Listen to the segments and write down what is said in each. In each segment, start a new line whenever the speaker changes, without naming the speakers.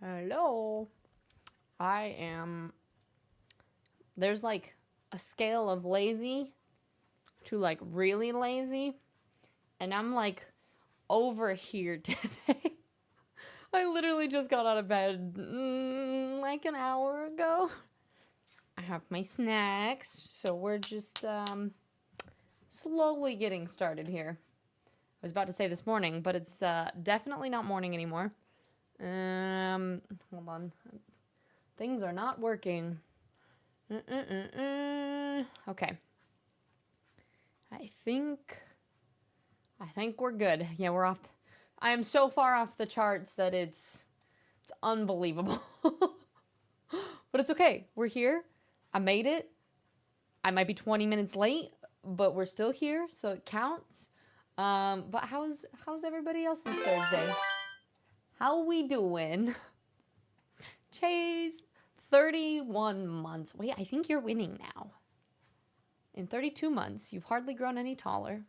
Hello. I am. There's like a scale of lazy to like really lazy. And I'm like over here today. I literally just got out of bed like an hour ago. I have my snacks. So we're just slowly getting started here. I was about to say this morning, but it's definitely not morning anymore. Hold on. Things are not working. Okay. I think we're good. Yeah, we're off. I am so far off the charts that it's unbelievable. But it's okay. We're here. I made it. I might be 20 minutes late, but we're still here, so it counts. But how's everybody else's Thursday? How we doing? Chase, 31 months. Wait, I think you're winning now. In 32 months, you've hardly grown any taller.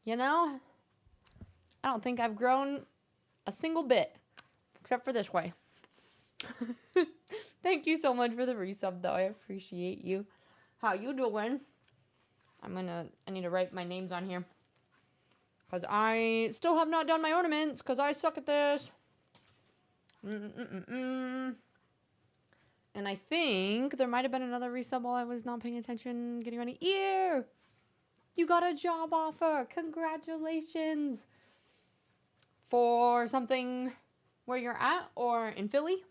You know, I don't think I've grown a single bit, except for this way. Thank you so much for the resub, though. I appreciate you. How you doing? I need to write my names on here. Because I still have not done my ornaments, because I suck at this. And I think there might have been another resub while I was not paying attention, getting ready. Ear! You got a job offer. Congratulations. For something where you're at or in Philly.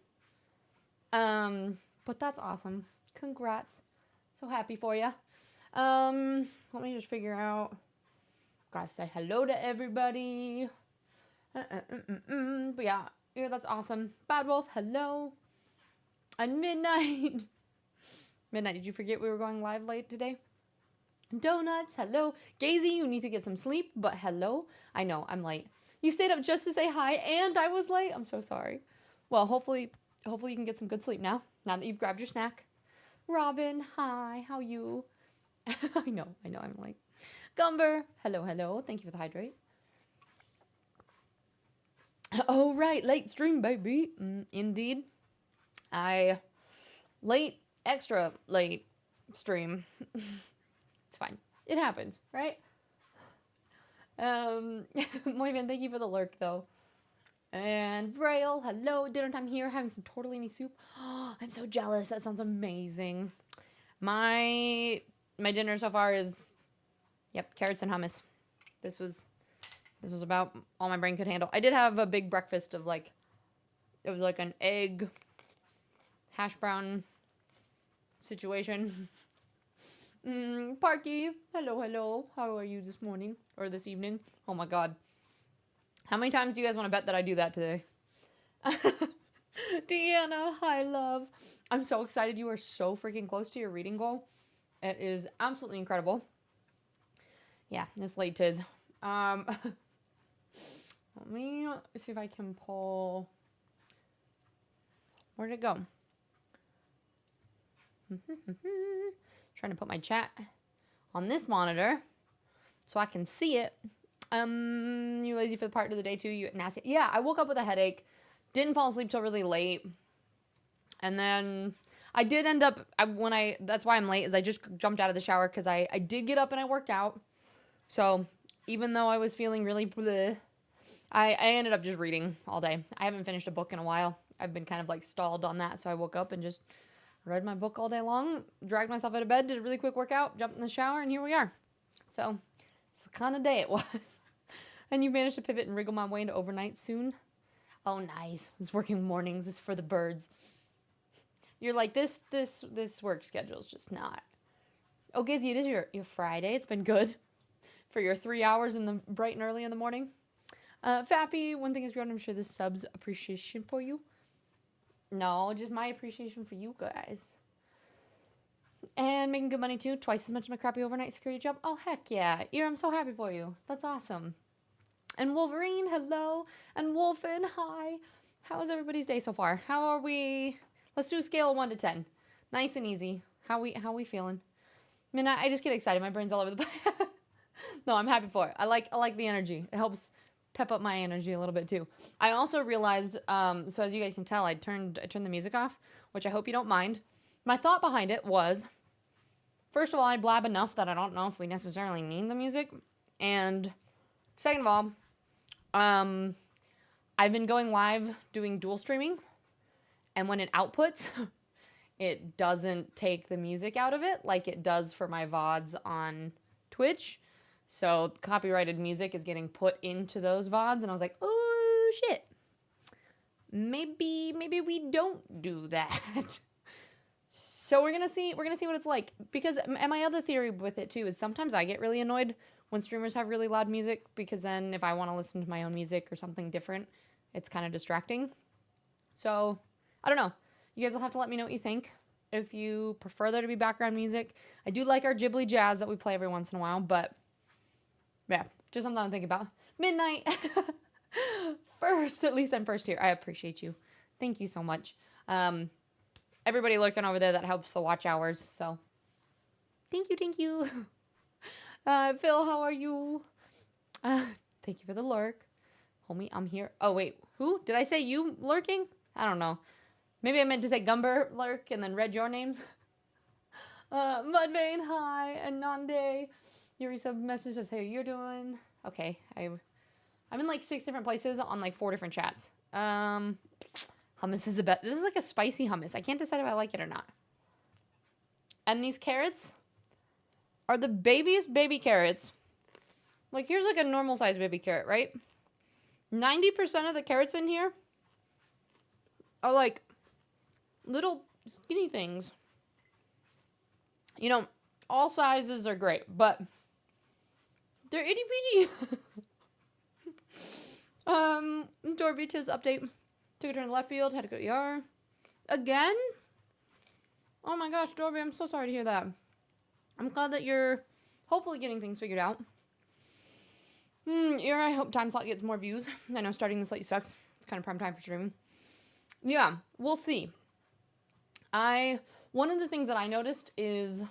But that's awesome. Congrats. So happy for you. Let me just figure out. Gotta say hello to everybody. But yeah, that's awesome. Bad Wolf, hello. And Midnight. Midnight, did you forget we were going live late today? Donuts, hello. Gazy, you need to get some sleep, but hello. I know, I'm late. You stayed up just to say hi, and I was late. I'm so sorry. Well, hopefully you can get some good sleep now that you've grabbed your snack. Robin, hi, how you? I know, I'm late. Gumber, hello. Thank you for the hydrate. Oh, right, late stream, baby. Indeed. Extra late stream. It's fine. It happens, right? Muy bien, thank you for the lurk, though. And Braille, hello. Dinner time here, having some tortellini soup. Oh, I'm so jealous. That sounds amazing. My dinner so far is, carrots and hummus. This was about all my brain could handle. I did have a big breakfast of it was like an egg hash brown situation. Parky, hello. How are you this morning or this evening? Oh my god. How many times do you guys want to bet that I do that today? Deanna, hi love. I'm so excited. You are so freaking close to your reading goal. It is absolutely incredible. Yeah, it's late, Tiz. Let me see if I can pull. Where'd it go? Trying to put my chat on this monitor so I can see it. You lazy for the part of the day too? You nasty? Yeah, I woke up with a headache. Didn't fall asleep till really late. And then I did end up, that's why I'm late, is I just jumped out of the shower because I did get up and I worked out. So even though I was feeling really bleh, I ended up just reading all day. I haven't finished a book in a while. I've been kind of stalled on that. So I woke up and just read my book all day long, dragged myself out of bed, did a really quick workout, jumped in the shower, and here we are. So it's the kind of day it was. And you managed to pivot and wriggle my way into overnight soon. Oh, nice. I was working mornings. It's for the birds. You're like, this work schedule is just not. Oh, Gizzy, it is your Friday. It's been good for your 3 hours in the bright and early in the morning. Fappy, one thing is grown. I'm sure this sub's appreciation for you. No, just my appreciation for you guys. And making good money too. Twice as much as my crappy overnight security job. Oh, heck yeah. Ear, I'm so happy for you. That's awesome. And Wolverine, hello. And Wolfen, hi. How's everybody's day so far? How are we? Let's do a scale of 1 to 10. Nice and easy. How we feeling? I mean, I just get excited. My brain's all over the place. No, I'm happy for it. I like the energy. It helps pep up my energy a little bit too. I also realized, so as you guys can tell, I turned the music off, which I hope you don't mind. My thought behind it was, first of all, I blab enough that I don't know if we necessarily need the music. And second of all, I've been going live doing dual streaming. And when it outputs, it doesn't take the music out of it like it does for my VODs on Twitch. So copyrighted music is getting put into those VODs. And I was like, oh, shit. Maybe we don't do that. So we're gonna see what it's like, because and my other theory with it too is sometimes I get really annoyed when streamers have really loud music, because then if I want to listen to my own music or something different, it's kind of distracting. So I don't know. You guys will have to let me know what you think. If you prefer there to be background music, I do like our Ghibli jazz that we play every once in a while, but yeah, just something to think about. Midnight. First, at least I'm first here. I appreciate you. Thank you so much. Everybody lurking over there, that helps the watch hours, so thank you. Phil, how are you? Thank you for the lurk. Homie, I'm here. Oh, wait, who? Did I say you lurking? I don't know. Maybe I meant to say Gumber lurk and then read your names. Mudvayne, hi, and Nande. Yuri sub message says, hey, you're doing? Okay, I'm in like 6 different places on like 4 different chats. Hummus is the best. This is like a spicy hummus. I can't decide if I like it or not. And these carrots are the babiest baby carrots. Like, here's like a normal sized baby carrot, right? 90% of the carrots in here are like little skinny things. You know, all sizes are great, but they're itty bitty. Dorby Tiz update. Took a turn to left field, had to go to ER. Again? Oh my gosh, Dorby, I'm so sorry to hear that. I'm glad that you're hopefully getting things figured out. I hope time slot gets more views. I know starting this late sucks. It's kind of prime time for streaming. Yeah, we'll see. One of the things that I noticed is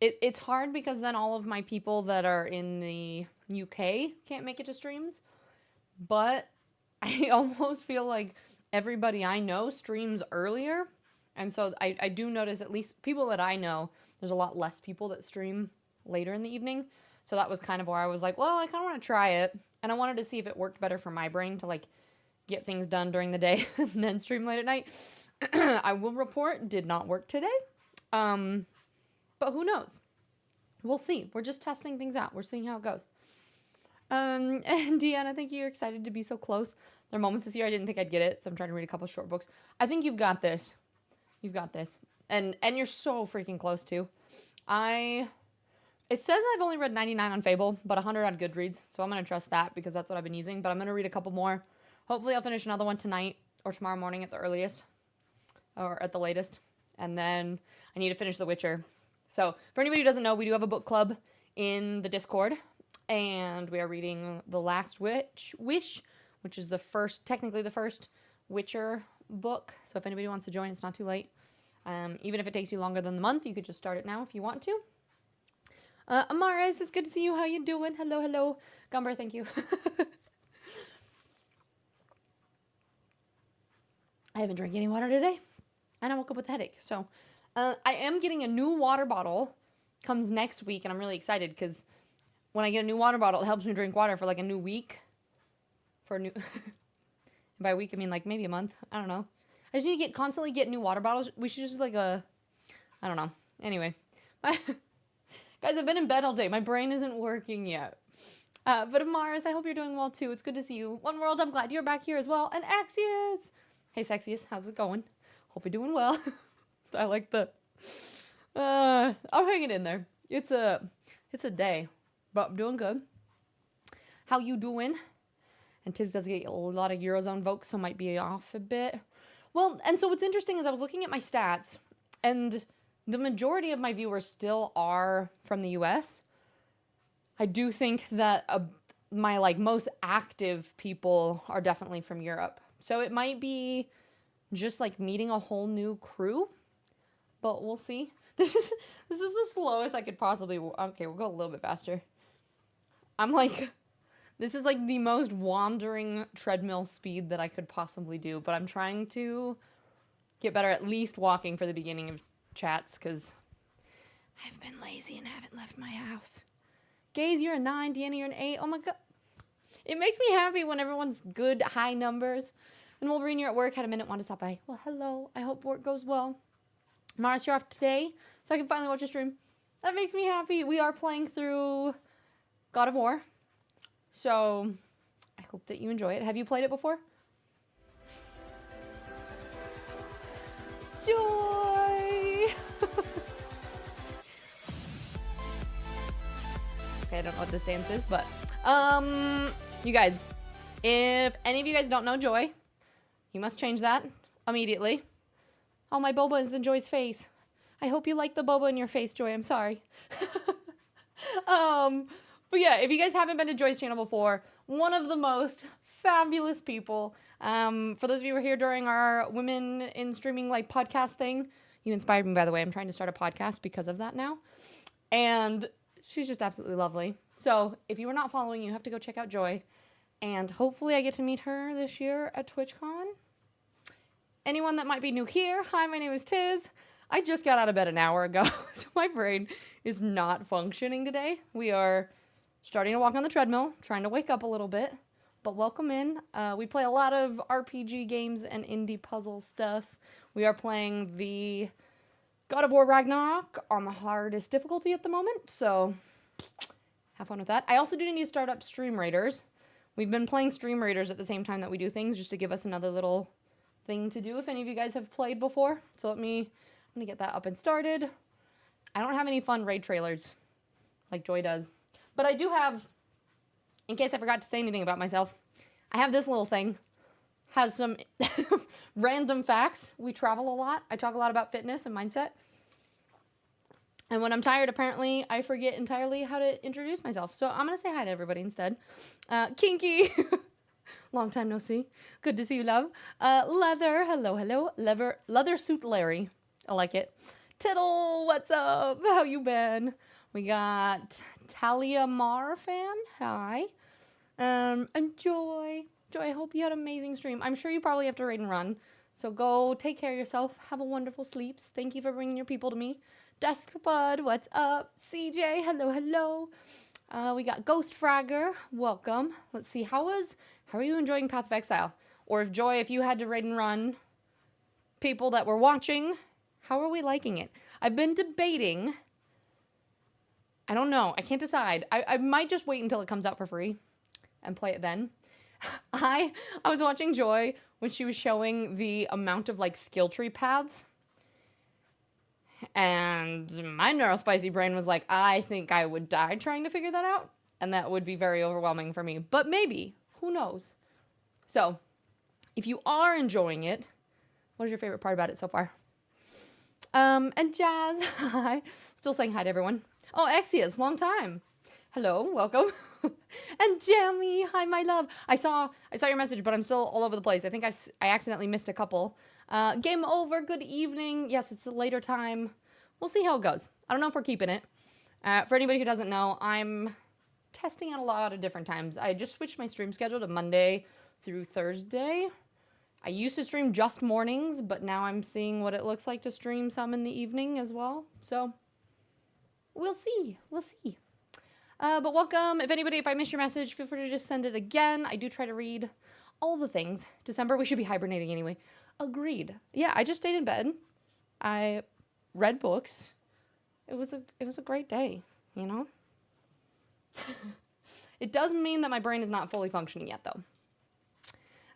it's hard because then all of my people that are in the UK can't make it to streams. But I almost feel like everybody I know streams earlier. And so I do notice, at least people that I know, there's a lot less people that stream later in the evening. So that was kind of where I was like, well, I kind of want to try it. And I wanted to see if it worked better for my brain to like get things done during the day and then stream late at night. I will report, did not work today. But who knows? We'll see. We're just testing things out. We're seeing how it goes. And Deanna, I think you're excited to be so close. There are moments this year I didn't think I'd get it, so I'm trying to read a couple short books. I think you've got this. You've got this. And you're so freaking close too. It says I've only read 99 on Fable, but 100 on Goodreads, so I'm going to trust that because that's what I've been using. But I'm going to read a couple more. Hopefully I'll finish another one tonight or tomorrow morning at the earliest, or at the latest. And then I need to finish The Witcher. So for anybody who doesn't know, we do have a book club in the Discord, and we are reading The Last Wish, which is technically the first Witcher book. So if anybody wants to join, it's not too late. Even if it takes you longer than the month, you could just start it now if you want to. Amaris, it's good to see you. How you doing? Hello. Gumber, thank you. I haven't drank any water today, and I woke up with a headache. So I am getting a new water bottle. Comes next week, and I'm really excited because when I get a new water bottle, it helps me drink water for like a new week. By a week, I mean like maybe a month. I don't know. I just need to constantly get new water bottles. We should just like I don't know. Anyway, guys, I've been in bed all day. My brain isn't working yet. But Amaris, I hope you're doing well too. It's good to see you. One World, I'm glad you're back here as well. And Axius. Hey, Sexius, how's it going? Hope you're doing well. I like the... I'm hanging in there. It's a day, but I'm doing good. How you doing? And Tiz does get a lot of Eurozone votes, so might be off a bit. Well, and so what's interesting is I was looking at my stats, and the majority of my viewers still are from the US. I do think that my like most active people are definitely from Europe. So it might be just like meeting a whole new crew, but we'll see. This is the slowest I could possibly. Okay, we'll go a little bit faster. I'm like This is like the most wandering treadmill speed that I could possibly do, but I'm trying to get better at least walking for the beginning of chats, because I've been lazy and haven't left my house. Gaze, you're a 9. Deanna, you're an 8. Oh my god. It makes me happy when everyone's good, high numbers. And Wolverine, you're at work. Had a minute, want to stop by. Well, hello. I hope work goes well. Mars, you're off today, so I can finally watch your stream. That makes me happy. We are playing through God of War. So, I hope that you enjoy it. Have you played it before? Joy! Okay, I don't know what this dance is, but, you guys, if any of you guys don't know Joy, you must change that immediately. Oh, my boba is in Joy's face. I hope you like the boba in your face, Joy. I'm sorry. But yeah, if you guys haven't been to Joy's channel before, one of the most fabulous people. For those of you who were here during our Women in Streaming like podcast thing, you inspired me, by the way. I'm trying to start a podcast because of that now. And she's just absolutely lovely. So if you were not following, you have to go check out Joy. And hopefully I get to meet her this year at TwitchCon. Anyone that might be new here, hi, my name is Tiz. I just got out of bed an hour ago, so my brain is not functioning today. We are starting to walk on the treadmill, trying to wake up a little bit, but welcome in. We play a lot of RPG games and indie puzzle stuff. We are playing the God of War Ragnarok on the hardest difficulty at the moment, so have fun with that. I also do need to start up Stream Raiders. We've been playing Stream Raiders at the same time that we do things, just to give us another little thing to do if any of you guys have played before. So I'm gonna get that up and started. I don't have any fun raid trailers like Joy does, but I do have, in case I forgot to say anything about myself, I have this little thing. Has some random facts. We travel a lot. I talk a lot about fitness and mindset. And when I'm tired, apparently, I forget entirely how to introduce myself. So I'm going to say hi to everybody instead. Kinky. Long time no see. Good to see you, love. Leather. Hello, hello. Leather Suit Larry. I like it. Tittle. What's up? How you been? We got Talia Mar fan. Hi. And Joy. Joy, I hope you had an amazing stream. I'm sure you probably have to raid and run. So go take care of yourself. Have a wonderful sleeps. Thank you for bringing your people to me. Desk Bud, what's up? CJ, hello, hello. We got Ghost Fragger, welcome. Let's see, how are you enjoying Path of Exile? Or if Joy, if you had to raid and run, people that were watching, how are we liking it? I've been debating. I don't know. I can't decide. I might just wait until it comes out for free and play it then. I was watching Joy when she was showing the amount of like skill tree paths. And my neurospicy brain was like, I think I would die trying to figure that out. And that would be very overwhelming for me. But maybe. Who knows? So, if you are enjoying it, what is your favorite part about it so far? And Jazz, hi. Still saying hi to everyone. Oh, Exius, long time. Hello, welcome. And Jamie, hi, my love. I saw your message, but I'm still all over the place. I think I accidentally missed a couple. Game over, good evening. Yes, it's a later time. We'll see how it goes. I don't know if we're keeping it. For anybody who doesn't know, I'm testing out a lot of different times. I just switched my stream schedule to Monday through Thursday. I used to stream just mornings, but now I'm seeing what it looks like to stream some in the evening as well. So, we'll see. We'll see. But welcome. If I miss your message, feel free to just send it again. I do try to read all the things. December, we should be hibernating anyway. Agreed. Yeah, I just stayed in bed. I read books. It was a great day, you know? It does mean that my brain is not fully functioning yet, though.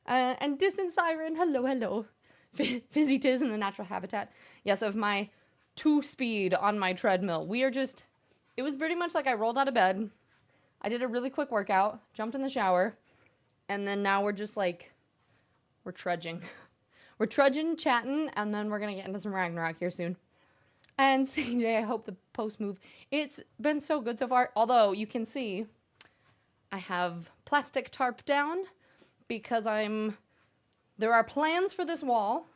And Distant Siren, hello, hello. Fizzy Tiz in the natural habitat. Yes, of my 2-speed on my treadmill. It was pretty much like I rolled out of bed. I did a really quick workout, jumped in the shower, and then now we're just like, we're trudging. We're trudging, chatting, and then we're going to get into some Ragnarok here soon. And CJ, I hope the post move. It's been so good so far. Although, you can see, I have plastic tarp down because there are plans for this wall,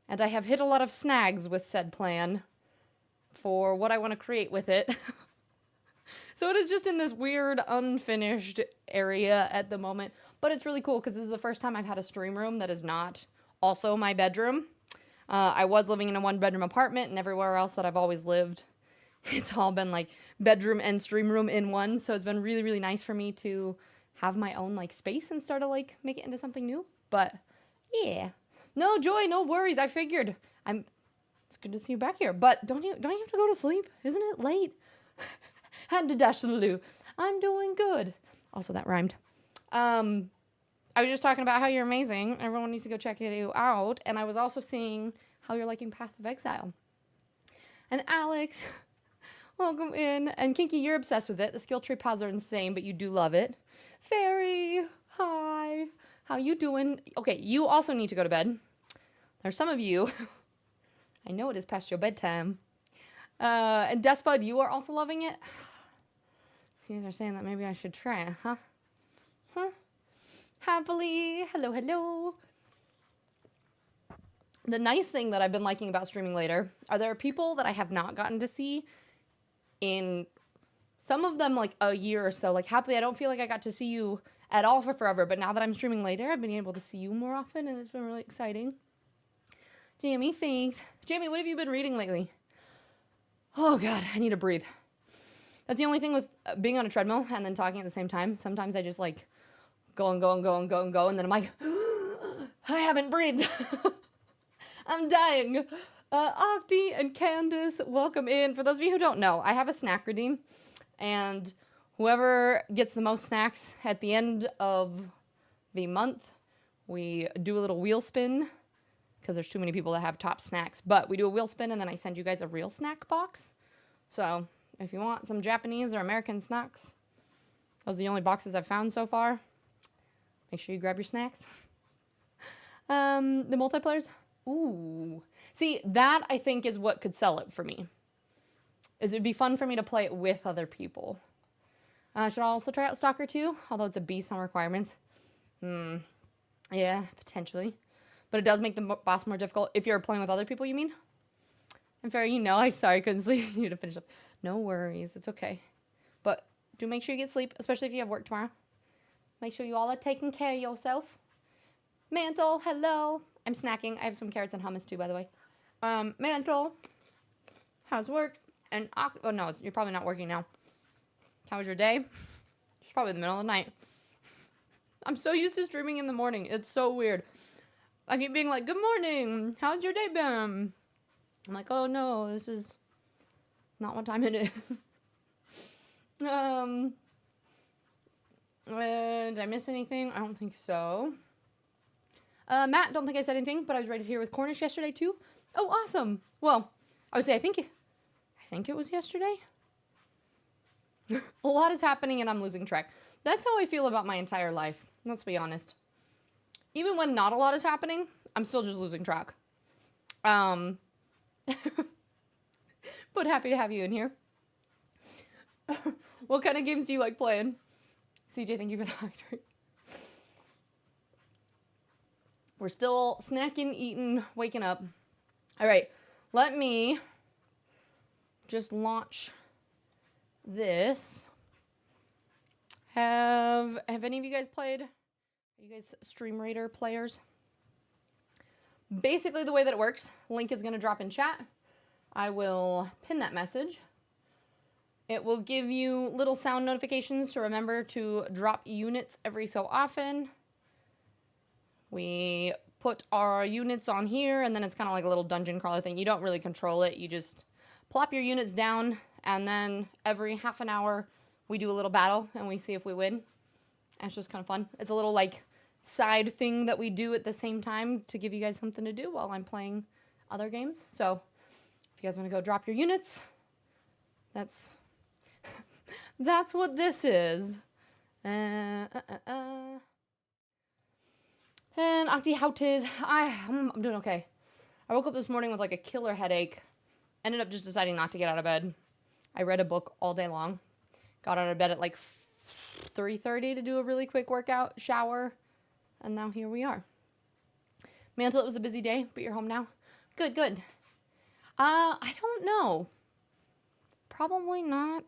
and I have hit a lot of snags with said plan for what I want to create with it. So it is just in this weird, unfinished area at the moment. But it's really cool because this is the first time I've had a stream room that is not also my bedroom. I was living in a one-bedroom apartment, and everywhere else that I've always lived, it's all been like bedroom and stream room in one. So it's been really, really nice for me to have my own like space and start to like make it into something new. But yeah, no, Joy, no worries. I figured it's good to see you back here. But don't you have to go to sleep? Isn't it late? Had to dash to the loo. I'm doing good. Also, that rhymed. I was just talking about how you're amazing. Everyone needs to go check you out. And I was also seeing how you're liking Path of Exile. And Alex, welcome in. And Kinky, you're obsessed with it. The skill tree pods are insane, but you do love it. Fairy, hi. How you doing? Okay, you also need to go to bed. There's some of you. I know it is past your bedtime. And Despud, you are also loving it? So you guys are saying that maybe I should try it, huh? Huh? Happily. Hello, hello. The nice thing that I've been liking about streaming later are there are people that I have not gotten to see in some of them like a year or so. Like Happily, I don't feel like I got to see you at all for forever, but now that I'm streaming later, I've been able to see you more often, and it's been really exciting. Jamie, thanks. Jamie, what have you been reading lately? Oh God, I need to breathe. That's the only thing with being on a treadmill and then talking at the same time. Sometimes I just like go and go and go and go and go, and then I'm like, I haven't breathed. I'm dying. Octi and Candace, welcome in. For those of you who don't know, I have a snack redeem, and whoever gets the most snacks at the end of the month, we do a little wheel spin, because there's too many people that have top snacks, but we do a wheel spin, and then I send you guys a real snack box. So if you want some Japanese or American snacks, those are the only boxes I've found so far. Make sure you grab your snacks. The multiplayers. Ooh. See, that I think is what could sell it for me. It'd be fun for me to play it with other people. Should I also try out Stalker 2? Although it's a beast on requirements. Yeah, potentially. But it does make the boss more difficult if you're playing with other people, you mean? And Farrah, you know, I couldn't sleep. You need to finish up. No worries. It's okay. But do make sure you get sleep, especially if you have work tomorrow. Make sure you all are taking care of yourself. Mantle, hello. I'm snacking. I have some carrots and hummus too, by the way. Mantle, how's work? And, oh no, you're probably not working now. How was your day? It's probably the middle of the night. I'm so used to streaming in the morning. It's so weird. I keep being like, good morning. How's your day been? I'm like, oh no, this is not what time it is. Did I miss anything? I don't think so. Matt, don't think I said anything, but I was right here with Cornish yesterday too. Oh, awesome. Well, I would say I think it was yesterday. A lot is happening and I'm losing track. That's how I feel about my entire life. Let's be honest. Even when not a lot is happening, I'm still just losing track. But happy to have you in here. What kind of games do you like playing? CJ, thank you for the hydrate. We're still snacking, eating, waking up. All right, let me just launch this. Have any of you guys played? Are you guys Stream Raider players? Basically, the way that it works, link is going to drop in chat. I will pin that message. It will give you little sound notifications to remember to drop units every so often. We put our units on here, and then it's kind of like a little dungeon crawler thing. You don't really control it. You just plop your units down, and then every half an hour, we do a little battle, and we see if we win. And it's just kind of fun. It's a little, like, side thing that we do at the same time to give you guys something to do while I'm playing other games. So, if you guys want to go drop your units, that's what this is. And Octi, how 'tis? I'm doing okay. I woke up this morning with like a killer headache. Ended up just deciding not to get out of bed. I read a book all day long. Got out of bed at like 3:30 to do a really quick workout, shower, and now here we are. Mantle, it was a busy day, but you're home now. Good, good. I don't know. Probably not.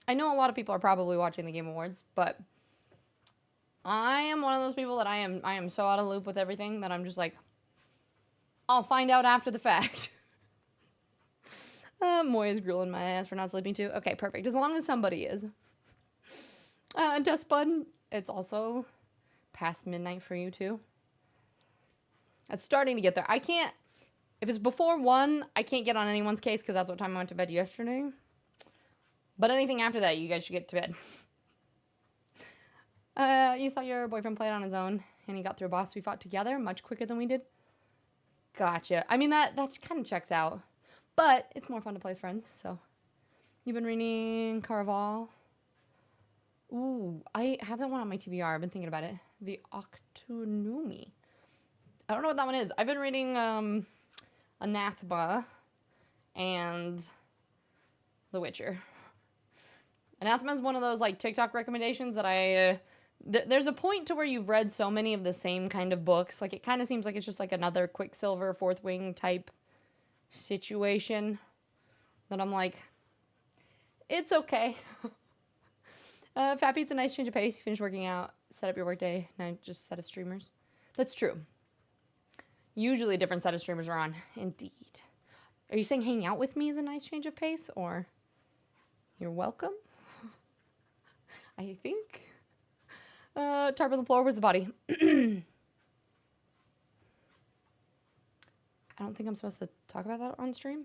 I know a lot of people are probably watching the Game Awards, but I am one of those people that I am so out of loop with everything that I'm just like, I'll find out after the fact. Moya's grilling my ass for not sleeping too. Okay, perfect. As long as somebody is. Dust Bud, it's also past midnight for you too. It's starting to get there. I can't, if it's before 1, I can't get on anyone's case because that's what time I went to bed yesterday. But anything after that, you guys should get to bed. You saw your boyfriend play it on his own, and he got through a boss we fought together much quicker than we did. Gotcha. I mean, that kind of checks out. But it's more fun to play with friends, so. You've been reading Caraval. Ooh, I have that one on my TBR. I've been thinking about it. The Octonumi. I don't know what that one is. I've been reading Anathema and The Witcher. Anathema is one of those like TikTok recommendations that I... there's a point to where you've read so many of the same kind of books. Like, it kind of seems like it's just like another Quicksilver, Fourth Wing type situation that I'm like, it's okay. Fappy, it's a nice change of pace. You finish working out, set up your workday, now just set of streamers. That's true. Usually a different set of streamers are on. Indeed. Are you saying hanging out with me is a nice change of pace, or you're welcome? I think. Tarp on the floor, where's the body? I don't think I'm supposed to talk about that on stream.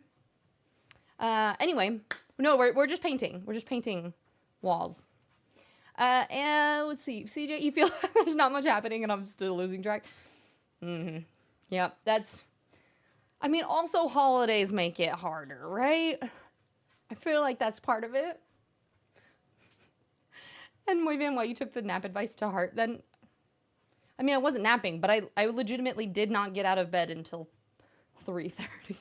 Anyway, no, we're just painting. We're just painting walls. And let's see. CJ, you feel there's not much happening and I'm still losing track? Mm-hmm. Yep, that's... I mean, also holidays make it harder, right? I feel like that's part of it. And muy bien, well, you took the nap advice to heart then. I mean, I wasn't napping, but I legitimately did not get out of bed until 3:30.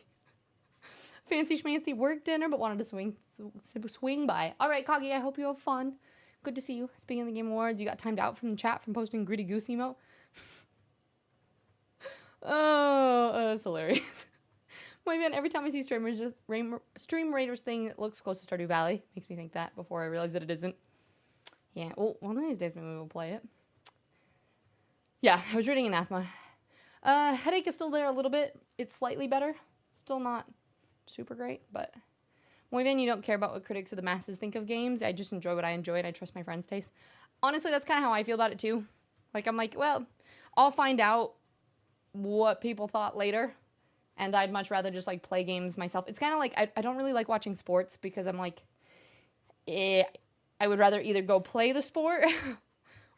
Fancy schmancy work dinner, but wanted to swing by. All right, Kagi, I hope you have fun. Good to see you. Speaking of the Game Awards, you got timed out from the chat from posting Gritty Goose emote. Oh, that's hilarious. My man, every time I see streamers, Stream Raiders thing, it looks close to Stardew Valley. Makes me think that before I realize that it isn't. Yeah, well, one of these days maybe we'll play it. Yeah, I was reading Anathema. Headache is still there a little bit. It's slightly better. Still not super great, but... Muy bien, you don't care about what critics of the masses think of games. I just enjoy what I enjoy, and I trust my friends' taste. Honestly, that's kind of how I feel about it, too. Like, I'm like, well, I'll find out what people thought later, and I'd much rather just, like, play games myself. It's kind of like, I don't really like watching sports, because I'm like, I would rather either go play the sport,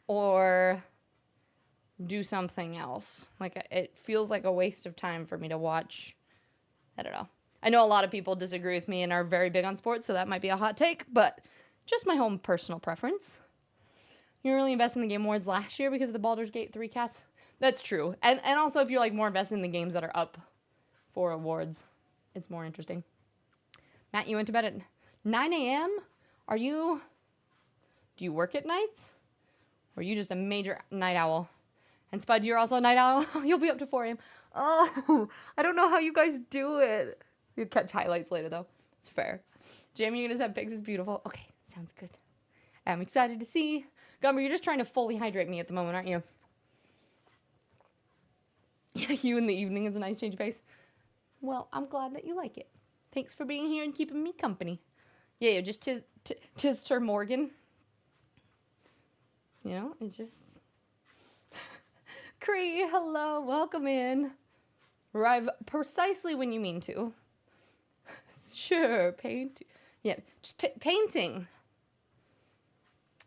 or do something else. Like, it feels like a waste of time for me to watch, I don't know. I know a lot of people disagree with me and are very big on sports, so that might be a hot take, but just my own personal preference. You really invested in the Game Awards last year because of the Baldur's Gate 3 cast? That's true. And also if you're like more invested in the games that are up for awards, it's more interesting. Matt, you went to bed at 9 a.m.? Do you work at nights? Or are you just a major night owl? And Spud, you're also a night owl? You'll be up to 4 a.m. Oh, I don't know how you guys do it. You'll catch highlights later, though. It's fair. Jamie, you're going to send pics. It's beautiful. Okay, sounds good. I'm excited to see. Gumber, you're just trying to fully hydrate me at the moment, aren't you? You in the evening is a nice change of pace. Well, I'm glad that you like it. Thanks for being here and keeping me company. Yeah, just tis Ter Morgan. You know, it just... Cree, hello, welcome in. Arrive precisely when you mean to. Sure, paint. Yeah, just painting.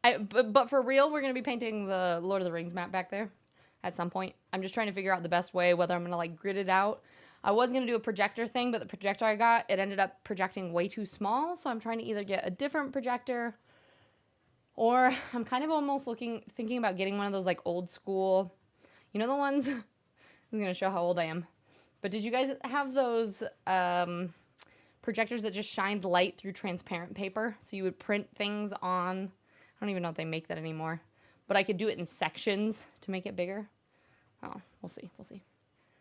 But for real, we're going to be painting the Lord of the Rings map back there at some point. I'm just trying to figure out the best way, whether I'm going to, like, grid it out. I was going to do a projector thing, but the projector I got, it ended up projecting way too small, so I'm trying to either get a different projector, or I'm kind of almost thinking about getting one of those, like, old school, you know the ones? This is going to show how old I am. But did you guys have those projectors that just shined light through transparent paper? So you would print things on... I don't even know if they make that anymore. But I could do it in sections to make it bigger. Oh, we'll see. We'll see.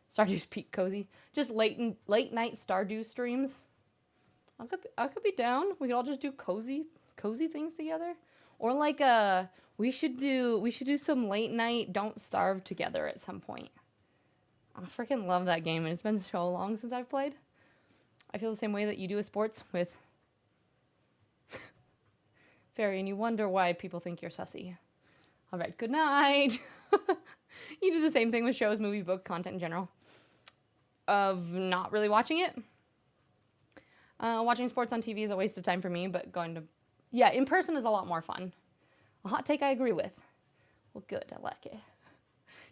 Stardew's peak cozy. Just late night Stardew streams. I could be down. We could all just do cozy cozy things together. Or like we should do some late night Don't Starve together at some point. I freaking love that game, and it's been so long since I've played. I feel the same way that you do with sports with Fairy, and you wonder why people think you're sussy. All right, good night. You do the same thing with shows, movie, book, content in general. Of not really watching it. Watching sports on TV is a waste of time for me, but going to... Yeah, in person is a lot more fun. A hot take I agree with. Well, good, I like it.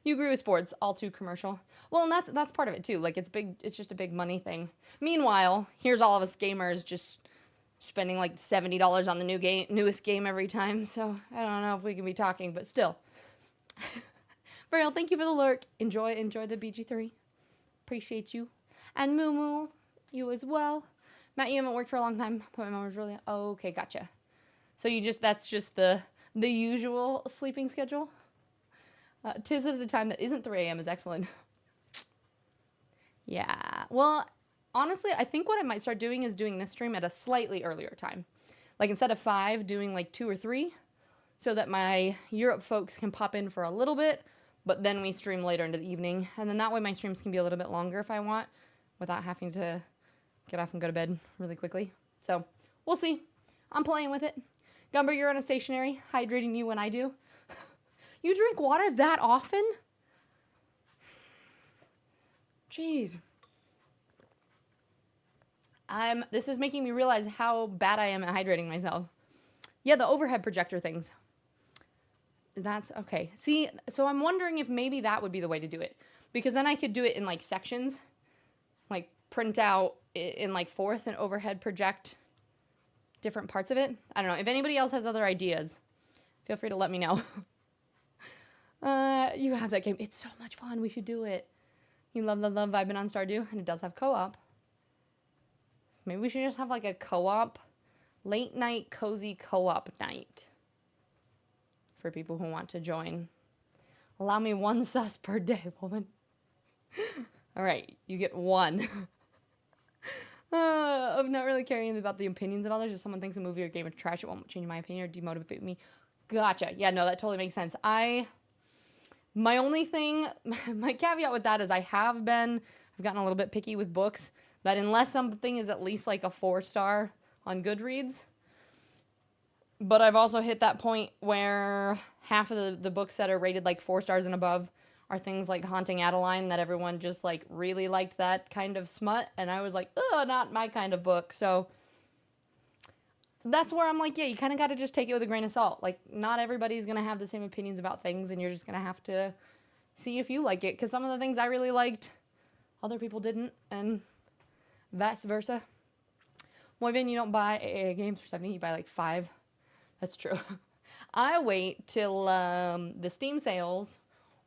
You agree with sports, all too commercial. Well, and that's part of it, too. Like, it's just a big money thing. Meanwhile, here's all of us gamers just spending, like, $70 on the newest game every time. So, I don't know if we can be talking, but still. Varial, thank you for the lurk. Enjoy the BG3. Appreciate you. And Moo Moo, you as well. Matt, you haven't worked for a long time. Put my mom was really... Oh, okay, gotcha. So that's just the usual sleeping schedule? Tiz at a time that isn't 3 a.m. is excellent. Yeah. Well, honestly, I think what I might start doing is doing this stream at a slightly earlier time. Like, instead of 5, doing like 2 or 3, so that my Europe folks can pop in for a little bit, but then we stream later into the evening. And then that way my streams can be a little bit longer if I want, without having to get off and go to bed really quickly. So, we'll see. I'm playing with it. Gumber, you're on a stationary, hydrating you when I do. You drink water that often? Jeez. This is making me realize how bad I am at hydrating myself. Yeah, the overhead projector things. That's okay. See, so I'm wondering if maybe that would be the way to do it. Because then I could do it in like sections. Like print out in like fourth and overhead project different parts of it. I don't know. If anybody else has other ideas, feel free to let me know. You have that game. It's so much fun. We should do it. You love vibing on Stardew, and it does have co-op. So maybe we should just have like a co-op, late night cozy co-op night for people who want to join. Allow me 1 sus per day, woman. All right, you get 1. I'm not really caring about the opinions of others. If someone thinks a movie or game is trash, it won't change my opinion or demotivate me. Gotcha. Yeah, no, that totally makes sense. My only thing, my caveat with that is I've gotten a little bit picky with books, that unless something is at least like a 4-star on Goodreads, but I've also hit that point where half of the books that are rated like 4 stars and above are things like Haunting Adeline, that everyone just like really liked that kind of smut, and I was like, ugh, not my kind of book. So that's where I'm like, yeah, you kind of got to just take it with a grain of salt. Like, not everybody's going to have the same opinions about things, and you're just going to have to see if you like it. Because some of the things I really liked, other people didn't, and vice versa. Moivin, you don't buy AA games for 70, you buy like 5. That's true. I wait till the Steam sales,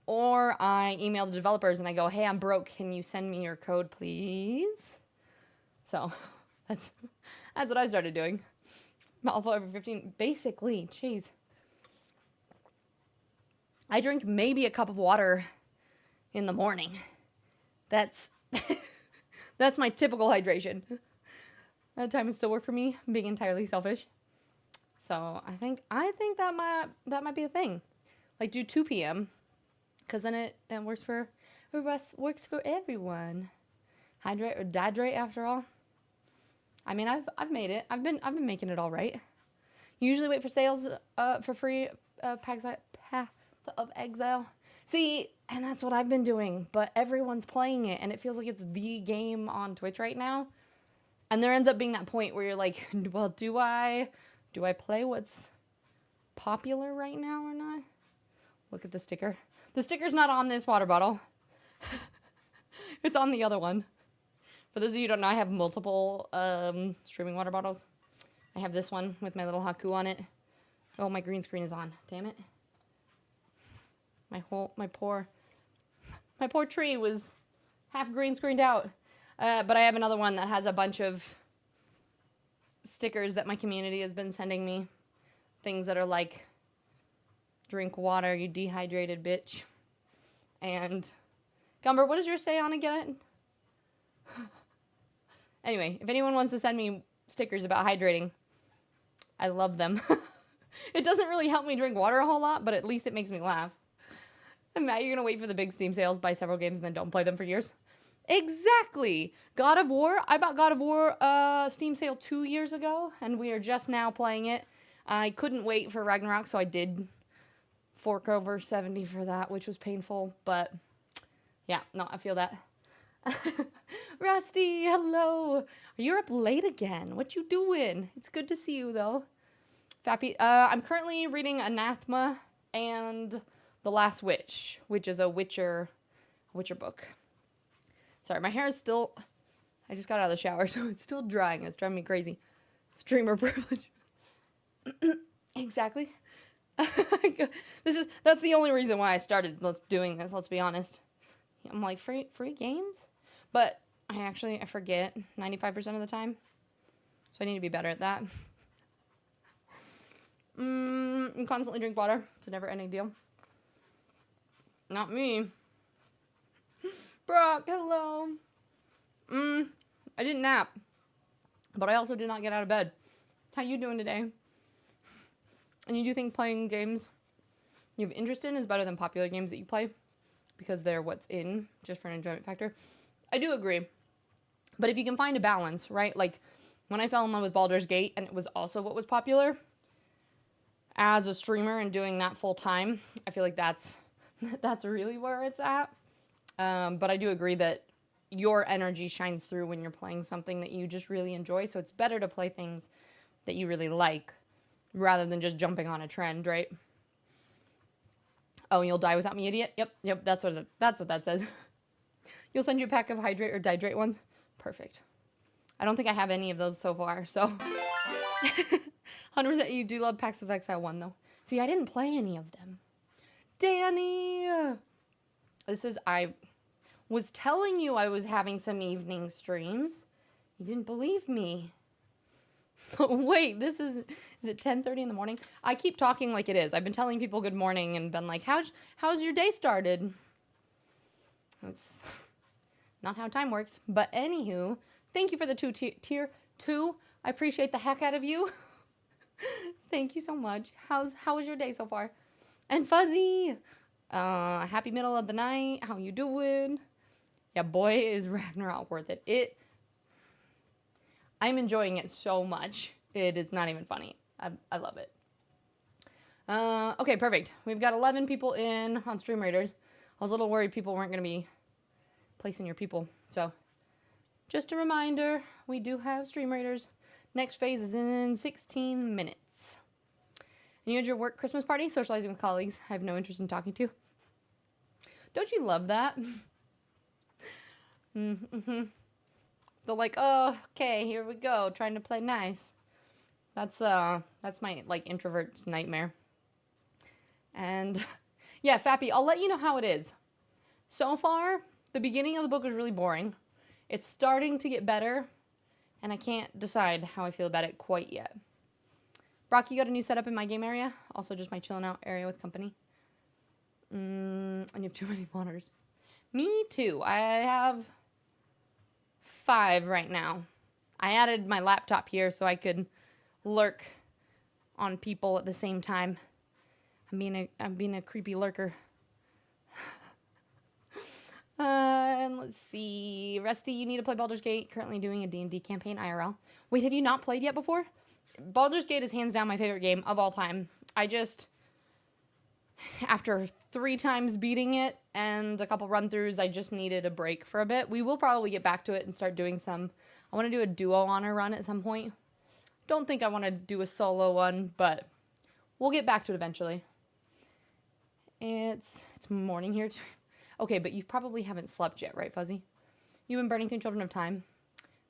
or I email the developers and I go, hey, I'm broke. Can you send me your code, please? So that's what I started doing. Alpha over 15, basically, jeez. I drink maybe a cup of water in the morning. That's that's my typical hydration. That time would still work for me, being entirely selfish. So I think that might be a thing. Like, do 2 p.m. because then it works for everyone. Hydrate or dihydrate after all. I mean, I've made it. I've been making it all right. Usually wait for sales for free Path of Exile. See, and that's what I've been doing, but everyone's playing it, and it feels like it's the game on Twitch right now. And there ends up being that point where you're like, well, do I play what's popular right now or not? Look at the sticker. The sticker's not on this water bottle. It's on the other one. For those of you who don't know, I have multiple streaming water bottles. I have this one with my little Haku on it. Oh, my green screen is on. Damn it. My poor tree was half green screened out. But I have another one that has a bunch of stickers that my community has been sending me. Things that are like, drink water, you dehydrated bitch. And, Gumber, what does yours say on again? Anyway, if anyone wants to send me stickers about hydrating, I love them. It doesn't really help me drink water a whole lot, but at least it makes me laugh. And Matt, you're going to wait for the big Steam sales, buy several games, and then don't play them for years? Exactly. God of War. I bought God of War Steam sale 2 years ago, and we are just now playing it. I couldn't wait for Ragnarok, so I did fork over 70 for that, which was painful, but yeah, no, I feel that. Rusty, hello. You're up late again. What you doing? It's good to see you, though. Fappy, I'm currently reading Anathema and The Last Witch, which is a Witcher book. Sorry, my hair is still... I just got out of the shower, so it's still drying. It's driving me crazy. Streamer privilege. Exactly. That's the only reason why I started doing this, let's be honest. I'm like, free games? But I forget 95% of the time. So I need to be better at that. You constantly drink water. It's a never-ending deal. Not me. Brock, hello. I didn't nap. But I also did not get out of bed. How you doing today? And you do think playing games you have interest in is better than popular games that you play? Because they're what's in, just for an enjoyment factor. I do agree. But if you can find a balance, right? Like, when I fell in love with Baldur's Gate, and it was also what was popular, as a streamer and doing that full time, I feel like that's really where it's at. But I do agree that your energy shines through when you're playing something that you just really enjoy. So it's better to play things that you really like rather than just jumping on a trend, right? Oh, you'll die without me, idiot? Yep, that's what that says. You'll send you a pack of hydrate or dihydrate ones? Perfect. I don't think I have any of those so far, so... 100% you do love packs of Exile 1, though. See, I didn't play any of them. Danny! I was telling you I was having some evening streams. You didn't believe me. Wait, is it 10:30 in the morning? I keep talking like it is. I've been telling people good morning and been like, how's your day started? That's not how time works. But anywho, thank you for the tier 2. I appreciate the heck out of you. Thank you so much. How was your day so far? And Fuzzy, happy middle of the night. How you doing? Yeah, boy, is Ragnarok worth it. I'm enjoying it so much. It is not even funny. I love it. Okay, perfect. We've got 11 people in on Stream Raiders. I was a little worried people weren't going to be placing your people. So, just a reminder, we do have Stream Raiders. Next phase is in 16 minutes. And you had your work Christmas party, socializing with colleagues I have no interest in talking to. Don't you love that? Mm-hmm. They're like, oh, okay, here we go, trying to play nice. That's my, like, introvert's nightmare. And, yeah, Fappy, I'll let you know how it is. So far, the beginning of the book was really boring. It's starting to get better, and I can't decide how I feel about it quite yet. Brock, you got a new setup in my game area? Also just my chilling out area with company. And you have too many monitors. Me too. I have 5 right now. I added my laptop here so I could lurk on people at the same time. I'm being a creepy lurker. And let's see. Rusty, you need to play Baldur's Gate. Currently doing a D&D campaign IRL. Wait, have you not played yet before? Baldur's Gate is hands down my favorite game of all time. After 3 times beating it and a couple run-throughs, I just needed a break for a bit. We will probably get back to it and start doing some... I want to do a duo honor run at some point. Don't think I want to do a solo one, but we'll get back to it eventually. It's morning here. Okay, but you probably haven't slept yet, right, Fuzzy? You've been burning through Children of Time.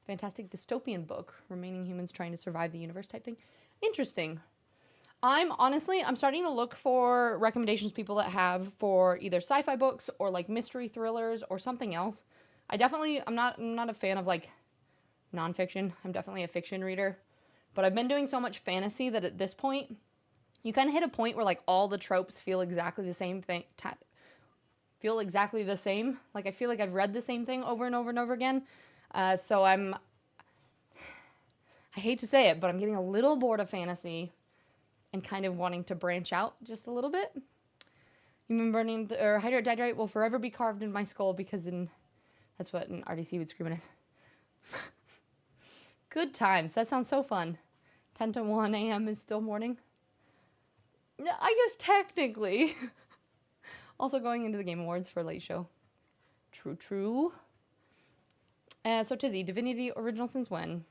Fantastic dystopian book. Remaining humans trying to survive the universe type thing. Interesting. I'm starting to look for recommendations people that have for either sci-fi books or like mystery thrillers or something else. I'm not a fan of like nonfiction. I'm definitely a fiction reader. But I've been doing so much fantasy that at this point, you kind of hit a point where like all the tropes feel exactly the same thing. Like I feel like I've read the same thing over and over and over again. So I I hate to say it, but I'm getting a little bored of fantasy and kind of wanting to branch out just a little bit. Human burning or hydrate dihydrate will forever be carved in my skull because that's what an RDC would scream in it. Good times. That sounds so fun. 10 to 1 a.m. is still morning. I guess technically. Also going into the Game Awards for a late show. True. So Tizzy, Divinity original since when?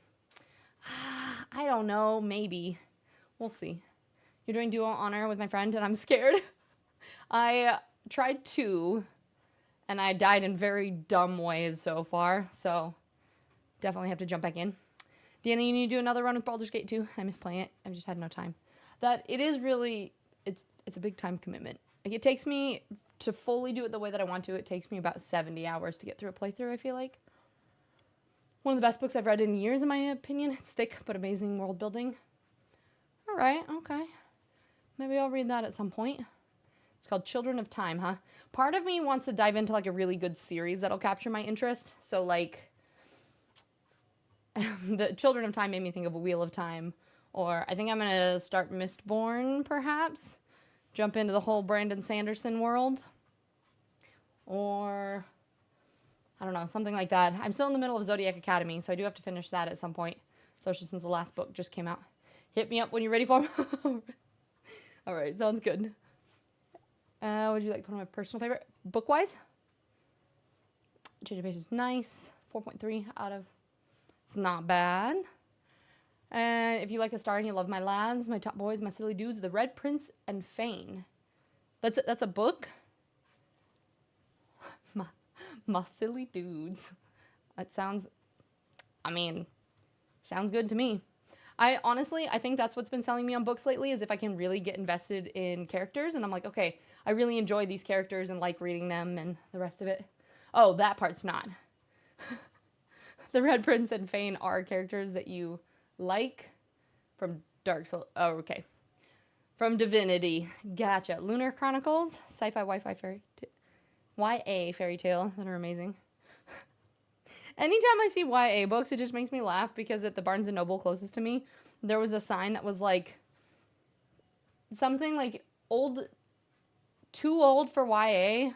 I don't know. Maybe. We'll see. You're doing duo honor with my friend and I'm scared. I tried 2 and I died in very dumb ways so far. So definitely have to jump back in. Deanna, you need to do another run with Baldur's Gate 2. I miss playing it. I've just had no time. That it is really, it's a big time commitment. Like it takes me to fully do it the way that I want to. It takes me about 70 hours to get through a playthrough, I feel like. One of the best books I've read in years, in my opinion. It's thick, but amazing world building. All right, okay. Maybe I'll read that at some point. It's called Children of Time, huh? Part of me wants to dive into like a really good series that'll capture my interest. So like, the Children of Time made me think of A Wheel of Time. Or I think I'm going to start Mistborn, perhaps. Jump into the whole Brandon Sanderson world. Or, I don't know, something like that. I'm still in the middle of Zodiac Academy, so I do have to finish that at some point. Especially since the last book just came out. Hit me up when you're ready for them. Alright, sounds good. Would you like to put on my personal favorite? Book-wise? Change of Pace is nice. 4.3 out of... It's not bad. And if you like a star and you love my lads, my top boys, my silly dudes, The Red Prince and Fane. That's a book? my silly dudes. That sounds... I mean, sounds good to me. I think that's what's been selling me on books lately is if I can really get invested in characters and I'm like, okay, I really enjoy these characters and like reading them and the rest of it. Oh, that part's not. The Red Prince and Fane are characters that you like from Dark Souls. Oh, okay. From Divinity. Gotcha. Lunar Chronicles, Sci-Fi Wi-Fi Fairy YA fairy tale that are amazing. Anytime I see YA books, it just makes me laugh because at the Barnes & Noble closest to me, there was a sign that was like, something like too old for YA,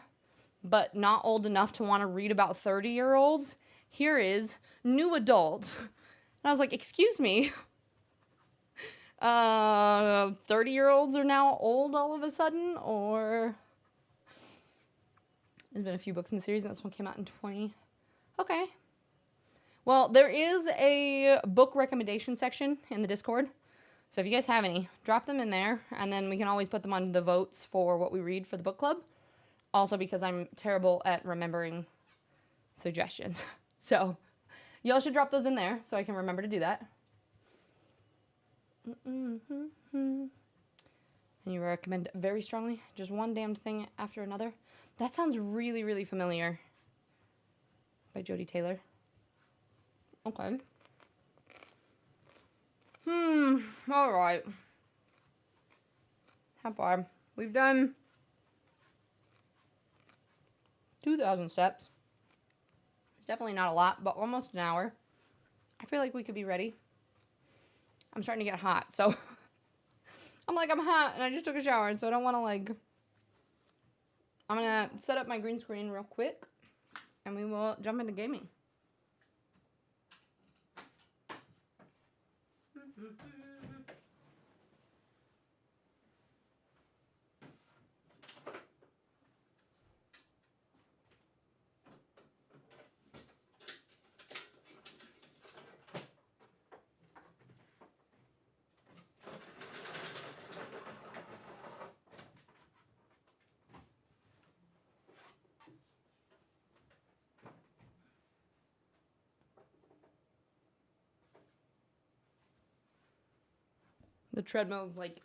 but not old enough to want to read about 30-year-olds. Here is new adult. And I was like, excuse me. 30-year-olds are now old all of a sudden, or... There's been a few books in the series, and this one came out in 20. Okay. Well, there is a book recommendation section in the Discord. So if you guys have any, drop them in there, and then we can always put them on the votes for what we read for the book club. Also because I'm terrible at remembering suggestions. So y'all should drop those in there so I can remember to do that. And you recommend very strongly, just one damned thing after another. That sounds really, really familiar. By Jodi Taylor. Okay. Alright. How far? We've done 2,000 steps. It's definitely not a lot, but almost an hour. I feel like we could be ready. I'm starting to get hot, so... I'm hot, and I just took a shower, so I don't want to, like... I'm gonna set up my green screen real quick, and we will jump into gaming. The treadmill is like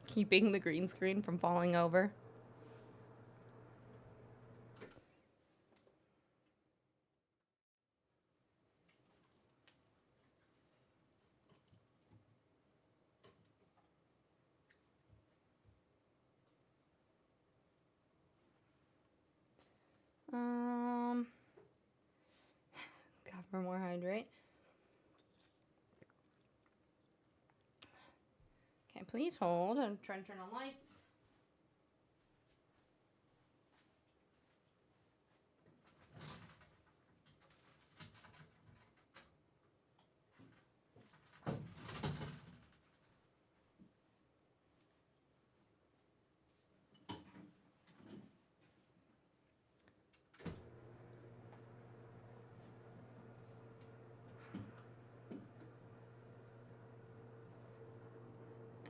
keeping the green screen from falling over. Cover more hydrate. please hold. I'm trying to turn on lights.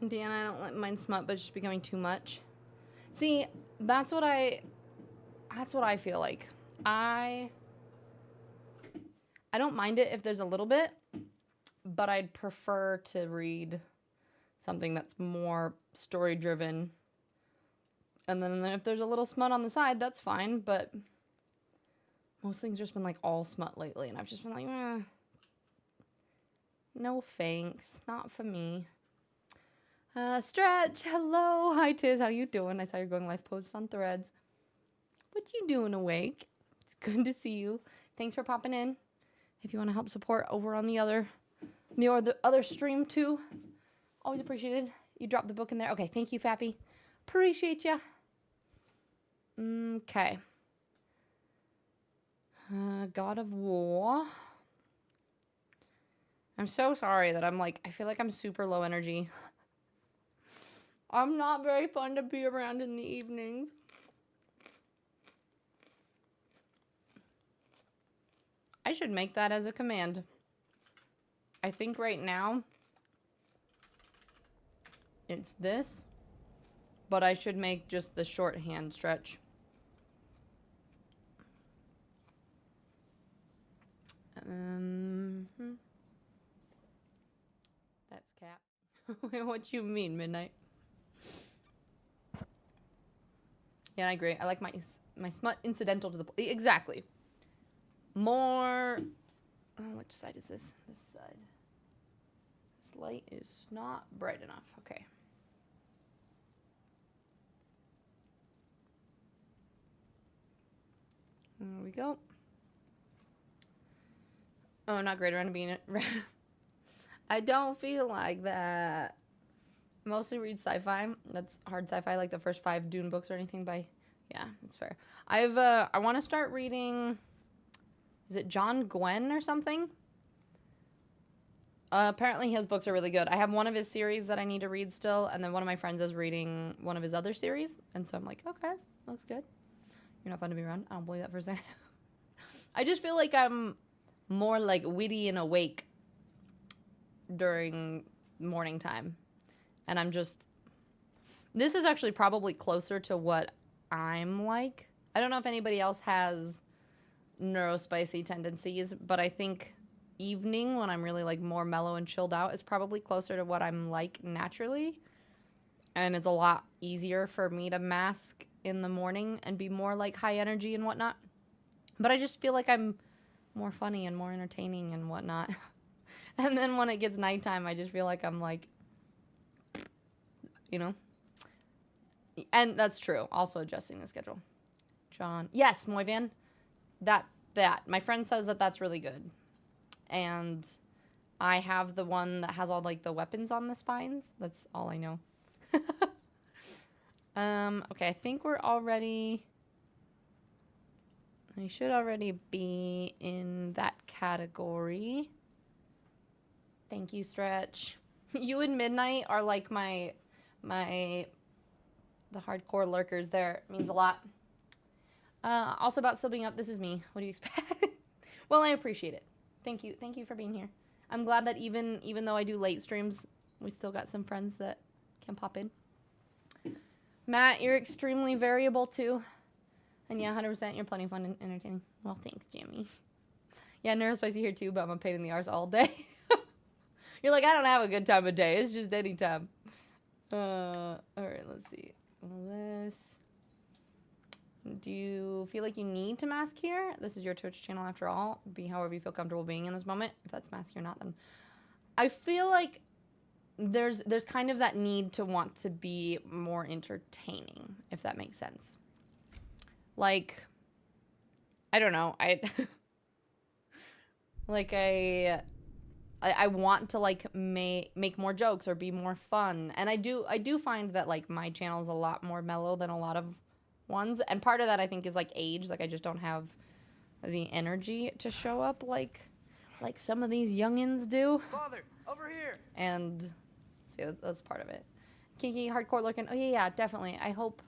Dan, I don't let mine smut, but it's just becoming too much. See, that's what I feel like. I don't mind it if there's a little bit, but I'd prefer to read something that's more story driven. And then if there's a little smut on the side, that's fine, but most things just been like all smut lately, and I've just been like, no thanks, not for me. Stretch, hello, hi Tiz, how you doing? I saw your going live post on Threads. What you doing awake? It's good to see you. Thanks for popping in. If you want to help support over on the other stream too, always appreciated. You dropped the book in there. Okay, thank you, Fappy. Appreciate ya. Okay. God of War. I'm so sorry that I feel like I'm super low energy. I'm not very fun to be around in the evenings. I should make that as a command. I think right now it's this, but I should make just the shorthand stretch. That's Cap. What you mean, Midnight? Yeah, I agree. I like my smut incidental to the play. Exactly. More. Oh, which side is this? This side. This light is not bright enough. Okay. There we go. Oh, not great around being it. I don't feel like that. Mostly read sci-fi. That's hard sci-fi, like the first 5 Dune books or anything by... Yeah, that's fair. I want to start reading... Is it John Gwen or something? Apparently his books are really good. I have one of his series that I need to read still, and then one of my friends is reading one of his other series, and so I'm like, okay, looks good. You're not fun to be around. I don't believe that for a second. I just feel like I'm more like witty and awake during morning time. And I'm just... This is actually probably closer to what I'm like. I don't know if anybody else has neurospicy tendencies, but I think evening, when I'm really like more mellow and chilled out, is probably closer to what I'm like naturally. And it's a lot easier for me to mask in the morning and be more like high energy and whatnot. But I just feel like I'm more funny and more entertaining and whatnot. And then when it gets nighttime, I just feel like I'm like... You know? And that's true. Also adjusting the schedule. John. Yes, Moyvan. That. My friend says that that's really good. And I have the one that has all, like, the weapons on the spines. That's all I know. Okay, I think we're already... I should already be in that category. Thank you, Stretch. You and Midnight are, like, the hardcore lurkers there. It means a lot. Also about still being up, this is me. What do you expect? Well, I appreciate it. Thank you. Thank you for being here. I'm glad that even though I do late streams, we still got some friends that can pop in. Matt, you're extremely variable too. And yeah, 100%, you're plenty fun and entertaining. Well, thanks, Jamie. Yeah, neurospicy here too, but I'm a pain in the arse all day. You're like, I don't have a good time of day. It's just any time. All right, let's see. This. Do you feel like you need to mask here? This is your Twitch channel after all. Be however you feel comfortable being in this moment. If that's masky or not, then I feel like there's kind of that need to want to be more entertaining, if that makes sense. Like, I don't know. I want to like make more jokes or be more fun. And I do find that like my channel is a lot more mellow than a lot of ones. And part of that I think is like age. Like I just don't have the energy to show up like some of these youngins do.
Father, over here.
And see, that's part of it. Kinky, hardcore looking. Oh yeah, definitely. I hope,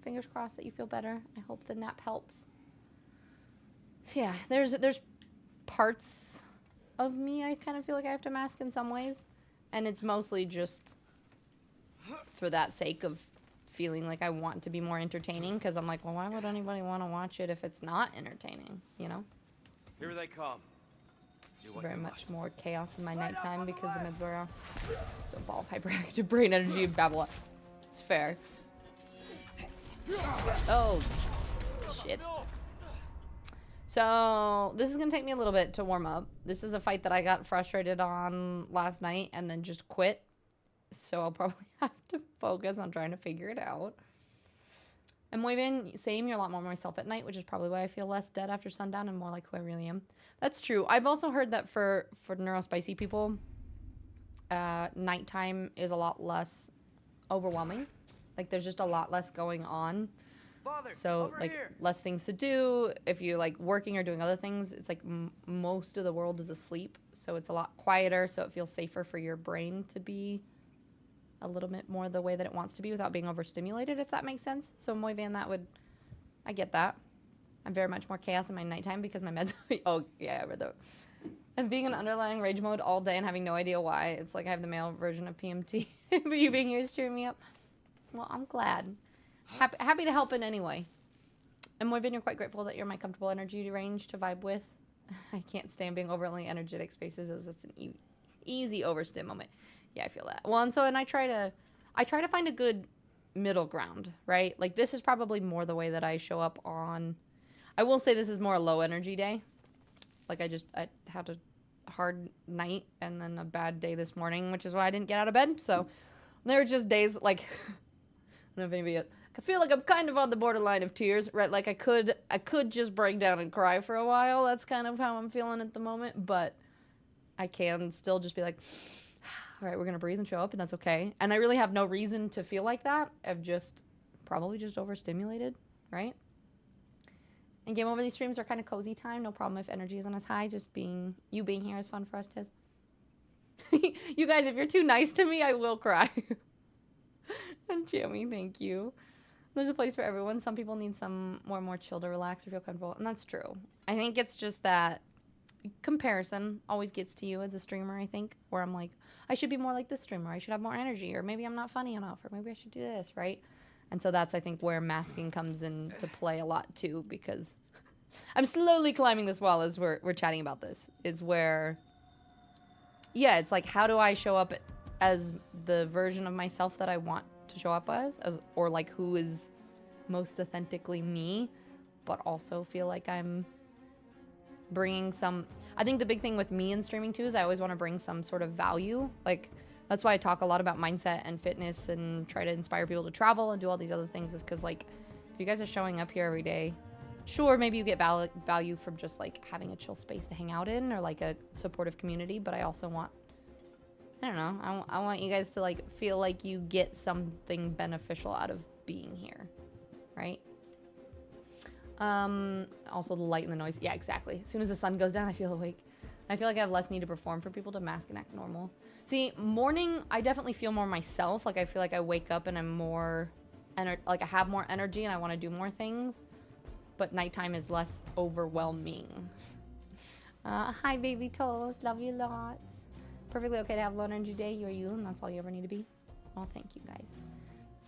fingers crossed that you feel better. I hope the nap helps. So yeah, there's parts of me I kind of feel like I have to mask in some ways. And it's mostly just for that sake of feeling like I want to be more entertaining. Because I'm like, well, why would anybody want to watch it if it's not entertaining, you know?
Here they come.
Very much more chaos in my nighttime because the mids wear off. So ball of hyperactive brain energy and babble. It's fair. Oh, shit. So this is gonna take me a little bit to warm up. This is a fight that I got frustrated on last night and then just quit. So I'll probably have to focus on trying to figure it out. And muy bien, same, you're a lot more myself at night, which is probably why I feel less dead after sundown and more like who I really am. That's true. I've also heard that for neurospicy people, nighttime is a lot less overwhelming. Like there's just a lot less going on.
Father,
so like here. Less things to do. If you like working or doing other things, it's like most of the world is asleep. So it's a lot quieter. So it feels safer for your brain to be a little bit more the way that it wants to be without being overstimulated, if that makes sense. So muy bien, I get that. I'm very much more chaos in my nighttime because my meds, oh yeah, I read that. And being in underlying rage mode all day and having no idea why. It's like I have the male version of PMT, but you being here is cheering me up. Well, I'm glad. Happy to help in any way. And muy bien, you're quite grateful that you're my comfortable energy range to vibe with. I can't stand being overly energetic spaces as it's an easy overstim moment. Yeah, I feel that. Well, and I try to find a good middle ground, right? Like this is probably more the way that I show up on. I will say this is more a low energy day. Like I had a hard night and then a bad day this morning, which is why I didn't get out of bed. So there are just days like I don't know if anybody else, I feel like I'm kind of on the borderline of tears, right? Like I could just break down and cry for a while. That's kind of how I'm feeling at the moment, but I can still just be like, all right, we're going to breathe and show up, and that's okay. And I really have no reason to feel like that. I've probably just overstimulated, right? And game over these streams are kind of cozy time. No problem if energy isn't as high. Just you being here is fun for us, Tiz. You guys, if you're too nice to me, I will cry. And Jamie, thank you. There's a place for everyone. Some people need some more chill to relax or feel comfortable, and that's true. I think it's just that comparison always gets to you as a streamer, I think, where I'm like, I should be more like this streamer. I should have more energy, or maybe I'm not funny enough, or maybe I should do this, right? And so that's, I think, where masking comes into play a lot, too, because I'm slowly climbing this wall as we're chatting about this, is where, yeah, it's like, how do I show up as the version of myself that I want to show up as or like who is most authentically me, but also feel like I'm bringing some. I think the big thing with me in streaming too is I always want to bring some sort of value. Like that's why I talk a lot about mindset and fitness and try to inspire people to travel and do all these other things, is because like if you guys are showing up here every day, sure, maybe you get value from just like having a chill space to hang out in or like a supportive community, but I also want, I don't know, I want you guys to like feel like you get something beneficial out of being here, right? Also the light and the noise. Yeah, exactly. As soon as the sun goes down, I feel awake. I feel like I have less need to perform for people to mask and act normal. See, morning, I definitely feel more myself. Like I feel like I wake up and I'm more, like I have more energy and I want to do more things. But nighttime is less overwhelming. Hi, baby toast. Love you lots. Perfectly okay to have low energy day. You are you, and that's all you ever need to be. Oh, thank you, guys.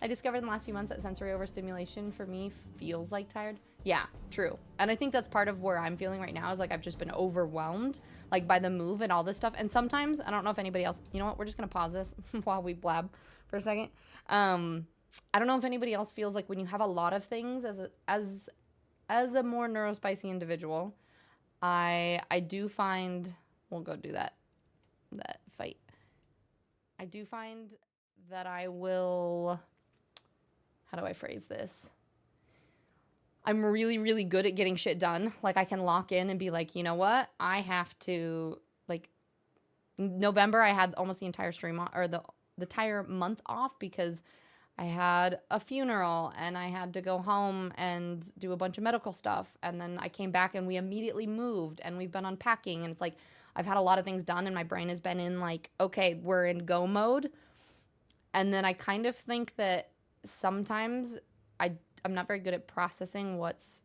I discovered in the last few months that sensory overstimulation for me feels like tired. Yeah, true. And I think that's part of where I'm feeling right now is like I've just been overwhelmed like by the move and all this stuff. And sometimes, I don't know if anybody else, you know what, we're just going to pause this while we blab for a second. I don't know if anybody else feels like when you have a lot of things as a more neurospicy individual, I do find, we'll go do that fight. I do find that I will, how do I phrase this? I'm really, really good at getting shit done. Like I can lock in and be like, you know what? I have to like November, I had almost the entire stream or the entire month off because I had a funeral and I had to go home and do a bunch of medical stuff. And then I came back and we immediately moved and we've been unpacking. And it's like, I've had a lot of things done and my brain has been in like, okay, we're in go mode. And then I kind of think that sometimes I'm not very good at processing what's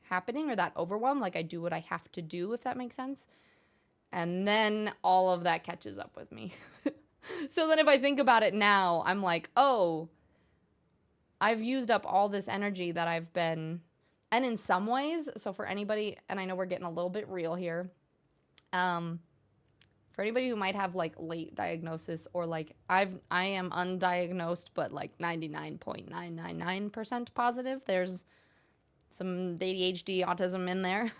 happening or that overwhelm. Like I do what I have to do, if that makes sense. And then all of that catches up with me. So then if I think about it now, I'm like, oh, I've used up all this energy that I've been, and in some ways, so for anybody, and I know we're getting a little bit real here, for anybody who might have like late diagnosis or like I am undiagnosed, but like 99.999% positive, there's some ADHD autism in there.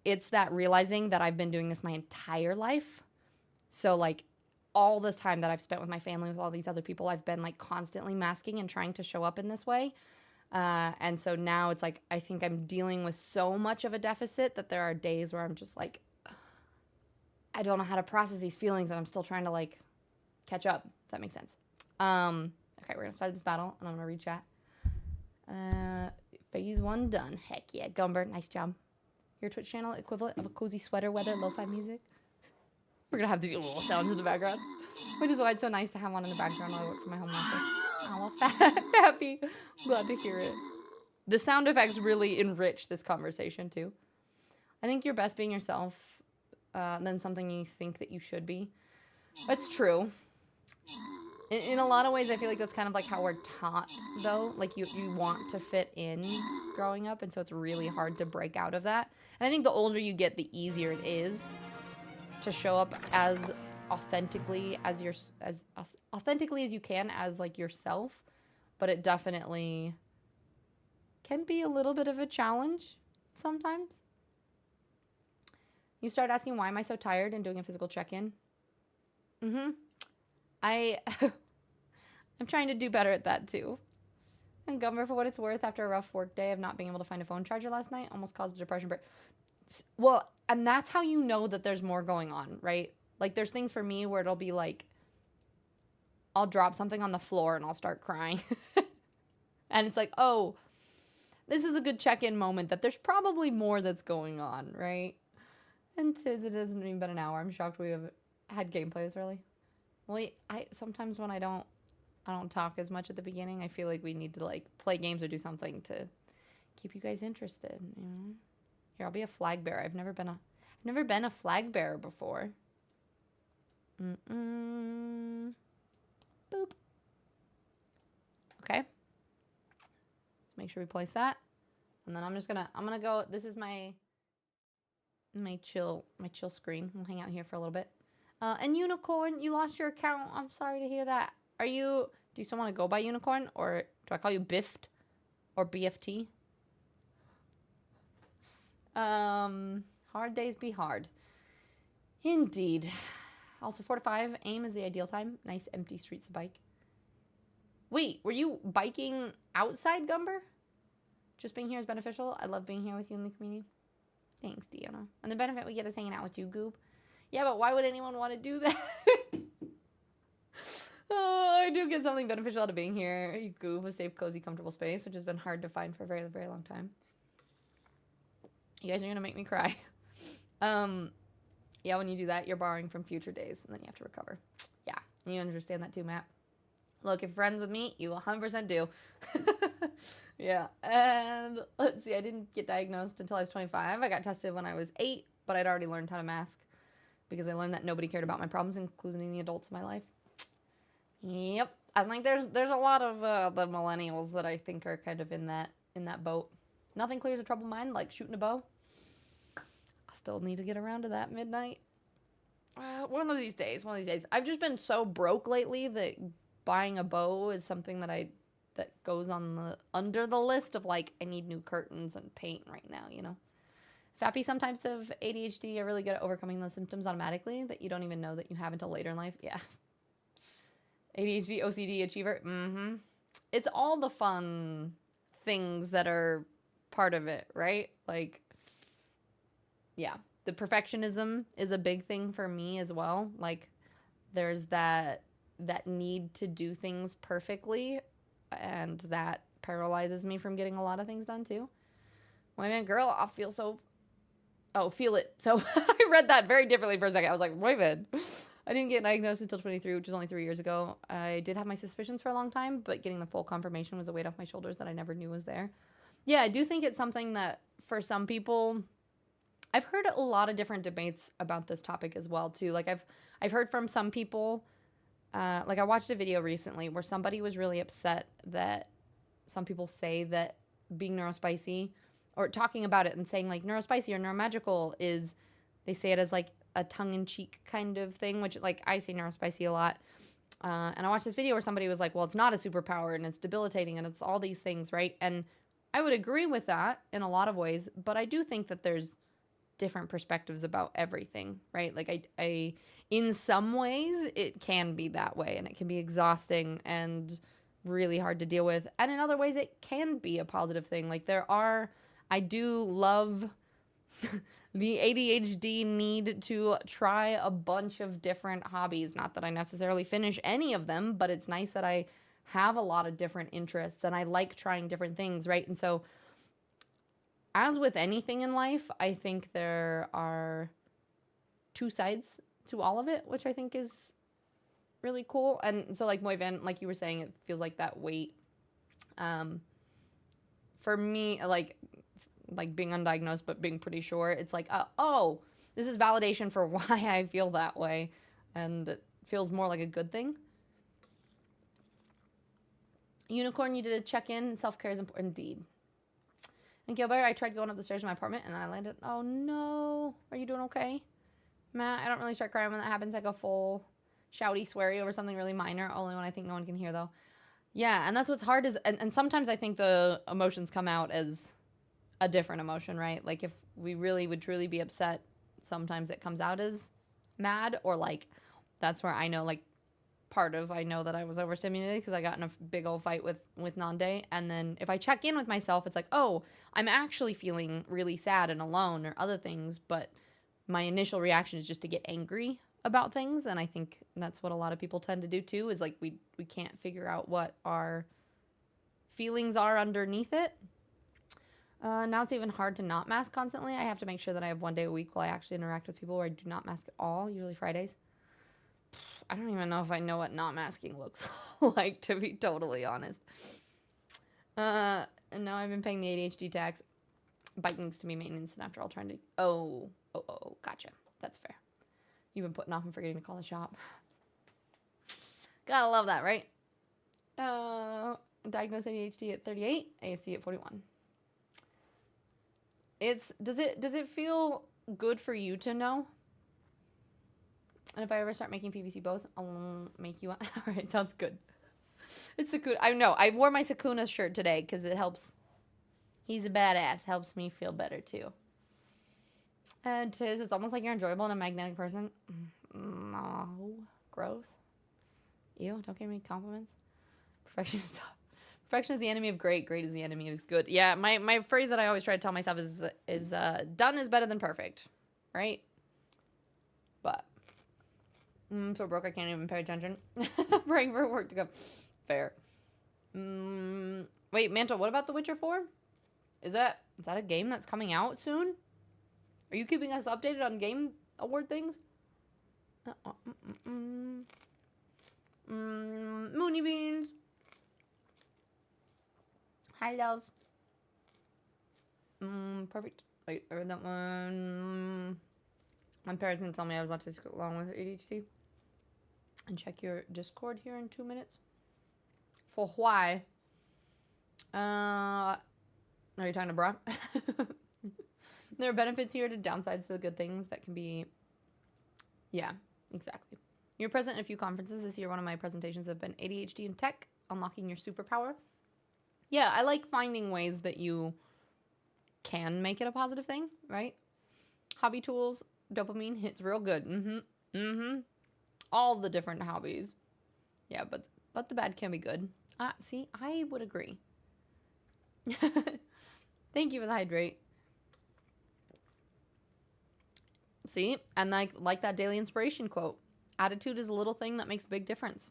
It's that realizing that I've been doing this my entire life. So, like, all this time that I've spent with my family, with all these other people, I've been, like, constantly masking and trying to show up in this way. And so now it's like, I think I'm dealing with so much of a deficit that there are days where I'm just like, I don't know how to process these feelings and I'm still trying to, like, catch up, if that makes sense. Okay, we're going to start this battle and I'm going to read chat. Phase 1 done. Heck yeah, Gumber, nice job. Your Twitch channel equivalent of a cozy sweater weather lo-fi music. We're gonna have these little sounds in the background, which is why it's so nice to have one in the background while I work from my home office. Oh, well, happy. Glad to hear it. The sound effects really enrich this conversation too. I think you're best being yourself than something you think that you should be. That's true. In a lot of ways, I feel like that's kind of like how we're taught, though. Like, you want to fit in growing up, and so it's really hard to break out of that. And I think the older you get, the easier it is to show up as authentically as authentically as you can as like yourself, but it definitely can be a little bit of a challenge sometimes. You start asking, why am I so tired, and doing a physical check-in. I'm trying to do better at that too. And Gummer, for what it's worth, after a rough work day of not being able to find a phone charger last night, almost caused a depression break. Well, and that's how you know that there's more going on, right? Like, there's things for me where it'll be like, I'll drop something on the floor and I'll start crying. And it's like, oh, this is a good check-in moment that there's probably more that's going on, right? And Tiz, it hasn't even been an hour. I'm shocked we have had gameplay this early. Well, sometimes when I don't talk as much at the beginning, I feel like we need to like play games or do something to keep you guys interested, you know? Here, I'll be a flag bearer. I've never been a flag bearer before. Boop. Okay. Let's make sure we place that. And then I'm gonna go, this is my chill screen. We'll hang out here for a little bit. And Unicorn, you lost your account. I'm sorry to hear that. Do you still want to go by Unicorn, or do I call you Biffed or BFT? Hard days be hard. Indeed. Also, 4 to 5, aim is the ideal time. Nice empty streets to bike. Wait, were you biking outside, Gumber? Just being here is beneficial. I love being here with you in the community. Thanks, Deanna. And the benefit we get is hanging out with you, Goob. Yeah, but why would anyone want to do that? Oh, I do get something beneficial out of being here. You Goob, a safe, cozy, comfortable space, which has been hard to find for a very, very long time. You guys are going to make me cry. Yeah, when you do that, you're borrowing from future days, and then you have to recover. Yeah, you understand that too, Matt. Look, if you're friends with me, you 100% do. Yeah, and let's see, I didn't get diagnosed until I was 25. I got tested when I was 8, but I'd already learned how to mask because I learned that nobody cared about my problems, including the adults in my life. Yep, I think there's a lot of the millennials that I think are kind of in that boat. Nothing clears a troubled mind like shooting a bow. I still need to get around to that midnight. One of these days. I've just been so broke lately that buying a bow is something that goes on under the list of like, I need new curtains and paint right now, you know? Fappy, some types of ADHD are really good at overcoming those symptoms automatically that you don't even know that you have until later in life. Yeah. ADHD, OCD, achiever. It's all the fun things that are part of it, right? Like, yeah. the perfectionism is a big thing for me as well. Like there's that need to do things perfectly, and that paralyzes me from getting a lot of things done too. Wait a minute, girl, I feel so... Oh, feel it. So I read that very differently for a second. I was like, wait a minute. I didn't get diagnosed until 23, which was only 3 years ago. I did have my suspicions for a long time, but getting the full confirmation was a weight off my shoulders that I never knew was there. Yeah, I do think it's something that for some people... I've heard a lot of different debates about this topic as well, too. Like, I've heard from some people... like, I watched a video recently where somebody was really upset that some people say that being neurospicy... or talking about it and saying like neurospicy or neuromagical is, they say it as like a tongue-in-cheek kind of thing, which like I say neurospicy a lot. And I watched this video where somebody was like, well, it's not a superpower and it's debilitating and it's all these things, right? And I would agree with that in a lot of ways, but I do think that there's different perspectives about everything, right? Like I in some ways it can be that way and it can be exhausting and really hard to deal with. And in other ways it can be a positive thing. Like I do love the ADHD need to try a bunch of different hobbies. Not that I necessarily finish any of them, but it's nice that I have a lot of different interests and I like trying different things, right? And so, as with anything in life, I think there are two sides to all of it, which I think is really cool. And so, like Moivan, like you were saying, it feels like that weight. For me, like being undiagnosed but being pretty sure, it's like, oh, this is validation for why I feel that way, and it feels more like a good thing. Unicorn, you did a check-in. Self-care is important indeed. And Gilbert, I tried going up the stairs in my apartment and I landed. Oh no, are you doing okay? Matt, I don't really start crying when that happens. Like a full shouty sweary over something really minor, only when I think no one can hear though. Yeah, and that's what's hard is, and sometimes I think the emotions come out as a different emotion, right? Like if we really would truly be upset, sometimes it comes out as mad, or like that's where I know, like I know that I was overstimulated because I got in a big old fight with Nande. And then if I check in with myself, it's like, oh, I'm actually feeling really sad and alone or other things, but my initial reaction is just to get angry about things. And I think that's what a lot of people tend to do too, is like we can't figure out what our feelings are underneath it. Now it's even hard to not mask constantly. I have to make sure that I have one day a week while I actually interact with people where I do not mask at all, usually Fridays. I don't even know if I know what not masking looks like, to be totally honest. And now I've been paying the ADHD tax. Bike needs to be maintenance, and after all trying to... Oh, gotcha. That's fair. You've been putting off and forgetting to call the shop. Gotta love that, right? Diagnosed ADHD at 38, ASD at 41. Does it feel good for you to know? And if I ever start making PVC bows, I'll make you one. All right, sounds good. It's Sakuna. I know. I wore my Sakuna shirt today because it helps. He's a badass. Helps me feel better too. And Tiz, it's almost like you're enjoyable and a magnetic person. No, gross. Ew, don't give me compliments. Perfection is tough. Perfection is the enemy of great. Great is the enemy of good. Yeah, my phrase that I always try to tell myself is done is better than perfect, right? But I'm so broke I can't even pay attention. Praying for work to go. Fair. Wait, Mantle, what about The Witcher 4? Is that a game that's coming out soon? Are you keeping us updated on game award things? Moony Beans. Hi, love. Perfect. Wait, I read that one. My parents didn't tell me I was autistic along with ADHD. And check your Discord here in 2 minutes. For why? Are you talking to bra? There are benefits here to downsides to the good things that can be... Yeah, exactly. You're present in a few conferences this year. One of my presentations have been ADHD and tech, unlocking your superpower. Yeah, I like finding ways that you can make it a positive thing, right? Hobby tools, dopamine hits real good. All the different hobbies. Yeah, but the bad can be good. See, I would agree. Thank you for the hydrate. See? And like that daily inspiration quote, attitude is a little thing that makes a big difference.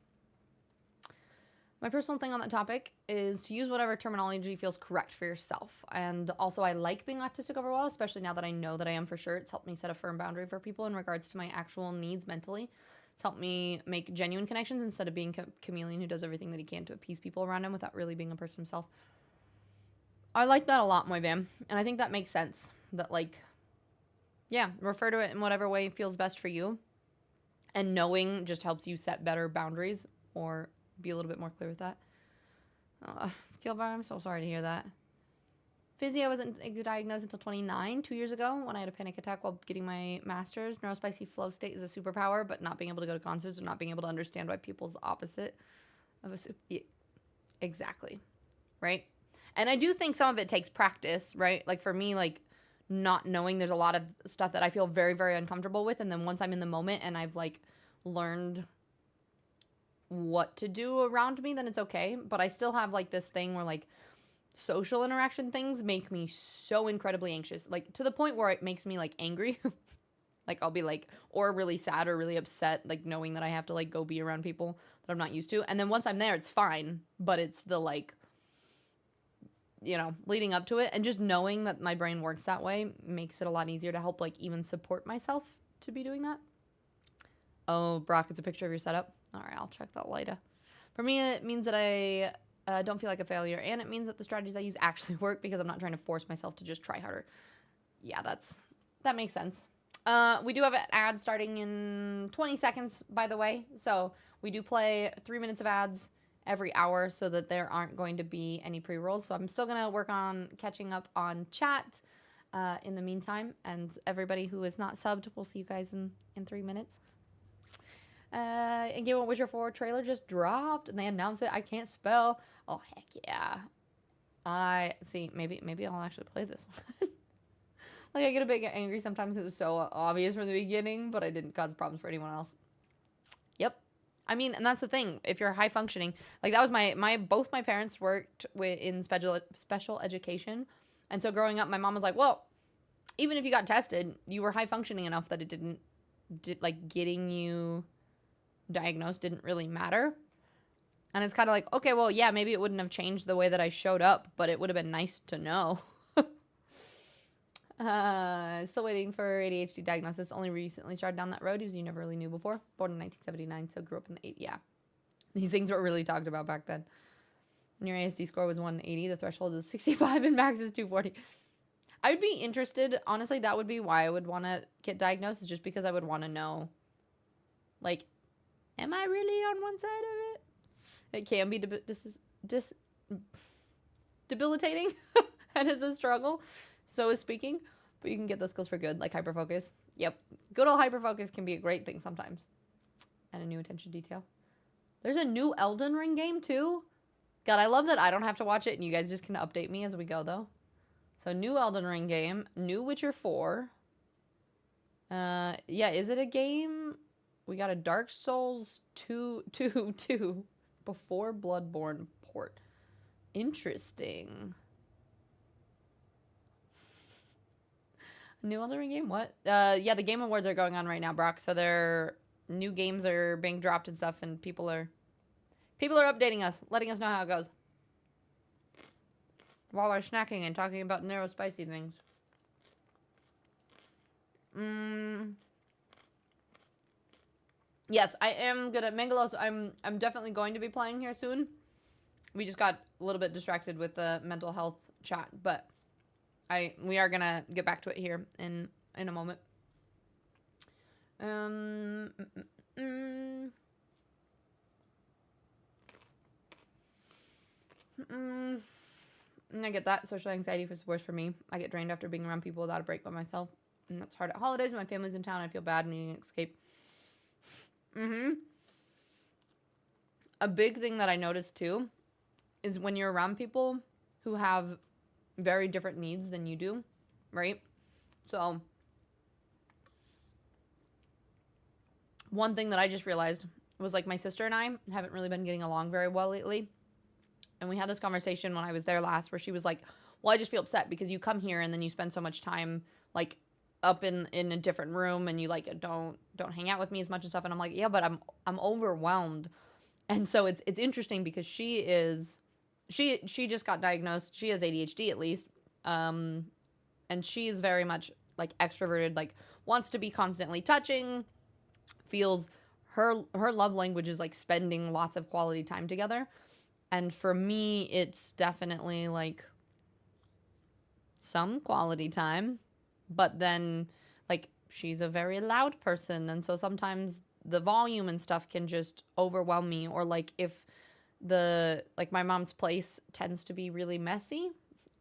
My personal thing on that topic is to use whatever terminology feels correct for yourself. And also, I like being autistic overall, especially now that I know that I am for sure. It's helped me set a firm boundary for people in regards to my actual needs mentally. It's helped me make genuine connections instead of being a chameleon who does everything that he can to appease people around him without really being a person himself. I like that a lot, my Vam. And I think that makes sense. That, like, yeah, refer to it in whatever way feels best for you. And knowing just helps you set better boundaries or be a little bit more clear with that. Gilbert, I'm so sorry to hear that. Fizzy, I wasn't diagnosed until 29, 2 years ago, when I had a panic attack while getting my master's. Neurospicy flow state is a superpower, but not being able to go to concerts or not being able to understand why people's opposite of a super... Exactly. Right? And I do think some of it takes practice, right? Like, for me, like, not knowing, there's a lot of stuff that I feel very, very uncomfortable with, and then once I'm in the moment and I've, like, learned what to do around me, then it's okay. But I still have, like, this thing where, like, social interaction things make me so incredibly anxious, like, to the point where it makes me, like, angry. Like, I'll be, like, or really sad or really upset, like, knowing that I have to, like, go be around people that I'm not used to. And then once I'm there, it's fine, but it's the, like, you know, leading up to it, and just knowing that my brain works that way makes it a lot easier to help, like, even support myself to be doing that. Oh, Brock, it's a picture of your setup. All right, I'll check that later. For me, it means that I don't feel like a failure, and it means that the strategies I use actually work because I'm not trying to force myself to just try harder. Yeah, that makes sense. We do have an ad starting in 20 seconds, by the way. So we do play 3 minutes of ads every hour so that there aren't going to be any pre-rolls. So I'm still going to work on catching up on chat in the meantime. And everybody who is not subbed, we'll see you guys in 3 minutes. And Game of Witcher 4 trailer just dropped and they announced it. I can't spell. Oh, heck yeah. I see. Maybe I'll actually play this one. Like, I get a bit angry sometimes because it's so obvious from the beginning, but I didn't cause problems for anyone else. Yep. I mean, and that's the thing. If you're high functioning, like, that was both my parents worked in special education. And so growing up, my mom was like, well, even if you got tested, you were high functioning enough that it didn't, like, getting you diagnosed didn't really matter. And it's kind of like, okay, well, yeah, maybe it wouldn't have changed the way that I showed up, but it would have been nice to know. Still waiting for ADHD diagnosis. Only recently started down that road, because you never really knew before. Born in 1979, so grew up in the 80s. Yeah. These things were really talked about back then. When your ASD score was 180, the threshold is 65, and max is 240. I'd be interested, honestly, that would be why I would want to get diagnosed, is just because I would want to know, like, am I really on one side of it? It can be debilitating, and it's a struggle. So is speaking, but you can get those skills for good, like hyperfocus. Yep. Good old hyperfocus can be a great thing sometimes. And a new attention detail. There's a new Elden Ring game too. God, I love that I don't have to watch it and you guys just can update me as we go though. So new Elden Ring game, new Witcher 4. Yeah, is it a game? We got a Dark Souls 2 before Bloodborne port. Interesting. New Elden Ring game? What? Yeah, the Game Awards are going on right now, Brock. So their new games are being dropped and stuff, and people are updating us, letting us know how it goes. While we're snacking and talking about neurospicy things. Yes, I am good at Mangalos. I'm definitely going to be playing here soon. We just got a little bit distracted with the mental health chat, but we are gonna get back to it here in a moment. I get that. Social anxiety is worse for me. I get drained after being around people without a break by myself, and that's hard at holidays when my family's in town. I feel bad and needing to escape. A big thing that I noticed too is when you're around people who have very different needs than you do, right? So one thing that I just realized was, like, my sister and I haven't really been getting along very well lately. And we had this conversation when I was there last where she was like, well, I just feel upset because you come here and then you spend so much time, like, up in a different room and you like don't hang out with me as much and stuff. And I'm like, yeah, but I'm overwhelmed. And so it's interesting because she just got diagnosed. She has ADHD at least. And she's very much like extroverted, like wants to be constantly touching, feels her love language is like spending lots of quality time together. And for me, it's definitely like some quality time, but then like she's a very loud person, and so sometimes the volume and stuff can just overwhelm me. Or like if my mom's place tends to be really messy,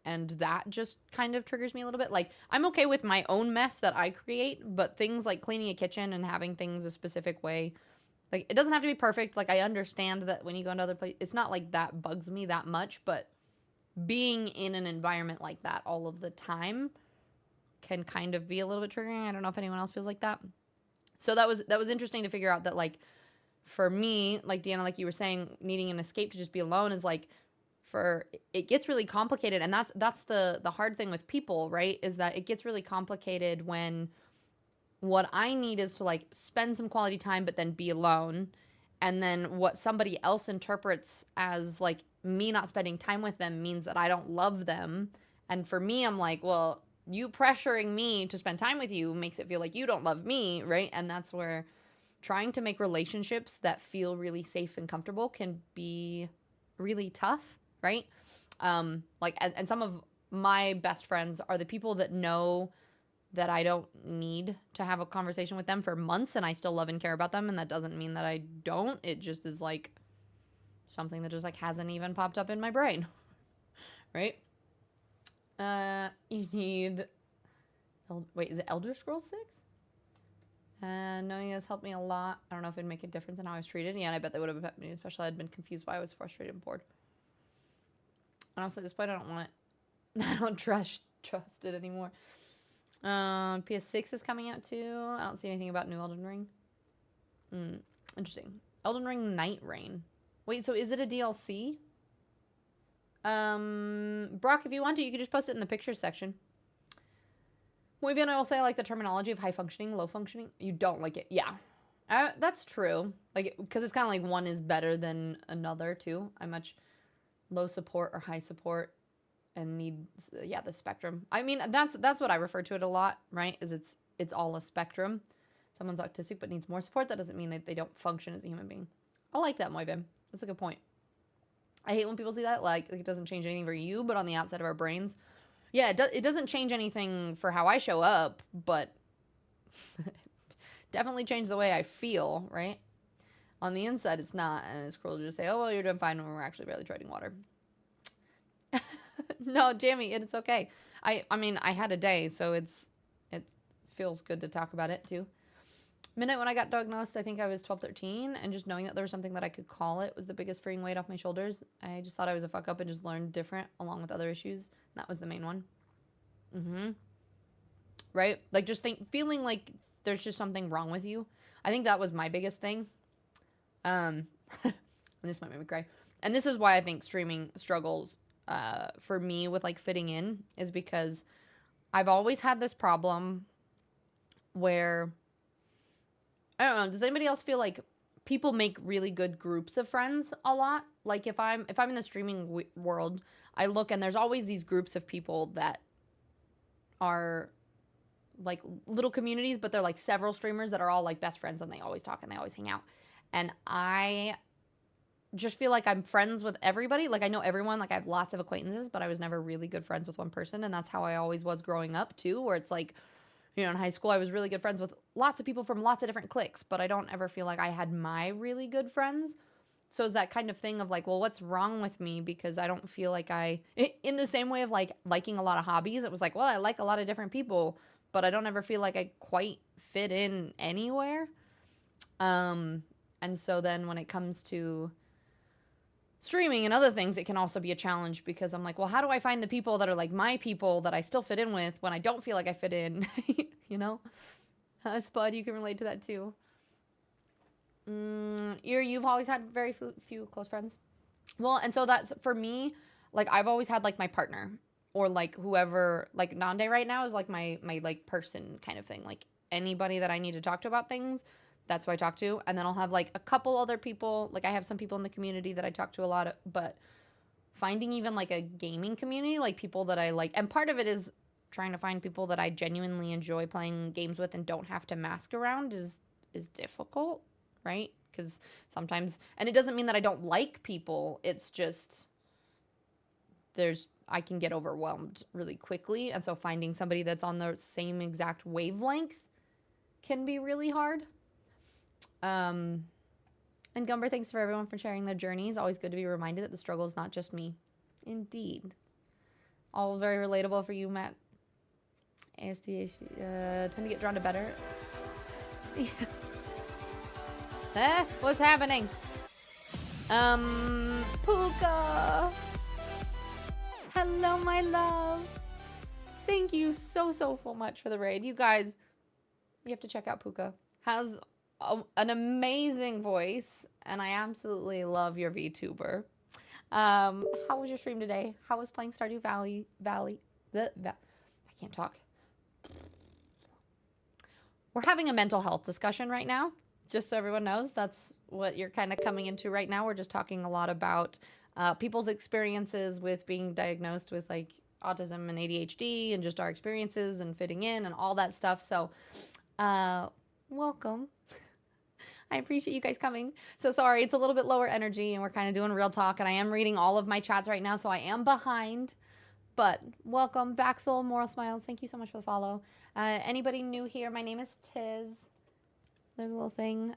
and that just kind of triggers me a little bit. Like I'm okay with my own mess that I create, but things like cleaning a kitchen and having things a specific way, like it doesn't have to be perfect. Like I understand that when you go into other places, it's not like that bugs me that much, but being in an environment like that all of the time can kind of be a little bit triggering. I don't know if anyone else feels like that. So that was interesting to figure out that like for me, like Deanna, like you were saying, needing an escape to just be alone is like it gets really complicated. And that's the hard thing with people, right? Is that it gets really complicated when what I need is to like spend some quality time but then be alone. And then what somebody else interprets as like me not spending time with them means that I don't love them. And for me, I'm like, well, you pressuring me to spend time with you makes it feel like you don't love me, right? And that's where trying to make relationships that feel really safe and comfortable can be really tough, right? And some of my best friends are the people that know that I don't need to have a conversation with them for months and I still love and care about them. And that doesn't mean that I don't. It just is like something that just like hasn't even popped up in my brain, right? You need, wait, is it Elder Scrolls 6? Knowing this helped me a lot. I don't know if it'd make a difference in how I was treated. Yeah, and I bet they would have helped me, especially I'd been confused why I was frustrated and bored. Honestly, at this point, I don't want it. I don't trust it anymore. PS6 is coming out too. I don't see anything about new Elden Ring. Interesting. Elden Ring Night Rain. Wait, so is it a DLC? Brock, if you want to, you could just post it in the pictures section. Vivian, I will say I like the terminology of high functioning, low functioning. You don't like it. Yeah. That's true. Like, because it's kind of like one is better than another too. I'm much low support or high support and need, yeah, the spectrum. I mean, that's what I refer to it a lot, right? Is it's all a spectrum. Someone's autistic but needs more support. That doesn't mean that they don't function as a human being. I like that, Moivim. That's a good point. I hate when people see that. Like it doesn't change anything for you, but on the outside of our brains, yeah, it doesn't change anything for how I show up, but definitely change the way I feel, right? On the inside, it's not, and it's cruel to just say, oh, well, you're doing fine when we're actually barely treading water. No, Jamie, it's okay. I mean, I had a day, so it feels good to talk about it, too. Midnight when I got diagnosed, I think I was 12, 13, and just knowing that there was something that I could call it was the biggest freeing weight off my shoulders. I just thought I was a fuck up and just learned different along with other issues. That was the main one. Right? Like, just feeling like there's just something wrong with you. I think that was my biggest thing. And this might make me cry. And this is why I think streaming struggles for me with, like, fitting in, is because I've always had this problem where, I don't know, does anybody else feel like people make really good groups of friends a lot? Like, if I'm in the streaming world, I look and there's always these groups of people that are like little communities, but they're like several streamers that are all like best friends and they always talk and they always hang out. And I just feel like I'm friends with everybody. Like I know everyone, like I have lots of acquaintances, but I was never really good friends with one person. And that's how I always was growing up too, where it's like, you know, in high school, I was really good friends with lots of people from lots of different cliques, but I don't ever feel like I had my really good friends. So it's that kind of thing of like, well, what's wrong with me? Because I don't feel like in the same way of like liking a lot of hobbies, it was like, well, I like a lot of different people, but I don't ever feel like I quite fit in anywhere. And so then when it comes to streaming and other things, it can also be a challenge because I'm like, well, how do I find the people that are like my people that I still fit in with when I don't feel like I fit in, you know? Spud, you can relate to that too. You've always had very few close friends. Well, and so that's, for me, like I've always had like my partner or like whoever, like Nande right now is like my like person kind of thing. Like anybody that I need to talk to about things, that's who I talk to. And then I'll have like a couple other people. Like I have some people in the community that I talk to a lot, but finding even like a gaming community, like people that I like, and part of it is trying to find people that I genuinely enjoy playing games with and don't have to mask around is difficult, right? Because sometimes, and it doesn't mean that I don't like people, it's just I can get overwhelmed really quickly, and so finding somebody that's on the same exact wavelength can be really hard. And Gumber, thanks for everyone for sharing their journeys. Always good to be reminded that the struggle is not just me. Indeed. All very relatable for you, Matt. ASDH, tend to get drawn to better. What's happening? Puka. Hello, my love. Thank you so much for the raid. You guys, you have to check out Puka. Has an amazing voice, and I absolutely love your VTuber. How was your stream today? How was playing Stardew Valley? I can't talk. We're having a mental health discussion right now, just so everyone knows. That's what you're kind of coming into right now. We're just talking a lot about people's experiences with being diagnosed with like autism and ADHD and just our experiences and fitting in and all that stuff. So, welcome. I appreciate you guys coming. So sorry, it's a little bit lower energy and we're kind of doing real talk, and I am reading all of my chats right now, so I am behind. But welcome, Baxel, Moral Smiles. Thank you so much for the follow. Anybody new here? My name is Tiz. There's a little thing.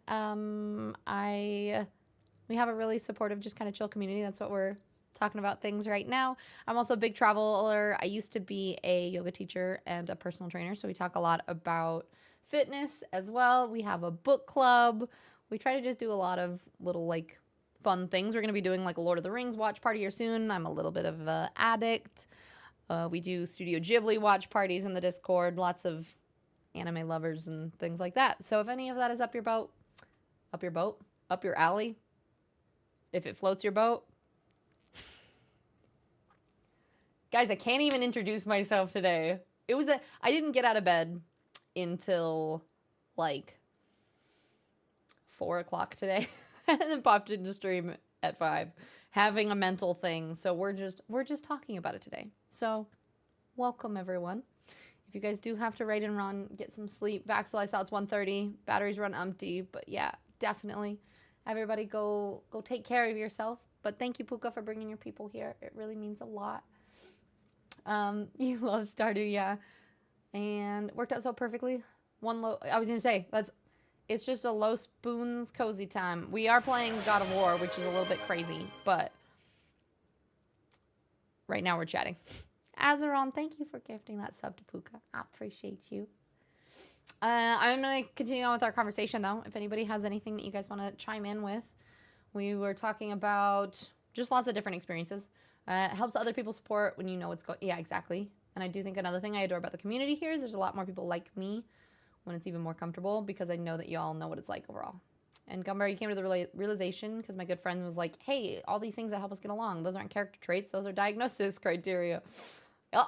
We have a really supportive, just kind of chill community. That's what we're talking about things right now. I'm also a big traveler. I used to be a yoga teacher and a personal trainer, so we talk a lot about fitness as well. We have a book club. We try to just do a lot of little like fun things. We're going to be doing like a Lord of the Rings watch party here soon. I'm a little bit of an addict. We do Studio Ghibli watch parties in the Discord. Lots of anime lovers and things like that. So if any of that is up your alley, if it floats your boat. Guys, I can't even introduce myself today. I didn't get out of bed until like 4 o'clock today and then popped into stream at 5, having a mental thing. So we're just talking about it today. So welcome everyone. If you guys do have to write and run, get some sleep. Vaxel, I saw it's 1:30. Batteries run empty, but yeah, definitely. Everybody go take care of yourself. But thank you, Puka, for bringing your people here. It really means a lot. You love Stardew, yeah. And worked out so perfectly. I was gonna say, it's just a low spoons cozy time. We are playing God of War, which is a little bit crazy, but right now we're chatting. Azeron, thank you for gifting that sub to Puka. I appreciate you. I'm gonna continue on with our conversation though. If anybody has anything that you guys want to chime in with, we were talking about just lots of different experiences. It helps other people support when you know what's going. Yeah, exactly. And I do think another thing I adore about the community here is there's a lot more people like me when it's even more comfortable, because I know that you all know what it's like overall. And Gumber, you came to the realization because my good friend was like, hey, all these things that help us get along, those aren't character traits, those are diagnosis criteria. Yeah.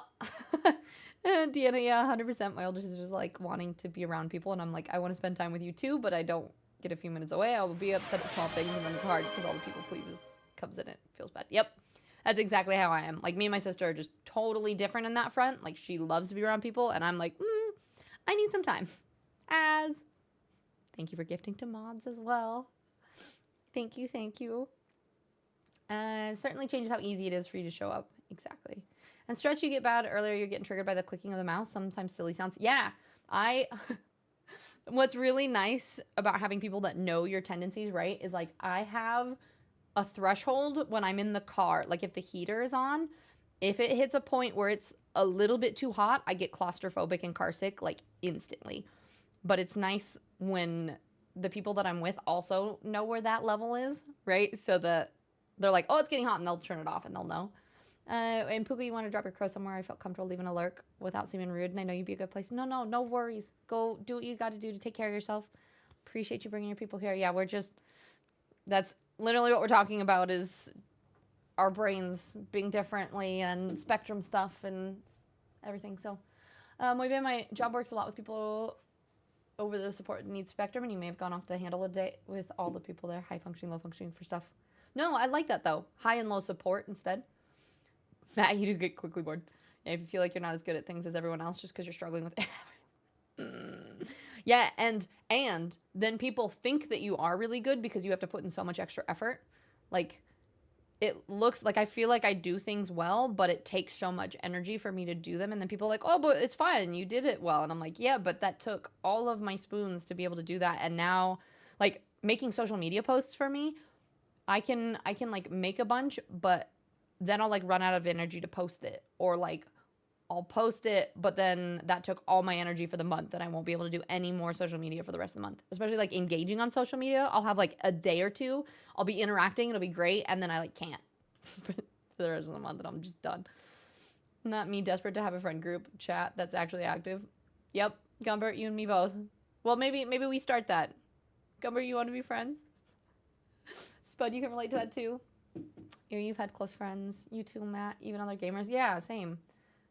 Deanna, yeah, 100%. My older sister's like wanting to be around people, and I'm like, I want to spend time with you too, but I don't get a few minutes away. I will be upset at small things, and then it's hard because all the people pleases comes in. It feels bad. Yep. That's exactly how I am. Like, me and my sister are just totally different in that front. Like, she loves to be around people, and I'm like, I need some time. Thank you for gifting to mods as well. Thank you, thank you. Certainly changes how easy it is for you to show up. Exactly. And Stretch, you get bad earlier. You're getting triggered by the clicking of the mouse. Sometimes silly sounds. Yeah, what's really nice about having people that know your tendencies, right, is like I have a threshold when I'm in the car. Like if the heater is on, if it hits a point where it's a little bit too hot, I get claustrophobic and car sick like instantly. But it's nice when the people that I'm with also know where that level is, right? So that they're like, oh, it's getting hot, and they'll turn it off and they'll know. And Puka, you want to drop your crow somewhere? I felt comfortable leaving a lurk without seeming rude, and I know you'd be a good place. No worries. Go do what you got to do to take care of yourself. Appreciate you bringing your people here. Yeah, that's literally what we're talking about is our brains being differently and spectrum stuff and everything. So, my job works a lot with people over the support needs spectrum, and you may have gone off the handle a day with all the people there, high functioning, low functioning for stuff. No, I like that though. High and low support instead. Matt, you do get quickly bored. Yeah, if you feel like you're not as good at things as everyone else just because you're struggling with it. Yeah, and then people think that you are really good because you have to put in so much extra effort. Like, it looks like I feel like I do things well, but it takes so much energy for me to do them. And then people are like, oh, but it's fine. You did it well. And I'm like, yeah, but that took all of my spoons to be able to do that. And now, like, making social media posts for me, I can like make a bunch, but then I'll like run out of energy to post it, or like I'll post it, but then that took all my energy for the month and I won't be able to do any more social media for the rest of the month. Especially like engaging on social media. I'll have like a day or two. I'll be interacting. It'll be great. And then I like can't for the rest of the month and I'm just done. Not me desperate to have a friend group chat that's actually active. Yep. Gumbert, you and me both. Well, maybe we start that. Gumbert, you want to be friends? Spud, you can relate to that too. You've had close friends. You too, Matt. Even other gamers. Yeah, same.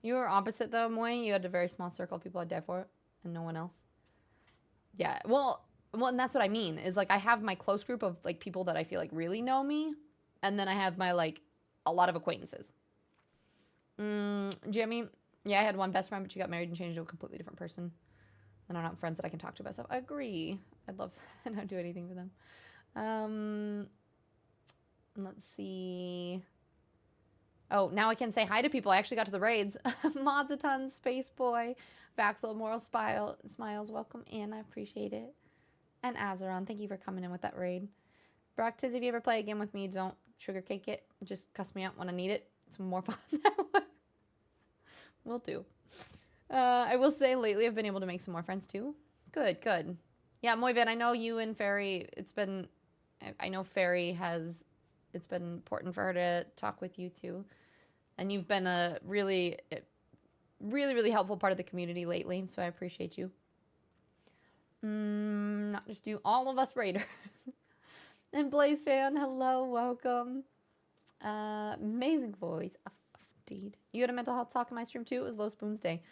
You were opposite though, Moy. You had a very small circle of people I'd die for, and no one else. Yeah, well, and that's what I mean. Is like I have my close group of like people that I feel like really know me, and then I have my like a lot of acquaintances. Jimmy, yeah, I had one best friend, but she got married and changed to a completely different person. And I'm not friends that I can talk to about stuff. I agree. I'd love and I'd do anything for them. Let's see. Oh, now I can say hi to people. I actually got to the raids. Mods a ton, Space Boy, Vaxel, Moral Smiles, welcome in. I appreciate it. And Azeron, thank you for coming in with that raid. Brock Tiz, if you ever play a game with me, don't sugarcake it. Just cuss me out when I need it. It's more fun that way. Will do. I will say lately I've been able to make some more friends too. Good, good. Yeah, Moyvin, I know you and Fairy, I know Fairy has, it's been important for her to talk with you too. And you've been a really, really helpful part of the community lately, so I appreciate you. Not just you, all of us raiders. And Blaze fan, hello, welcome. Amazing voice, indeed. You had a mental health talk in my stream too. It was Low Spoons Day.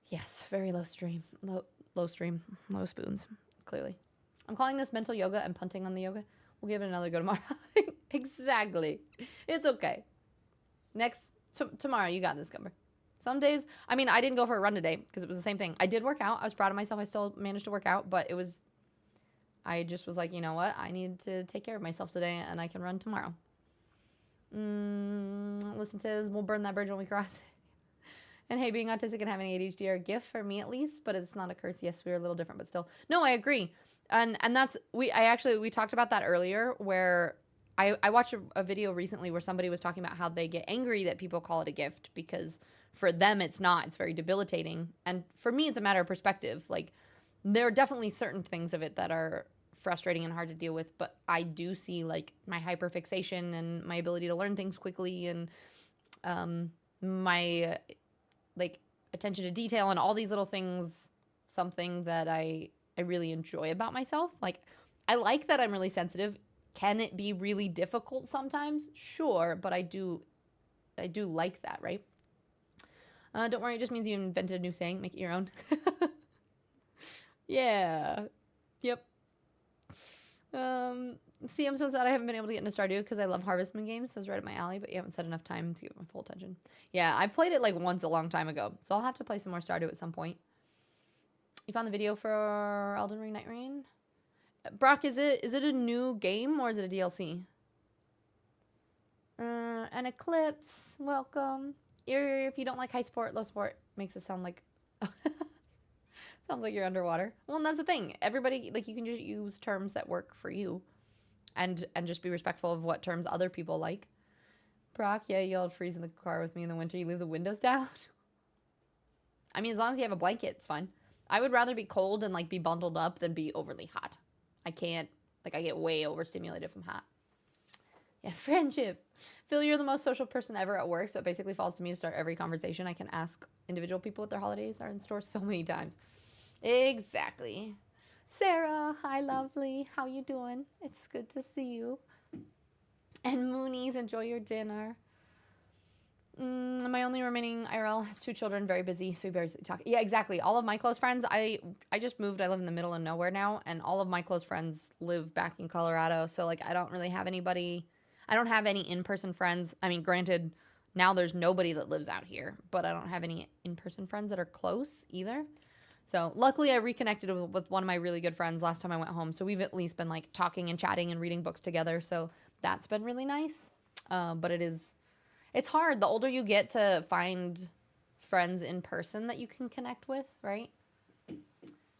Yes, very low stream, low stream, low spoons. Clearly, I'm calling this mental yoga and punting on the yoga. We'll give it another go tomorrow. Exactly. It's okay. Tomorrow, you got this, Gumber. Some days, I mean, I didn't go for a run today because it was the same thing. I did work out. I was proud of myself. I still managed to work out, but I just was like, you know what? I need to take care of myself today and I can run tomorrow. Listen to this. We'll burn that bridge when we cross it. And hey, being autistic and having ADHD are a gift for me at least, but it's not a curse. Yes, we're a little different, but still. No, I agree. And that's, we talked about that earlier where I watched a video recently where somebody was talking about how they get angry that people call it a gift because for them it's not. It's very debilitating. And for me, it's a matter of perspective. Like, there are definitely certain things of it that are frustrating and hard to deal with, but I do see like my hyperfixation and my ability to learn things quickly and my like attention to detail and all these little things, something that I really enjoy about myself. Like, I like that I'm really sensitive. Can it be really difficult sometimes? Sure, but I do like that, right? Don't worry, it just means you invented a new saying. Make it your own. Yeah. Yep. See, I'm so sad I haven't been able to get into Stardew because I love Harvest Moon games, so it's right up my alley, but you haven't said enough time to get my full attention. Yeah, I played it like once a long time ago, so I'll have to play some more Stardew at some point. You found the video for Elden Ring Night Rain? Brock, is it a new game or is it a DLC? An Eclipse, welcome. If you don't like high sport, low sport makes it sound like sounds like you're underwater. Well, and that's the thing. Everybody, like, you can just use terms that work for you and just be respectful of what terms other people like. Brock, yeah, you'll freeze in the car with me in the winter. You leave the windows down. I mean, as long as you have a blanket, it's fine. I would rather be cold and like be bundled up than be overly hot. I can't, like, I get way overstimulated from hot. Yeah, friendship. Phil, you're the most social person ever at work, so it basically falls to me to start every conversation. I can ask individual people what their holidays are in store so many times. Exactly. Sarah, hi, lovely. How you doing? It's good to see you. And Moonies, enjoy your dinner. My only remaining IRL has 2 children, very busy, so we barely talk. Yeah, exactly. All of my close friends, I just moved. I live in the middle of nowhere now, and all of my close friends live back in Colorado. So like, I don't really have anybody. I don't have any in-person friends. I mean, granted, now there's nobody that lives out here, but I don't have any in-person friends that are close either. So luckily, I reconnected with one of my really good friends last time I went home. So we've at least been like talking and chatting and reading books together. So that's been really nice. But it's hard. The older you get to find friends in person that you can connect with, right?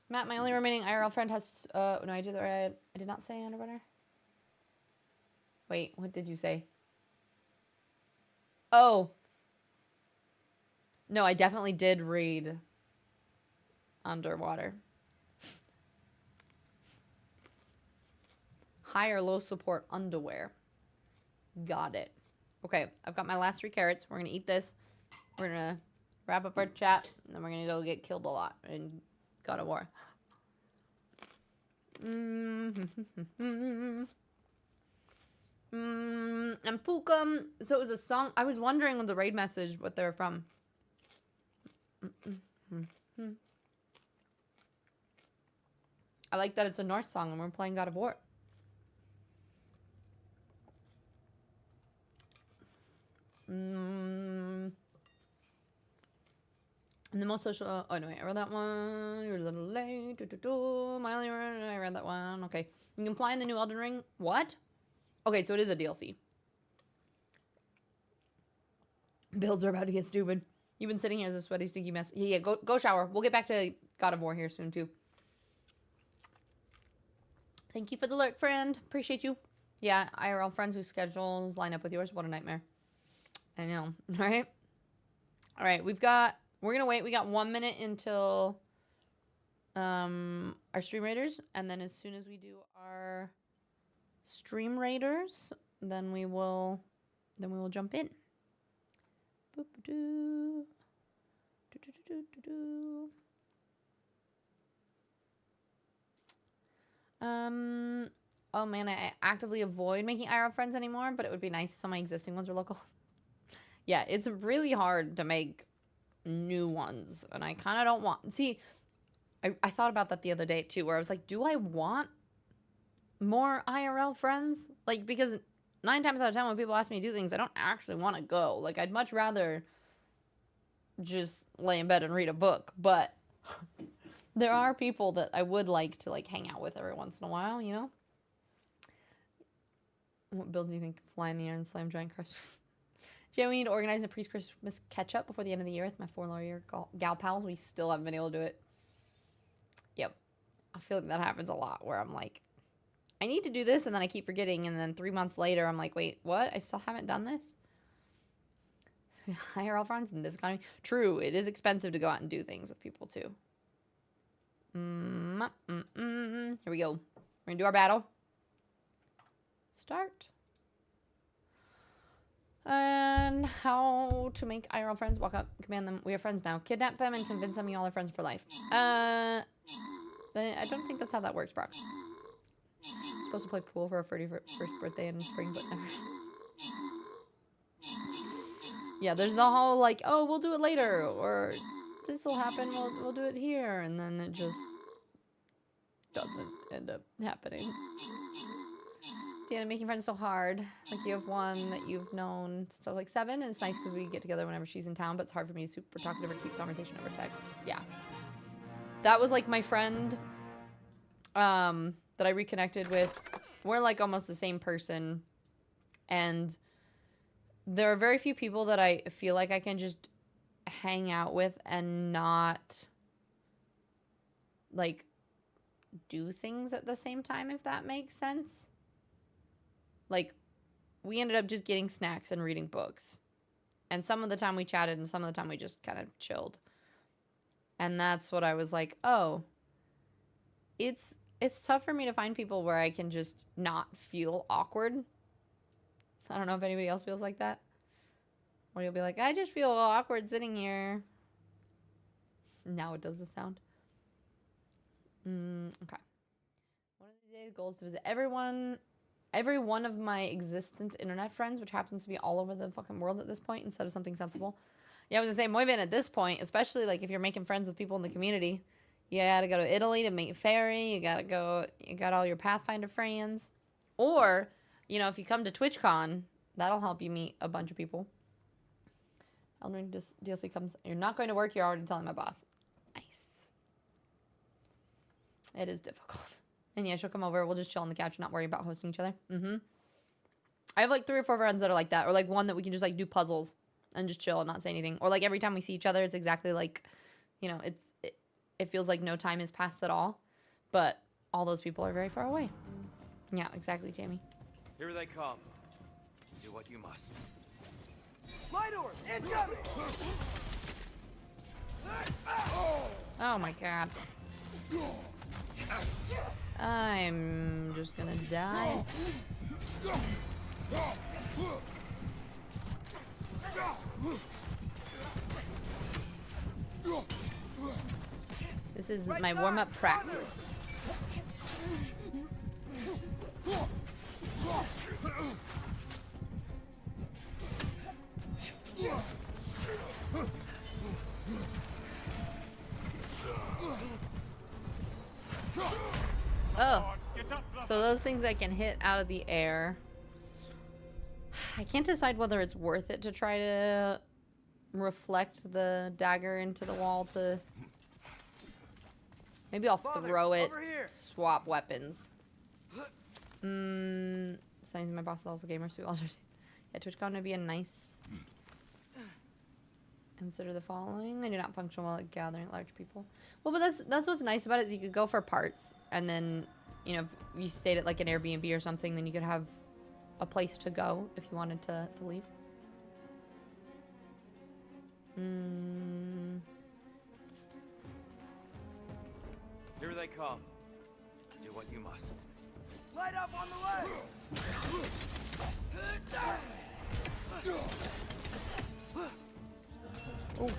Matt, my only remaining IRL friend has, no, I did not say underwater. Wait, what did you say? Oh. No, I definitely did read Underwater. High or low support underwear. Got it. Okay, I've got my last 3 carrots. We're going to eat this. We're going to wrap up our chat. And then we're going to go get killed a lot in God of War. And Puka. So it was a song. I was wondering with the raid message what they're from. I like that it's a Norse song and we're playing God of War. And the most social. Oh no, wait, I read that one. You're a little late. My only. I read that one. Okay, you can fly in the new Elden Ring. What? Okay, so it is a DLC. Builds are about to get stupid. You've been sitting here as a sweaty, stinky mess. Yeah, go shower. We'll get back to God of War here soon too. Thank you for the lurk, friend. Appreciate you. Yeah, IRL friends whose schedules line up with yours. What a nightmare. I know, right? All right, we're gonna wait. We got 1 minute until our stream raiders, and then as soon as we do our stream raiders, then we will jump in. Boop-a-doo. Do-do-do-do-do-do. Oh man, I actively avoid making IRL friends anymore, but it would be nice if some of my existing ones were local. Yeah, it's really hard to make new ones, and I kind of don't want. See, I thought about that the other day too, where I was like, do I want more IRL friends? Like, because 9 times out of 10 when people ask me to do things, I don't actually want to go. Like, I'd much rather just lay in bed and read a book, but there are people that I would like to like hang out with every once in a while, you know? What build do you think? Fly in the air and slam giant crush? Jay, we need to organize a pre-Christmas catch-up before the end of the year with my 4 lawyer gal pals. We still haven't been able to do it. Yep. I feel like that happens a lot where I'm like, I need to do this, and then I keep forgetting, and then 3 months later, I'm like, wait, what? I still haven't done this? Hire all friends in this economy. True, it is expensive to go out and do things with people, too. Here we go. We're going to do our battle. Start. And how to make IRL friends. Walk up, command them. We are friends now. Kidnap them and convince them you all are friends for life. I don't think that's how that works, Brock. Supposed to play pool for our 31st birthday in spring, but never. Yeah, there's the whole like, oh, we'll do it later, or this will happen, we'll do it here, and then it just doesn't end up happening. Deanna, making friends so hard. Like, you have one that you've known since I was like 7, and it's nice because we get together whenever she's in town, but it's hard for me to super talkative or keep conversation over text. Yeah. That was like my friend that I reconnected with. We're like almost the same person, and there are very few people that I feel like I can just hang out with and not like do things at the same time, if that makes sense. Like, we ended up just getting snacks and reading books. And some of the time we chatted, and some of the time we just kind of chilled. And that's what I was like, oh, it's tough for me to find people where I can just not feel awkward. I don't know if anybody else feels like that. Or you'll be like, I just feel awkward sitting here. Now it does the sound. Okay. One of the days goals to visit everyone every one of my existent internet friends, which happens to be all over the fucking world at this point, instead of something sensible. Yeah, I was gonna say, muy bien at this point, especially like if you're making friends with people in the community. You gotta go to Italy to meet Fairy. You got all your Pathfinder friends. Or, you know, if you come to TwitchCon, that'll help you meet a bunch of people. Elden Ring DLC comes. You're not going to work, you're already telling my boss. Nice. It is difficult. And yeah, she'll come over. We'll just chill on the couch and not worry about hosting each other. I have like 3 or 4 friends that are like that. Or like one that we can just like do puzzles and just chill and not say anything. Or like every time we see each other, it's exactly like, you know, it feels like no time has passed at all. But all those people are very far away. Yeah, exactly, Jamie.
Here they come. Do what you must.
Light orb, incoming!
Oh my god. I'm just gonna die. This is my warm-up practice. Oh, so those things I can hit out of the air. I can't decide whether it's worth it to try to reflect the dagger into the wall to... Maybe I'll throw it, swap weapons. Signs my boss is also gamer, so I'll just... Yeah, TwitchCon would be a nice... Consider the following. I do not function well at gathering large people. Well, but that's what's nice about it is you could go for parts, and then, you know, if you stayed at like an Airbnb or something, then you could have a place to go if you wanted to leave.
Here they come. Do what you must.
Light up on the left!
Oh.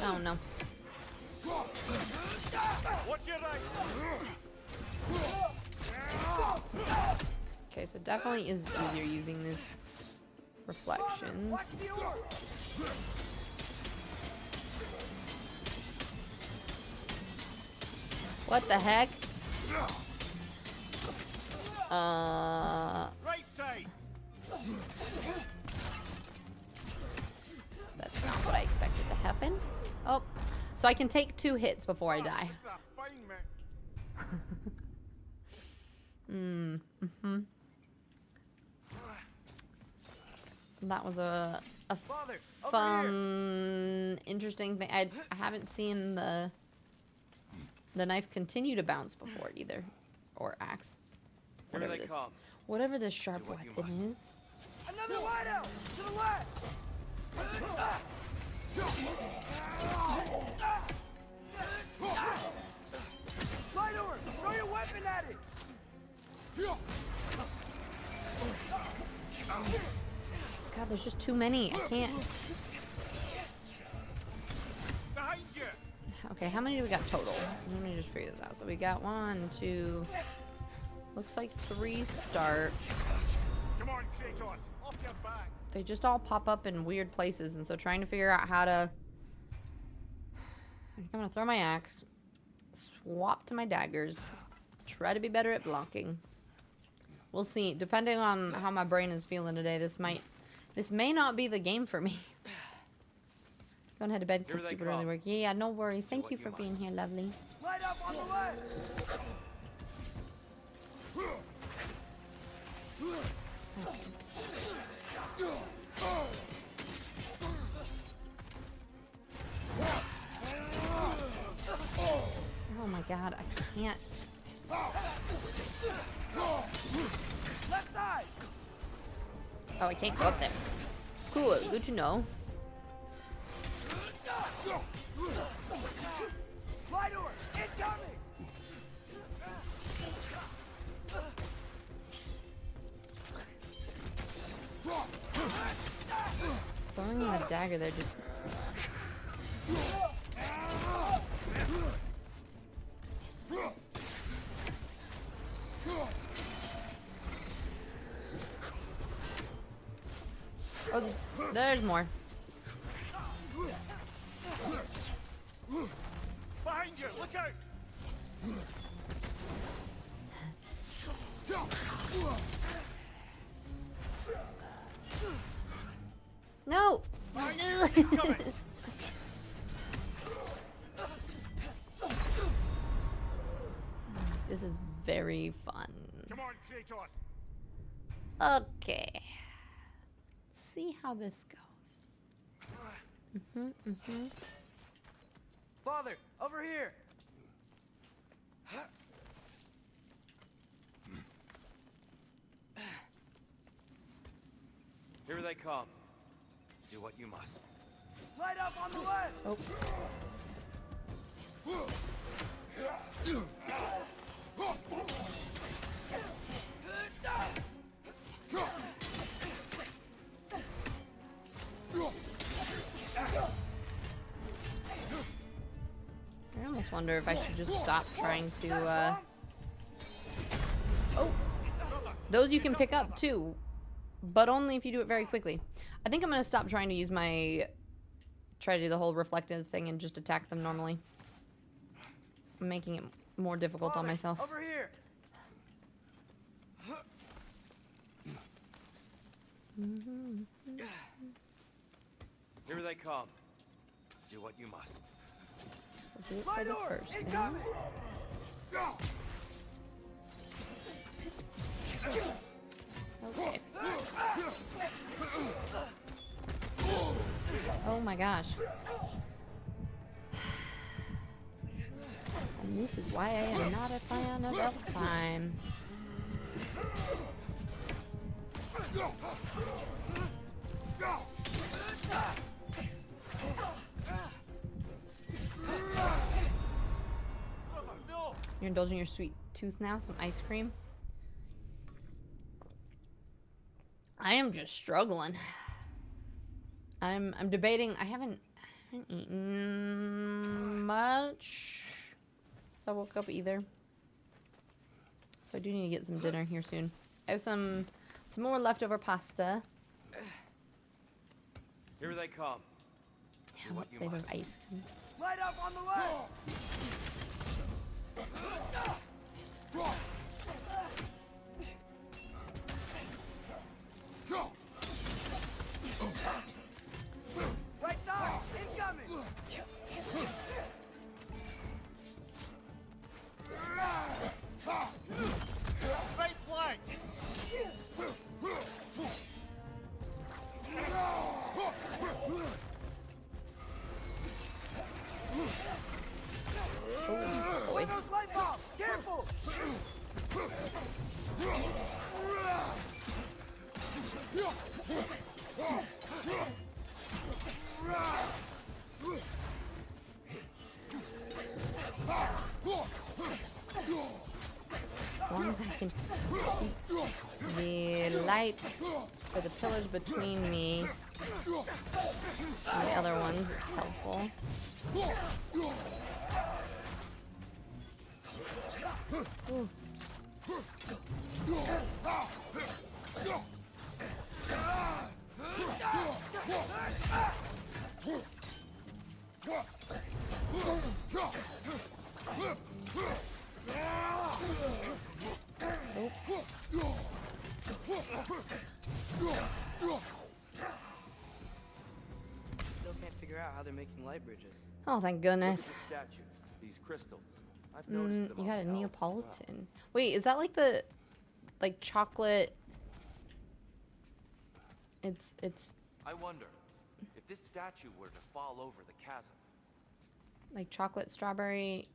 Oh no.
What's your right?
Okay, so definitely is easier using these reflections.
Watch the orb!
What the heck?
Right side!
That's not what I expected to happen. Oh, so I can take 2 hits before I die. That was a fun, interesting thing. I haven't seen the knife continue to bounce before either, or axe. Whatever this sharp weapon is.
Another light out! To the left! Light orb! Throw your weapon at it!
God, there's just too many. I can't.
Behind you!
Okay, how many do we got total? Let me just figure this out. So we got 1, 2. Looks like 3 start.
Come on, Kratos! Off your back!
They just all pop up in weird places, and so trying to figure out how to... I think I'm gonna throw my axe, swap to my daggers, try to be better at blocking. We'll see. Depending on how my brain is feeling today, this may not be the game for me. Going to head to bed because stupid early work. Yeah, no worries. Thank you for being here, lovely.
Light up on the left!
Oh my god, I can't.
Left side!
Oh, I can't go up there. Cool, good to know.
Light orb! Incoming!
Boom. throwing the dagger there just... Oh, there's more.
Behind you! Look out!
No! This is very fun.
Come on, Kratos!
Okay. See how this goes.
Father, over here. Here they come. Do what you must.
Light up on the left!
Oh. I almost wonder if I should just stop trying to, Oh! Those you can pick up, too. But only if you do it very quickly. I think I'm gonna stop trying to use my... Try to do the whole reflective thing and just attack them normally. I'm making it more difficult on
Father,
myself.
Over here. Here they come. Do what you must.
I'll do it for
My
the
door!
first one.
Incoming!
Okay. Oh my gosh. And this is why I am not a fan of Alfheim. You're indulging your sweet tooth now, some ice cream. I am just struggling. I'm debating. I haven't eaten much since I woke up either. So I do need to get some dinner here soon. I have some more leftover pasta.
Here they come.
Yeah, what flavor of ice cream?
Light up on the left! Right side! Incoming! Right flank!
Oh boy.
Those light bulbs! Careful!
As long as I can keep the light for the pillars between me and the other ones, it's helpful. Ooh.
Still can't figure out how they're making light bridges.
Oh, thank goodness.
Statue. These crystals. I've noticed them
You
on
got a
the elves as well.
Neapolitan. Wait, is that like the, like chocolate? It's
I wonder if this statue were to fall over the chasm.
like chocolate, strawberry,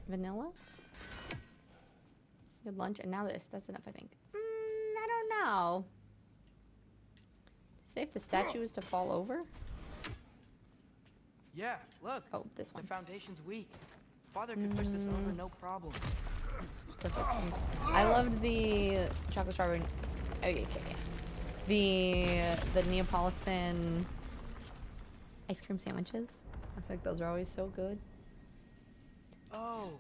vanilla. Good lunch, and now this. That's enough, I think. I don't know. Say if the statue is to fall over.
Yeah, look.
Oh, this
The
one.
foundation's weak. Father could push this over, no problem.
Perfect. I loved the chocolate strawberry. Oh, yeah, okay, yeah. The Neapolitan ice cream sandwiches. I feel like those are always so good.
Oh.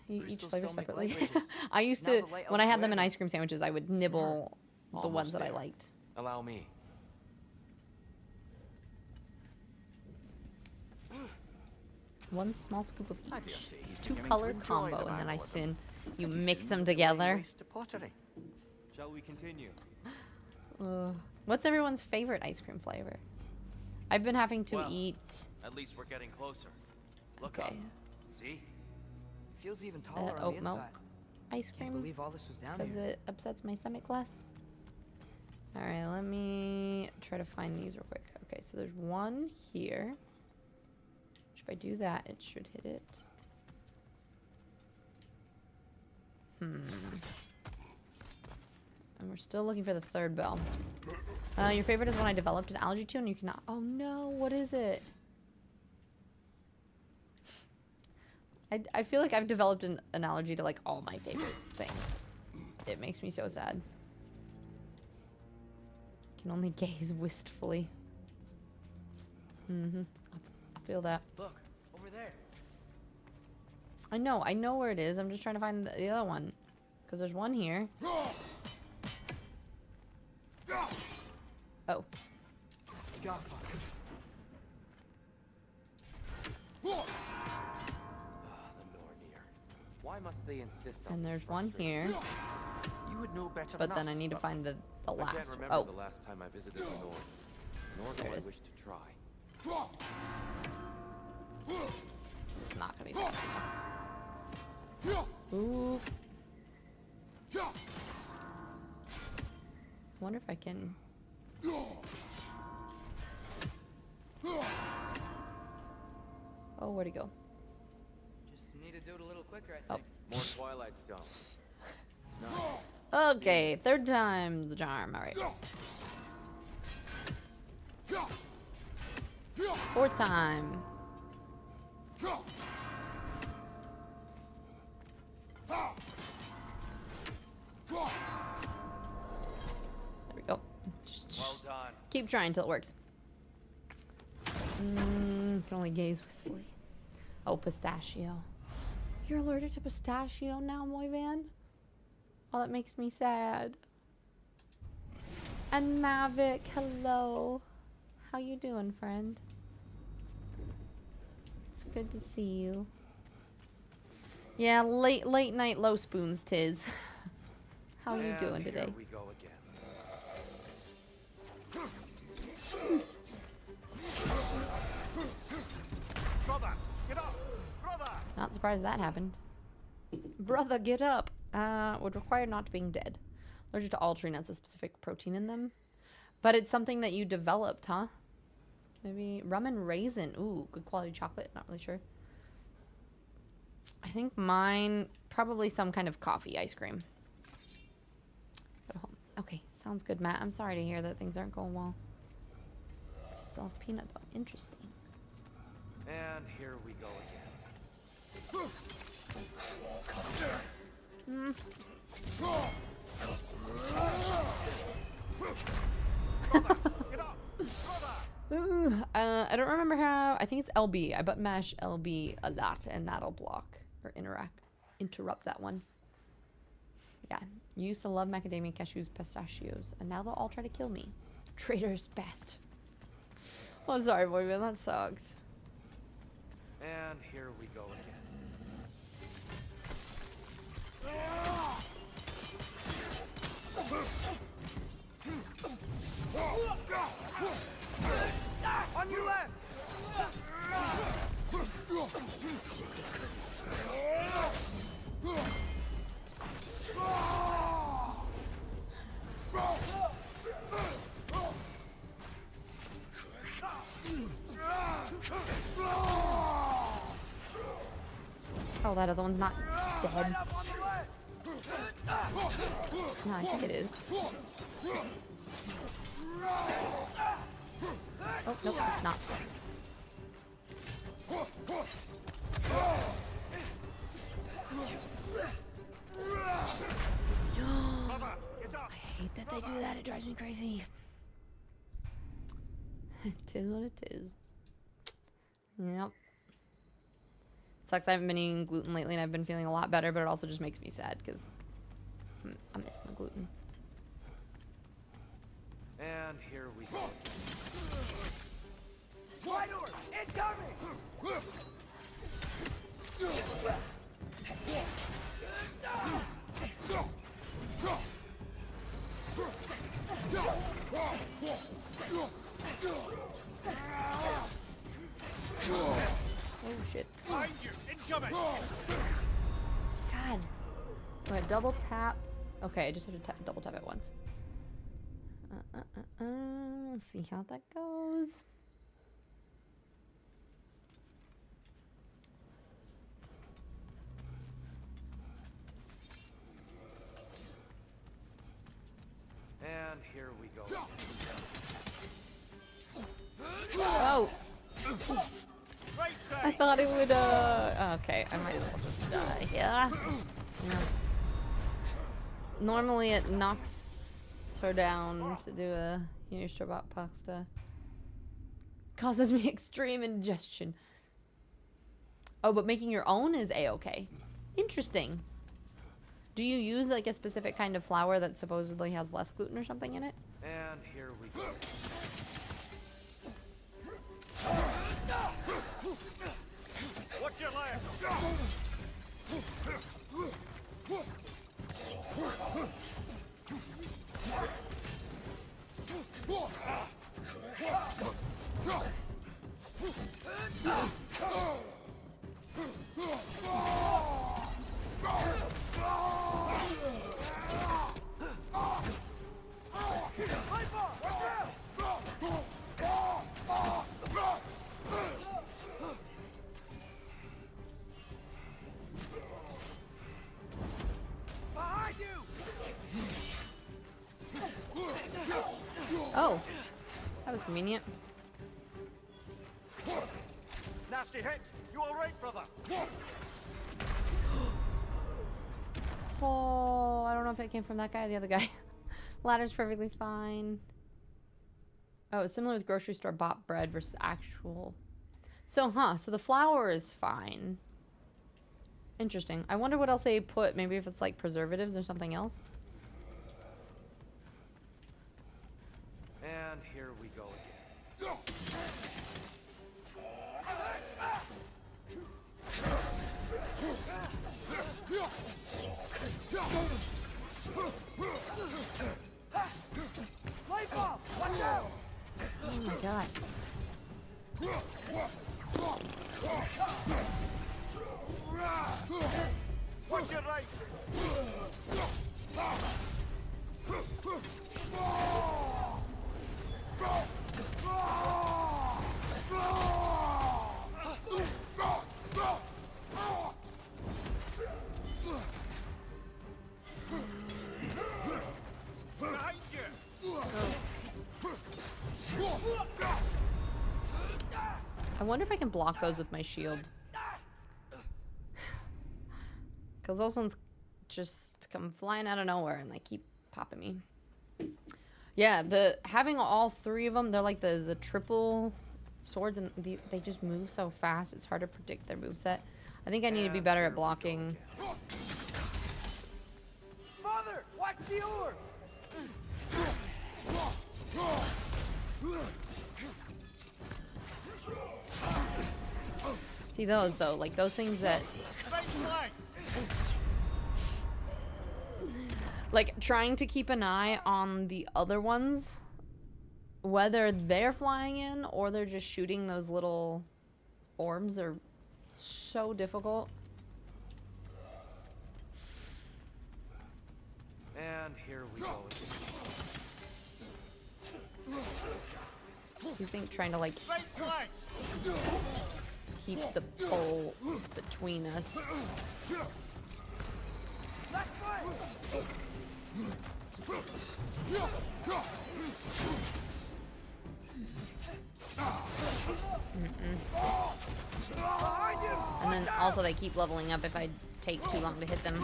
You each
Crystals
flavor
don't make
separately.
light bridges.
I used
Now
to,
the light
when I had them
elsewhere
in
then.
ice cream sandwiches, I would nibble the ones
Almost
that I
there.
liked.
Allow me.
One small scoop of
I dare
each.
say he's
Two
beginning to
color
enjoy
combo,
the
and then I
vandalism.
you
Pretty
mix
soon
them
it'll be laying
together.
waste to pottery.
Shall we continue?
What's everyone's favorite ice cream flavor? I've been having to
Well,
eat.
At least we're getting closer. Look
Okay.
up. See?
Feels even taller on
Oat
the
milk
inside.
ice
Can't
cream
believe all this was down
because
here.
it upsets my stomach less. All right, let me try to find these real quick. Okay, so there's one here. If I do that, it should hit it. And we're still looking for the third bell. Your favorite is one I developed an allergy to, and you cannot. Oh no, what is it? I feel like I've developed an allergy to like all my favorite things. It makes me so sad. Can only gaze wistfully. I feel that.
Look, over there.
I know where it is. I'm just trying to find the other one. Because there's one here. Oh.
The Nornir. Why must they insist on
And
this
there's one
frustrating-
here.
You would know better
But
than
then I
us.
need to find the
I can't
last one.
remember
Oh,
the last time I visited the Nords, nor do
There it
I
is.
wish to try.
not gonna be fast enough. Ooh. I wonder if I can. Oh, where'd he go?
Just need to do it a little quicker, I
Oh.
think.
More Twilight Stone. It's not.
Okay, third time's the charm. All right. Fourth time. There we go. Just
Well done.
keep trying till it works. Can only gaze wistfully. Oh, pistachio. You're allergic to pistachio now, Moyvan? Oh, that makes me sad. And Mavic, hello. How you doing, friend? It's good to see you. Yeah, late night low spoons, Tiz. How are you
And
doing today?
Here we go again.
Brother, get up! Brother!
Not surprised that happened. Brother, get up. Would require not being dead. Allergic to all tree nuts, a specific protein in them. But it's something that you developed, huh? Maybe rum and raisin. Ooh, good quality chocolate. Not really sure. I think mine, probably some kind of coffee ice cream. Go home. Okay, sounds good, Matt. I'm sorry to hear that things aren't going well. Still have peanut though. Interesting.
And here we go again.
I don't remember how. I think it's LB. I but mash LB a lot, and that'll block or interrupt that one. Yeah, you used to love macadamia, cashews, pistachios, and now they'll all try to kill me. Traitors best. Well, I'm sorry, boy, man. That sucks.
And here we go again.
On your left!
Oh, that other one's not dead.
Right up on the left!
No, I think it is. Oh, nope, it's not.
Brother, get up!
I hate that they do that. It drives me crazy. Tis what it is. Yep. Sucks I haven't been eating gluten lately and I've been feeling a lot better, but it also just makes me sad because I miss my gluten.
And here we go.
Wide door! Incoming!
Oh shit.
Behind you! Incoming!
God. I'm gonna double tap. Okay, I just have to double tap it once. Let's see how that goes.
And here we go.
Oh!
Right
I
side!
thought it would, okay, I might as well just die. Yeah. Normally it knocks her down to do a store-bought pasta. Causes me extreme indigestion. Oh, but making your own is a-okay. Interesting. Do you use like a specific kind of flour that supposedly has less gluten or something in it?
And here we go.
Watch your left! Behind you!
Oh, that was convenient.
Nasty hit! You alright, brother?
Oh, I don't know if it came from that guy or the other guy. Ladder's perfectly fine. Oh, it's similar with grocery store bought bread versus actual. So, so the flour is fine. Interesting. I wonder what else they put. Maybe if it's like preservatives or something else.
And here we go again.
Light off! Watch out!
Oh my god.
Watch your right! Behind you!
I wonder if I can block those with my shield. Because those ones just come flying out of nowhere and they keep popping me. Yeah, having all three of them, they're like the triple swords and they just move so fast. It's hard to predict their moveset. I think I need to be better at blocking.
Father! Watch the orb!
See those though, like those things that
Right flank!
like trying to keep an eye on the other ones, whether they're flying in or they're just shooting those little orbs, are so difficult.
And here we go again.
You think trying to like
Right flank!
keep the pole between us.
Left flank! Behind you!
And then also they keep leveling up if I take too long to hit them.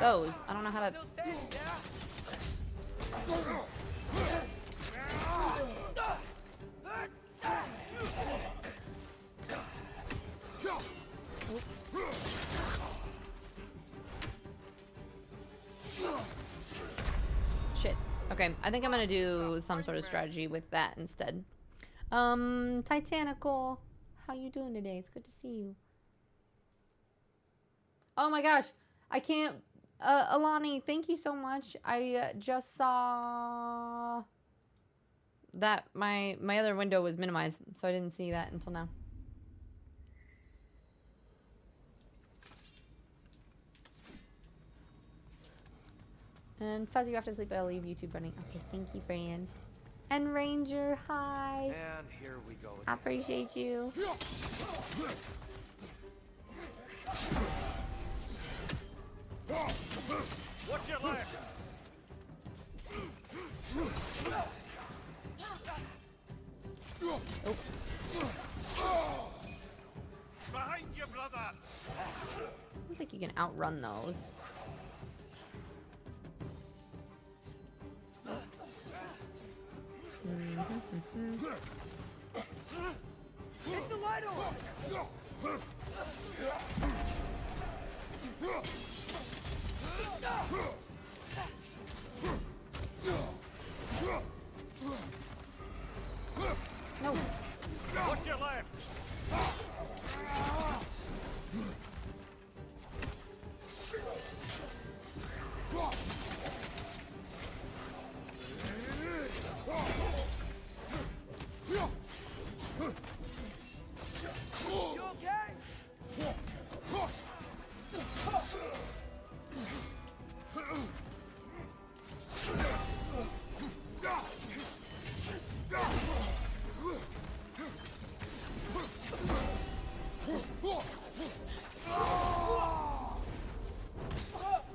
those. I don't know how to.
Still standing, yeah?
Shit. Okay, I think I'm gonna do some sort of strategy with that instead. Titanical, how you doing today? It's good to see you. Oh my gosh, I can't. Alani, thank you so much. I just saw that my other window was minimized, so I didn't see that until now. And Fuzzy, you have to sleep, but I'll leave YouTube running. Okay, thank you, friend. And Ranger, hi.
And here we go
I
again.
appreciate you.
What's your left? Behind you, brother!
I don't think you can outrun those.
Take the light on!
No.
What's your left? You okay?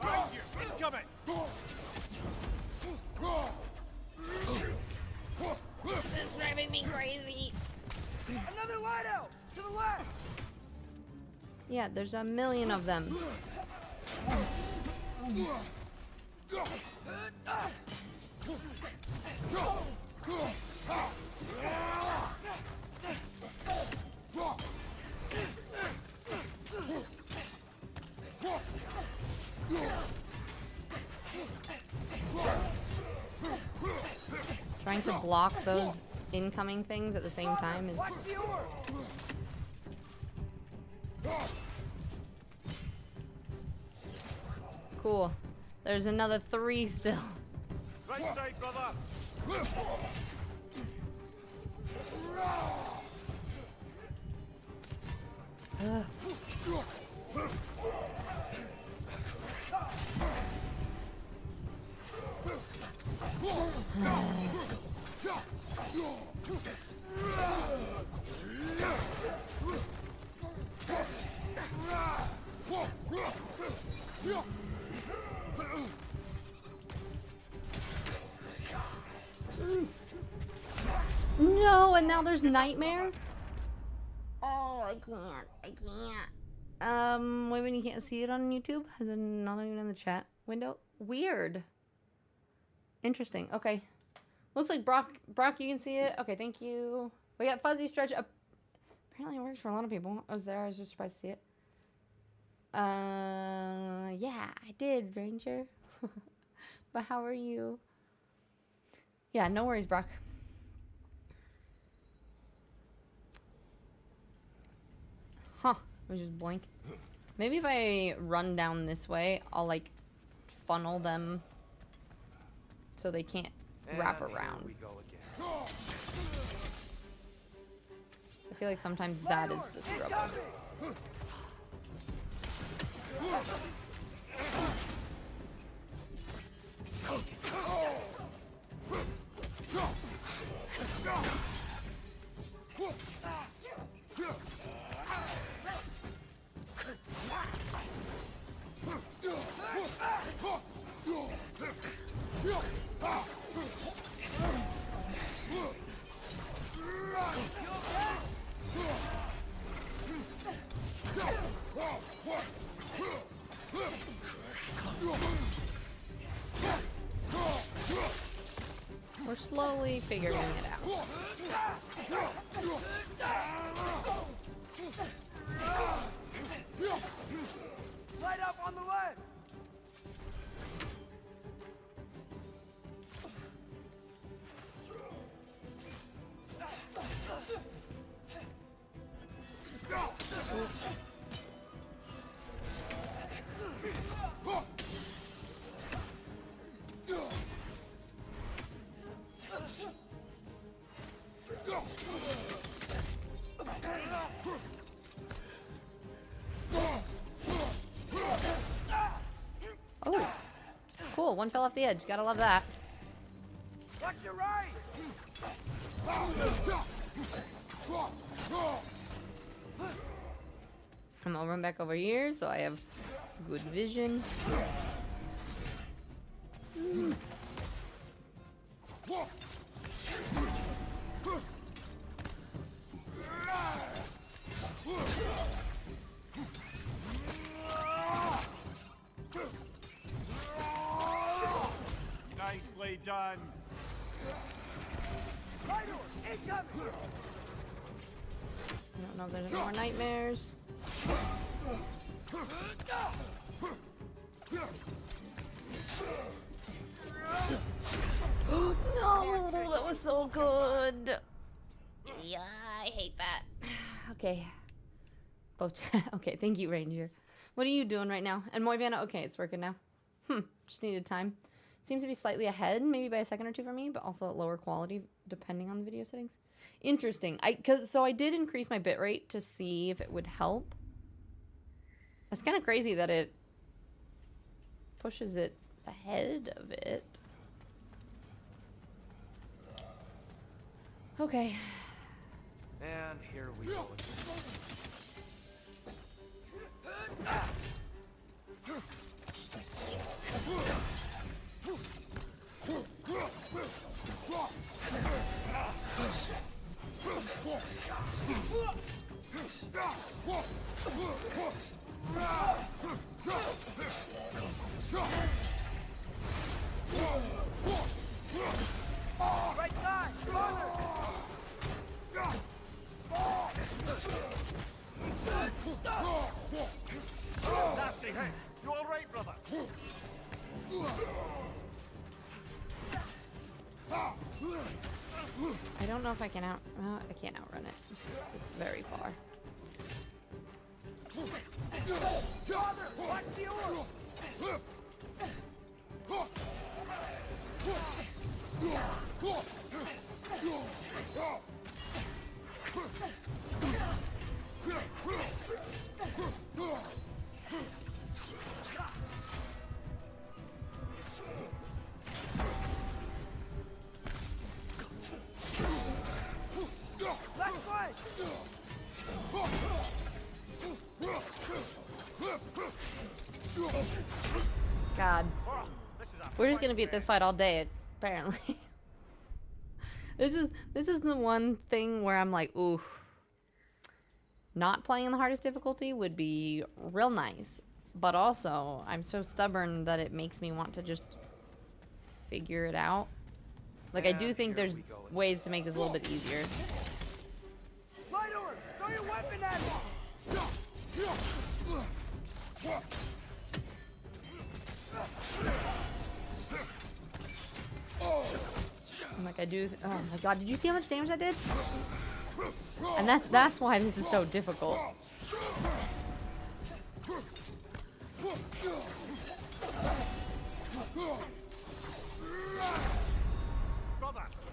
Behind you! Incoming!
This is driving me crazy.
Another light out! To the left!
Yeah, there's a million of them. Trying to block those incoming things at the same time is
Watch the orb!
cool. There's another 3 still.
Right side, brother!
No, and now there's nightmares? Oh, I can't. Wait, when you can't see it on YouTube? Is it not even in the chat window? Weird. Interesting. Okay. Looks like Brock, you can see it. Okay, thank you. We got Fuzzy Stretch. Apparently it works for a lot of people. I was there. I was just surprised to see it. Yeah, I did, Ranger. But how are you? Yeah, no worries, Brock. Huh. I was just blank. Maybe if I run down this way, I'll, like, funnel them so they can't wrap
And here
around.
we go again.
I feel like sometimes that is the struggle. slowly figuring it out.
Light up on the left.
Oh, cool. One fell off the edge. Gotta love that.
Watch your right.
I'm gonna run back over here so I have good vision.
Nicely done. Right door, incoming.
I don't know if there's any more nightmares. No, that was so good. Yeah, I hate that. Okay. Both. Okay, thank you, Ranger. What are you doing right now? And Moivana, okay, it's working now. Just needed time. Seems to be slightly ahead, maybe by a second or two for me, but also at lower quality, depending on the video settings. Interesting. So I did increase my bitrate to see if it would help. That's kind of crazy that it pushes it ahead of it. Okay.
And here we go.
Right side, farther.
Nasty hit. You all right, brother?
I don't know if I can I can't outrun it. It's very far.
Father, watch the orb. Left foot.
God. We're just gonna be at this fight all day, apparently. This is the one thing where I'm like, ooh. Not playing in the hardest difficulty would be real nice. But also, I'm so stubborn that it makes me want to just figure it out. Like, I do think there's ways to make this a little bit easier.
Light orb. Throw your weapon at him.
I'm like, I do. Oh my god, did you see how much damage I did? And that's why this is so difficult.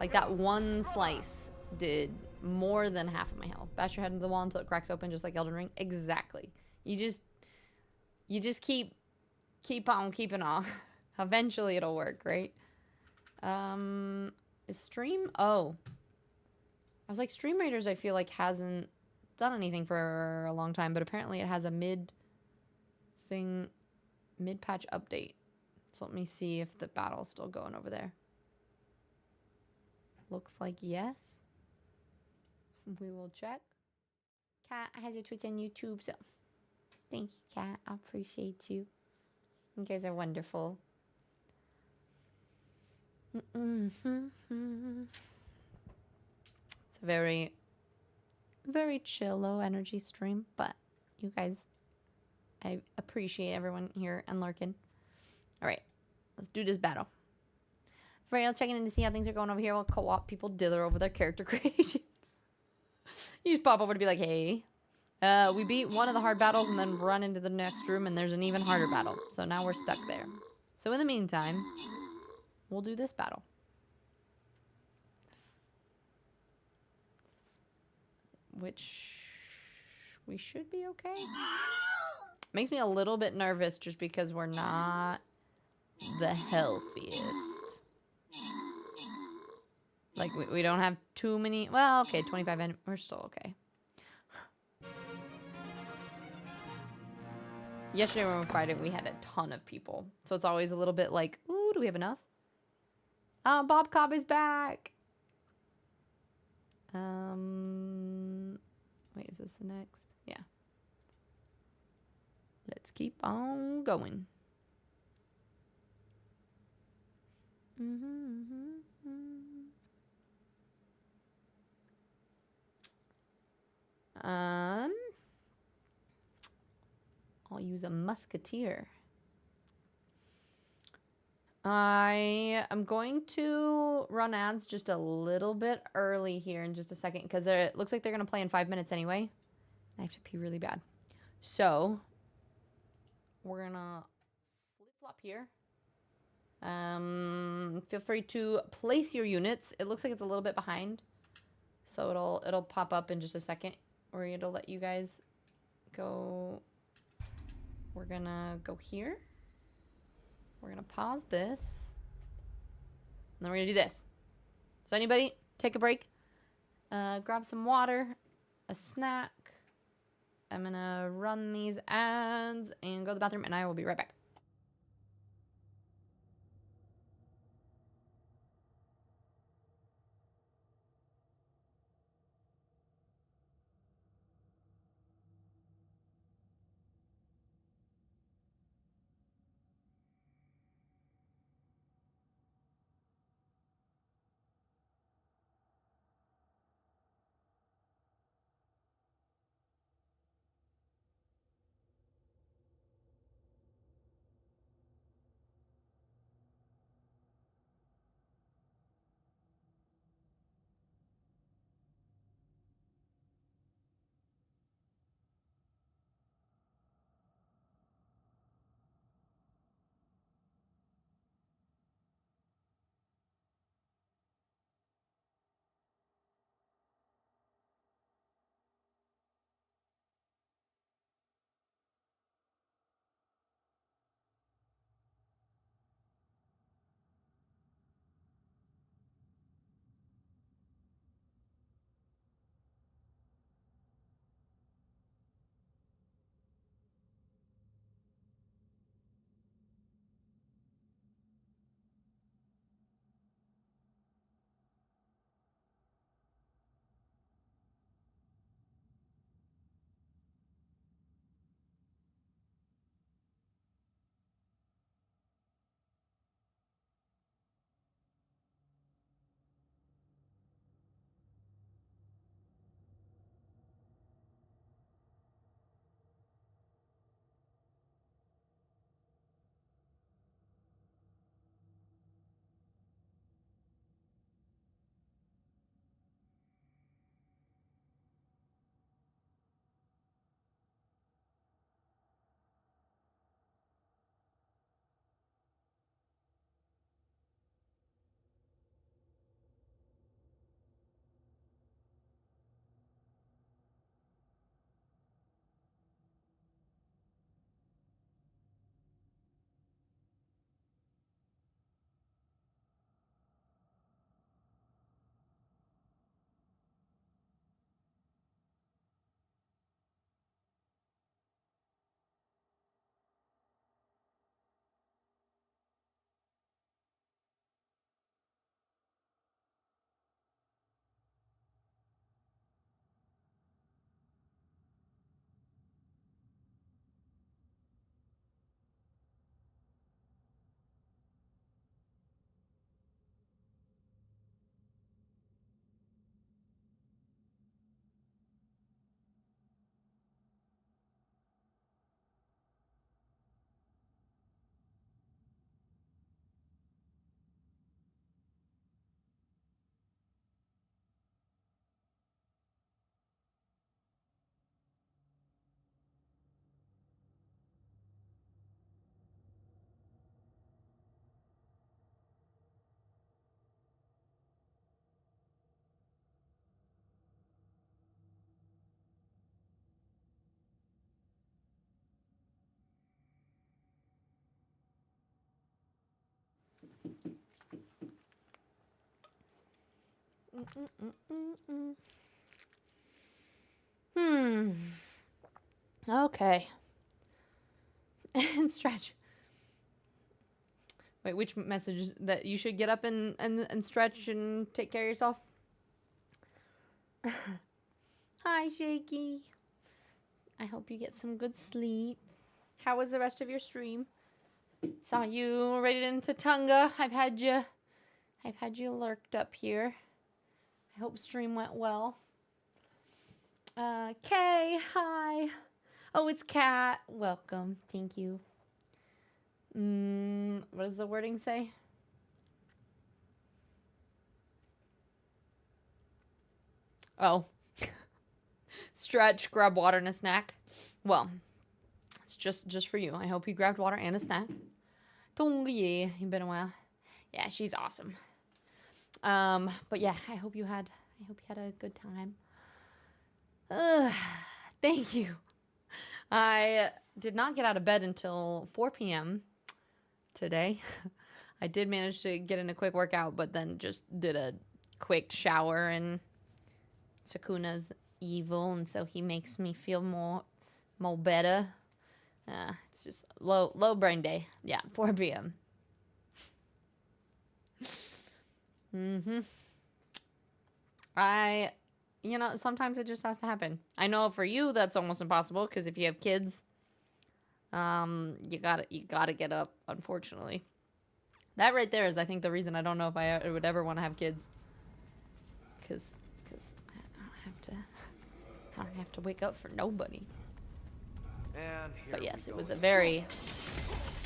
Like, that one slice did more than half of my health. Bash your head into the wall until it cracks open, just like Elden Ring. Exactly. You just keep on keeping on. Eventually it'll work, right? Is stream? Oh. I was like, Stream Raiders, I feel like hasn't done anything for a long time, but apparently it has a mid-patch update. So let me see if the battle's still going over there. Looks like yes. We will check. Kat has your Twitch and YouTube, so thank you, Kat. I appreciate you. You guys are wonderful. very, very chill, low energy stream. But you guys, I appreciate everyone here and lurking. All right, let's do this battle. Frail checking in to see how things are going over here while co-op people dither over their character creation. You just pop over to be like, hey. We beat one of the hard battles and then run into the next room and there's an even harder battle. So now we're stuck there. So in the meantime, we'll do this battle. Which we should be okay. Makes me a little bit nervous just because we're not the healthiest. Like, we don't have too many... Well, okay, 25 and we're still okay. Yesterday when we were fighting, we had a ton of people. So it's always a little bit like, ooh, do we have enough? Bob Cobb is back! Wait, is this the next? Yeah. Let's keep on going. I'll use a musketeer. I am going to run ads just a little bit early here in just a second because it looks like they're going to play in 5 minutes anyway. I have to pee really bad. So, we're going to flip-flop here. Feel free to place your units. It looks like it's a little bit behind. So it'll pop up in just a second. Or it'll let you guys go. We're going to go here. We're going to pause this. And then we're going to do this. So anybody, take a break. Grab some water. A snack. I'm going to run these ads and go to the bathroom. And I will be right back. Okay. And stretch. Wait, which message is that you should get up and stretch and take care of yourself? Hi, Shaky. I hope you get some good sleep. How was the rest of your stream? Saw you right into Tunga. I've had you lurked up here. I hope stream went well. Kay, hi. Oh, it's Kat. Welcome. Thank you. What does the wording say? Oh. Stretch, grab water and a snack. Well, it's just for you. I hope you grabbed water and a snack. Tonga, yeah, it's been a while. Yeah, she's awesome. But yeah, I hope you had a good time. Thank you. I did not get out of bed until 4 p.m. today. I did manage to get in a quick workout, but then just did a quick shower, and Sakuna's evil, and so he makes me feel more better. It's just low brain day. Yeah, 4 p.m. Sometimes it just has to happen. I know for you that's almost impossible, because if you have kids, you gotta get up, unfortunately. That right there is, I think, the reason I don't know if I would ever want to have kids. Because I don't have to wake up for nobody.
And here
But yes,
we
it
go
was a
again.
very,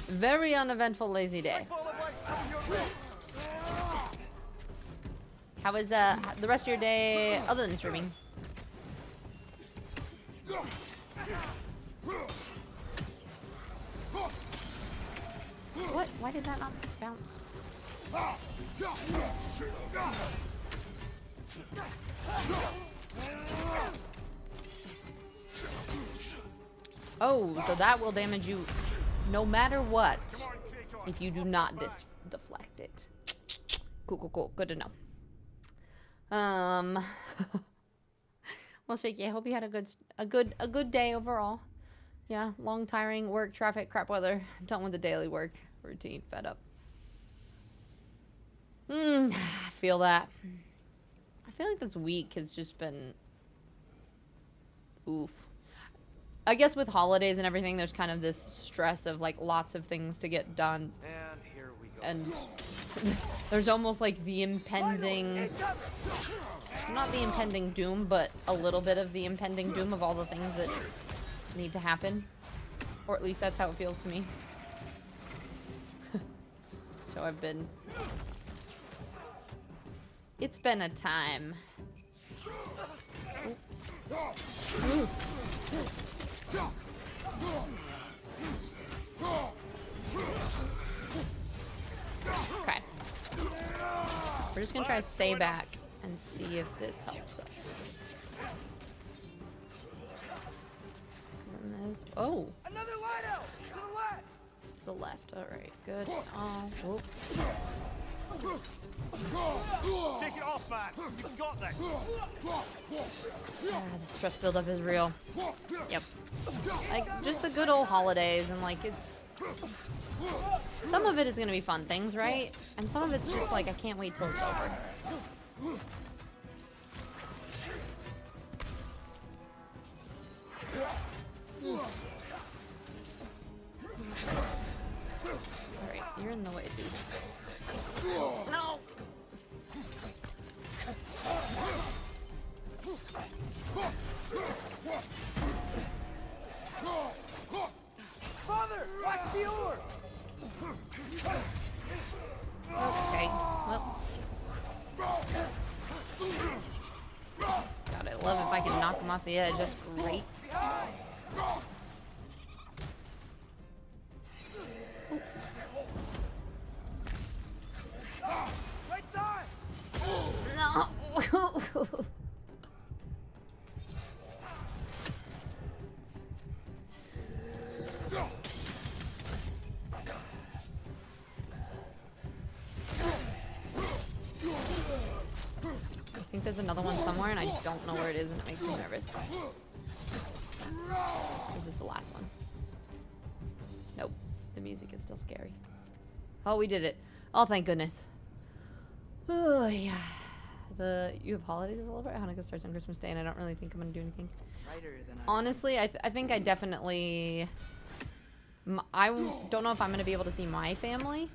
very uneventful, lazy day. How was the rest of your day other than streaming? What? Why did that not bounce? Oh, so that will damage you no matter what if you do not deflect it. Cool. Good to know. Well, Shaky, I hope you had a good day overall. Yeah, long, tiring work, traffic, crap weather. Done with the daily work routine. Fed up. I feel that. I feel like this week has just been oof. I guess with holidays and everything, there's kind of this stress of like lots of things to get done.
And here we go.
And there's almost like the impending, not the impending doom, but a little bit of the impending doom of all the things that need to happen. Or at least that's how it feels to me. So it's been a time. Ooh. Okay. We're just gonna try to stay back and see if this helps us. And this, oh,
Another light out! To the left!
to the left. All right, good. Oh, whoops.
Take it off, man. You've got this.
Yeah, the stress buildup is real. Yep. Like, just the good old holidays, and like, it's... Some of it is gonna be fun things, right? And some of it's just like, I can't wait till it's over. Alright, you're in the way, dude. No!
Father, watch the orb!
Okay, well. God, I love if I can knock him off the edge. That's great.
Right side!
No! think there's another one somewhere, and I don't know where it is, and it makes me nervous. Or is this the last one? Nope. The music is still scary. Oh, we did it. Oh, thank goodness. Oh, yeah. You have holidays a little bit? Hanukkah starts on Christmas Day, and I don't really think I'm going to do anything. Honestly, I think I definitely... I don't know if I'm going to be able to see my family.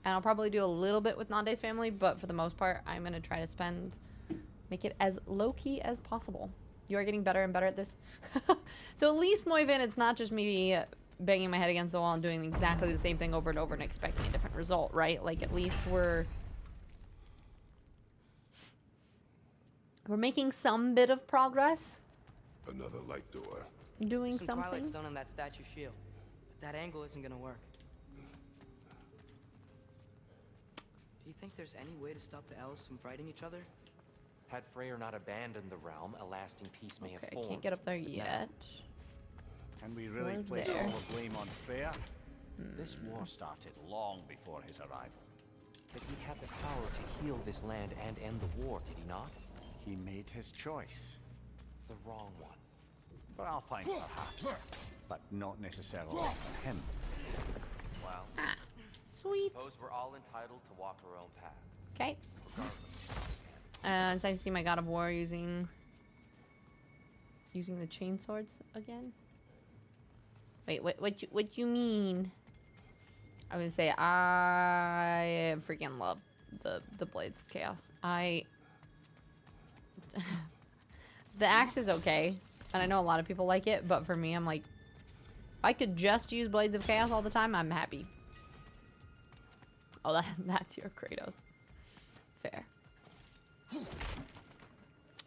And I'll probably do a little bit with Nande's family, but for the most part, I'm going to try to make it as low-key as possible. You are getting better and better at this. So at least, Moivin, it's not just me banging my head against the wall and doing exactly the same thing over and over and expecting a different result, right? Like, at least we're making some bit of progress.
Another light door.
Doing
Some
something.
Twilight's done on that statue shield. But that angle isn't gonna work. Do you think there's any way to stop the elves from fighting each other?
Had Freyr not abandoned the realm, a lasting peace may have
Okay,
formed.
can't get up there yet.
Can we really
Or
place
there.
all the blame on Freyr? This war started long before his arrival.
But he had the power to heal this land and end the war, did he not?
He made his choice.
The wrong one.
For Alfheim, perhaps, but not necessarily for him.
Well,
Sweet.
suppose we're all entitled to walk our own paths.
Okay. It's nice to see my God of War using the chain swords again. Wait, what you mean? I would say I freaking love the Blades of Chaos. The axe is okay, and I know a lot of people like it, but for me, I'm like, if I could just use Blades of Chaos all the time, I'm happy. Oh, that's your Kratos. Fair.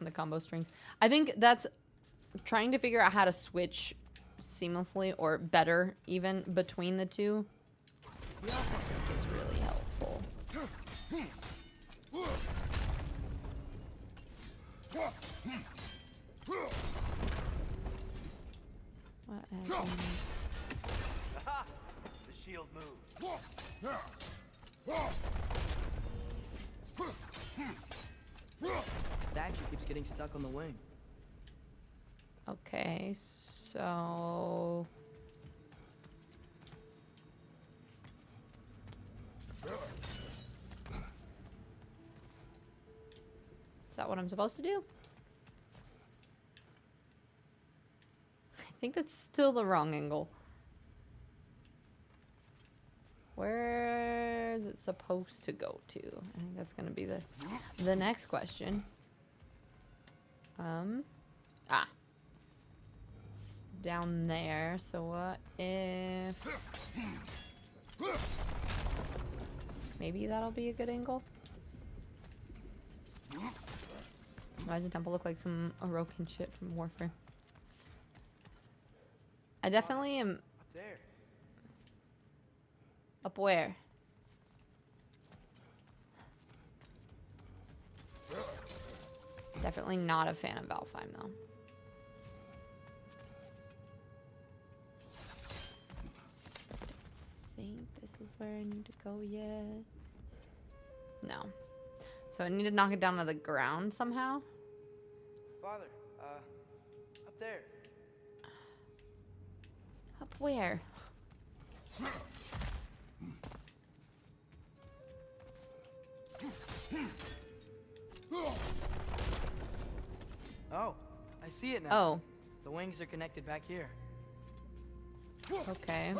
The combo strings. I think that's trying to figure out how to switch seamlessly or better even between the two is really helpful. What happens?
Aha! The shield moved.
Statue keeps getting stuck on the wing.
Okay, so is that what I'm supposed to do? I think that's still the wrong angle. Where is it supposed to go to? I think that's gonna be the next question. It's down there, so what if maybe that'll be a good angle? Why does the temple look like some Orokin shit from Warfare? I definitely am.
Up there.
Up where? Definitely not a fan of Alfheim though. I think this is where I need to go yet. No. So I need to knock it down to the ground somehow.
Father, up there.
Up where?
Oh, I see it now.
Oh,
The wings are connected back here.
okay.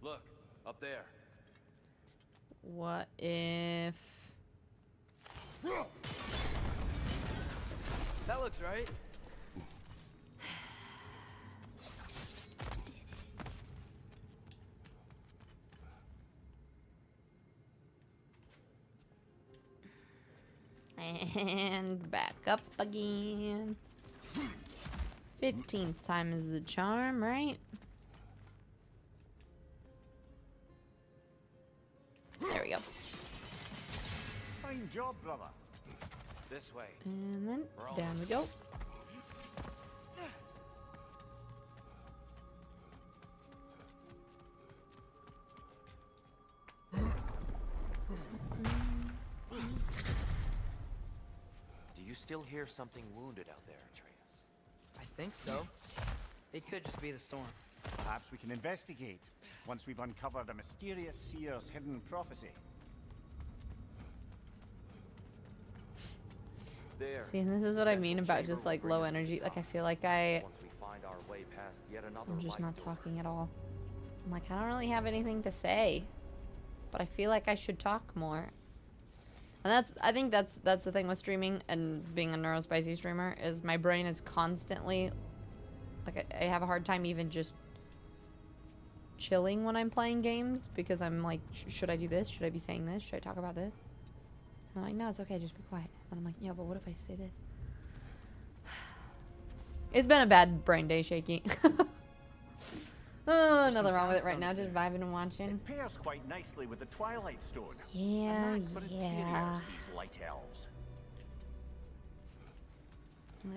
Look, up there.
What if...
That looks right.
And back up again. 15th time is the charm, right? There we go.
Fine job, brother.
This way.
And then down we go.
you still hear something wounded out there, Atreus?
I think so. It could just be the storm.
Perhaps we can investigate once we've uncovered a mysterious seer's hidden prophecy.
There.
See, and this is what I mean about just like low energy. Like, I feel like
Once we find our way past yet another
I'm just
light
not
door.
talking at all. I'm like, I don't really have anything to say, but I feel like I should talk more. And I think that's the thing with streaming and being a neurospicy streamer, is my brain is constantly, like, I have a hard time even just chilling when I'm playing games, because I'm like, should I do this? Should I be saying this? Should I talk about this? And I'm like, no, it's okay, just be quiet. And I'm like, yeah, but what if I say this? It's been a bad brain day, Shaky. Oh, nothing wrong with it right now, just vibing and watching.
It pairs quite nicely with the Twilight Stone.
Yeah,
A knack for
yeah.
interiors, these light elves.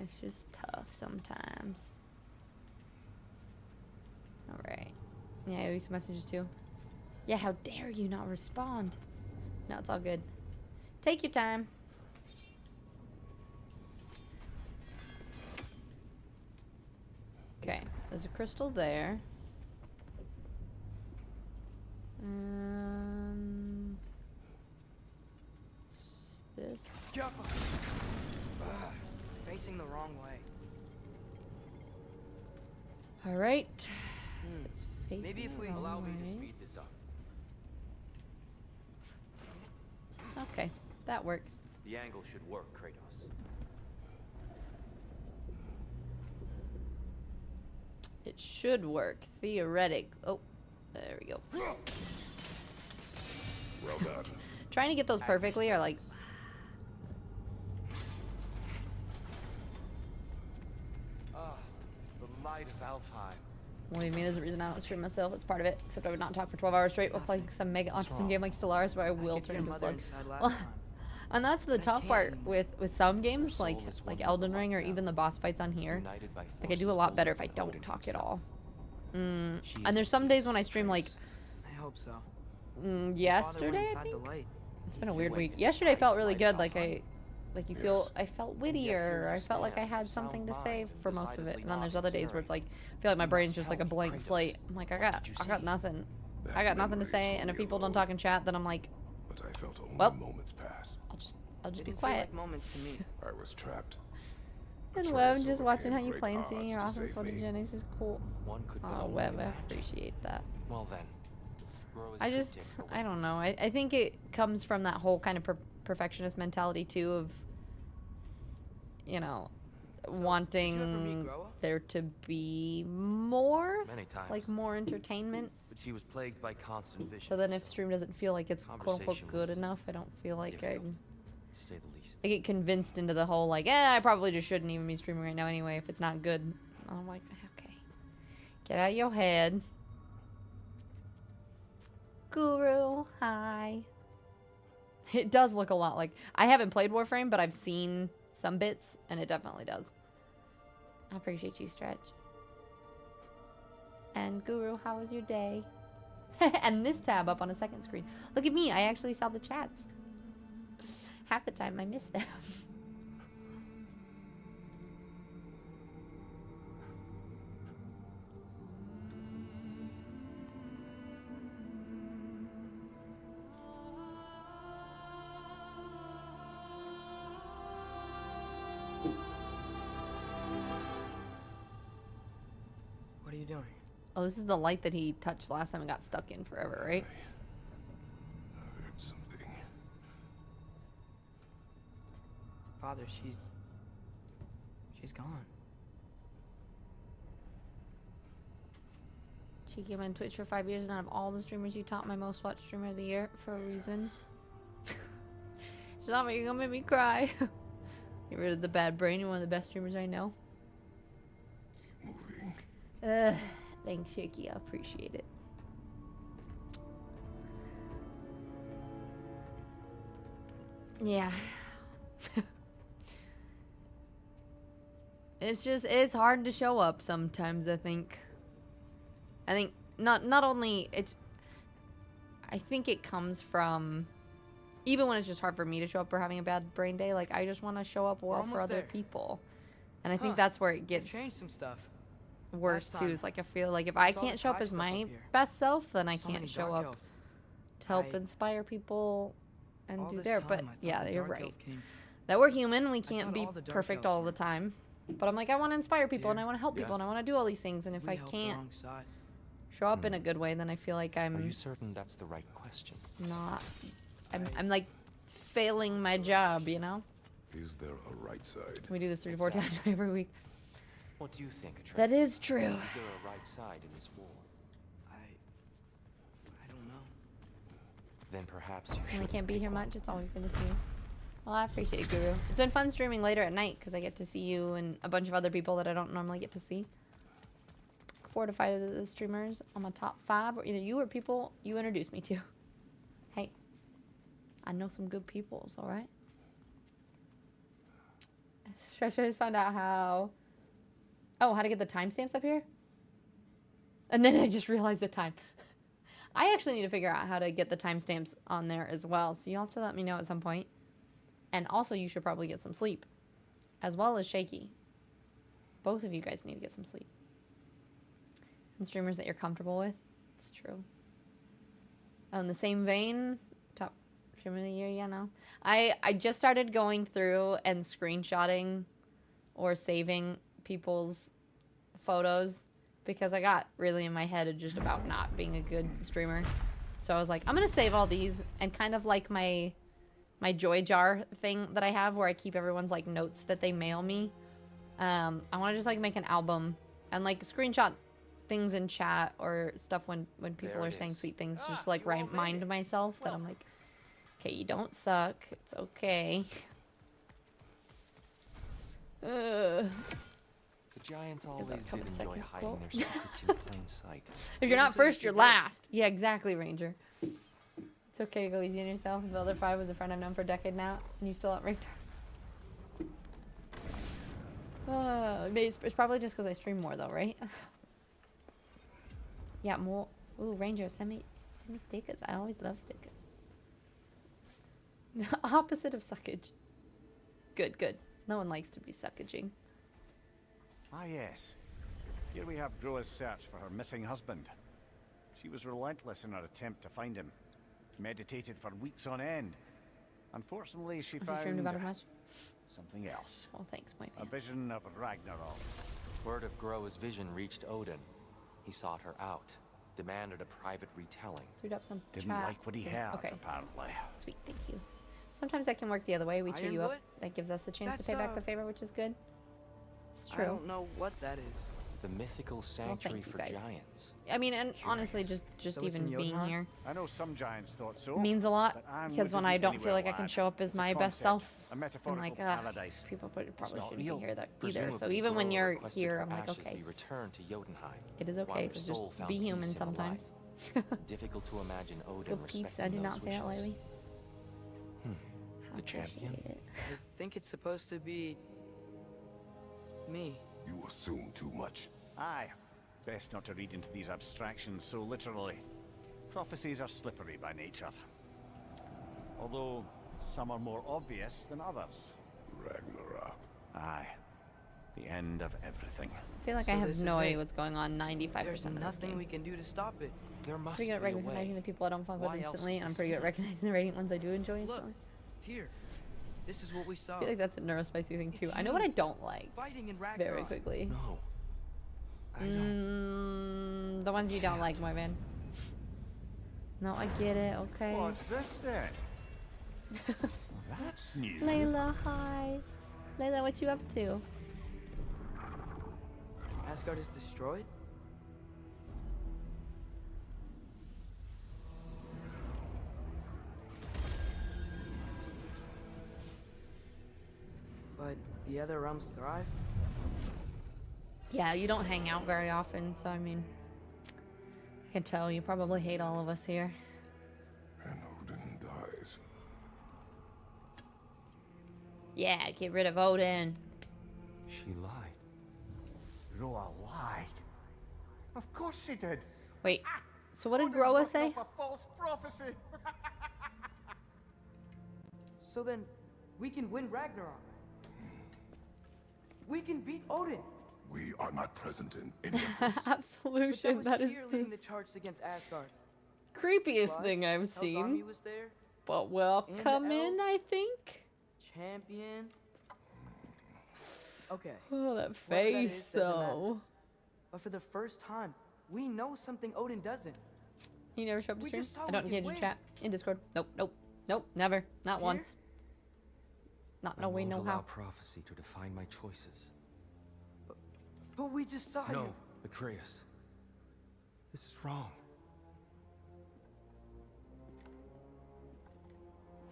It's just tough sometimes. Alright. Yeah, I used messages too. Yeah, how dare you not respond? No, it's all good. Take your time. Okay, there's a crystal there. This.
It's facing the wrong way.
Alright. It's facing
Maybe if we
the wrong
Allow me to
way.
speed this up.
Okay, that works.
The angle should work, Kratos.
It should work. Theoretic. Oh, there we go.
Well done.
Trying to get those perfectly are like...
Ah, the light of Alfheim.
Believe me, there's a reason I don't stream myself. It's part of it. Except I would not talk for 12 hours straight while playing some mega autism game like Stellaris, where I will turn into a slug. Well, and that's the tough part with some games, like Elden Ring or even the boss fights on here.
United by
Like, I do a
forces
lot better
older
if I
than
don't
Odin
talk at
himself.
all.
She
And
is
there's
the
some days
peace
when I
of
stream like
I hope so.
yesterday, I think. It's been a weird week. Yesterday felt really good. Like you feel, I felt wittier. I felt like I had something to say for most of it. And then there's other days where it's like, I feel like my brain's just like a blank slate. I'm like, I got nothing. I got nothing to say. And if people don't talk in chat, then I'm like,
But I felt only
well,
moments pass.
I'll just be
Didn't feel
quiet.
like moments to me.
I was trapped.
And
Atreus
Web, just watching how
overcame
you
great
play and seeing
odds
your
to
awesome
save me.
photogenics is cool.
One could but
Oh,
only
Web, I
imagine.
appreciate that.
Well then, grow as
I
good
just,
dick
I don't
awaits.
know. I think it comes from that whole kind of perfectionist mentality too of, you know,
did you ever meet
wanting
Groa?
there to be more,
Many times.
like more entertainment.
But she was plagued by constant visions.
So then if stream doesn't feel like it's quote unquote
Conversation
good
was
enough, I don't feel like I
difficult, to say the least.
get convinced into the whole like, I probably just shouldn't even be streaming right now anyway if it's not good. I'm like, okay, get out of your head. Guru, hi. It does look a lot like, I haven't played Warframe, but I've seen some bits, and it definitely does. I appreciate you, Stretch. And Guru, how was your day? And this tab up on a second screen. Look at me, I actually saw the chats. Half the time I miss them.
What are you doing?
Oh, this is the light that he touched last time and got stuck in forever, right?
I heard something.
Father, she's gone.
Cheeky, I'm on Twitch for 5 years, and out of all the streamers you taught, my most watched streamer of the year for a reason. Stop it, you're gonna make me cry. Get rid of the bad brain, you're one of the best streamers I know.
Keep moving.
Thanks, Shaky, I appreciate it. Yeah. It's hard to show up sometimes, I think. I think not only I think it comes from even when it's just hard for me to show up for having a bad brain day, like I just want to show up well for
almost
other
there.
people. And I think
Huh.
that's where it
They
gets
changed some stuff.
worse
last
too.
time,
Is like I feel like if
I
I
saw
can't
this
show up
high
as
stuff up
my
here.
best self, then I
So
can't
many
show
dark
up
elves.
to help
I-
inspire people and
All
do
this
there.
time,
But
I thought
yeah,
the
you're
Dark
right.
Elf King-
That we're human, we can't
thought
be
all the Dark
perfect
Elves
all the
were-
time. But I'm like, I want to inspire people and
Dear.
I want to help people and I
Yes.
want to do all these things. And if
we
I
helped the
can't
wrong side.
show up in a good way, then I feel like
Are
I'm
you certain that's the right question?
not. I'm like failing my job, you know?
Is there a right side?
We do this 3 to 4 times
Exactly.
every week.
What do you think, Atreus?
That is true.
Is there a right side in this war?
I don't know.
Then perhaps you
And I
should.
can't be here much. It's always good to see you. Well, I appreciate it, Guru. It's been fun streaming later at night because I get to see you and a bunch of other people that I don't normally get to see. 4 to 5 of the streamers on my top 5, or either you or people you introduced me to. Hey, I know some good peoples, all right? I just found out how to get the timestamps up here. And then I just realized the time. I actually need to figure out how to get the timestamps on there as well. So you'll have to let me know at some point. And also, you should probably get some sleep, as well as Shaky. Both of you guys need to get some sleep. And streamers that you're comfortable with. It's true. Oh, in the same vein, top streamer of the year, yeah, no. I just started going through and screenshotting or saving people's photos because I got really in my head just about not being a good streamer. So I was like, I'm gonna save all these and kind of like my joy jar thing that I have where I keep everyone's like notes that they mail me. I want to just like make an album and like screenshot things in chat or stuff when people
There
are
it
saying
is.
sweet things,
Ah,
just to, like
you all made
remind
it.
myself that I'm like, okay, you don't suck. It's okay. Ugh.
The giants
that
always
come
did
in
enjoy
second?
hiding
Cool.
their secrets in plain sight.
If you're not
until you
first, you're
figure it out.
last. Yeah, exactly, Ranger. It's okay, go easy on yourself. The other 5 was a friend I've known for a decade now, and you still outranked her. Maybe it's probably just because I stream more, though, right? Yeah, more. Ooh, Ranger, send me stickers. I always love stickers. The opposite of suckage. Good, good. No one likes to be suckaging.
Ah, yes. Here we have Groa's search for her missing husband. She was relentless in her attempt to find him. Meditated for weeks on end. Unfortunately, she
Have you streamed
found
about as much?
something else.
Well, thanks, my
A
fan.
vision of Ragnarok.
Word of Groa's vision reached Odin. He sought her out, demanded a private retelling.
Threw up some
Didn't
chat.
like what he heard,
Okay,
apparently.
sweet, thank you. Sometimes that can work the other way. We cheer you up.
Ironwood?
That gives us the chance to
That's,
pay back the favor, which is good. It's
I
true.
don't know what that is.
The mythical sanctuary
you
for
guys.
giants.
I mean, and honestly, just
So it's
even
in
being
Jotunheim?
here
I know some giants thought so.
means a lot
but Ironwood
because when
isn't
I don't feel
anywhere,
like I can
lad.
show up as
It's a
my best
concept,
self,
a
I'm
metaphorical
like,
paradise.
people probably
not
shouldn't
real.
be here that either.
Presumably,
So even when
Groa
you're
requested
here,
her
I'm like,
ashes
okay,
be returned to Jotunheim,
it is
while
okay
her
to
soul
just
found
be
peace
human
in the
sometimes.
light. Difficult to imagine Odin
Go peeps, I
respecting
did not
those
say that
wishes.
lately.
The champion?
Appreciate it.
I think it's supposed to be me.
You assume too much.
Aye. Best not to read into these abstractions so literally. Prophecies are slippery by nature. Although some are more obvious than others.
Ragnarok.
Aye. The end of everything.
I feel like I
So
have
this
no
is
idea
it.
what's going on 95%
There's
of this
nothing
game.
we can do to stop it.
There must
Pretty good at
be a
recognizing
way.
the people I don't fuck with
Why else
instantly,
is
and I'm
this
pretty good at
here?
recognizing the radiant ones I do enjoy
Look,
instantly.
here. This is what we saw.
I feel like that's a neurospicy thing too.
It's
I know
you.
what I don't like
Fighting in Ragnarok.
very quickly.
No. I don't.
The ones you don't like, my man. No, I get it. Okay.
What's this then? That's new.
Layla, hi. Layla, what you up to?
Asgard is destroyed? But the other realms thrive?
Yeah, you don't hang out very often, so I mean, I can tell you probably hate all of us here.
And Odin dies.
Yeah, get rid of Odin.
She lied.
Groa lied. Of course she did.
Wait, so what did
Odin's
Groa
working
say?
off a false prophecy.
So then, we can win Ragnarok. We can beat Odin.
We are not present in any of this.
Absolution. That is
Tyr
the
leading the charge against Asgard.
creepiest
Plus,
thing I've
Hell's army
seen.
was there.
But welcome in, I think.
Champion. Okay.
Oh, that
Whatever that
face,
is, doesn't matter.
though.
But for the first time, we know something Odin doesn't.
You never show up to
We
stream?
just saw
I
we
don't
could
engage in
win.
chat. In Discord. Nope, nope, nope, never. Not
Here?
once. Not no
I
way,
won't
no
allow
how.
prophecy to define my choices.
But we just saw
No,
you.
Atreus. This is wrong.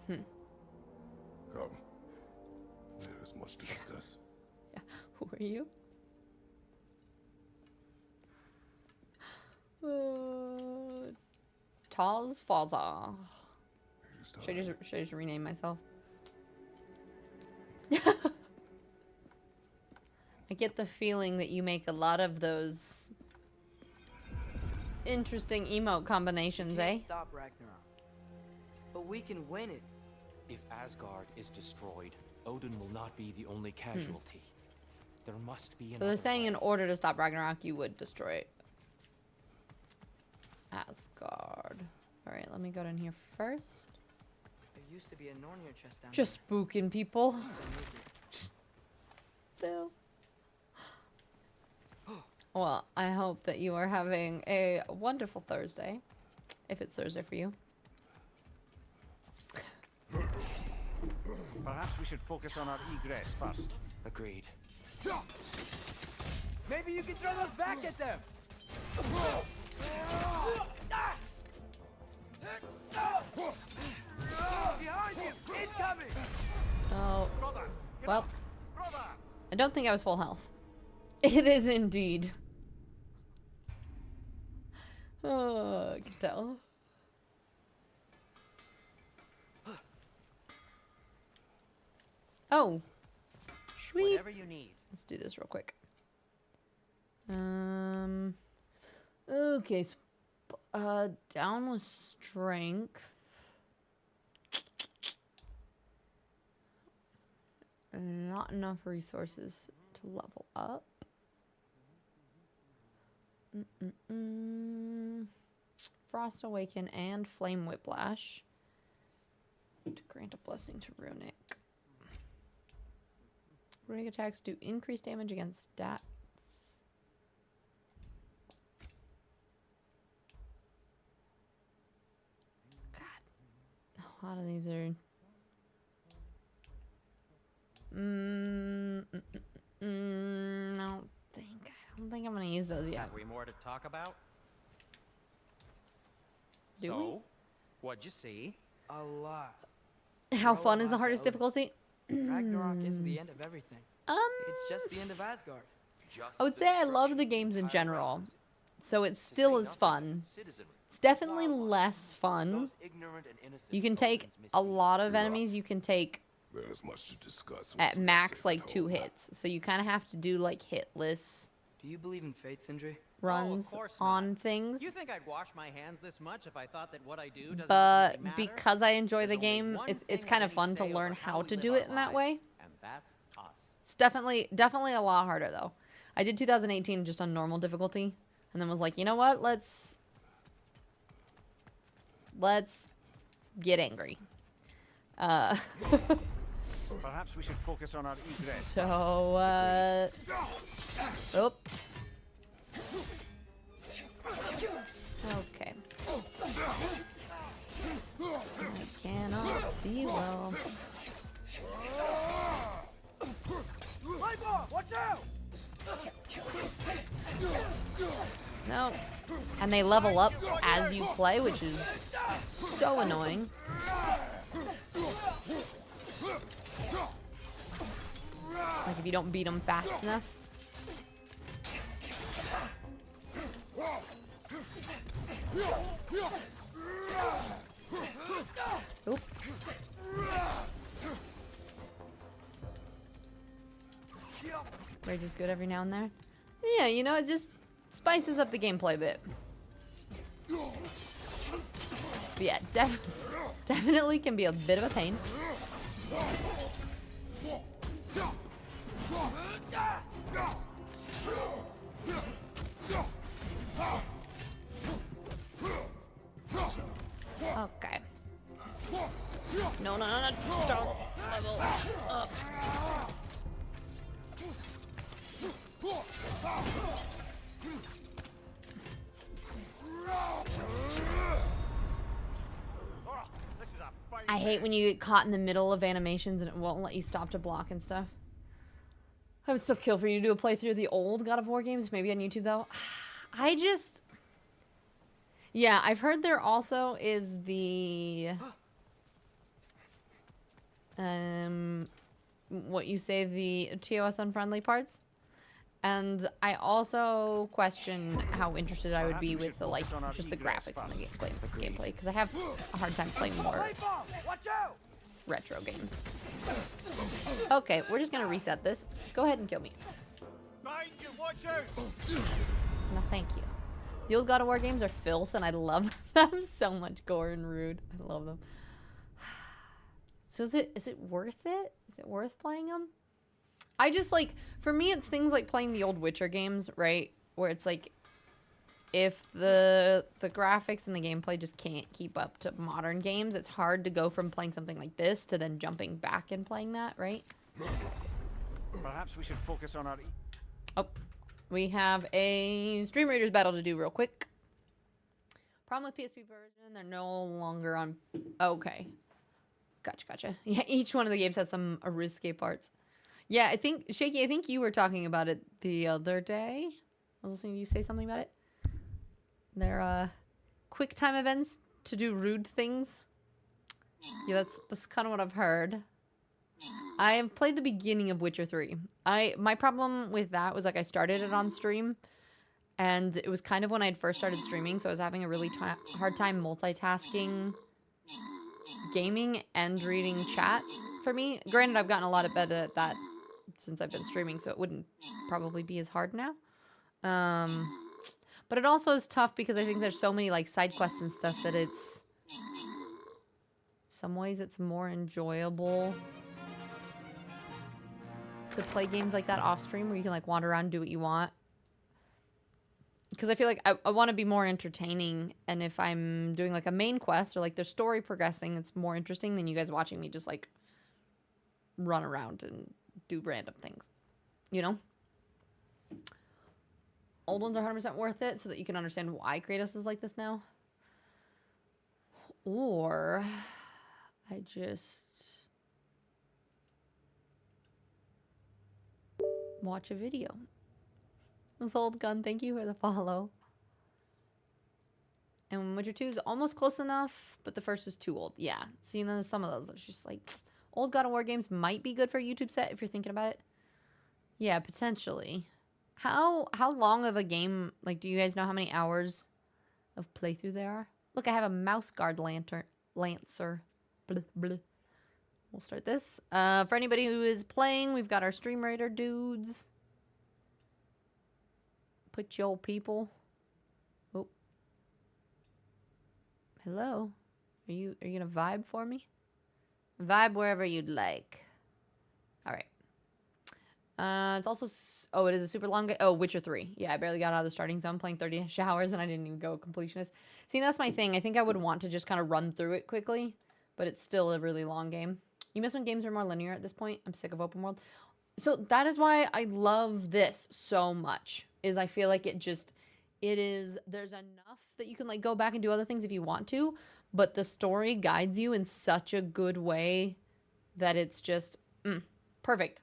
Come. There is much to discuss.
Yeah. Who are you? TizFizzy.
It is
Should I just rename myself? I get the feeling that you make a lot of those interesting emote combinations, eh?
Can't stop Ragnarok. But we can win it.
If Asgard is destroyed, Odin will not be the only casualty. There must be
So
another
they're saying
way.
in order to stop Ragnarok, you would destroy Asgard. Alright, let me go down here first.
There used to be a Nornir chest down
Just spooking people.
there.
Phil. Well, I hope that you are having a wonderful Thursday. If it's Thursday for you.
Perhaps we should focus on our egress first.
Agreed.
Maybe you can throw those back at them. Behind you! Incoming!
Oh,
Brother! Get
well,
up! Brother!
I don't think I was full health. It is indeed. Oh, I can tell. Oh. Sweet.
Whatever you need.
Let's do this real quick. Okay, so, down with strength. Not enough resources to level up. Frost Awaken and Flame Whiplash. To grant a blessing to Runic. Runic attacks do increased damage against stats. God. A lot of these are... I don't think I'm gonna use those yet.
Have we more to talk about?
Do
So, what'd you see?
A lot.
How
Throw
fun
a
is the
lot to
hardest
Odin.
difficulty?
Ragnarok isn't the end of everything. It's just the end of Asgard.
I would say I love the games in general, so it still is fun. It's definitely less fun. You can take a lot of enemies. You can take
There is much to discuss. with
at
some
max
said
like 2
home.
hits, so you kind of have to do like hitless
Do you believe in fate, Sindri?
runs
course not.
on things.
You think I'd wash my hands this much if I thought that what I do doesn't
But
ultimately matter?
because I enjoy the
There's only
game,
one
it's
thing
kind
that
of fun to
any say
learn
over
how
we
to
live
do
our
it in that
lives,
way.
And that's us.
It's definitely a lot harder though. I did 2018 just on normal difficulty, and then was like, you know what? Let's get angry.
Perhaps we should focus on our egress
So, oh. Okay. I cannot see well.
Lightbar, watch out!
No. And they level up as you play, which is so annoying. Like if you don't beat them fast enough. Oop. Rage is good every now and then. Yeah, you know, it just spices up the gameplay a bit. But yeah, definitely can be a bit of a pain. Okay. No, no, no, no. Don't level up. I hate when you get caught in the middle of animations and it won't let you stop to block and stuff. I would still kill for you to do a playthrough of the old God of War games, maybe on YouTube though. Yeah, I've heard there also is the what you say, the TOS unfriendly parts. And I also question how interested I would be with the just the graphics and the gameplay because I have a hard time playing more retro games. Okay, we're just gonna reset this. Go ahead and kill me.
Watch out!
No, thank you. The old God of War games are filth, and I love them so much. Gore and rude. I love them. So is it worth it? Is it worth playing them? I just for me, it's things like playing the old Witcher games, right? Where it's like, if the graphics and the gameplay just can't keep up to modern games, it's hard to go from playing something like this to then jumping back and playing that, right?
Perhaps we should focus on our...
Oh, we have a Stream Raiders battle to do real quick. Problem with PSP version, they're no longer on... Okay. Gotcha. Yeah, each one of the games has some risque parts. Yeah, I think, Shaky, I think you were talking about it the other day. I was listening to you say something about it. They're, quick time events to do rude things. Yeah, that's kind of what I've heard. I have played the beginning of Witcher 3. My problem with that was, I started it on stream, and it was kind of when I had first started streaming, so I was having a really hard time multitasking gaming and reading chat for me. Granted, I've gotten a lot better at that since I've been streaming, so it wouldn't probably be as hard now. But it also is tough because I think there's so many side quests and stuff that it's... some ways it's more enjoyable to play games like that off stream where you can wander around and do what you want. Because I feel like I want to be more entertaining, and if I'm doing a main quest or there's story progressing, it's more interesting than you guys watching me just run around and do random things, you know? Old ones are 100% worth it so that you can understand why Kratos is like this now. Or I just watch a video. This old gun, thank you for the follow. And Witcher 2 is almost close enough, but the first is too old. Yeah, seeing some of those, it's just old God of War games might be good for a YouTube set if you're thinking about it. Yeah, potentially. How long of a game, do you guys know how many hours of playthrough there are? Look, I have a mouse guard lancer. Blah, blah. We'll start this. For anybody who is playing, we've got our Stream Raider dudes. Put your people. Oh. Hello. Are you gonna vibe for me? Vibe wherever you'd like. All right. It's also... Oh, it is a super long game. Oh, Witcher 3. Yeah, I barely got out of the starting zone playing 30 hours and I didn't even go completionist. See, that's my thing. I think I would want to just kind of run through it quickly, but it's still a really long game. You miss when games are more linear at this point? I'm sick of open world. So that is why I love this so much, is I feel like there's enough that you can go back and do other things if you want to, but the story guides you in such a good way that it's just perfect.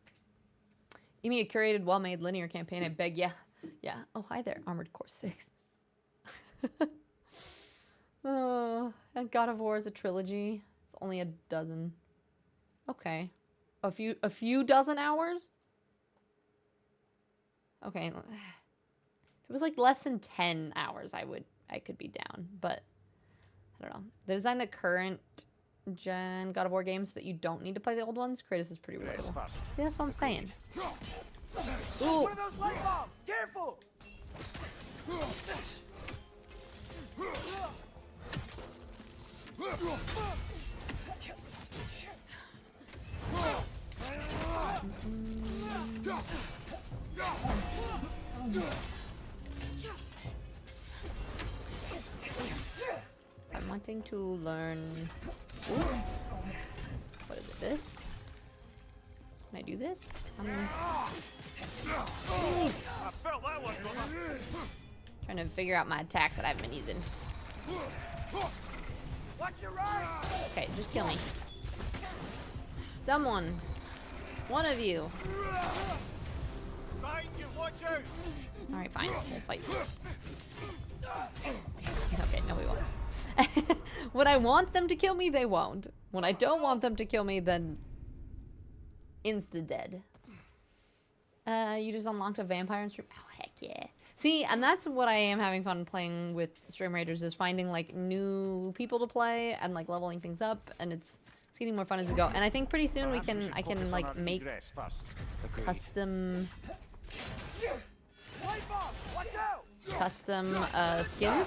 Give me a curated, well-made linear campaign, I beg ya. Yeah. Oh, hi there, Armored Core 6. Oh, and God of War is a trilogy. It's only a dozen. Okay. A few dozen hours? Okay. If it was less than 10 hours, I could be down, but I don't know. They designed the current gen God of War games so that you don't need to play the old ones. Kratos is pretty relatable. See, that's what I'm saying. Ooh.
One of those light bombs! Careful!
Something to learn. Ooh. What is it? This? Can I do this?
I felt that one coming.
Trying to figure out my attacks that I haven't been using.
Watch your right!
Okay, just kill me. Someone. One of you.
Behind you, watch out!
Alright, fine. We'll fight. Okay, no we won't. When I want them to kill me, they won't. When I don't want them to kill me, then insta-dead. You just unlocked a vampire and stream. Oh, heck yeah. See, and that's what I am having fun playing with Stream Raiders, is finding like new people to play and like leveling things up, and it's getting more fun as we go. And I think pretty soon I can like make custom skins.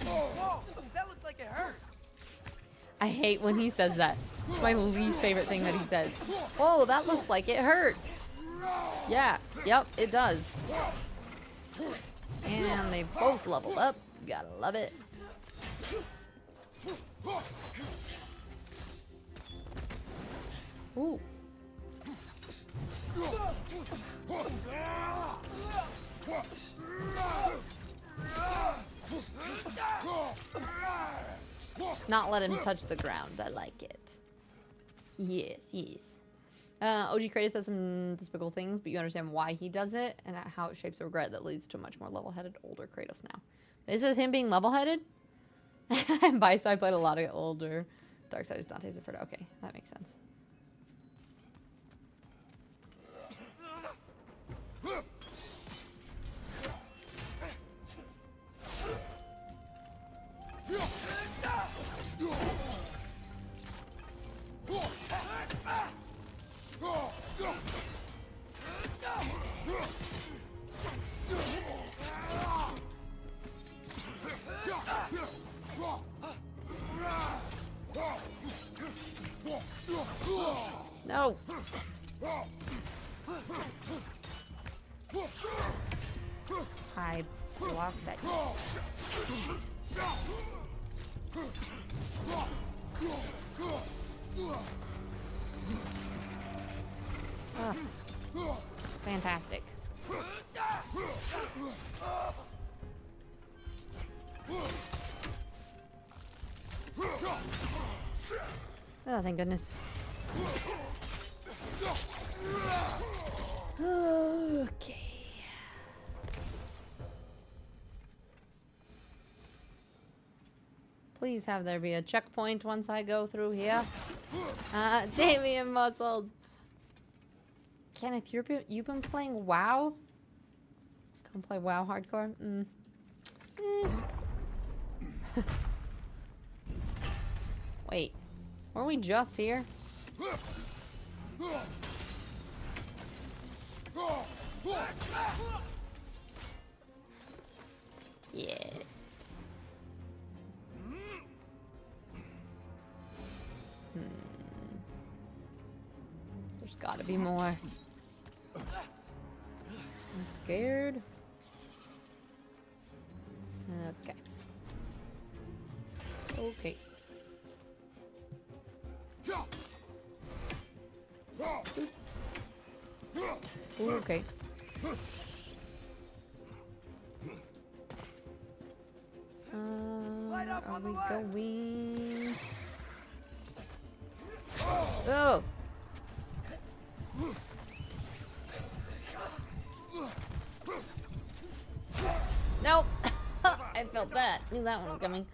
Whoa, that looked like it hurt.
I hate when he says that. It's my least favorite thing that he says. Oh, that looks like it hurts. Yeah, yep, it does. And they've both leveled up. Gotta love it. Ooh. Not let him touch the ground. I like it. Yes, yes. OG Kratos does some despicable things, but you understand why he does it and how it shapes a regret that leads to a much more level-headed, older Kratos now. This is him being level-headed? And Vice, I played a lot of older Darksiders, Dante's Inferno. Okay, that makes sense. No. I blocked that. Fantastic. Oh, thank goodness. Okay. Please have there be a checkpoint once I go through here. Damien muscles. Kenneth, you've been playing WoW? Come play WoW hardcore? Wait, weren't we just here? Yes. There's gotta be more. I'm scared. Okay. Okay. Okay. Are we going? Oh! Nope! I felt that. Knew that one was coming.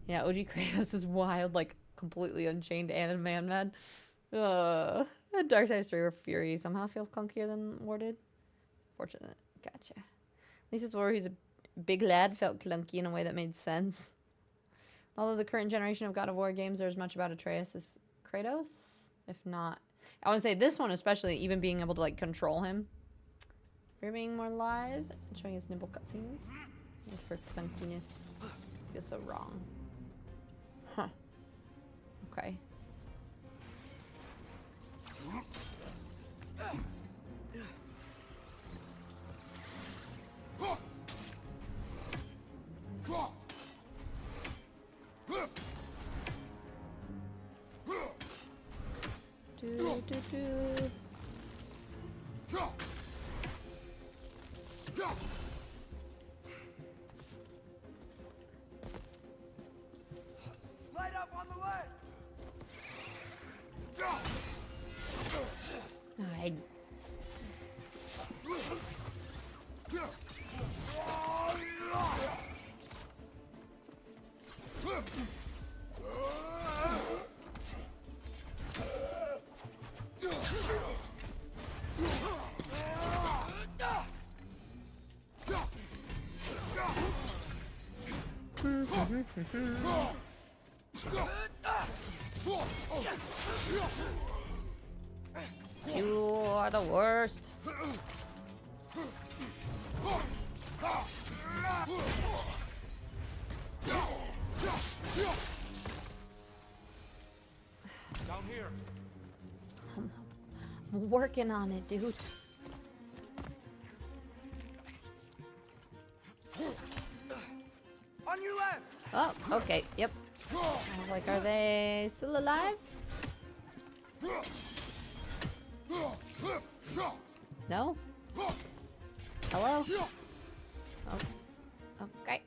Yeah, OG Kratos is wild, like completely unchained and man. Darksiders 3 or Fury somehow feels clunkier than War did. Fortunate. Gotcha. At least with War, he's a big lad, felt clunky in a way that made sense. Although the current generation of God of War games are as much about Atreus as Kratos, if not. I want to say this one especially, even being able to like control him. We're being more live, showing his nimble cutscenes. For clunkiness. Feels so wrong. Huh. Okay. Do.
Light up on the left!
I... You are the worst.
Down here.
I'm working on it, dude.
On your left!
Oh, okay, yep. I was like, are they still alive? No? Hello? Oh, okay.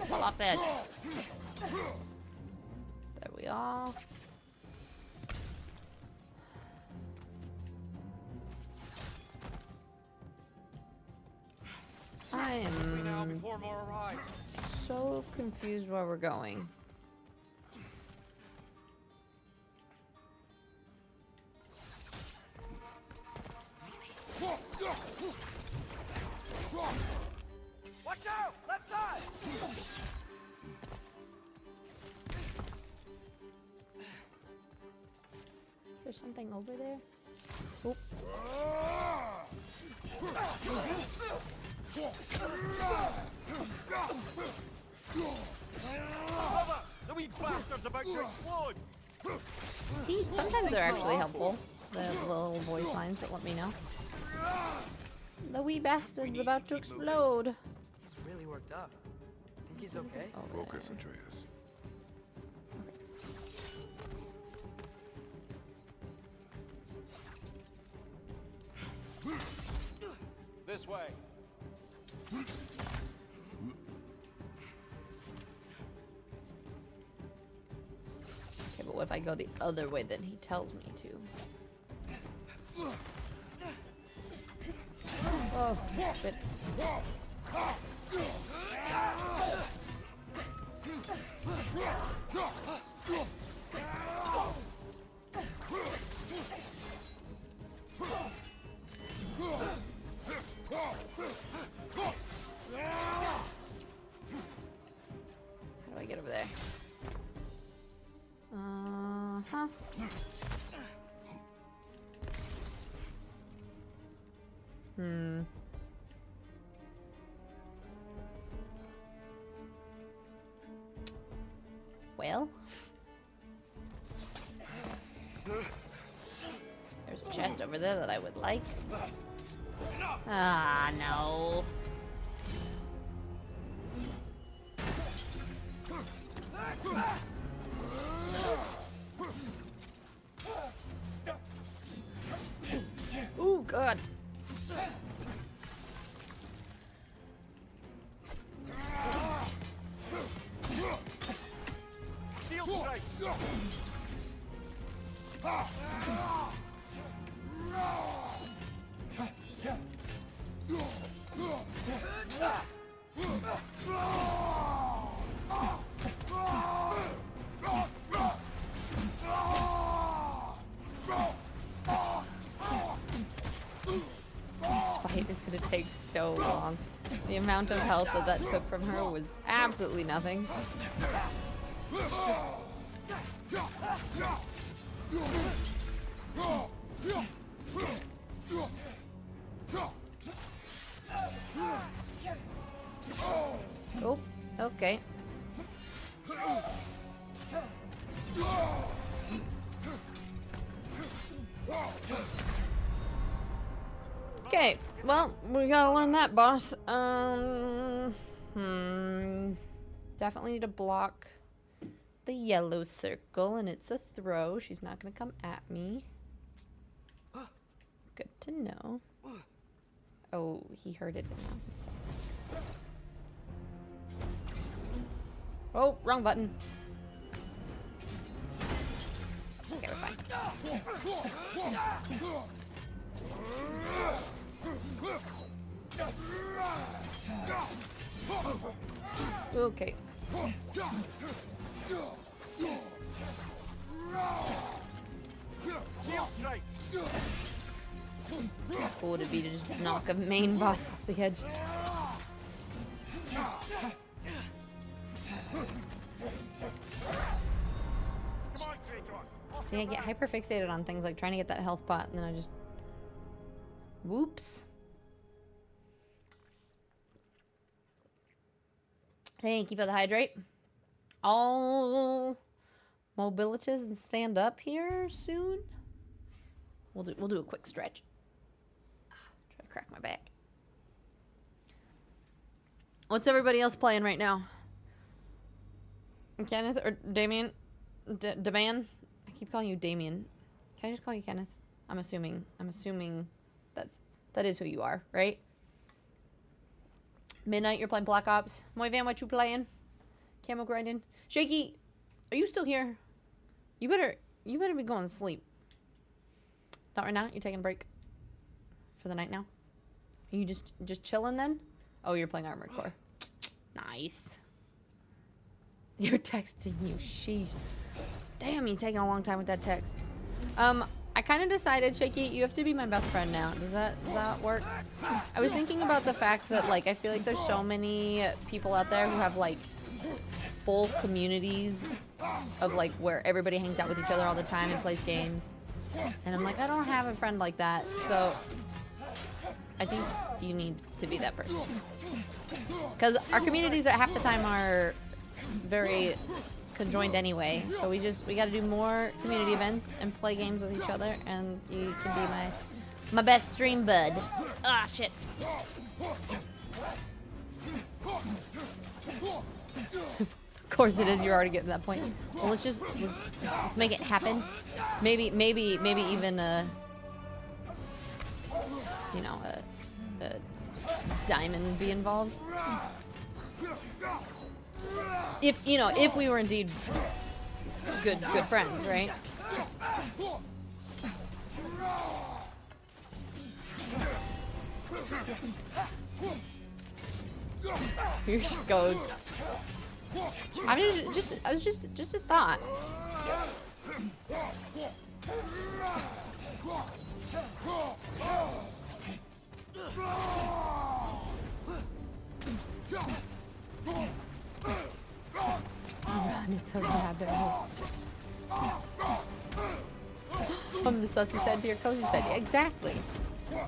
Fall off the edge. There we are. I
Now
am
before more arrive.
so confused where we're going.
Watch out! Left side!
Is there something over there? Oop.
The wee bastard's about to explode!
See, sometimes they're actually helpful. The little voice lines that let me know. The wee bastard's about to explode.
He's really worked up. Think he's okay?
Over
Focus,
there.
Atreus.
This way.
Okay, but what if I go the other way than he tells me to? Oh, shit. How do I get over there? Uh-huh. Well. There's a chest over there that I would like. Ah, no. Ooh, God.
Shield strike!
This fight is gonna take so long. The amount of health that took from her was absolutely nothing. Oh, okay. Okay, well, we gotta learn that, boss. Definitely need to block the yellow circle, and it's a throw. She's not gonna come at me. Good to know. Oh, he heard it. And now he's sad. Oh, wrong button. Okay, we're fine. Okay. How cool would it be to just knock a main boss off the edge? See, I get hyper fixated on things like trying to get that health pot, and then I just... Whoops. Thank you for the hydrate. All mobilities and stand up here soon. We'll do a quick stretch. Try to crack my back. What's everybody else playing right now? Kenneth or Damien? Daman? I keep calling you Damien. Can I just call you Kenneth? I'm assuming that is who you are, right? Midnight, you're playing Black Ops. Moivan, what you playing? Camo grinding. Shaky, are you still here? You better be going to sleep. Not right now? You taking a break for the night now? Are you just chilling then? Oh, you're playing Armored Core. Nice. You're texting you. Sheesh. Damn, you taking a long time with that text. I kind of decided, Shaky, you have to be my best friend now. Does that work? I was thinking about the fact that, like, I feel like there's so many people out there who have, like, full communities of, like, where everybody hangs out with each other all the time and plays games. And I'm like, I don't have a friend like that. So I think you need to be that person. Because our communities at half the time are very conjoined anyway. So we got to do more community events and play games with each other. And you can be my best stream bud. Ah, shit. Of course it is. You're already getting to that point. Well, let's make it happen. Maybe even a diamond be involved. If we were indeed good friends, right? Here she goes. I was just a thought. Run, it's a rabbit hole. From the sussy said to your cozy said, exactly. I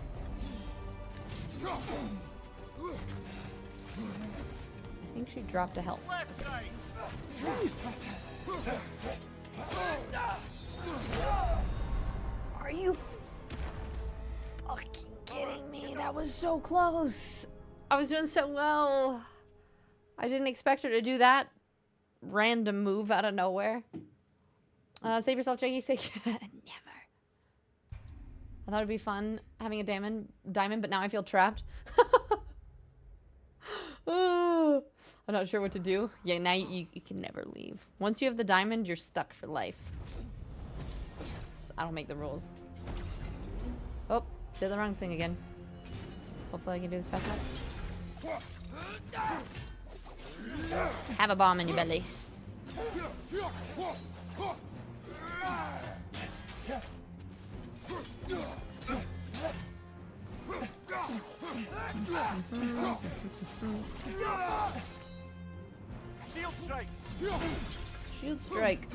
think she dropped a health. Are you fucking kidding me? That was so close. I was doing so well. I didn't expect her to do that random move out of nowhere. Save yourself, Jackie. Never. I thought it'd be fun having a diamond, but now I feel trapped. Oh, I'm not sure what to do. Yeah, now you can never leave. Once you have the diamond, you're stuck for life. I don't make the rules. Oh, did the wrong thing again. Hopefully I can do this fast enough. Have a bomb in your belly.
strike.
Shield strike.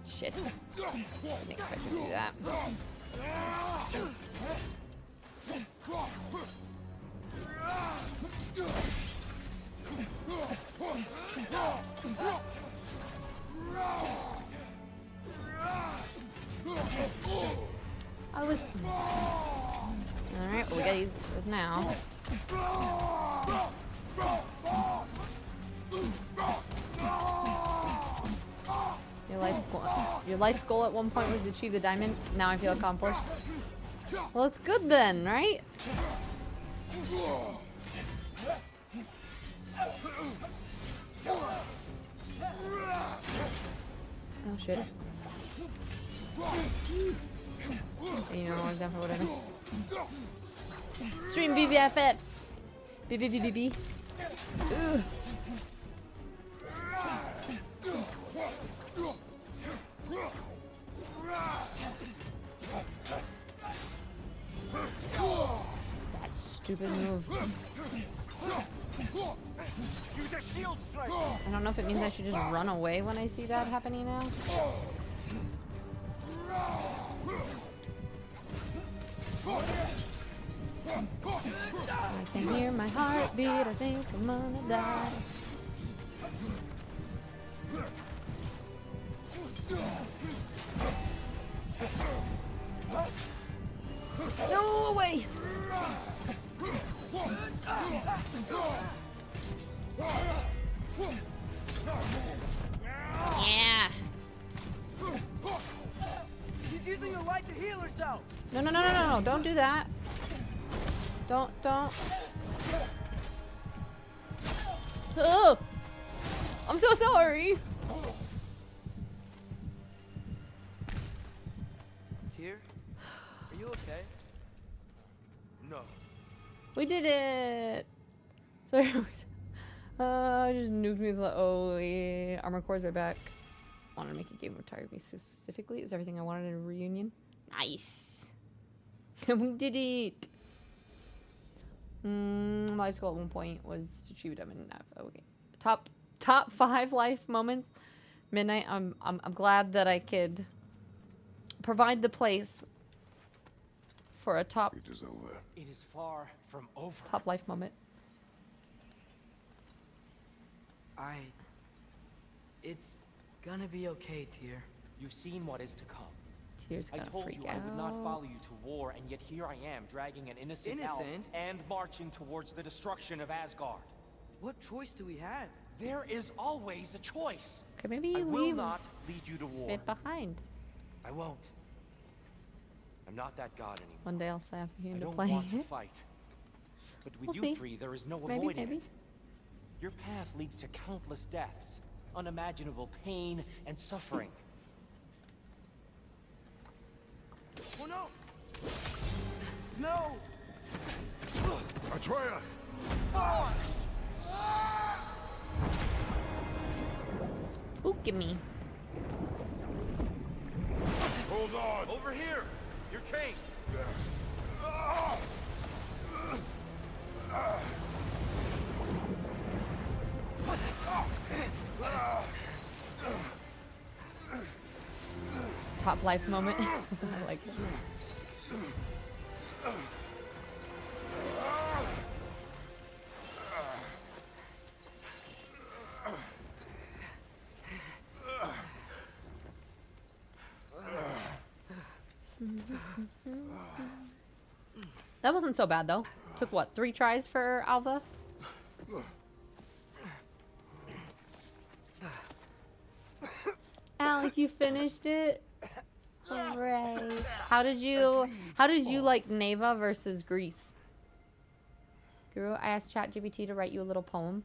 Shit. Didn't expect to do that. I was. Alright, well, we gotta use this now. Your life's goal at one point was to achieve the diamond. Now I feel accomplished. Well, it's good then, right? Oh shit. You know, I was down for whatever. Stream BBFFs. BBBBB. Ugh. That stupid move.
Use a shield strike.
I don't know if it means I should just run away when I see that happening now. I can hear my heartbeat, I think I'm gonna die. No, away! Yeah!
She's using her light to heal herself.
No, no, no, no, no, no, don't do that. Don't. Oh! I'm so sorry!
Tyr, are you okay?
No.
We did it! Sorry. Just nuked me with the yeah. Armor cores right back. Wanted to make a game of tired me so specifically. It was everything I wanted in a reunion. Nice! We did it! My life goal at one point was to achieve a diamond. Okay. Top 5 life moments. Midnight. I'm glad that I could provide the place for a top
It is over.
It is far from over.
top life moment.
It's gonna be okay, Tyr.
You've seen what is to come.
Tears
I
gonna
told
freak
you
out.
I would not follow you to war, and yet here I am, dragging an innocent elf
Innocent?
and marching towards the destruction of Asgard.
What choice do we have?
There is always a choice.
Okay, maybe
I
you
will
leave
not lead you to war.
it behind.
I won't. I'm not that god anymore.
One day I'll sap you
I
into
don't
playing
want to
it.
fight. But with
We'll
you
see.
three, there is no
Maybe,
avoiding
maybe.
it. Your path leads to countless deaths, unimaginable pain and suffering.
Oh no! No!
Atreus!
Spooky me.
Hold on!
Over here! You're chased!
Top life moment. I like it. That wasn't so bad though. Took what, 3 tries for Alva? Alex, you finished it? Hooray. How did you like Neva versus Greece? Guru, I asked ChatGPT to write you a little poem.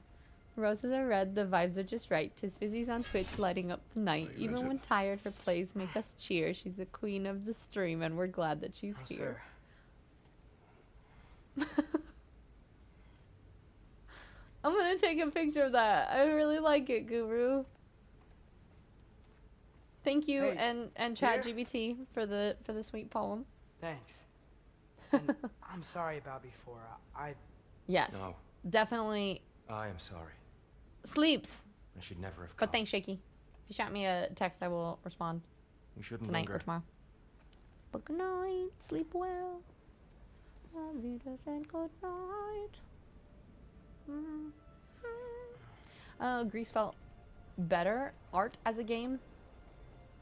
Roses are red, the vibes are just right. TizFizzy's on Twitch lighting up the night. Even when tired, her plays make us cheer. She's the queen of the stream and we're glad that she's here. I'm gonna take a picture of that. I really like it, Guru. Thank you
Hey,
and ChatGPT for the sweet poem.
Thanks. And I'm sorry about before. I
Yes.
No,
Definitely
I am sorry.
sleeps.
I should never have come.
But thanks, Shaky. If you shout me a text, I will respond
We shouldn't
tonight
linger.
or tomorrow. But good night. Sleep well. Vida said good night. Grease felt better. Art as a game.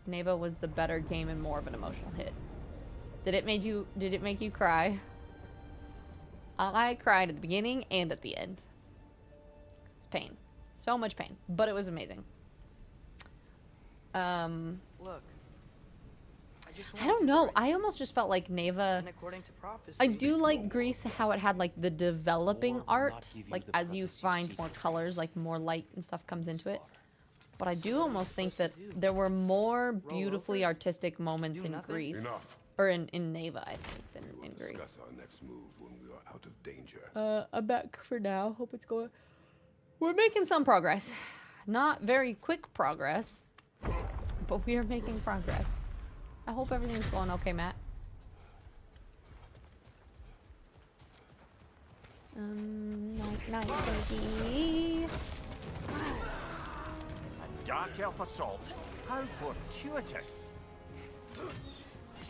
Neva was the better game and more of an emotional hit. Did it make you cry? I cried at the beginning and at the end. It's pain. So much pain. But it was amazing.
look.
I don't know. I almost just felt like Neva.
And according to prophecy,
I do like Grease how it had like the developing
War will
art,
not give you
like
the
as you
purpose you
find
seek
more
for
colors,
yours.
like more light and stuff comes into it.
Slaughter.
But I do almost think that there were more beautifully
over?
artistic moments
Do
in
nothing?
Grease,
Enough.
or in Neva, I think, than
We
in
will
Grease.
discuss our next move when we are out of danger.
I'm back for now. Hope it's going. We're making some progress, not very quick progress, but we are making progress. I hope everything's going okay, Matt. Night, baby.
A dark elf assault? How fortuitous.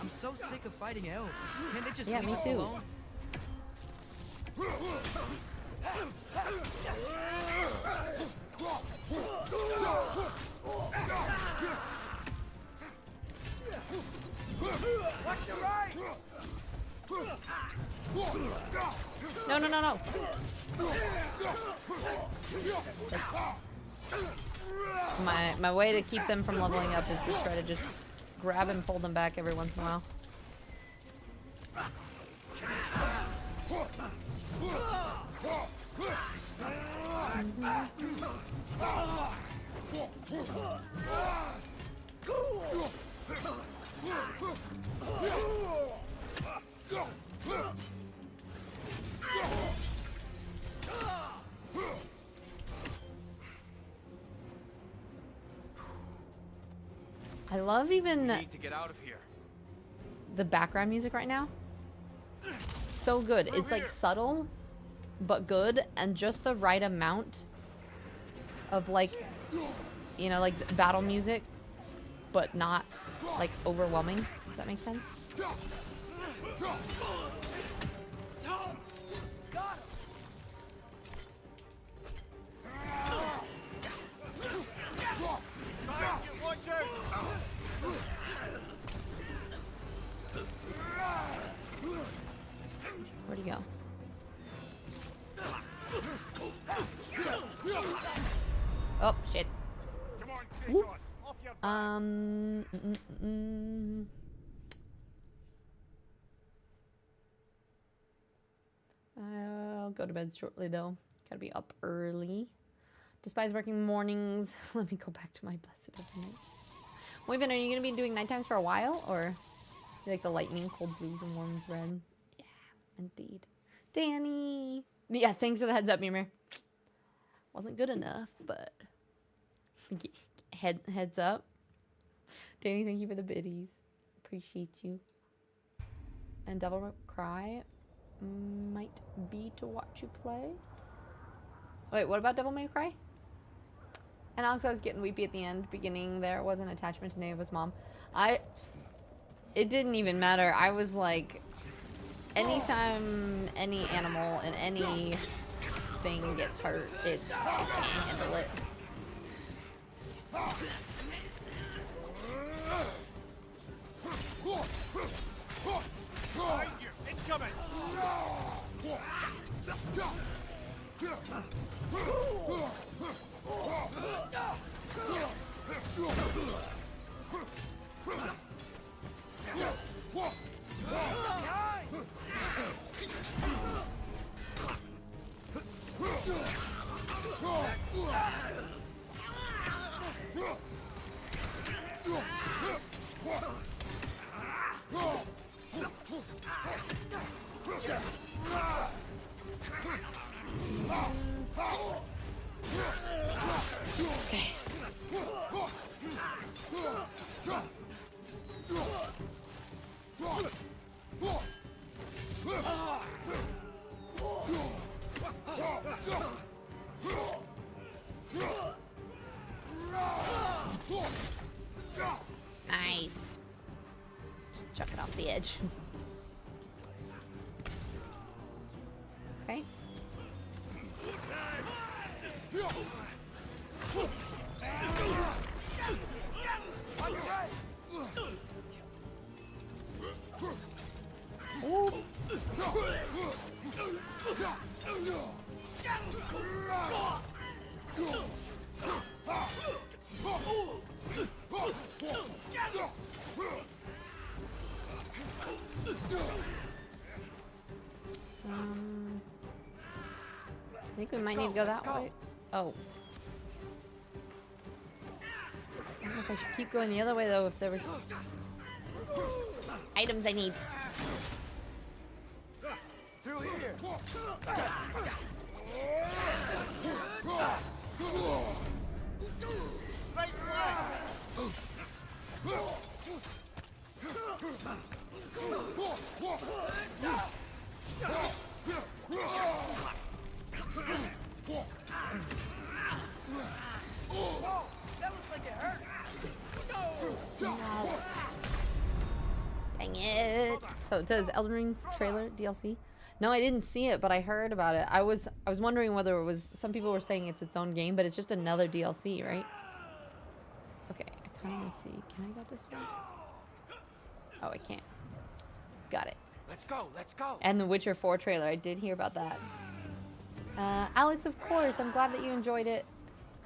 I'm so sick of fighting elves. Can't they just
Yeah,
leave
me
us
too.
alone?
Watch your right!
No, no, no, no. My way to keep them from leveling up is to try to just grab and pull them back every once in a while. I love even
We need to get out of here.
the background music right now. So good. It's like subtle, but good, and just the right amount of like, you know, like battle music, but not like overwhelming. Does that make sense?
Watch out!
Where'd he go? Oh shit.
Come on, Kratos, off your back.
I'll go to bed shortly though. Gotta be up early. Despise working mornings. Let me go back to my blessed overnight. Wait, Ben, are you gonna be doing night times for a while, or you like the lightning, cold blues, and warms red? Yeah, indeed. Danny. Yeah, thanks for the heads up, Mimir. Wasn't good enough, but heads up. Danny, thank you for the biddies. Appreciate you. And Devil May Cry might be to watch you play. Wait, what about Devil May Cry? And Alex, I was getting weepy at the end. Beginning there was an attachment to Neva's mom. It didn't even matter. I was like, anytime any animal and anything gets hurt, I can't handle it.
Behind you, incoming!
Nice. Chuck it off the edge. Okay. Ooh. I think we might need to go that way. Oh. I don't know if I should keep going the other way though, if there was items I need.
Through here. Right flag. Whoa, that looks like it hurt.
No. Dang it. So it does Elden Ring trailer DLC? No, I didn't see it, but I heard about it. I was wondering whether it was, some people were saying it's its own game, but it's just another DLC, right? Okay, I kind of want to see. Can I go this way? Oh, I can't. Got it.
Let's go, let's go.
And the Witcher 4 trailer. I did hear about that. Alex, of course. I'm glad that you enjoyed it.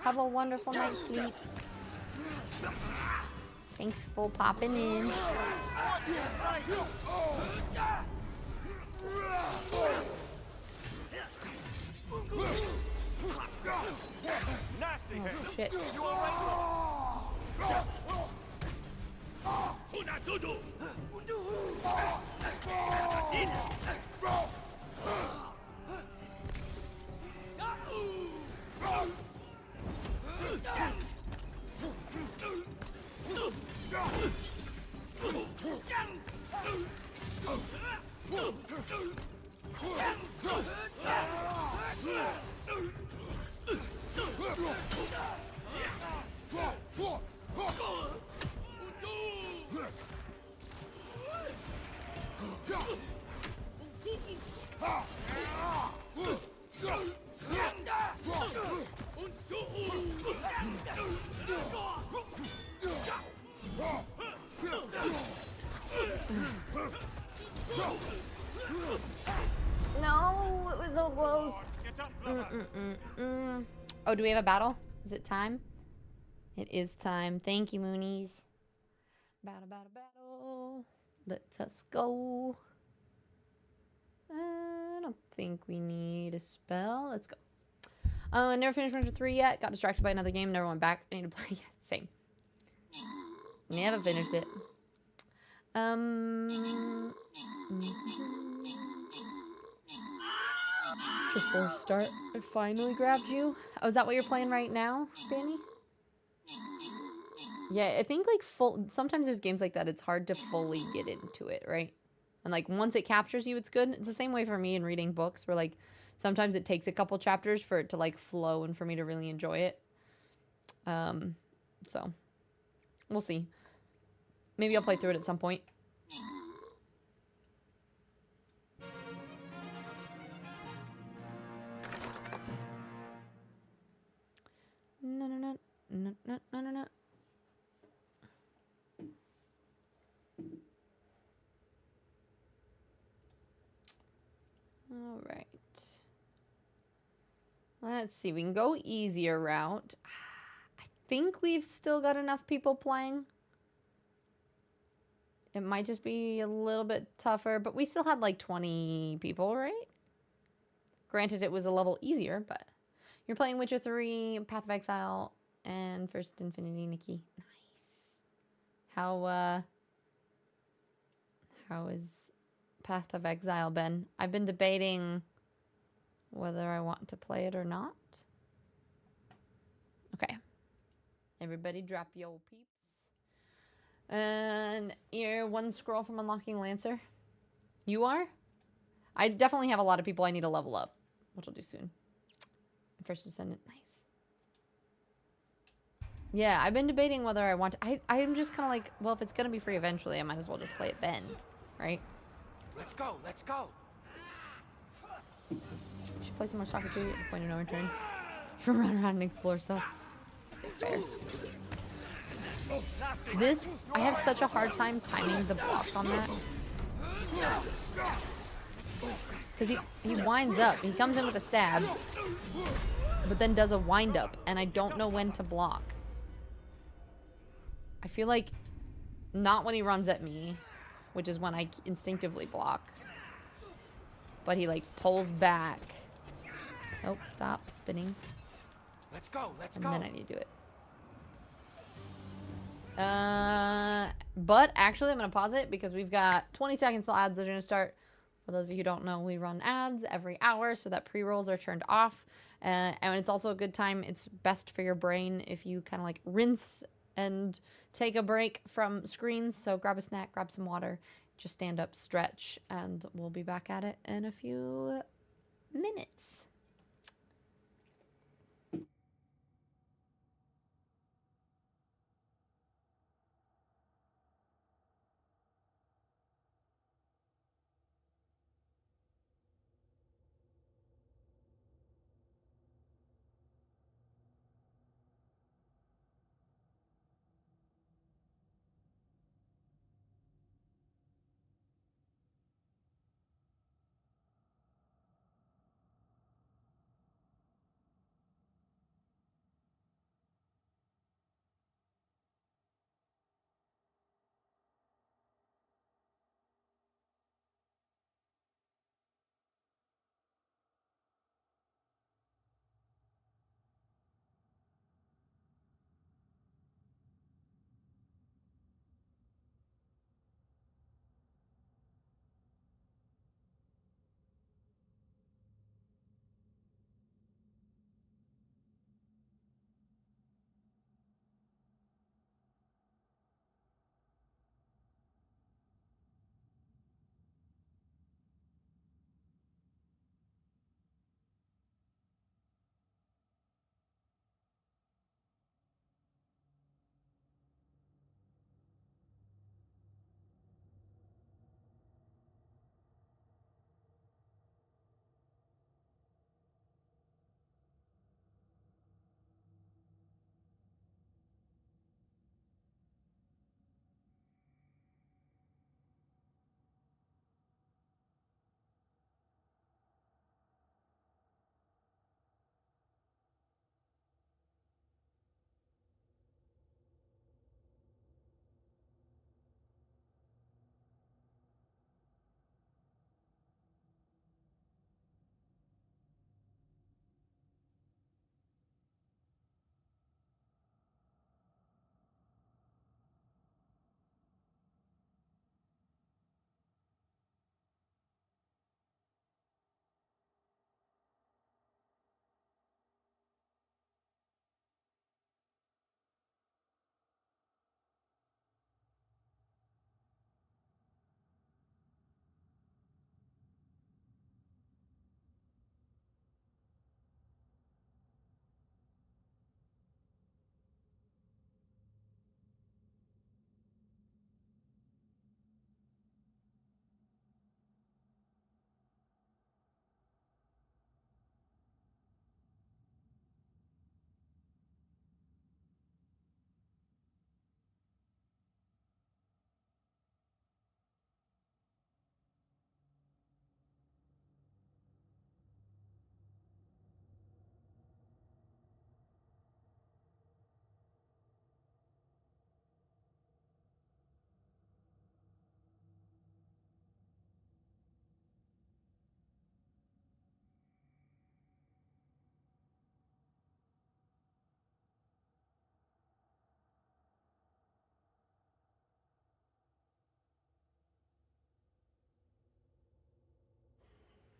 Have a wonderful night's sleeps. Thanks for popping in. Oh, shit. No, it was so close. Oh, do we have a battle? Is it time? It is time. Thank you, Moonies. Battle, battle, battle. Let us go. I don't think we need a spell. Let's go. Never finished Witcher 3 yet. Got distracted by another game. Never went back. I need to play. Same. Never finished it. It's your 4th start. I finally grabbed you. Oh, is that what you're playing right now, Danny? Yeah, I think like sometimes there's games like that. It's hard to fully get into it, right? And like once it captures you, it's good. It's the same way for me in reading books, where like sometimes it takes a couple chapters for it to like flow and for me to really enjoy it. So we'll see. Maybe I'll play through it at some point. No. All right. Let's see. We can go easier route. I think we've still got enough people playing. It might just be a little bit tougher, but we still had like 20 people, right? Granted, it was a level easier, but you're playing Witcher 3, Path of Exile, and First Infinity Nikki. Nice. How is Path of Exile been? I've been debating whether I want to play it or not. Okay. Everybody drop your peeps. And you're 1 scroll from unlocking Lancer. You are? I definitely have a lot of people I need to level up, which I'll do soon. First Descendant. Nice. Yeah, I've been debating whether I want to... I'm just kind of like, well, if it's going to be free eventually, I might as well just play it then. Right?
Let's go, let's go.
Should play some more soccer too at the point of no return. Run around and explore stuff. Fair. This, I have such a hard time timing the blocks on that. Because he winds up. He comes in with a stab, but then does a wind up, and I don't know when to block. I feel like not when he runs at me, which is when I instinctively block. But he like pulls back. Nope, stop spinning.
Let's go, let's
And
go.
then I need to do it. But actually I'm going to pause it because we've got 20 seconds till ads are going to start. For those of you who don't know, we run ads every hour so that pre-rolls are turned off. And it's also a good time. It's best for your brain if you kind of like rinse and take a break from screens. So grab a snack, grab some water, just stand up, stretch, and we'll be back at it in a few minutes.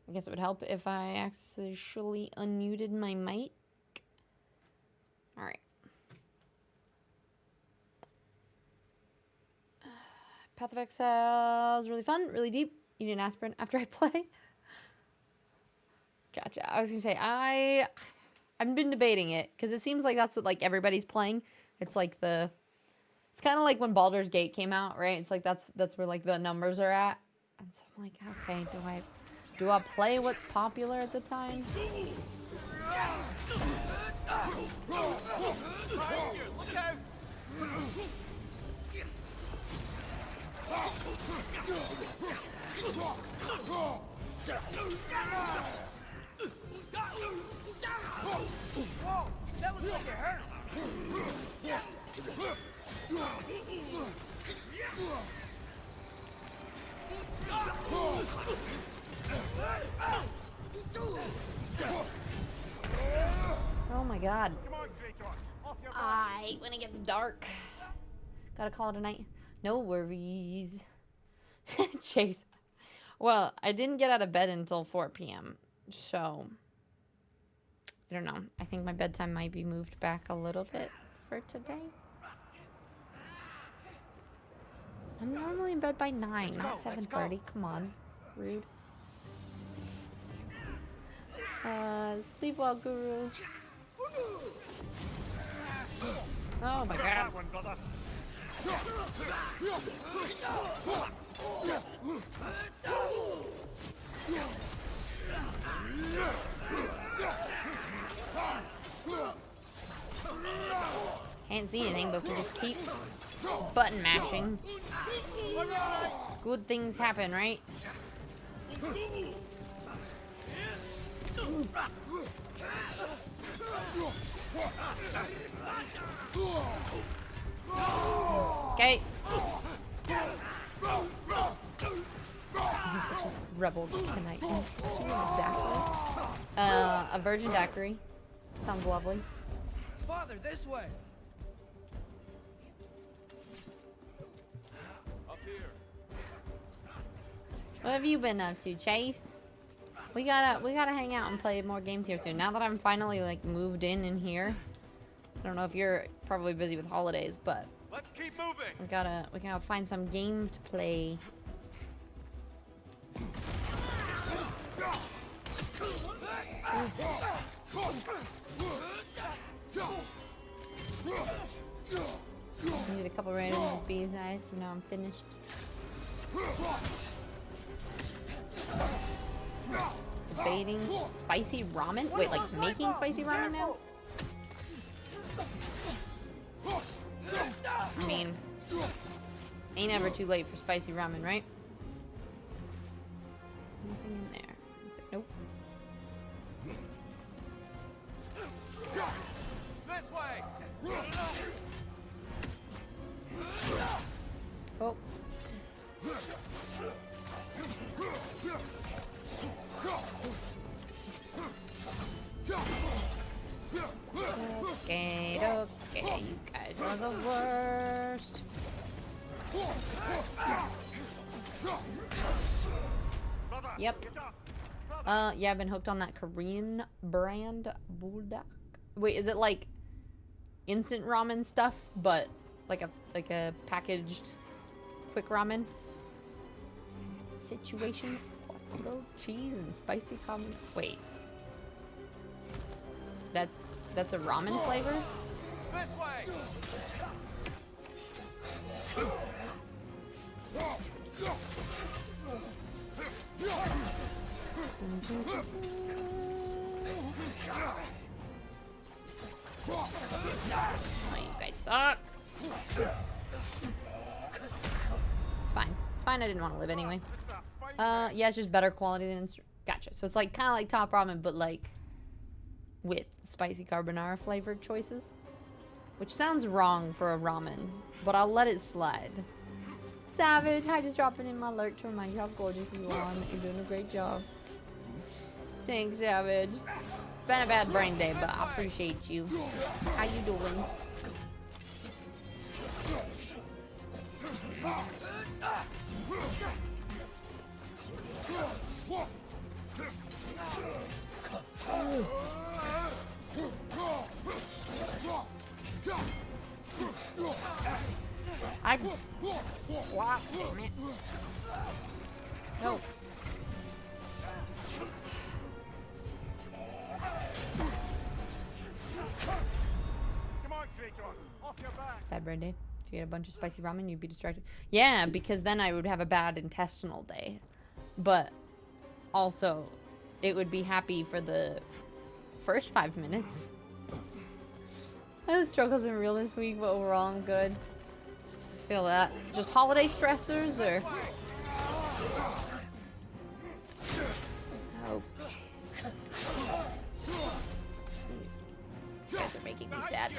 I guess it would help if I actually unmuted my mic. All right. Path of Exile is really fun, really deep. You need an aspirin after I play. Gotcha. I was gonna say I've been debating it because it seems like that's what like everybody's playing. It's like it's kind of like when Baldur's Gate came out, right? It's like that's where like the numbers are at. And so I'm like, okay, do I play what's popular at the time?
Whoa, that was like it hurt.
Oh my god. I hate when it gets dark. Gotta call it a night. No worries. Chase. Well, I didn't get out of bed until 4 p.m. So, I don't know. I think my bedtime might be moved back a little bit for today. I'm normally in bed by 9, not 7:30. Come on. Rude. Sleep well, Guru. Oh my god. Can't see anything, but if we just keep button mashing, good things happen, right? Okay. Rebel tonight. Interesting, exactly. A virgin daiquiri. Sounds lovely.
Father, this way.
Up here.
What have you been up to, Chase? We gotta hang out and play more games here soon. Now that I'm finally like moved in here. I don't know if you're probably busy with holidays, but
Let's keep moving.
we gotta find some game to play. I need a couple random bees eyes, so now I'm finished. Debating spicy ramen? Wait, like making spicy ramen now? I mean, ain't ever too late for spicy ramen, right? Nothing in there. Nope.
This way.
Oh. Okay, okay, you guys are the worst. Yep. Yeah, I've been hooked on that Korean brand buldak. Wait, is it like instant ramen stuff, but like a packaged quick ramen situation? Quattro cheese and spicy combination. Wait, that's a ramen flavor?
This way.
Oh, you guys suck. It's fine. It's fine. I didn't want to live anyway. Yeah, it's just better quality than gotcha. So it's like kind of like top ramen, but like with spicy carbonara flavored choices, which sounds wrong for a ramen, but I'll let it slide. Savage, hi, just dropping in my alert to remind you how gorgeous you are and that you're doing a great job. Thanks, Savage. It's been a bad brain day, but I appreciate you. How you doing? What? Damn it. No. Bad brain day. If you had a bunch of spicy ramen, you'd be distracted. Yeah, because then I would have a bad intestinal day. But also, it would be happy for the first 5 minutes. The struggle's been real this week, but overall I'm good. Feel that. Just holiday stressors, or... Oh. These guys are making me sad.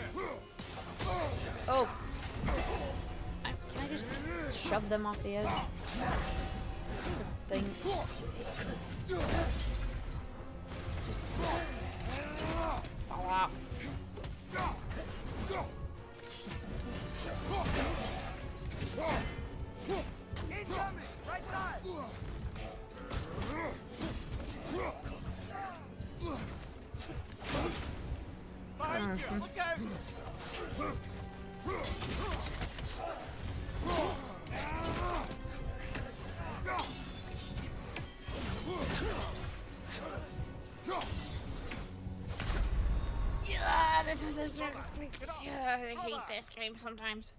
Oh. Can I just shove them off the edge? Thing. Just fall off.
Incoming! Right side! Behind you! Look out!
Yeah, this is I hate this game sometimes.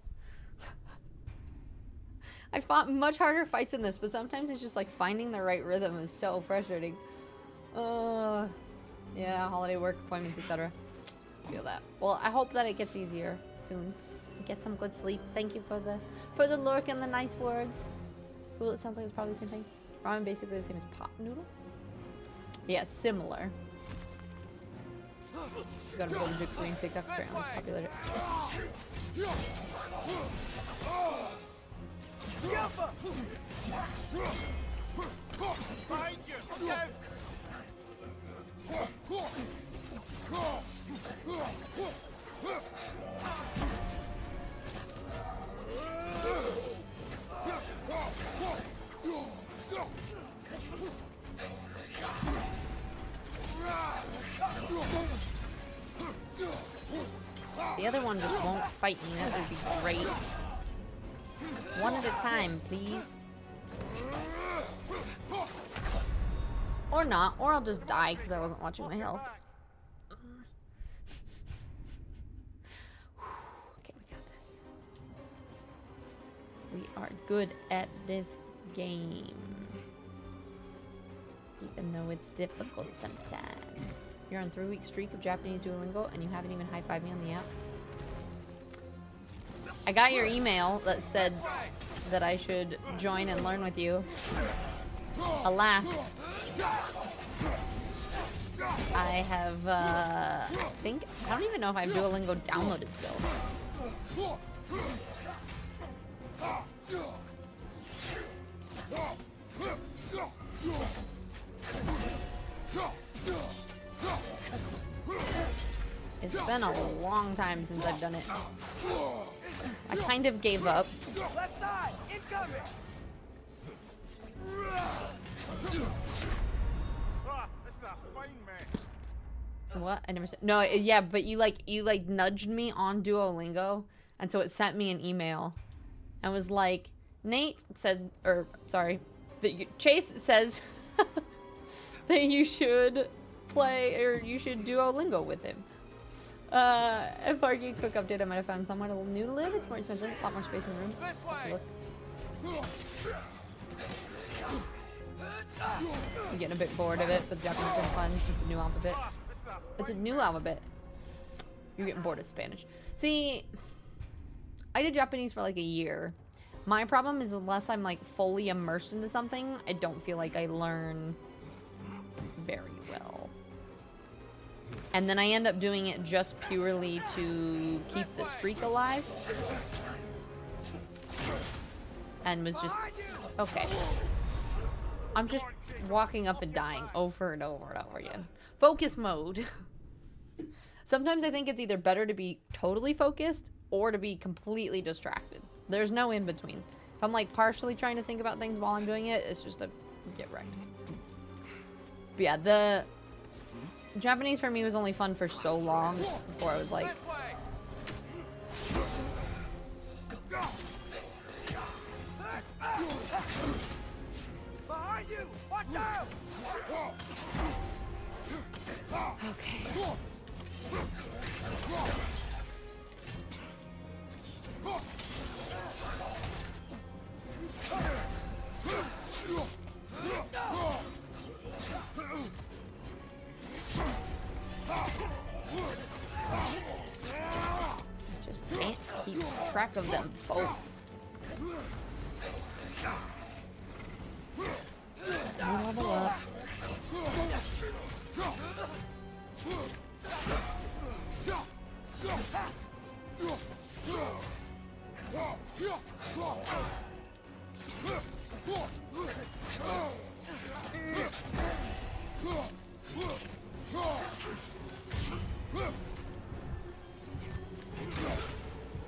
I fought much harder fights in this, but sometimes it's just like finding the right rhythm is so frustrating. Yeah, holiday work, appointments, etc. Feel that. Well, I hope that it gets easier soon. Get some good sleep. Thank you for the lurk and the nice words. Well, it sounds like it's probably the same thing. Ramen basically the same as pot noodle. Yeah, similar. You gotta go to Korean TikTok apparently it's popular.
Behind you! Look out!
The other one just won't fight me. That would be great. One at a time, please. Or not. Or I'll just die because I wasn't watching my health. Okay, we got this. We are good at this game. Even though it's difficult sometimes. You're on a 3-week streak of Japanese Duolingo and you haven't even high-fived me on the app. I got your email that said that I should join and learn with you. Alas, I have, I don't even know if I have Duolingo downloaded still. It's been a long time since I've done it. I kind of gave up.
Left side! Incoming! That's not fighting, man.
What? I never said. No, yeah, but you nudged me on Duolingo, and so it sent me an email, and was like, Nate says, or sorry, Chase says that you should play or you should Duolingo with him. If Argy quick update, I might have found somewhere new to live. It's more expensive, a lot more space in the room.
This way!
I'm getting a bit bored of it, but Japanese is fun since it's a new alphabet. It's a new alphabet. You're getting bored of Spanish. See, I did Japanese for like a year. My problem is unless I'm like fully immersed into something, I don't feel like I learn very well. And then I end up doing it just purely to keep the streak alive. And was just, okay. I'm just walking up and dying over and over and over again. Focus mode. Sometimes I think it's either better to be totally focused or to be completely distracted. There's no in between. If I'm like partially trying to think about things while I'm doing it, it's just a get wrecked. But yeah, the Japanese for me was only fun for so long before I was like,
Behind you! Watch out!
okay. track of them both. Level up.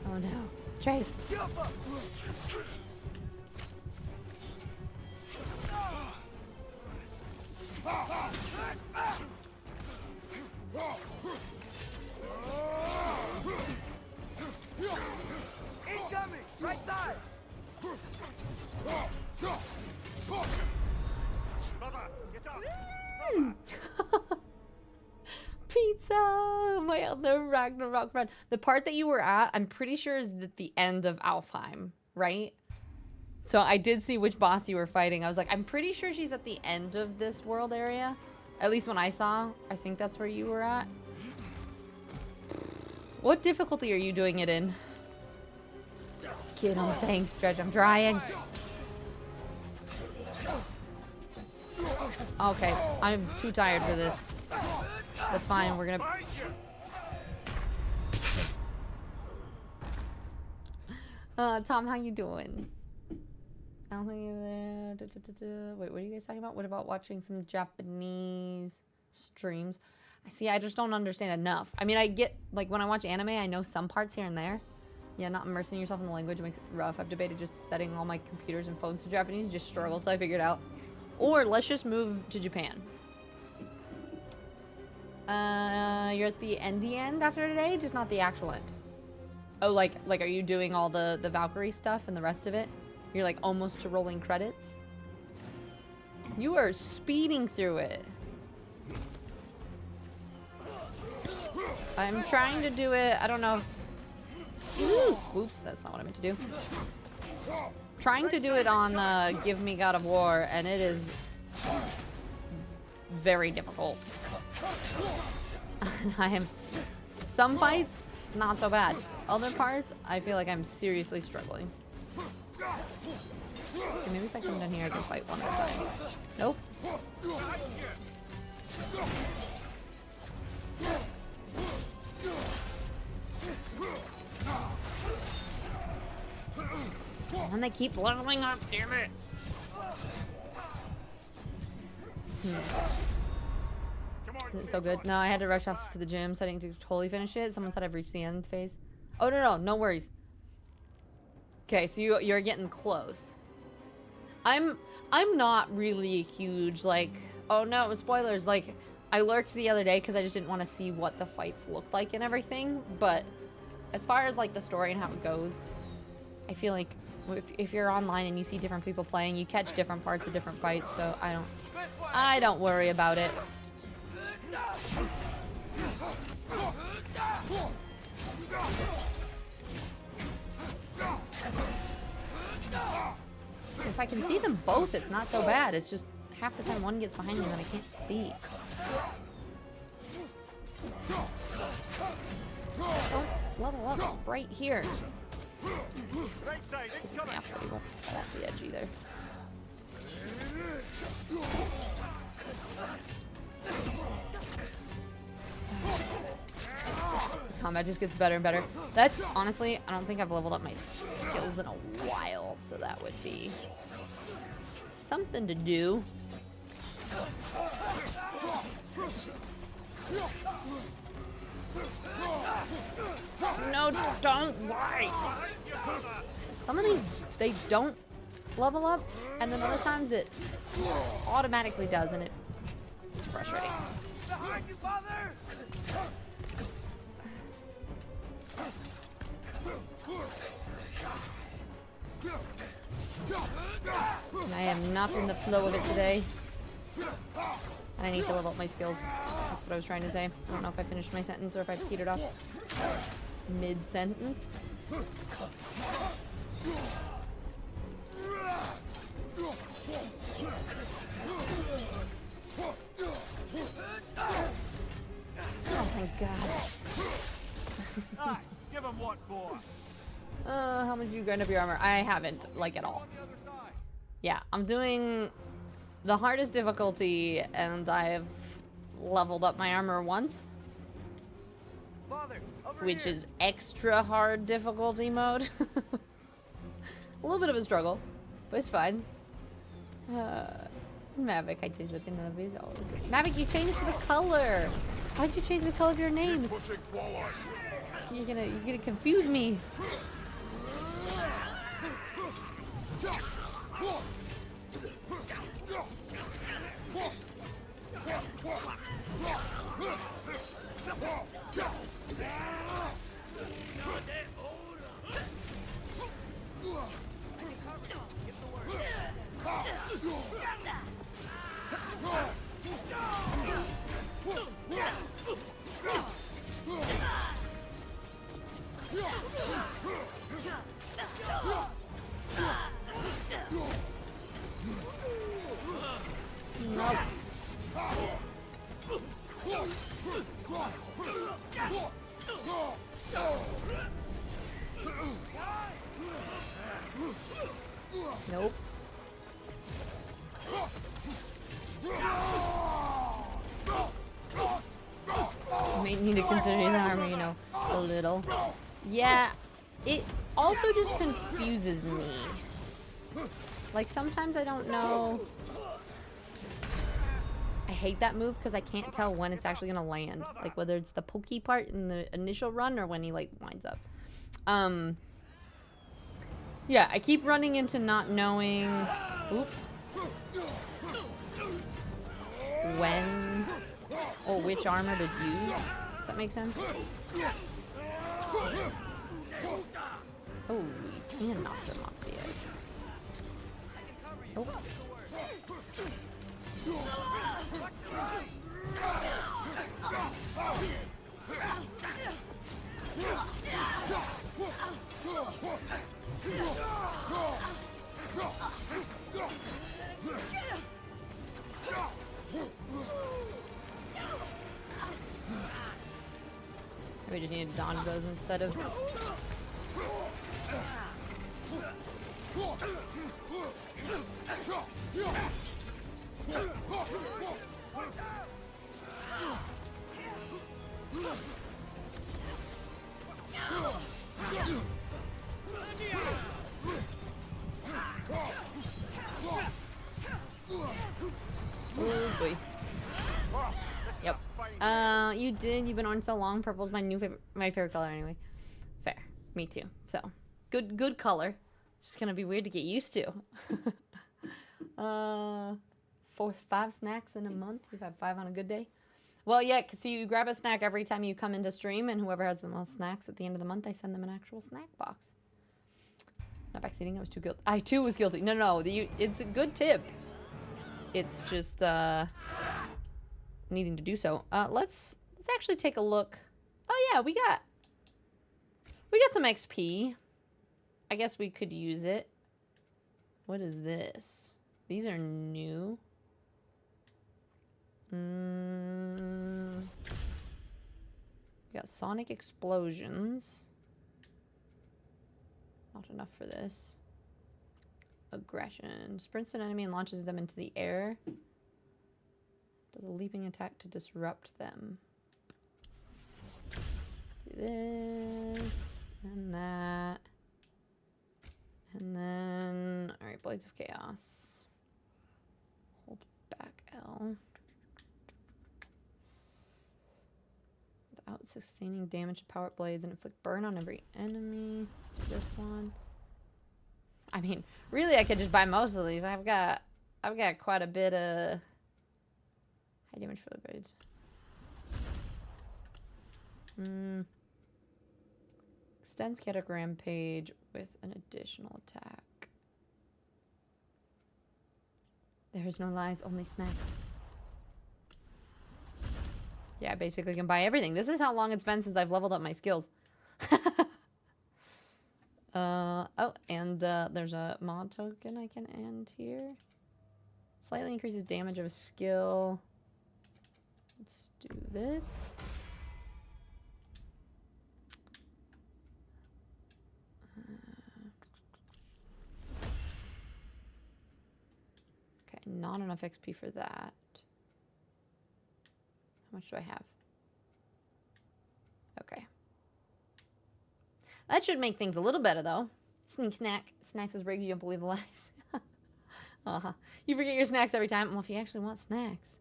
Oh no. Chase.
Incoming! Right side!
Pizza! My other Ragnarok friend. The part that you were at, I'm pretty sure is at the end of Alfheim, right? So I did see which boss you were fighting. I was like, I'm pretty sure she's at the end of this world area. At least when I saw, I think that's where you were at. What difficulty are you doing it in? Get on, thanks, Stretch. I'm trying. Okay, I'm too tired for this. That's fine, we're gonna... Tom, how you doing? I don't think you're there. Wait, what are you guys talking about? What about watching some Japanese streams? I see, I just don't understand enough. I mean, I get, like, when I watch anime, I know some parts here and there. Yeah, not immersing yourself in the language makes it rough. I've debated just setting all my computers and phones to Japanese, just struggle till I figure it out. Or let's just move to Japan. You're at the end after today, just not the actual end. Oh, like are you doing all the Valkyrie stuff and the rest of it? You're like almost to rolling credits? You are speeding through it. I'm trying to do it, I don't know if... Oops, that's not what I meant to do. Trying to do it on Give Me God of War, and it is very difficult. I am... Some fights, not so bad. Other parts, I feel like I'm seriously struggling. Okay, maybe if I come down here, I can fight one more time. Nope. And they keep leveling up, damn it. Is it so good? No, I had to rush off to the gym, so I didn't totally finish it. Someone said I've reached the end phase. Oh, no worries. Okay, so you're getting close. I'm not really huge, like, oh no, spoilers. Like, I lurked the other day because I just didn't want to see what the fights looked like and everything. But as far as like the story and how it goes, I feel like if you're online and you see different people playing, you catch different parts of different fights. So I don't worry about it. If I can see them both, it's not so bad. It's just half the time one gets behind me and then I can't see. Don't level up right here. This is math, but he won't fall off the edge either. Combat just gets better and better. That's honestly, I don't think I've leveled up my skills in a while, so that would be something to do. No, don't lie. Some of these, they don't level up, and then other times it automatically does, and it's frustrating.
Behind you, father!
And I am not in the flow of it today. And I need to level up my skills. That's what I was trying to say. I don't know if I finished my sentence or if I petered off mid-sentence. Oh, thank God.
Aye, give him what for.
How much do you grind up your armor? I haven't, like, at all. Yeah, I'm doing the hardest difficulty, and I've leveled up my armor once.
Father, over
Which
here.
is extra hard difficulty mode. A little bit of a struggle, but it's fine. Mavic, I did looking at these always. Mavic, you changed the color. Why'd you change the color of your names? You're gonna confuse me. Nope. Nope. May need to consider his armor, you know, a little. Yeah, it also just confuses me. Like, sometimes I don't know. I hate that move because I can't tell when it's actually gonna land. Like, whether it's the pokey part in the initial run or when he, like, winds up. Yeah, I keep running into not knowing when or which armor to use. Does that make sense? Oh, you can knock him off the edge. Oh. We just need to dodge those instead of... Oh boy. Yep. You did. You've been on so long. Purple's my favorite color anyway. Fair. Me too. So, good color. It's just gonna be weird to get used to. 5 snacks in a month. You've had 5 on a good day. Well, yeah, so you grab a snack every time you come into stream, and whoever has the most snacks at the end of the month, I send them an actual snack box. Not backseating. I was too guilty. I too was guilty. No. It's a good tip. It's just needing to do so. Let's actually take a look. Oh yeah, we got some XP. I guess we could use it. What is this? These are new. We got sonic explosions. Not enough for this. Aggression. Sprints an enemy and launches them into the air. Does a leaping attack to disrupt them. Let's do this. And that. And then... Alright, Blades of Chaos. Hold back L. Without sustaining damage to power blades and inflict burn on every enemy. Let's do this one. I mean, really I could just buy most of these. I've got quite a bit of high damage for the blades. Extends chaotic rampage with an additional attack. There is no lies, only snacks. Yeah, I basically can buy everything. This is how long it's been since I've leveled up my skills. Oh, and there's a mod token I can end here. Slightly increases damage of a skill. Let's do this. not enough XP for that. How much do I have? Okay. That should make things a little better, though. Sneak snack. Snacks is rigged. You don't believe the lies. Uh-huh. You forget your snacks every time. Well, if you actually want snacks.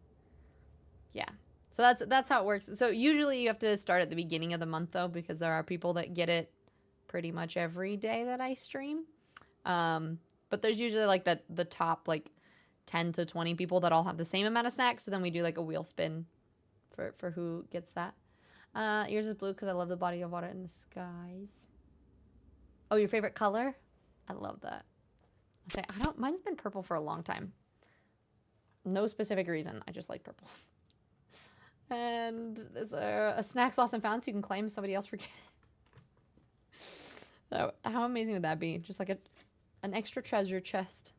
Yeah. So that's how it works. So usually you have to start at the beginning of the month, though, because there are people that get it pretty much every day that I stream. But there's usually, like, the top, like, 10 to 20 people that all have the same amount of snacks. So then we do, like, a wheel spin for who gets that. Yours is blue because I love the body of water in the skies. Oh, your favorite color? I love that. Mine's been purple for a long time. No specific reason. I just like purple. And there's a snacks lost and found so you can claim somebody else forget. So how amazing would that be? Just like an extra treasure chest.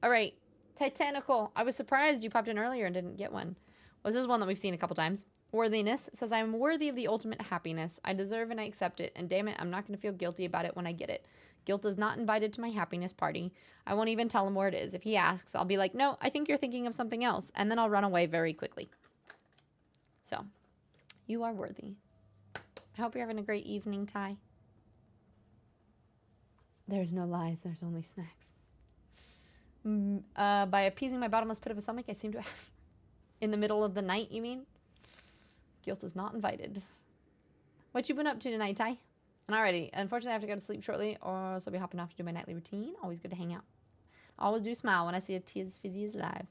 All right. Titanical. I was surprised you popped in earlier and didn't get one. Well, this is one that we've seen a couple times. Worthiness says, I am worthy of the ultimate happiness. I deserve and I accept it. And damn it, I'm not going to feel guilty about it when I get it. Guilt is not invited to my happiness party. I won't even tell him where it is. If he asks, I'll be like, no, I think you're thinking of something else. And then I'll run away very quickly. So, you are worthy. I hope you're having a great evening, Ty. There's no lies. There's only snacks. By appeasing my bottomless pit of a stomach, I seem to have... In the middle of the night, you mean? Guilt is not invited. What you been up to tonight, Ty? And already, unfortunately, I have to go to sleep shortly, or else I'll be hopping off to do my nightly routine. Always good to hang out. Always do smile when I see a TizFizzy is live.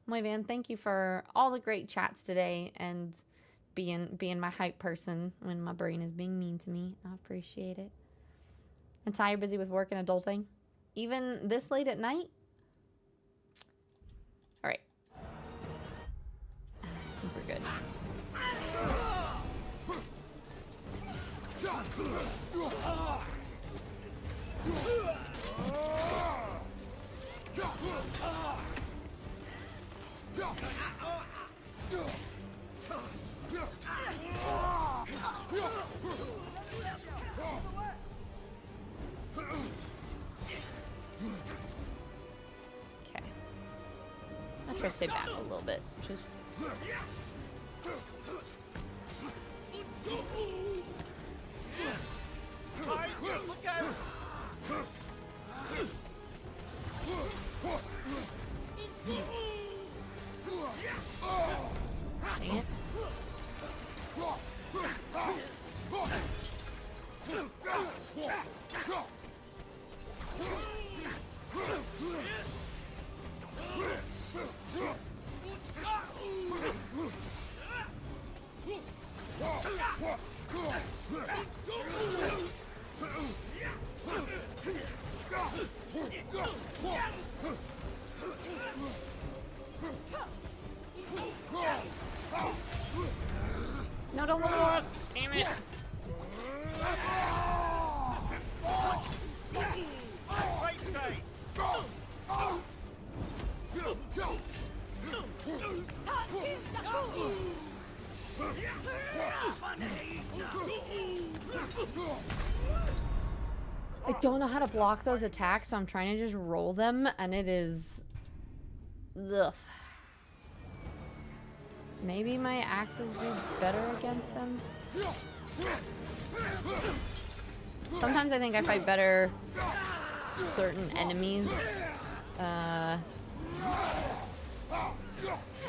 My Van, thank you for all the great chats today and being my hype person when my brain is being mean to me. I appreciate it. And Ty, you're busy with work and adulting? Even this late at night? All right. I think we're good. Okay. I'll try to stay back a little bit. Just...
Look out!
Dang it. No, don't look! Damn it!
Right side!
I don't know how to block those attacks, so I'm trying to just roll them, and it is... Ugh. Maybe my axes do better against them? Sometimes I think I fight better certain enemies,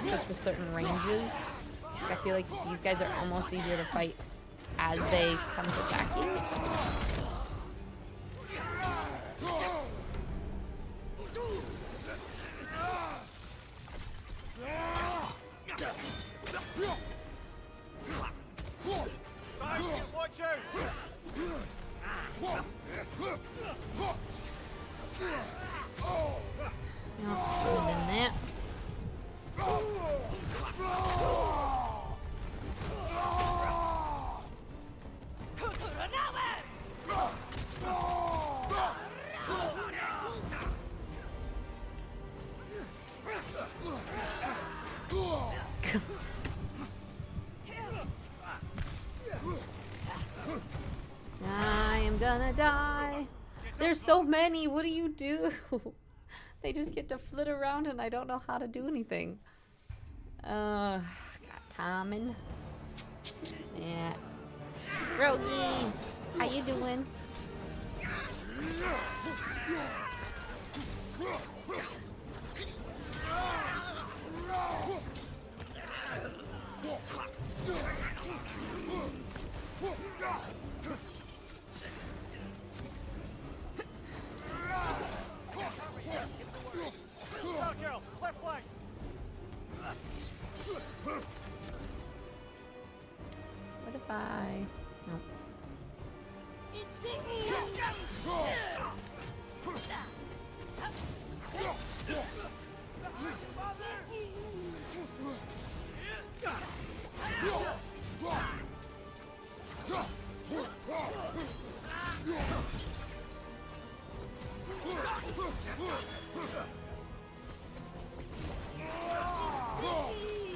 just with certain ranges. I feel like these guys are almost easier to fight as they come to attack you.
Watch out!
No, put in that. I am gonna die. There's so many. What do you do? They just get to flit around and I don't know how to do anything. Got timing. Yeah. Rogie, how you doing?
Girl, left flank.
What if I... No.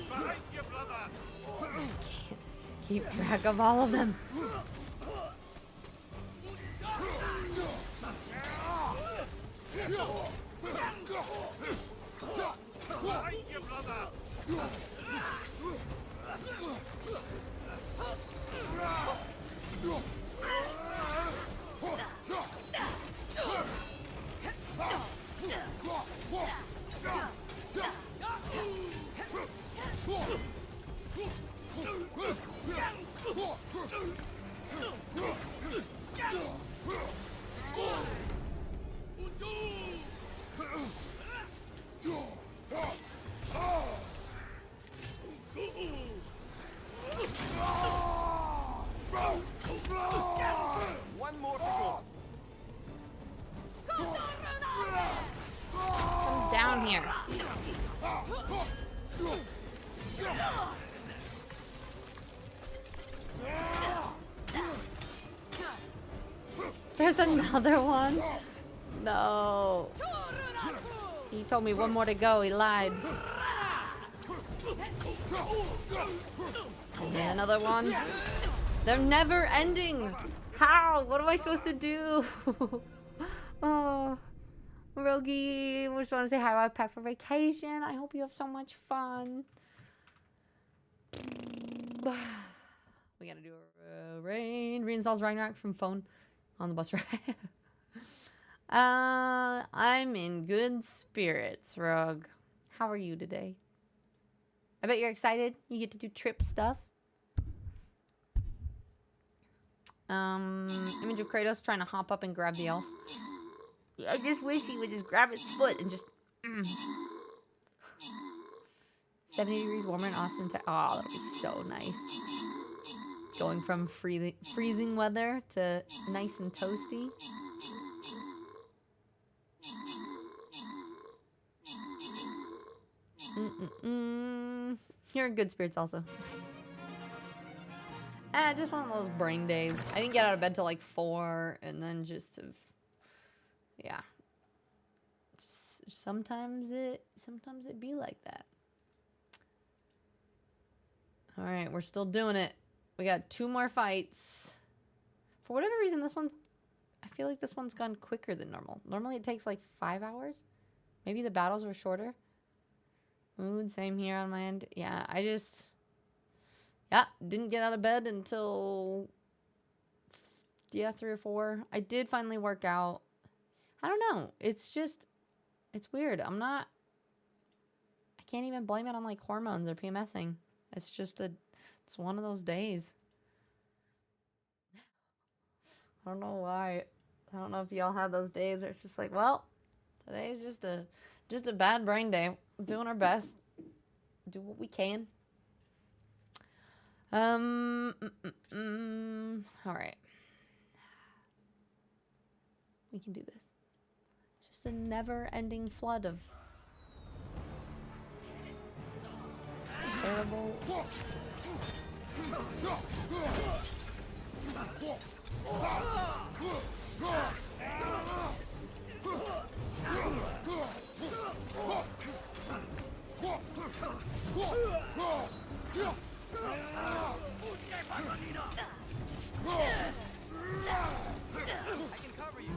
Behind you, brother.
Keep track of all of them.
Behind you, brother. One more to go.
Come down here. There's another one. No. He told me one more to go. He lied. And then another one. They're never ending. How? What am I supposed to do? Oh, Rogie, we just want to say hi. I packed for vacation. I hope you have so much fun. We gotta do a rain. Reinstalls Ragnarok from phone on the bus ride. I'm in good spirits, Rug. How are you today? I bet you're excited. You get to do trip stuff. Image of Kratos trying to hop up and grab the elf. I just wish he would just grab its foot and just... 70 degrees warmer in Austin. Oh, that would be so nice. Going from freezing weather to nice and toasty. You're in good spirits also. Nice. Just one of those brain days. I didn't get out of bed till like 4, and then just have, yeah. Sometimes it be like that. All right, we're still doing it. We got 2 more fights. For whatever reason, I feel like this one's gone quicker than normal. Normally it takes like 5 hours. Maybe the battles were shorter. Mood, same here on my end. Yeah, didn't get out of bed until, 3 or 4. I did finally work out. I don't know. It's weird. I can't even blame it on like hormones or PMSing. It's just it's one of those days. I don't know why. I don't know if y'all had those days where it's just like, well, today's just a bad brain day. Doing our best. Do what we can. All right. We can do this. It's just a never-ending flood of terrible.
I can cover you.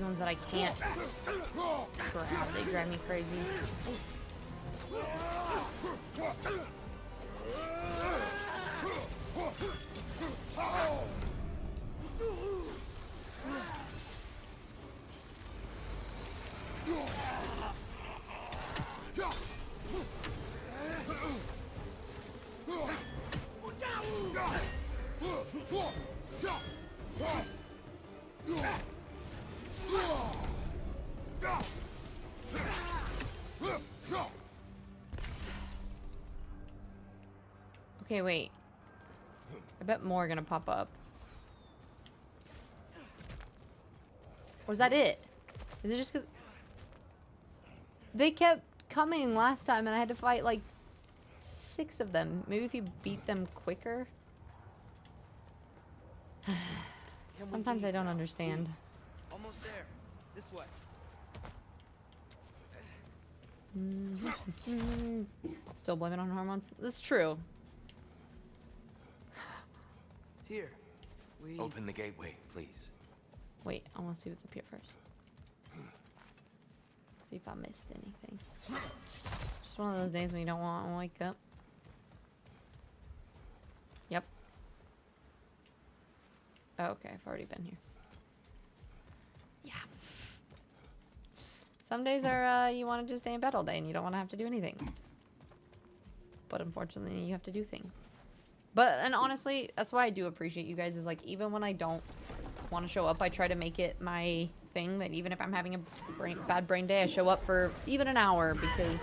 ones that I can't grab, they drive me crazy. Okay, wait. I bet more are gonna pop up. Or is that it? Is it just 'cause they kept coming last time and I had to fight like 6 of them? Maybe if you beat them quicker? Sometimes I don't understand.
Almost there. This way.
Still blame it on hormones? That's true.
Here. We
Open the gateway, please.
Wait, I want to see what's up here first. See if I missed anything. Just one of those days when you don't want to wake up. Yep. Oh, okay, I've already been here. Yeah. Some days are you want to just stay in bed all day and you don't want to have to do anything. But unfortunately, you have to do things. But, and honestly, that's why I do appreciate you guys, is like, even when I don't want to show up, I try to make it my thing that even if I'm having a bad brain day, I show up for even an hour, because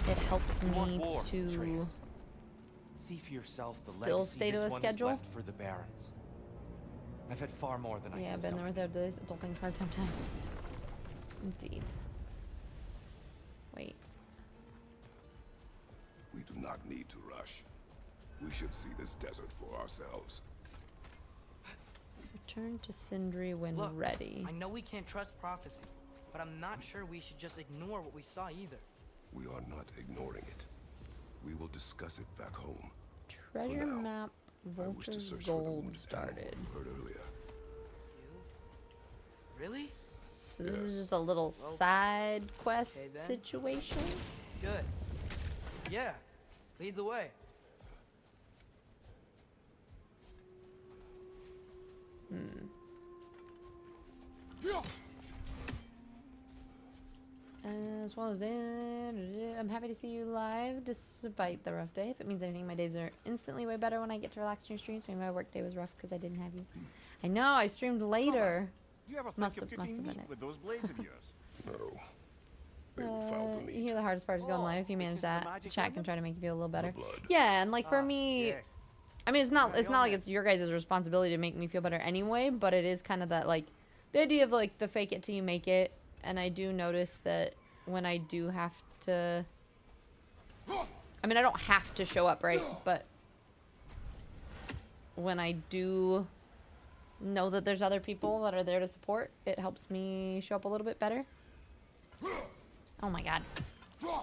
it helps me to
see for yourself the
still stay to a schedule.
Left for the Barons. I've had far more than I
Yeah,
can
I've been there
stomach.
without this. Adult things hard sometimes. Indeed. Wait.
We do not need to rush. We should see this desert for ourselves.
Return to Sindri when
Look,
ready.
I know we can't trust prophecy, but I'm not sure we should just ignore what we saw either.
We are not ignoring it. We will discuss it back home.
Treasure
now,
map.
I wish to
Vulture's
search for the
gold
wounded
started.
animal you heard earlier.
Really?
So this is
Yes.
just a little side quest
Okay, then.
situation.
Good. Yeah. Lead the way.
As well as I'm happy to see you live despite the rough day. If it means anything, my days are instantly way better when I get to relax in your streams. Maybe my work day was rough because I didn't have you. I know, I streamed later.
You ever think
Must
of
have
cooking
been
meat
it.
with those blades of yours?
No. They would foul the
You
meat.
hear the hardest part is going live. If you manage
because of the
that,
magic
chat
on
can
them?
try to make you feel a little better.
blood.
Yeah, and like for me,
Yes.
I mean, it's not
Yeah,
like
you're
it's your guys' responsibility to make me feel better anyway, but it is kind of that, like, the idea of like the fake it till you make it. And I do notice that when I do have to, I mean, I don't have to show up, right? But when I do know that there's other people that are there to support, it helps me show up a little bit better. Oh my god. Okay.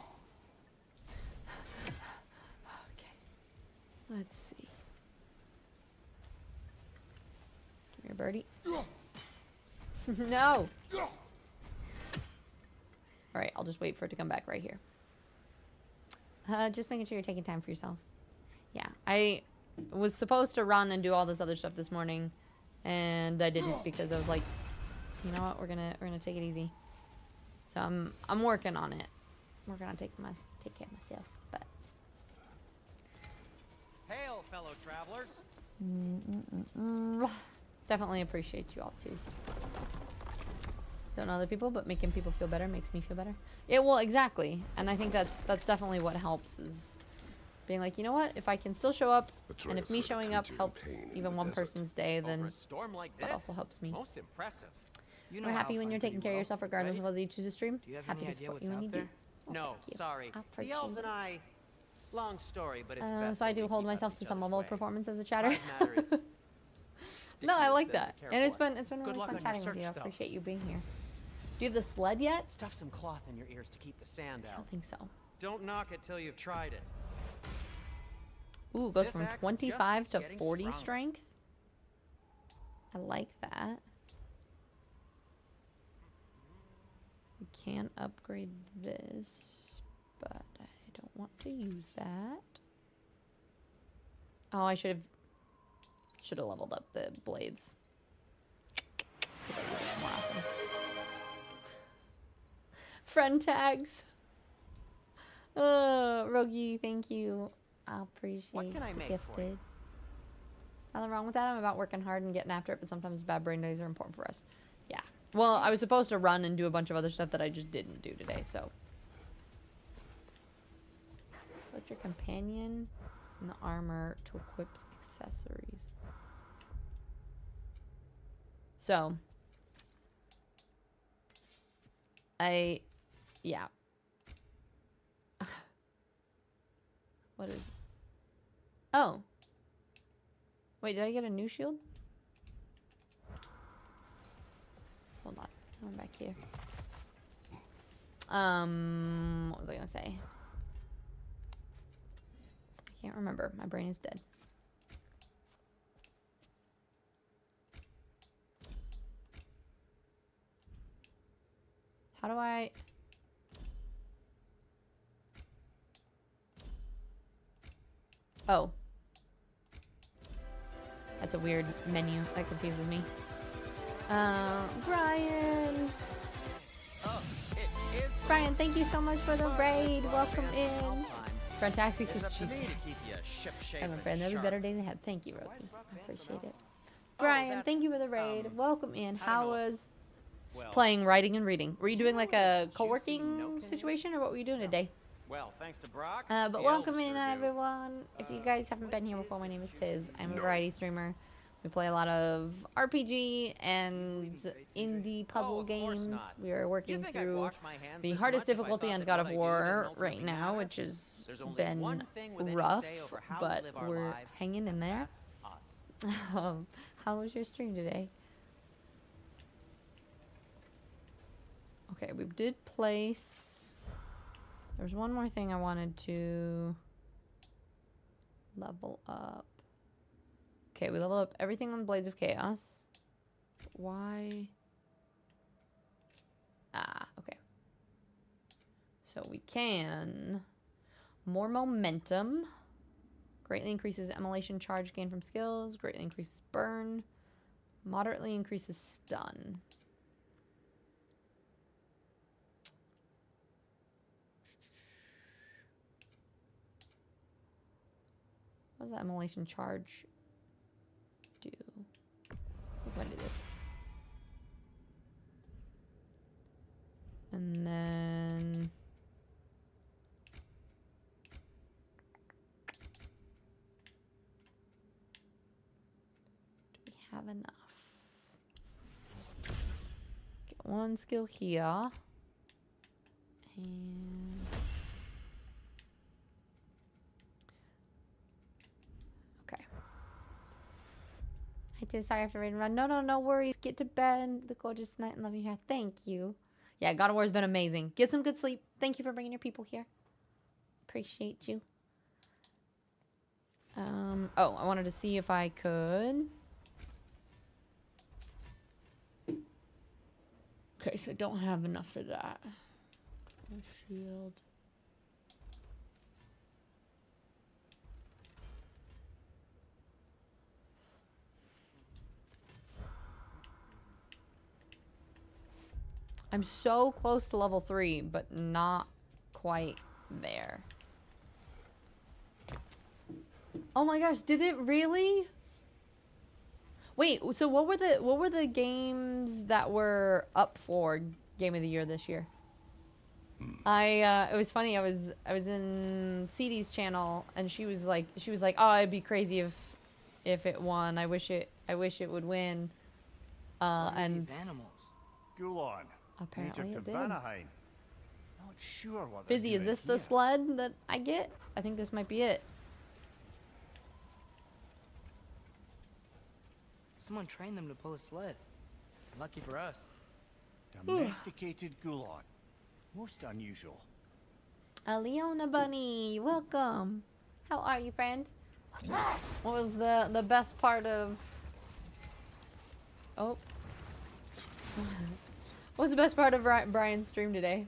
Let's see. Come here, birdie. No! Alright, I'll just wait for it to come back right here. Just making sure you're taking time for yourself. Yeah, I was supposed to run and do all this other stuff this morning, and I didn't because I was like, you know what, we're gonna take it easy. So I'm working on it. Working on take care of myself, but
Hail, fellow travelers.
definitely appreciate you all too. Don't know other people, but making people feel better makes me feel better. Yeah, well, exactly. And I think that's definitely what helps, is being like, you know what? If I can still show up, and if me
Atreus heard a
showing up
creature in
helps
pain in
even
the
one
desert.
person's day,
Over
then
a storm like this?
that also helps me.
Most impressive.
You know
We're happy when
Alfheim
you're taking
pretty
care of
well,
yourself regardless
right?
of whether you choose to stream.
Do you have
Happy
any
to
idea
support
what's
you when
out
you
there?
do. Oh,
No,
thank you.
sorry.
I
The elves
appreciate
and I. Long story, but it's
it.
best
So I
when
do
we
hold
keep out
myself
of
to
each
some
other's
level of
way.
performance as a chatter.
Private matter is
No, I like
stickier
that.
than
And it's
careful.
been
Good
really
luck
fun
on your
chatting with you. I
search, though.
appreciate you being here. Do you have the sled yet?
Stuff some cloth in your ears to keep the sand
I
out.
don't think so.
Don't knock it till you've tried it.
Ooh, goes
This
from
axe just
25
keeps
to
getting
40
stronger.
strength. I like that. can upgrade this, but I don't want to use that. Oh, I should have leveled up the blades. 'Cause I use it more often. Friend tags. Rogi, thank you. I appreciate
What can I
the
make for you?
gifted. Nothing wrong with that. I'm about working hard and getting after it, but sometimes bad brain days are important for us. Yeah. Well, I was supposed to run and do a bunch of other stuff that I just didn't do today, so. Select your companion in the armor to equip accessories. So. Yeah. What is... Oh. Wait, did I get a new shield? Hold on. I'm back here. What was I gonna say? I can't remember. My brain is dead. How do I... Oh. That's a weird menu. That confuses me. Brian!
Oh, it is
Brian, thank you so much for the raid. Welcome in.
Alfheim.
Front taxi.
It's up to
Jeez.
me to keep you ship-shape
I'm a
and
friend. There'll be
sharp.
better days ahead. Thank you, Roki. I appreciate it.
Oh,
Brian, thank
that's,
you for the raid. Welcome in. How
know.
was
Well,
playing, writing, and reading? Were you doing like a
juicy
co-working
Nokin is?
situation, or what were you doing today?
well, thanks to Brock.
But
the
welcome
elves
in,
sure do.
everyone. If you guys haven't been here before, my name is Tiz. I'm a variety streamer. We play a lot of RPG and indie puzzle
of course
games.
not.
We are
You
working
think I'd
through
wash my hands
the
this
hardest
much if I
difficulty
thought
on
that
God
what
of
I do
War
doesn't
right
ultimately
now,
matter?
which has
There's only
been
one thing with any
rough,
say over how we
but
live our
we're
lives,
hanging in there.
That's us.
How was your stream today? Okay, we did place... There's one more thing I wanted to level up. Okay, we leveled up everything on Blades of Chaos. Why? Ah, okay. So we can... More momentum. Greatly increases immolation charge gain from skills. Greatly increases burn. Moderately increases stun. What does that immolation charge do? We're going to do this. And then... Do we have enough? Get one skill here. And... Okay. I did. Sorry, I have to raid and run. No worries. Get to bed. The gorgeous night and love you here. Thank you. Yeah, God of War has been amazing. Get some good sleep. Thank you for bringing your people here. Appreciate you. Oh, I wanted to see if I could. Okay, so I don't have enough for that. My shield. I'm so close to level 3, but not quite there. Oh my gosh, did it really? Wait, so what were the games that were up for Game of the Year this year? It was funny. I was in CD's channel and she was like, "Oh, it'd be crazy if it won. I wish it would win." And
These animals.
Gulon,
apparently
native
it
to
did.
Vanaheim. Not sure what they're
Fizzy, is
doing
this the
here.
sled that I get? I think this might be it.
Someone trained them to pull a sled. Lucky for us.
Domesticated Gulon. Most unusual.
Leona Bunny, welcome. How are you, friend? What was the best part of... Oh. What's the best part of Brian's stream today?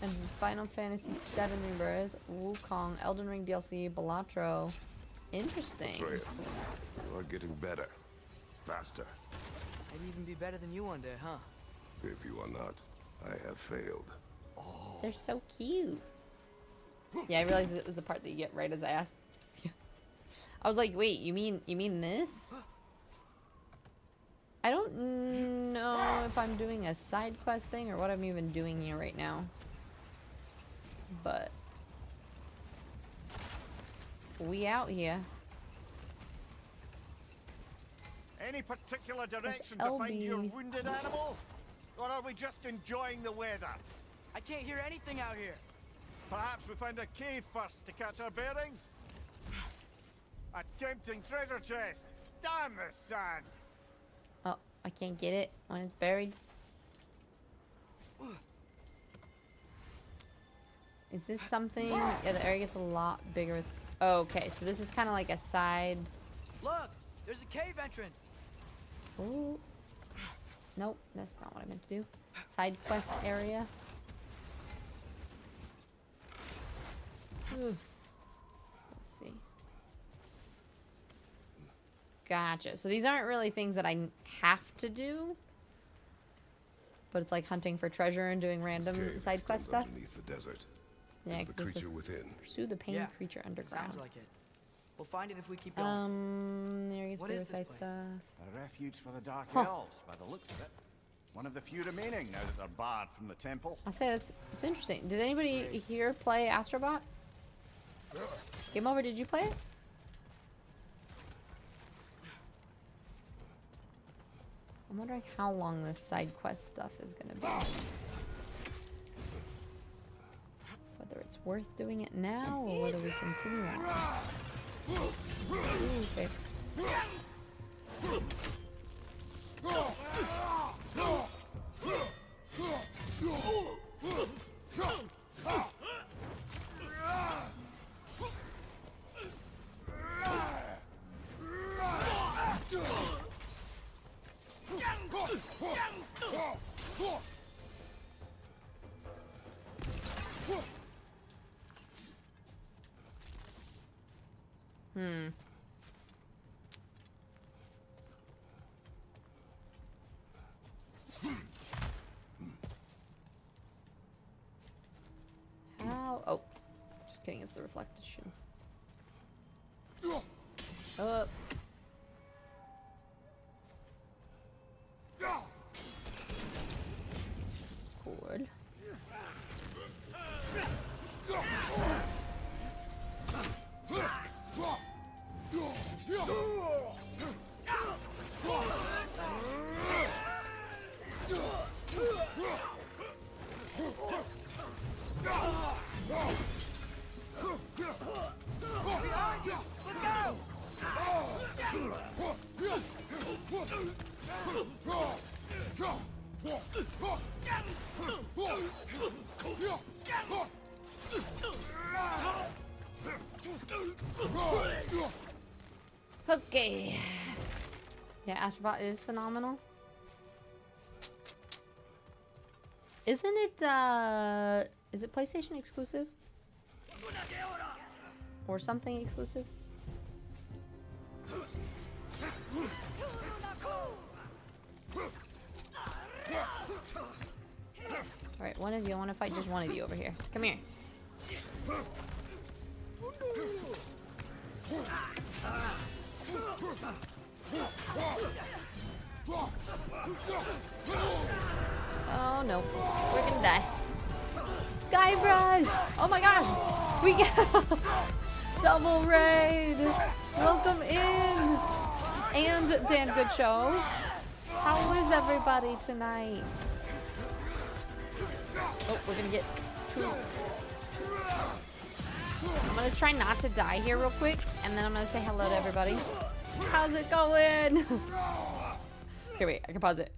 And Final Fantasy VII Rebirth, Wukong, Elden Ring DLC, Balatro. Interesting.
Atreus, you are getting better. Faster.
Maybe even be better than you one day, huh?
If you are not, I have failed.
They're so cute. Yeah, I realized it was the part that you get right as I asked. I was like, wait, you mean this? I don't know if I'm doing a side quest thing or what I'm even doing here right now. But we out here.
Any particular direction
There's
to find your
LB.
wounded animal? Or are we just enjoying the weather?
I can't hear anything out here.
Perhaps we find a cave first to catch our bearings? A tempting treasure chest. Damn the sand!
Oh, I can't get it when it's buried. Is this something? Yeah, the area gets a lot bigger. With... Oh, okay, so this is kind of like a side.
Look, there's a cave entrance.
Ooh. Nope, that's not what I meant to do. Side quest area. Ooh. Let's see. Gotcha. So these aren't really things that I have to do. But it's like hunting for treasure and doing random
Cave
side quest
extends
stuff.
Underneath the desert.
Yeah,
Is the
'cause this
creature
is
within?
pursue the pain
Yeah,
creature underground.
Sounds like it. We'll find it if we keep going.
There gets
What is this
side
place?
stuff.
A refuge for the Dark
Huh.
Elves, by the looks of it. One of the few remaining now that they're barred from the temple.
I'll say it's interesting. Did anybody here play Astrobot? Game Over, did you play it? I'm wondering how long this side quest stuff is gonna be. Whether it's worth doing it now or whether we continue on. Ooh, okay. How? Oh, just kidding. It's the reflection. Up. Cord. Okay. Yeah, Astrobot is phenomenal. Isn't it, is it PlayStation exclusive? Or something exclusive? Alright, one of you. I want to fight just one of you over here. Come here. Oh no, we're gonna die. Skybrush! Oh my gosh! We got double raid! Welcome in! And Dan Good Show. How is everybody tonight? Oh, we're gonna get two. I'm gonna try not to die here real quick, and then I'm gonna say hello to everybody. How's it going? Okay, wait, I can pause it.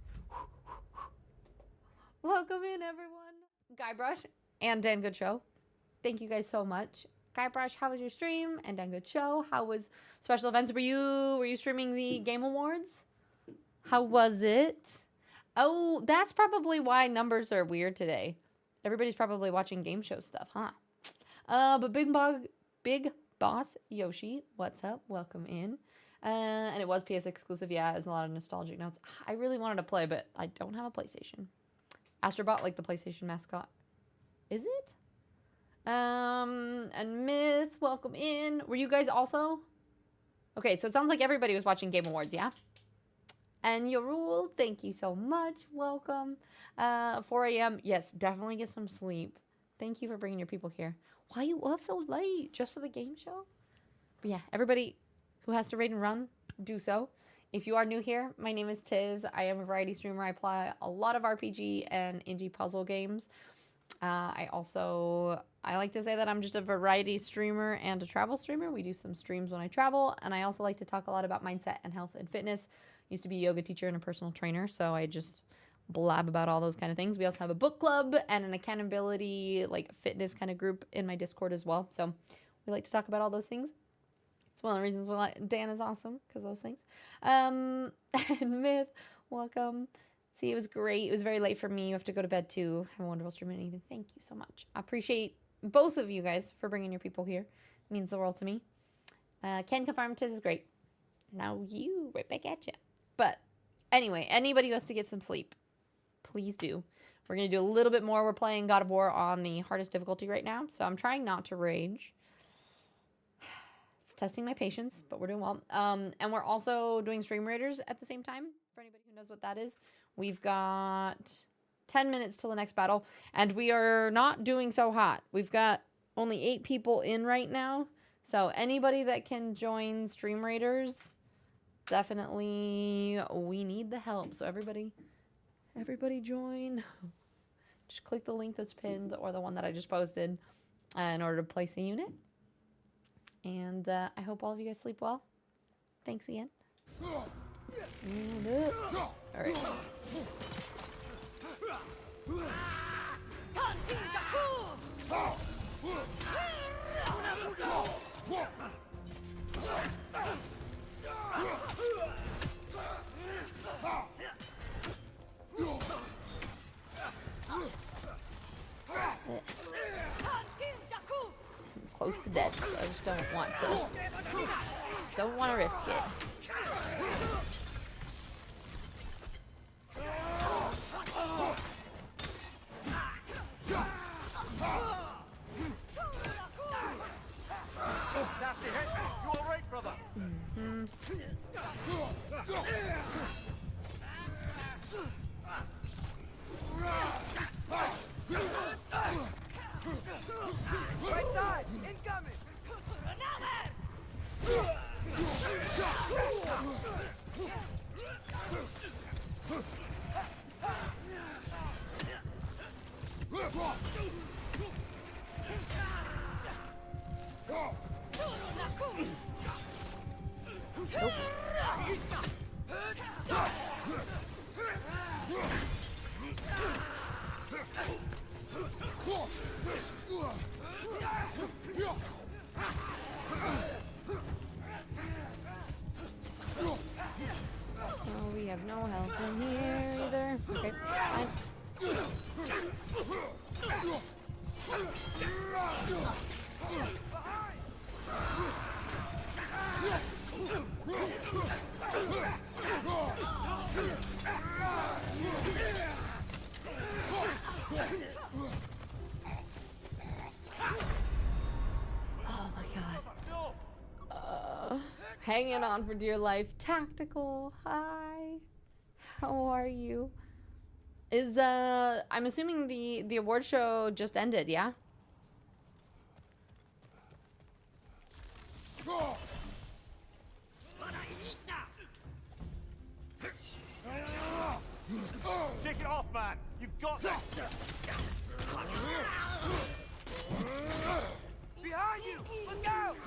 Welcome in, everyone. Guybrush and Dan Good Show. Thank you guys so much. Guybrush, how was your stream? And Dan Good Show, how was special events? Were you streaming the Game Awards? How was it? Oh, that's probably why numbers are weird today. Everybody's probably watching game show stuff, huh? But Big Boss Yoshi, what's up? Welcome in. And it was PS exclusive. Yeah, it's a lot of nostalgic notes. I really wanted to play, but I don't have a PlayStation. Astrobot, like the PlayStation mascot. Is it? And Myth, welcome in. Were you guys also? Okay, so it sounds like everybody was watching Game Awards, yeah? And Yorul, thank you so much. Welcome. 4 a.m. Yes, definitely get some sleep. Thank you for bringing your people here. Why are you up so late? Just for the game show? But yeah, everybody who has to raid and run, do so. If you are new here, my name is Tiz. I am a variety streamer. I play a lot of RPG and indie puzzle games. I like to say that I'm just a variety streamer and a travel streamer. We do some streams when I travel. And I also like to talk a lot about mindset and health and fitness. Used to be a yoga teacher and a personal trainer, so I just blab about all those kind of things. We also have a book club and an accountability, like fitness kind of group in my Discord as well. So we like to talk about all those things. It's one of the reasons why Dan is awesome, because those things. And Myth, welcome. See, it was great. It was very late for me. You have to go to bed too. Have a wonderful stream and anything. Thank you so much. I appreciate both of you guys for bringing your people here. It means the world to me. Ken confirmed Tiz is great. Now you, right back at you. But anyway, anybody who has to get some sleep, please do. We're going to do a little bit more. We're playing God of War on the hardest difficulty right now, so I'm trying not to rage. It's testing my patience, but we're doing well. And we're also doing Stream Raiders at the same time. For anybody who knows what that is, we've got 10 minutes till the next battle, and we are not doing so hot. We've got only 8 people in right now, so anybody that can join Stream Raiders, definitely we need the help. So everybody join. Just click the link that's pinned or the one that I just posted in order to place a unit. And I hope all of you guys sleep well. Thanks again. All right. I'm close to death, so I just don't want to risk it.
You all right, brother?
Right side! Incoming!
Oh, we have no help in here either. Okay, fine. Oh my god. Hanging on for dear life. Tactical, hi. How are you? I'm assuming the award show just ended, yeah?
Take it off, man. You've got this.
Behind you! Look out!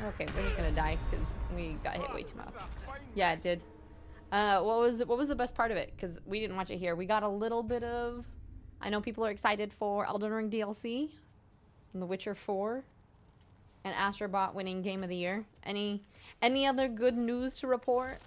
Okay, we're just gonna die because we got hit way too much. Yeah, it did. What was the best part of it? Because we didn't watch it here. We got a little bit of. I know people are excited for Elden Ring DLC and The Witcher 4. and Astrobot winning Game of the Year. Any other good news to report?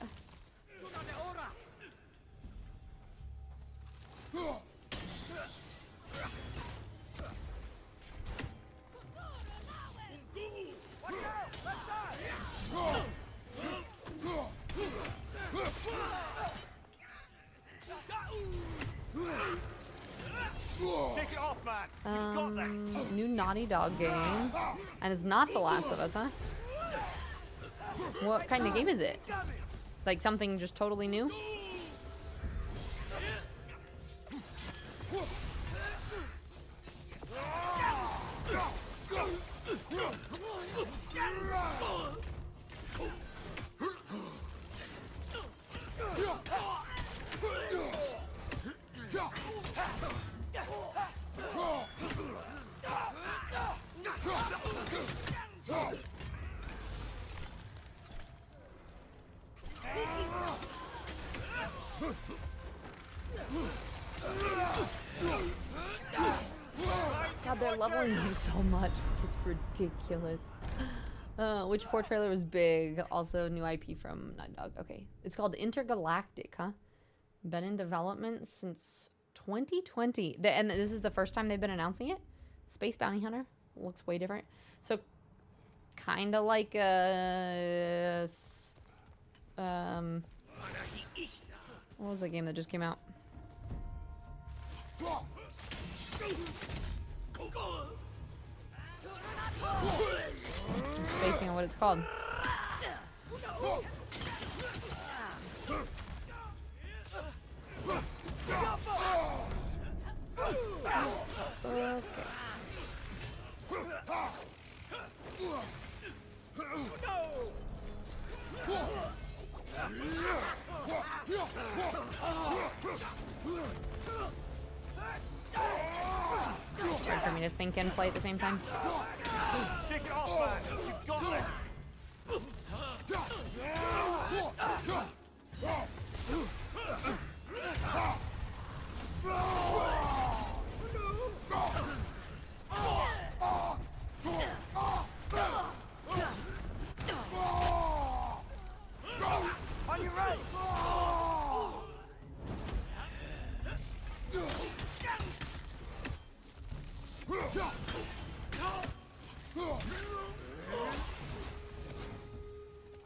Take it off, man. You've got this.
New Naughty Dog game. And it's not The Last of Us, huh? What kind of game is it? Like something just totally new? God, they're leveling you so much. It's ridiculous. Which 4 trailer was big? Also, new IP from Naughty Dog. Okay. It's called Intergalactic, huh? Been in development since 2020. And this is the first time they've been announcing it? Space Bounty Hunter. Looks way different. So, kind of like a... what was the game that just came out? Spacing on what it's called. Okay. Hard for me to think and play at the same time.
Take it off, man. You've got this.
On your right!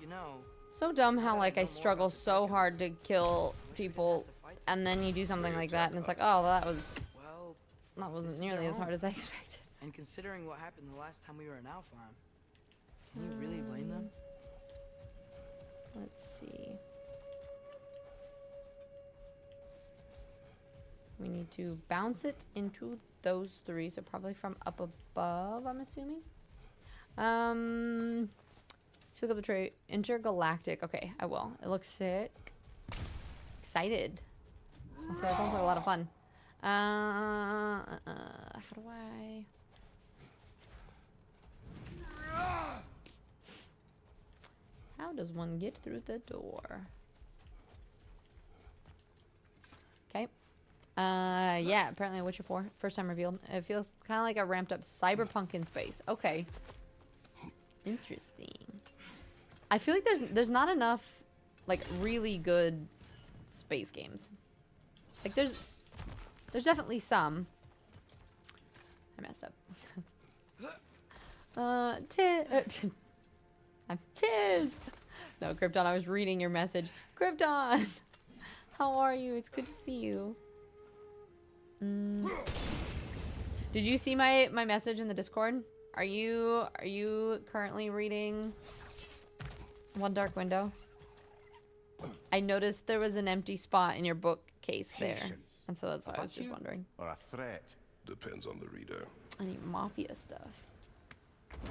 You know,
So dumb how like I struggle so hard to kill people and then you do something like that and it's like, oh,
well,
that wasn't nearly as hard as I expected.
and considering what happened the last time we were in Alfheim, can you really blame them?
Let's see. We need to bounce it into those 3, so probably from up above, I'm assuming. Should look up the tray. Intergalactic. Okay, I will. It looks sick. Excited. Also, that sounds like a lot of fun. How do I... How does one get through the door? Okay. Yeah, apparently Witcher 4. First time revealed. It feels kind of like a ramped up cyberpunk in space. Okay. Interesting. I feel like there's not enough, like, really good space games. Like, there's definitely some. I messed up. I'm Tiz. No, Krypton, I was reading your message. Krypton! How are you? It's good to see you. Did you see my message in the Discord? Are you currently reading One Dark Window? I noticed there was an empty spot in your bookcase there. And so that's why I was just wondering.
Or a threat?
Depends on the reader.
I need Mafia stuff.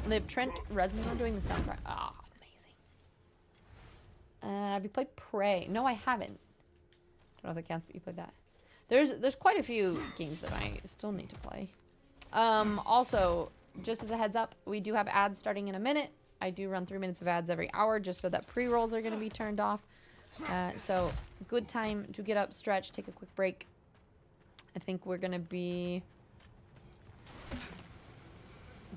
And they have Trent Reznor doing the soundtrack. Ah, amazing. Have you played Prey? No, I haven't. Don't know if that counts, but you played that. There's quite a few games that I still need to play. Also, just as a heads up, we do have ads starting in a minute. I do run 3 minutes of ads every hour just so that pre-rolls are going to be turned off. So, good time to get up, stretch, take a quick break. I think we're going to be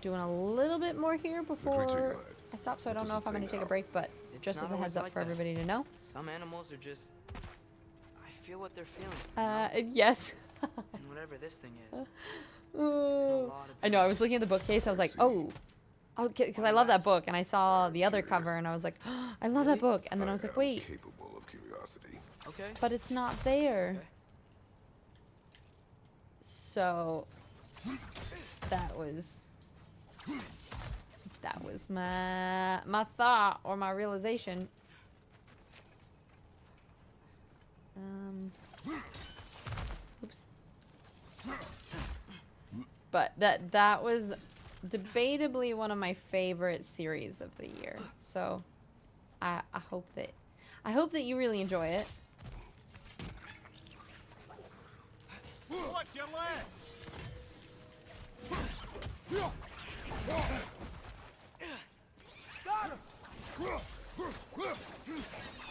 doing a little bit more here before
guide.
I stop, so I don't
Just
know if I'm going to
stay
take a
out.
break, but
It's
just
not
as a
always
heads up
like
for
that.
everybody to know.
Some animals are just... I feel what they're feeling. You know?
Yes.
And whatever this thing is.
Oh.
lot of
I know, I was looking at the bookcase, I was like, oh, because I love that book, and I saw the other cover, and I was like, oh, I love that book, and then I was like,
am
wait,
capable of curiosity.
Okay.
but it's not there.
Okay.
So that was my thought or my realization. Oops. But that was debatably one of my favorite series of the year. So I hope that you really enjoy it.
Watch your left!
Got him!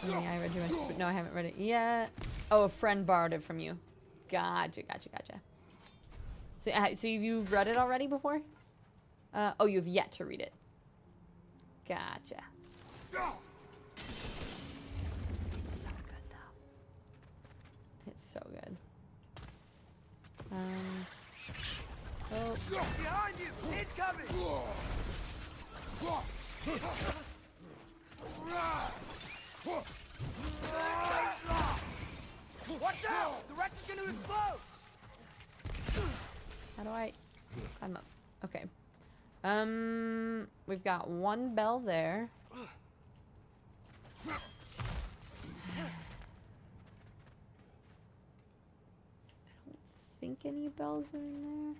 Yeah, I read your message, but no, I haven't read it yet. Oh, a friend borrowed it from you. Gotcha. So you read it already before? Oh, you have yet to read it. Gotcha. It's so good, though. It's so good. Oh.
Behind you! Incoming! Watch out! The wreck is gonna explode!
How do I... I'm up. Okay. We've got one bell there. I don't think any bells are in there.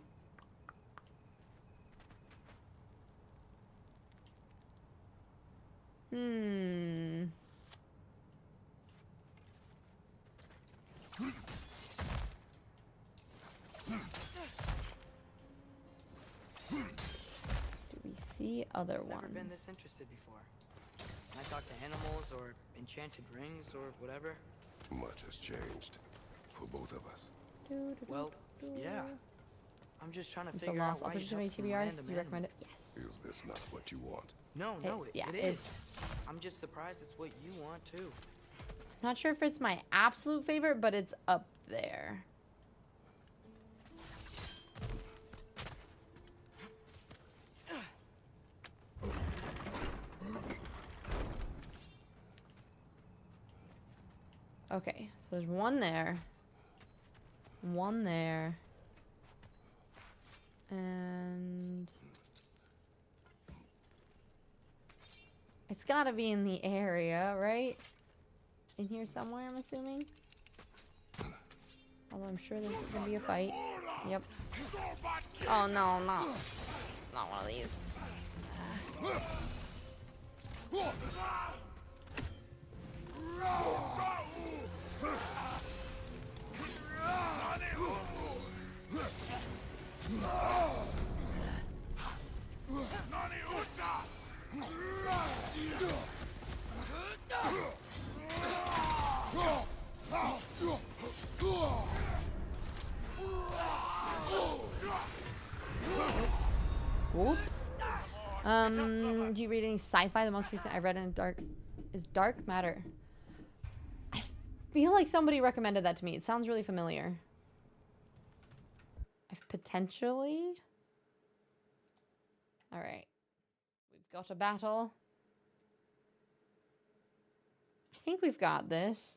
Do we see other
Never
ones?
been this interested before. When I talk to animals or enchanted rings or whatever.
Much has changed for both of us.
Well, yeah. I'm just trying to
I'm so
figure out
lost. I'll
why
put
you
it to my
help some
TBRs.
random
Do you recommend it?
animal.
Yes.
Is this not what you want?
No,
Yeah,
it
it-
is. I'm just surprised it's what you want too.
Not sure if it's my absolute favorite, but it's up there. Okay, so there's one there. One there. And it's gotta be in the area, right? In here somewhere, I'm assuming. Although I'm sure there's gonna be a fight. Yep. Oh no, no. Not one of these. Whoops. Do you read any sci-fi? The most recent I read in is Dark Matter. I feel like somebody recommended that to me. It sounds really familiar. Potentially. All right. We've got a battle. I think we've got this.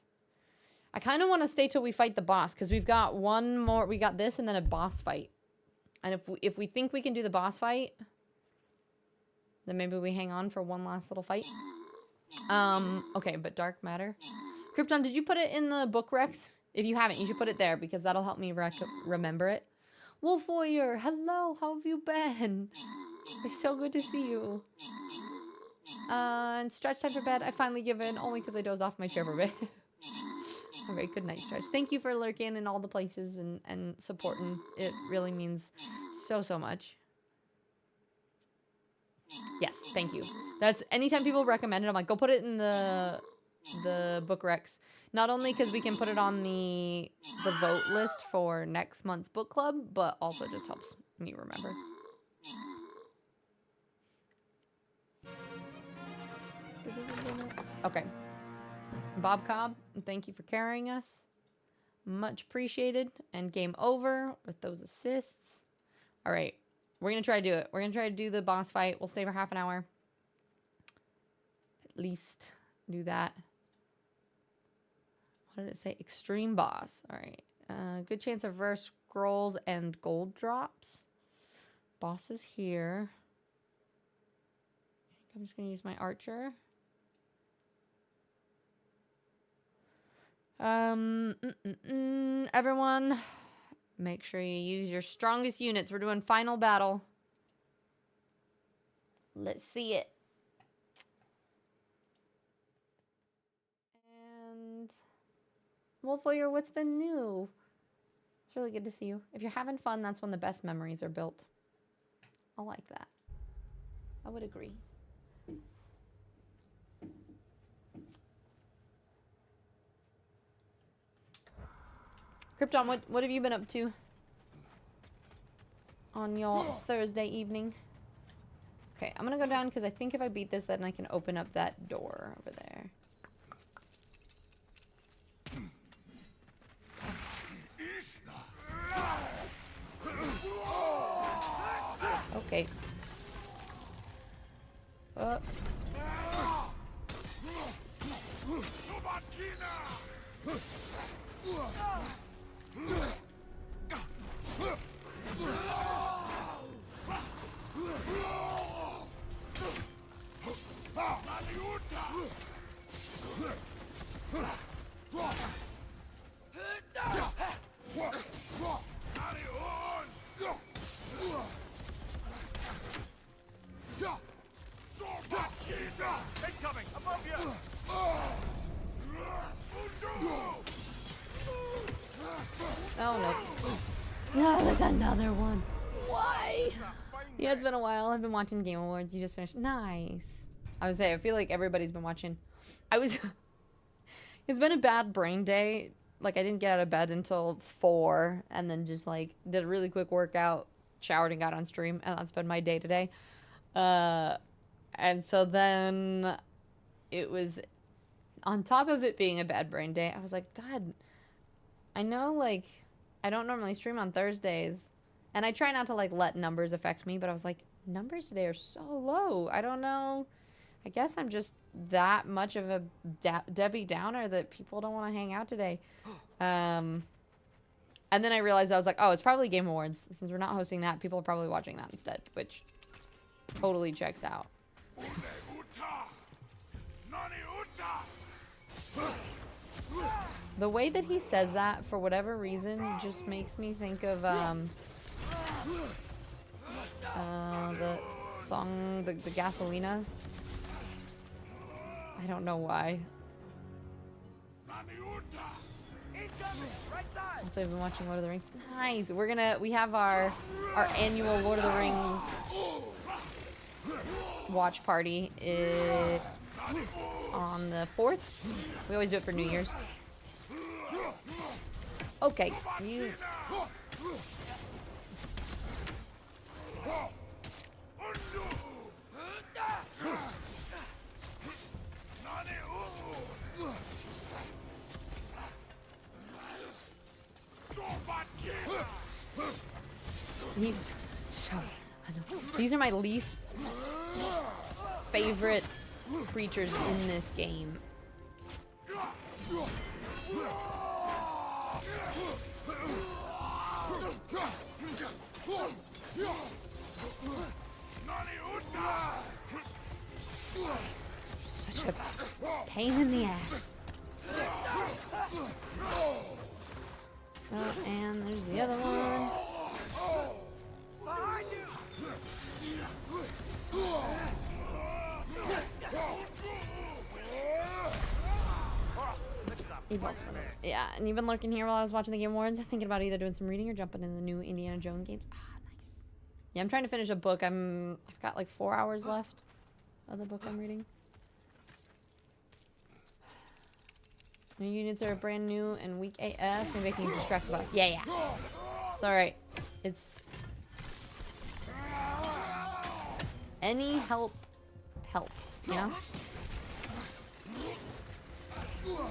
I kind of want to stay till we fight the boss because we've got one more. We got this and then a boss fight. And if we think we can do the boss fight, then maybe we hang on for one last little fight. Okay, but Dark Matter. Krypton, did you put it in the book Rex? If you haven't, you should put it there because that'll help me remember it. Wolf Warrior, hello, how have you been? It's so good to see you. And stretch time for bed. I finally give in only because I dozed off my chair for a bit. All right, good night, Stretch. Thank you for lurking in all the places and supporting. It really means so much. Yes, thank you. That's anytime people recommend it, I'm like, go put it in the book Rex. Not only because we can put it on the vote list for next month's book club, but also just helps me remember. Okay. Bob Cobb, thank you for carrying us. Much appreciated. And game over with those assists. All right. We're going to try to do it. We're going to try to do the boss fight. We'll stay for half an hour. At least do that. What did it say? Extreme boss. All right. Good chance of rare scrolls and gold drops. Boss is here. I think I'm just going to use my archer. Everyone, make sure you use your strongest units. We're doing final battle. Let's see it. And Wolfwire, what's been new? It's really good to see you. If you're having fun, that's when the best memories are built. I like that. I would agree. Krypton, what have you been up to on your Thursday evening? Okay, I'm gonna go down because I think if I beat this, then I can open up that door over there. Okay.
Incoming! Above you!
Oh no. No, there's another one. Why? Yeah, it's been a while. I've been watching Game Awards. You just finished. Nice. I would say, I feel like everybody's been watching. It's been a bad brain day. Like, I didn't get out of bed until 4, and then just, like, did a really quick workout, showered, and got on stream, and that's been my day today. And so then it was, on top of it being a bad brain day, I was like, God, I know, like, I don't normally stream on Thursdays, and I try not to, like, let numbers affect me, but I was like, numbers today are so low. I don't know. I guess I'm just that much of a Debbie Downer that people don't want to hang out today. And then I realized, I was like, oh, it's probably Game Awards. Since we're not hosting that, people are probably watching that instead, which totally checks out. The way that he says that, for whatever reason, just makes me think of the song, the Gasolina. I don't know why. Also, I've been watching Lord of the Rings. Nice. We have our annual Lord of the Rings watch party on the 4th. We always do it for New Year's. Okay, you. He's so. These are my least favorite creatures in this game. Such a pain in the ass. Oh, and there's the other one. Yeah, and you've been lurking here while I was watching the Game Awards, thinking about either doing some reading or jumping in the new Indiana Jones games. Ah, nice. Yeah, I'm trying to finish a book. I've got like 4 hours left of the book I'm reading. New units are brand new and weak AF. Maybe I can use distract buff. Yeah. It's alright. It's... Any help helps, you know? Oh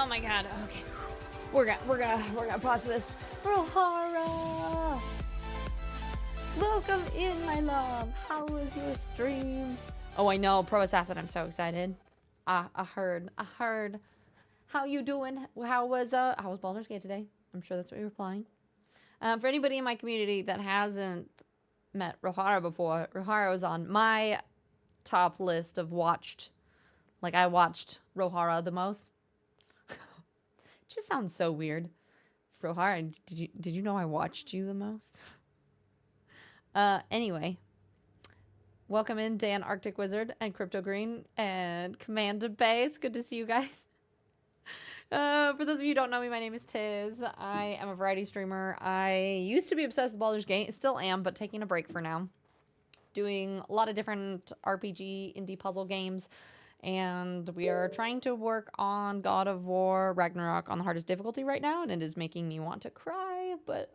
my god. Okay. We're gonna pause this. Rohara! Welcome in, my love. How was your stream? Oh, I know, Pro Assassin. I'm so excited. I heard. How you doing? How was Baldur's Gate today? I'm sure that's what you were playing. For anybody in my community that hasn't met Rohara before, Rohara was on my top list of watched. Like, I watched Rohara the most. It just sounds so weird. Rohara, did you know I watched you the most? Anyway. Welcome in, Dan Arctic Wizard and Crypto Green and Commander Bay. It's good to see you guys. For those of you who don't know me, my name is Tiz. I am a variety streamer. I used to be obsessed with Baldur's Gate. Still am, but taking a break for now. Doing a lot of different RPG indie puzzle games. And we are trying to work on God of War Ragnarok on the hardest difficulty right now. And it is making me want to cry, but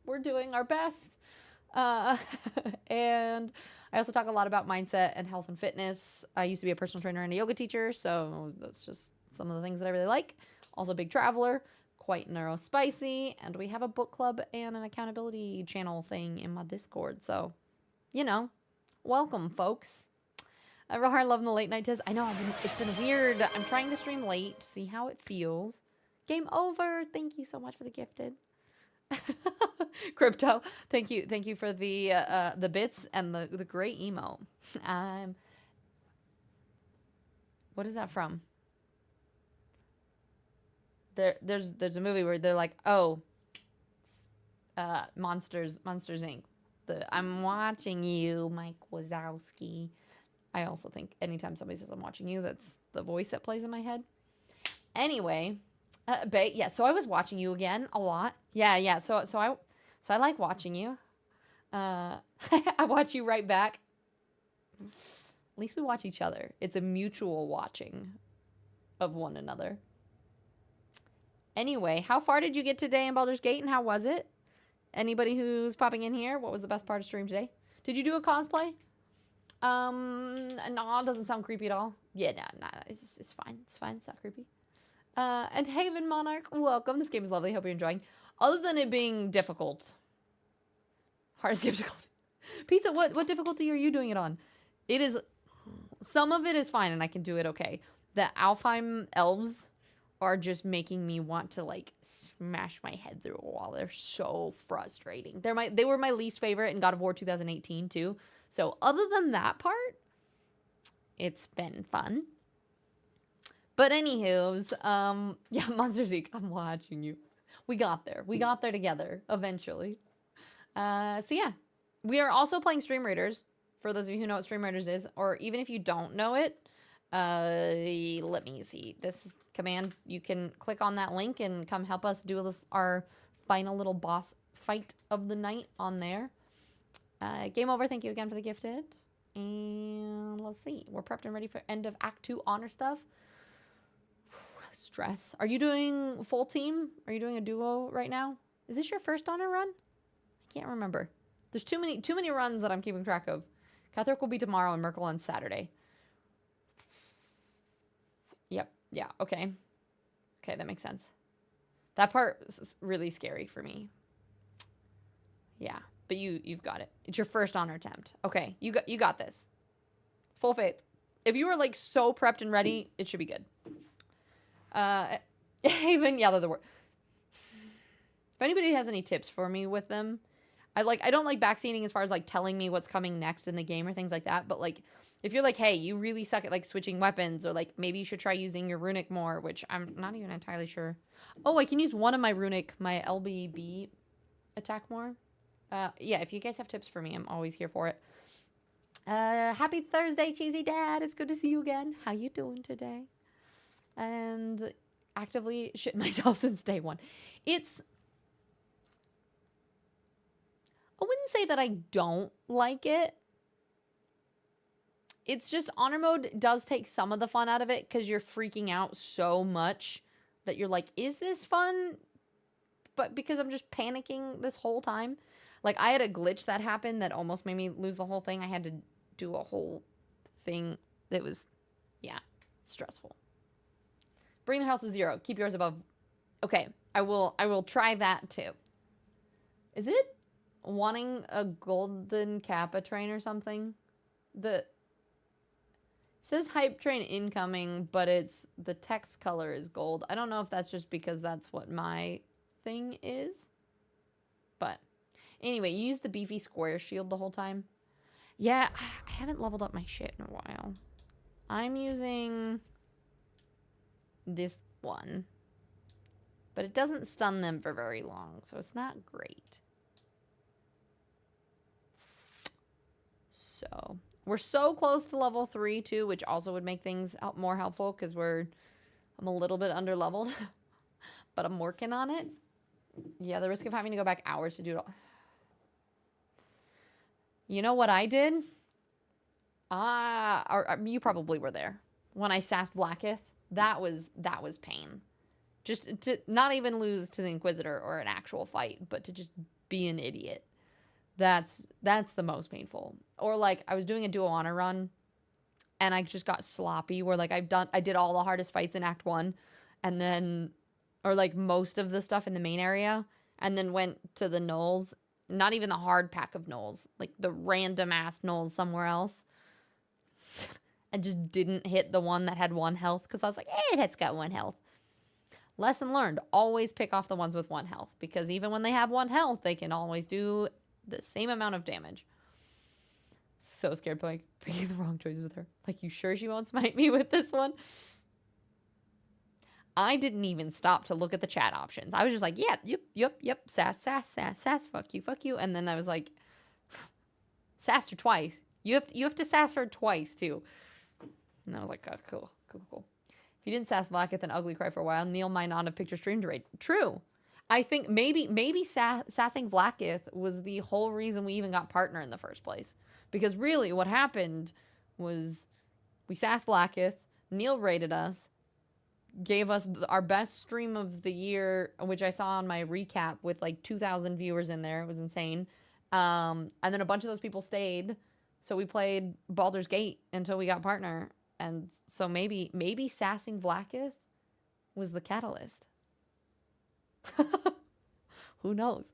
we're doing our best. And I also talk a lot about mindset and health and fitness. I used to be a personal trainer and a yoga teacher, so that's just some of the things that I really like. Also a big traveler, quite neurospicy, and we have a book club and an accountability channel thing in my Discord. So, you know, welcome, folks. Real hard loving the late night Tiz. I know, it's been weird. I'm trying to stream late to see how it feels. Game over. Thank you so much for the gifted. Crypto, thank you for the bits and the great emo. What is that from? There's a movie where they're like, oh, Monsters Inc. I'm watching you, Mike Wazowski. I also think anytime somebody says I'm watching you, that's the voice that plays in my head. Anyway. Yeah, so I was watching you again a lot. Yeah. So I like watching you. I watch you right back. At least we watch each other. It's a mutual watching of one another. Anyway, how far did you get today in Baldur's Gate and how was it? Anybody who's popping in here, what was the best part of stream today? Did you do a cosplay? No, it doesn't sound creepy at all. Yeah, no, it's fine. It's fine. It's not creepy. And Haven Monarch, welcome. This game is lovely. Hope you're enjoying. Other than it being difficult. Hardest difficulty. Pizza, what difficulty are you doing it on? It is... Some of it is fine and I can do it okay. The Alfheim elves are just making me want to, like, smash my head through a wall. They're so frustrating. They were my least favorite in God of War 2018, too. So, other than that part, it's been fun. But anywho's, yeah, Monsters Inc. I'm watching you. We got there. We got there together, eventually. So yeah. We are also playing Stream Raiders, for those of you who know what Stream Raiders is, or even if you don't know it, let me see. This command, you can click on that link and come help us do our final little boss fight of the night on there. Game over. Thank you again for the gifted. And let's see. We're prepped and ready for end of Act 2 honor stuff. Stress. Are you doing full team? Are you doing a duo right now? Is this your first honor run? I can't remember. There's too many runs that I'm keeping track of. Catherick will be tomorrow and Merkel on Saturday. Yep. Yeah. Okay. Okay, that makes sense. That part is really scary for me. Yeah, but you've got it. It's your first honor attempt. Okay, you got this. Full faith. If you were like so prepped and ready, it should be good. Haven, yeah, they're the word. If anybody has any tips for me with them, I don't like backseating as far as like telling me what's coming next in the game or things like that. But like, if you're like, hey, you really suck at like switching weapons, or like maybe you should try using your runic more, which I'm not even entirely sure. Oh, I can use one of my runic, my LBB attack more. Yeah, if you guys have tips for me, I'm always here for it. Happy Thursday, Cheesy Dad. It's good to see you again. How you doing today? And actively shit myself since day one. I wouldn't say that I don't like it. It's just honor mode does take some of the fun out of it because you're freaking out so much that you're like, is this fun? But because I'm just panicking this whole time. Like, I had a glitch that happened that almost made me lose the whole thing. I had to do a whole thing that was, yeah, stressful. Bring their health to 0. Keep yours above. Okay, I will try that too. Is it wanting a golden kappa train or something? It says hype train incoming, but it's the text color is gold. I don't know if that's just because that's what my thing is. But anyway, you use the beefy square shield the whole time. Yeah, I haven't leveled up my shit in a while. I'm using this one. But it doesn't stun them for very long, so it's not great. So, we're so close to level 3 too, which also would make things more helpful because I'm a little bit under leveled. But I'm working on it. Yeah, the risk of having to go back hours to do it all. You know what I did? You probably were there. When I sassed Blacketh, that was pain. Just to not even lose to the Inquisitor or an actual fight, but to just be an idiot. That's the most painful. Or like I was doing a duo honor run and I just got sloppy where like I did all the hardest fights in Act 1 and then or like most of the stuff in the main area and then went to the gnolls, not even the hard pack of gnolls, like the random ass gnolls somewhere else. And just didn't hit the one that had 1 health because I was like, it's got 1 health. Lesson learned, always pick off the ones with 1 health because even when they have 1 health, they can always do the same amount of damage. So scared of picking the wrong choices with her. Like, you sure she won't smite me with this one? I didn't even stop to look at the chat options. I was just like, yep, sass, fuck you. And then I was like, sassed her twice. You have to sass her twice too. And I was like, oh, cool. If you didn't sass Blacketh and Ugly Cry for a while, Neil might not have picked your stream to raid. True. I think maybe sassing Blacketh was the whole reason we even got partner in the first place. Because really what happened was we sassed Blacketh, Neil raided us, gave us our best stream of the year, which I saw on my recap with like 2,000 viewers in there. It was insane. And then a bunch of those people stayed. So we played Baldur's Gate until we got partner. And so maybe sassing Blacketh was the catalyst. Who knows?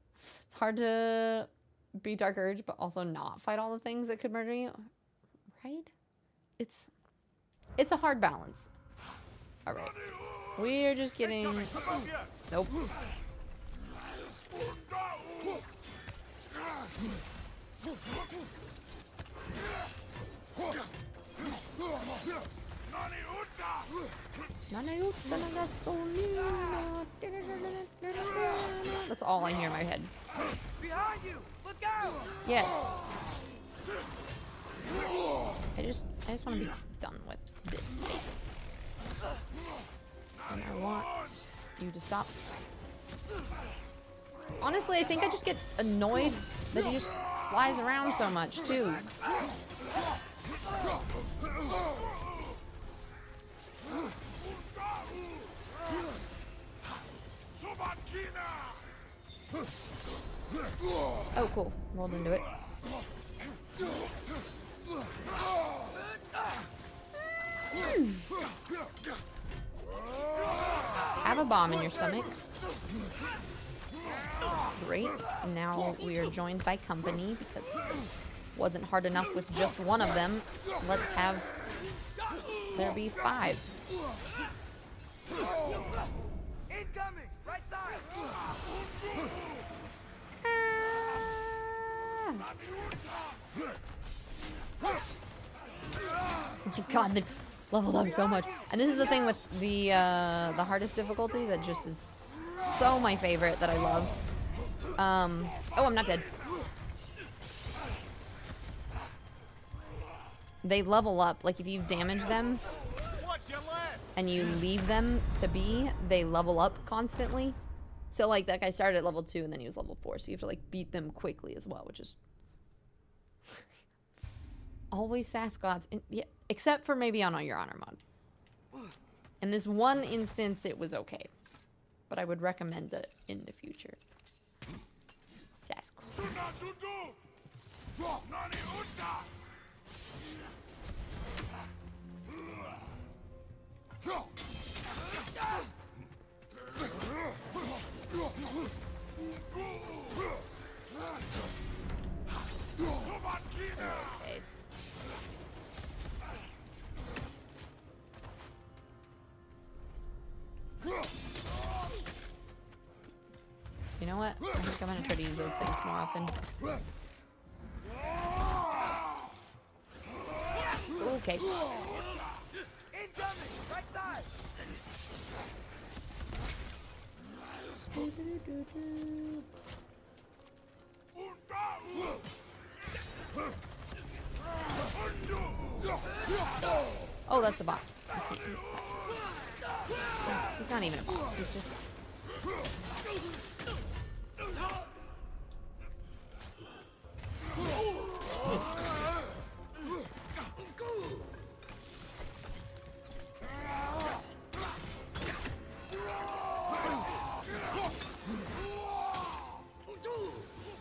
It's hard to be Dark Urge, but also not fight all the things that could murder you. Right? It's a hard balance. Alright. We're just getting... Nope. That's all I hear in my head.
Behind you! Look out!
Yes. I just want to be done with this fight. And I want you to stop. Honestly, I think I just get annoyed that he just flies around so much too. Oh, cool. Rolled into it. Have a bomb in your stomach. Great. Now we are joined by company because it wasn't hard enough with just one of them. Let's have there be 5.
Incoming! Right side!
Oh my god, they've leveled up so much. And this is the thing with the hardest difficulty that just is so my favorite that I love. Oh, I'm not dead. They level up. Like, if you damage them and you leave them to be, they level up constantly. So, like, that guy started at level 2 and then he was level 4. So you have to, like, beat them quickly as well, which is... always Sasquatch, yeah, except for maybe on Your Honor mod. In this one instance, it was okay, but I would recommend it in the future. Sasquatch. Okay. You know what? I think I'm gonna try to use those things more often. Okay.
Incoming! Right side!
Oh, that's the boss. I can't use that. He's not even a boss. He's just...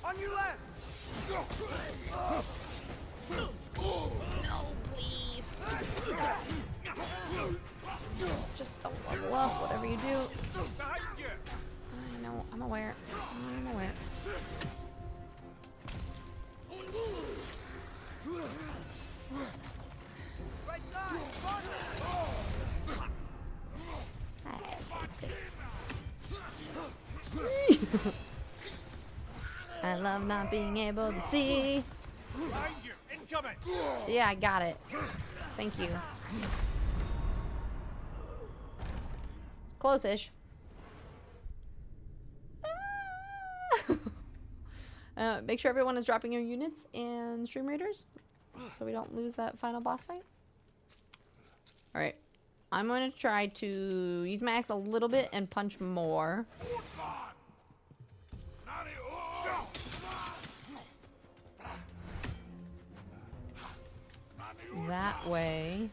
On your left!
No, please. Just don't level up, whatever you do. I know, I'm aware. I'm aware.
Right side!
I love not being able to see.
Behind you! Incoming!
Yeah, I got it. Thank you. Close-ish. Make sure everyone is dropping your units and stream raiders, so we don't lose that final boss fight. Alright. I'm going to try to use my axe a little bit and punch more. That way.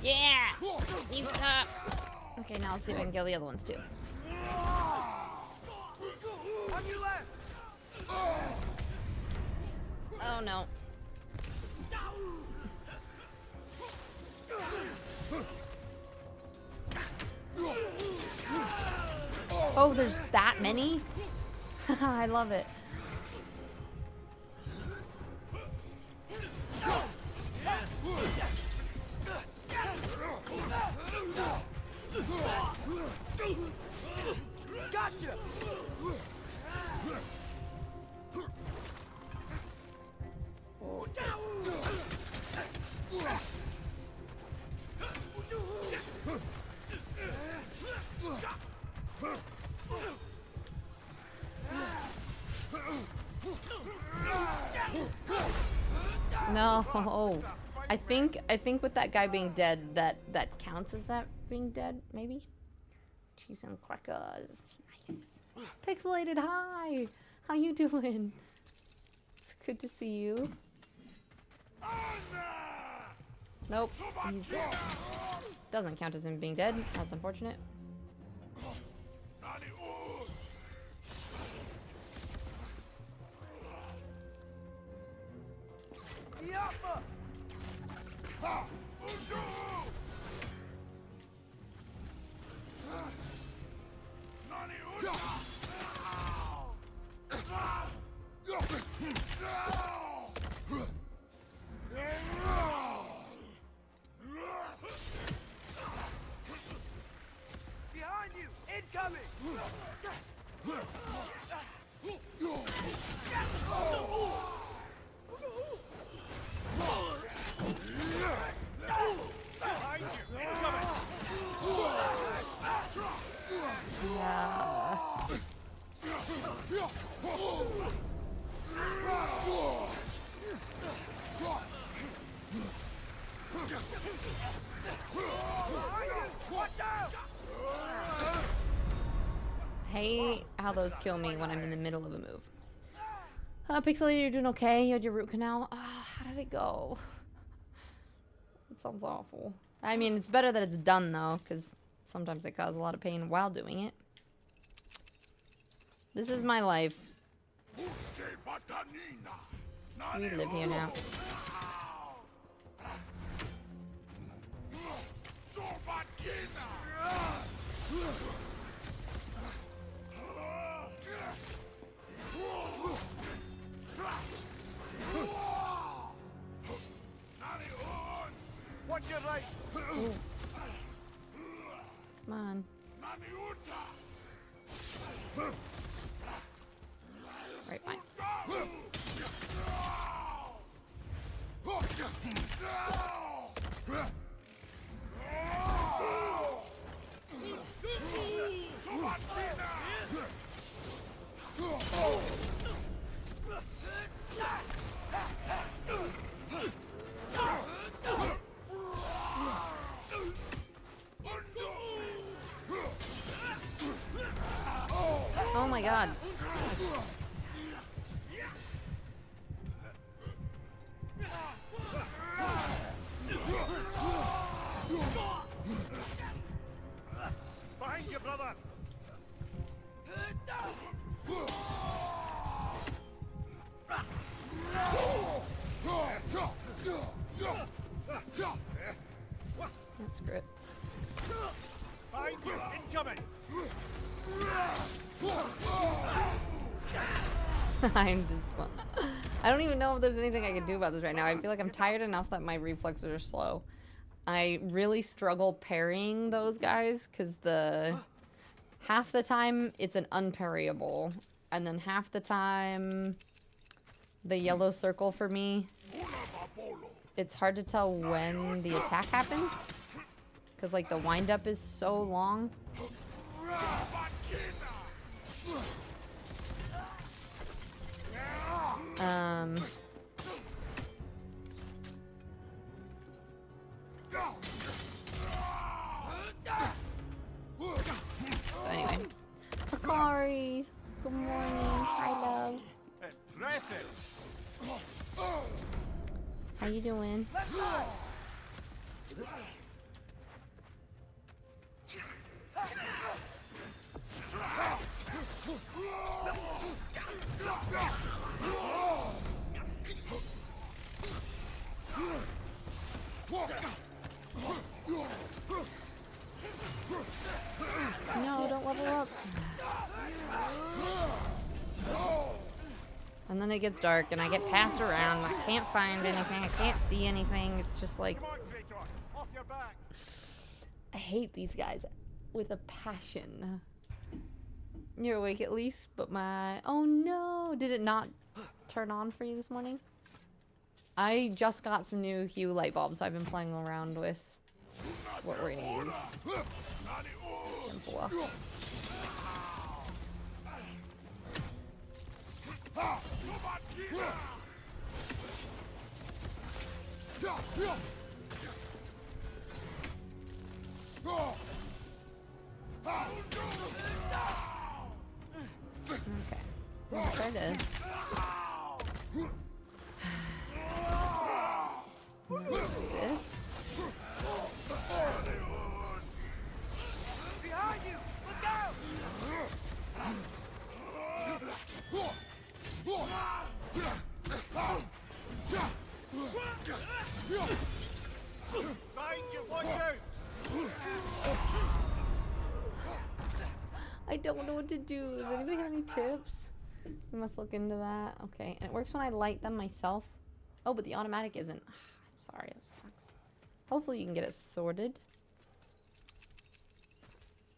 Yeah! You suck! Okay, now let's see if I can kill the other ones too.
On your left!
Oh no. Oh, there's that many? I love it.
Gotcha!
No. I think with that guy being dead, that counts as that being dead, maybe? Cheese and crackers. Nice. Pixelated, hi! How you doing? It's good to see you. Nope. He's doesn't count as him being dead. That's unfortunate.
Yappa!
Yeah. Hate how those kill me when I'm in the middle of a move. Pixelated, you're doing okay. You had your root canal. How did it go? It sounds awful. I mean, it's better that it's done though, because sometimes it causes a lot of pain while doing it. This is my life. We live here now.
Watch your right.
Come on. Right, fine. Oh my god.
Behind you, brother.
That's great.
Behind you, incoming.
I'm just. I don't even know if there's anything I can do about this right now. I feel like I'm tired enough that my reflexes are slow. I really struggle parrying those guys because half the time it's an unparryable, and then half the time the yellow circle for me, it's hard to tell when the attack happens because like the wind up is so long. So anyway, Akari, good morning. Hi, love.
Impressive.
How you doing? No, don't level up. And then it gets dark and I get passed around. I can't find anything. I can't see anything. It's just like,
Come on, Kratos. Off your back.
I hate these guys with a passion. You're awake at least, but my... Oh no! Did it not turn on for you this morning? I just got some new Hue light bulbs, so I've been playing around with what we're gonna use. Simple. Okay. Well, there it is. This.
Behind you! Look out!
Behind you, watch out.
I don't know what to do. Does anybody have any tips? We must look into that. Okay. And it works when I light them myself. Oh, but the automatic isn't. I'm sorry. It sucks. Hopefully you can get it sorted.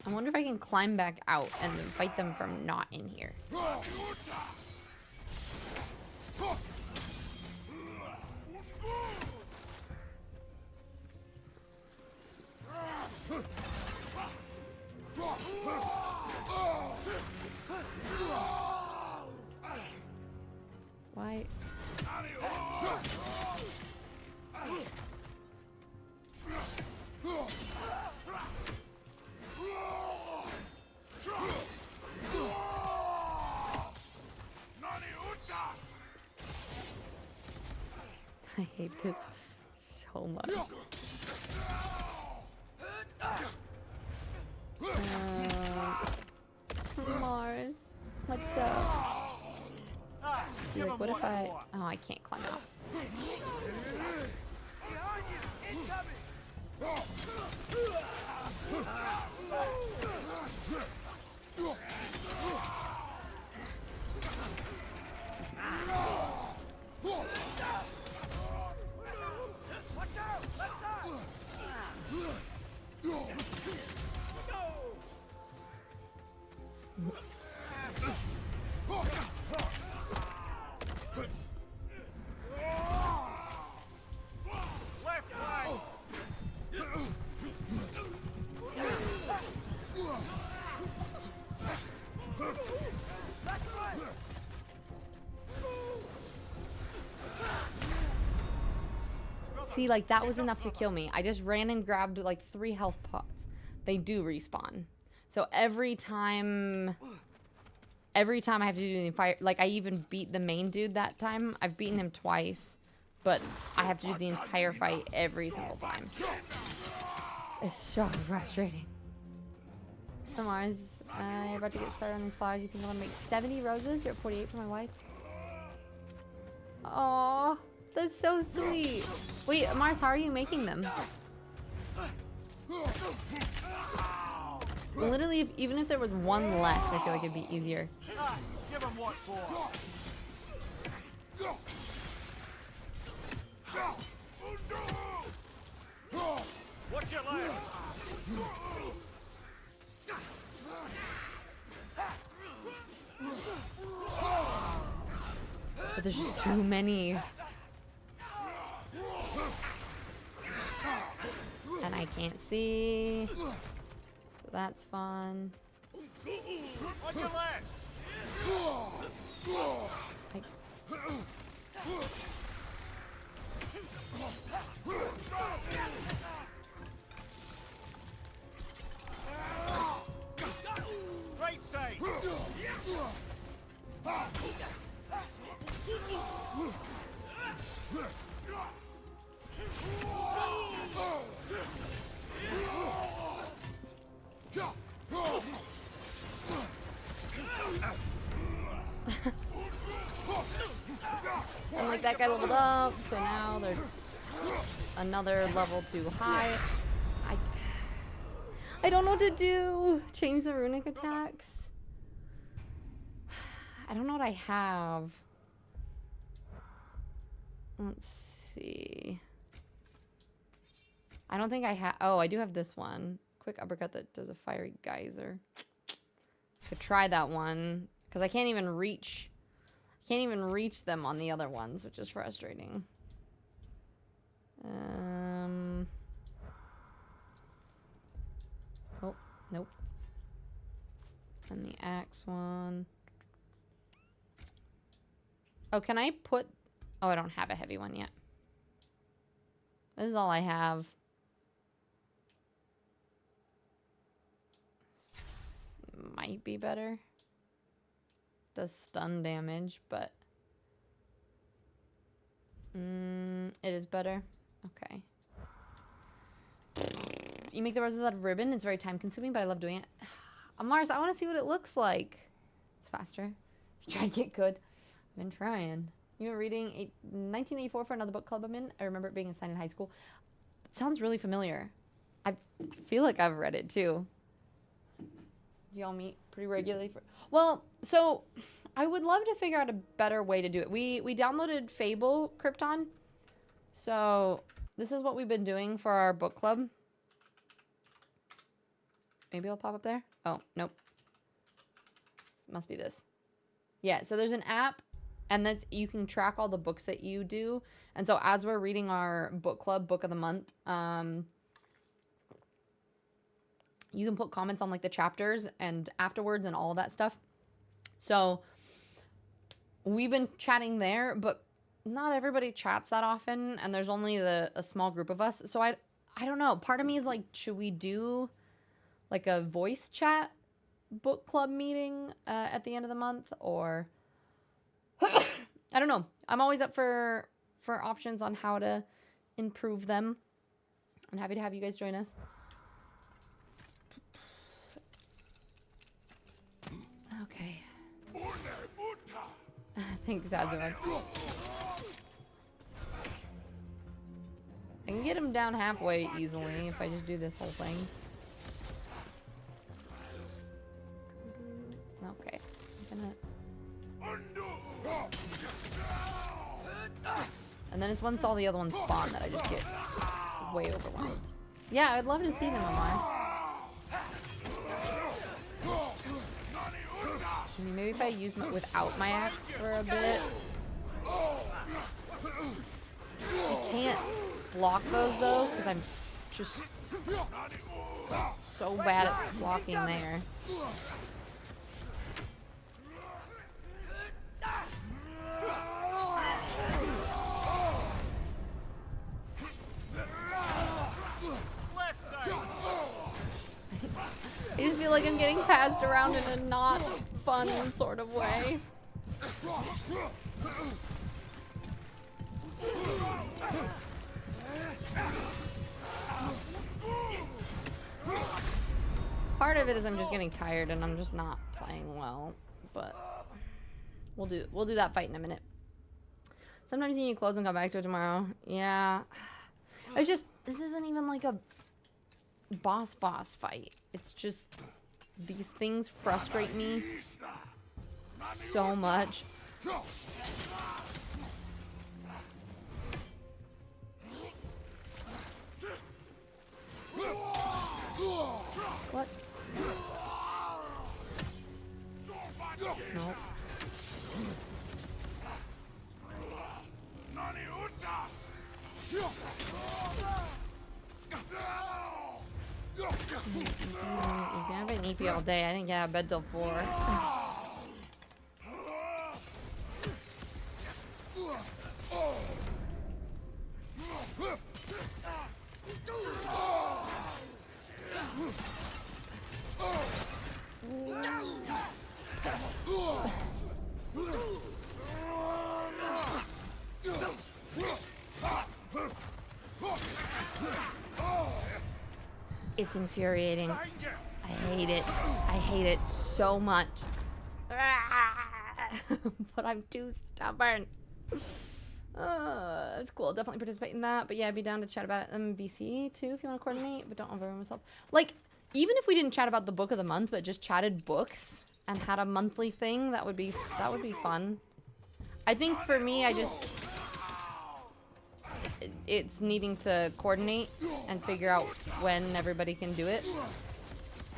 I wonder if I can climb back out and then fight them from not in here. Why? I hate this so much. Mars, what's up? Be like, what if I... Oh, I can't climb out.
Behind you! Incoming! Watch out! Left side!
Left flank!
That's right!
See, like, that was enough to kill me. I just ran and grabbed, like, 3 health pots. They do respawn. So every time I have to do the fire... Like, I even beat the main dude that time. I've beaten him twice. But I have to do the entire fight every single time. It's so frustrating. So Mars, you're about to get started on these flowers. You think I want to make 70 roses? You're at 48 for my wife. Aww, that's so sweet. Wait, Mars, how are you making them? Literally, even if there was one less, I feel like it'd be easier.
Give him what for. Watch your left.
But there's just too many. And I can't see. So that's fun.
On your left.
Like,
Right side.
and like that guy leveled up, so now they're another level too high. I don't know what to do. Change the runic attacks. I don't know what I have. Let's see. I don't think I have. Oh, I do have this one. Quick uppercut that does a fiery geyser. Could try that one because I can't even reach. Can't even reach them on the other ones, which is frustrating. Oh, nope. And the axe one. Oh, can I put... Oh, I don't have a heavy one yet. This is all I have. Might be better. Does stun damage, but... it is better. Okay. You make the roses out of ribbon. It's very time consuming, but I love doing it. Mars, I want to see what it looks like. It's faster. Try to get good. I've been trying. You were reading 1984 for another book club I'm in. I remember it being assigned in high school. It sounds really familiar. I feel like I've read it too. Do y'all meet pretty regularly? Well, so I would love to figure out a better way to do it. We downloaded Fable Krypton. So this is what we've been doing for our book club. Maybe it'll pop up there. Oh, nope. Must be this. Yeah, so there's an app, and that's you can track all the books that you do. And so as we're reading our book club book of the month, you can put comments on like the chapters and afterwards and all of that stuff. So we've been chatting there, but not everybody chats that often, and there's only a small group of us. So I don't know. Part of me is like, should we do like a voice chat book club meeting at the end of the month, or I don't know. I'm always up for options on how to improve them. I'm happy to have you guys join us. Okay. Thanks, Adrian. I can get him down halfway easily if I just do this whole thing. Okay. And then it's once all the other ones spawn that I just get way overwhelmed. Yeah, I'd love to see them, Omar. I mean, maybe if I use my, without my axe for a bit. I can't block those though, because I'm just so bad at blocking there. I just feel like I'm getting passed around in a not fun sort of way. Part of it is I'm just getting tired and I'm just not playing well, but we'll do that fight in a minute. Sometimes you need clothes and come back to it tomorrow. Yeah. It's just, this isn't even like a boss fight. It's just, these things frustrate me so much. What? Nope. I've been EP all day. I didn't get out of bed till 4. It's infuriating. I hate it. I hate it so much. But I'm too stubborn. It's cool. Definitely participate in that. But yeah, I'd be down to chat about it in VC too if you want to coordinate. But don't overwhelm myself. Like, even if we didn't chat about the book of the month, but just chatted books and had a monthly thing, that would be fun. I think for me, it's needing to coordinate and figure out when everybody can do it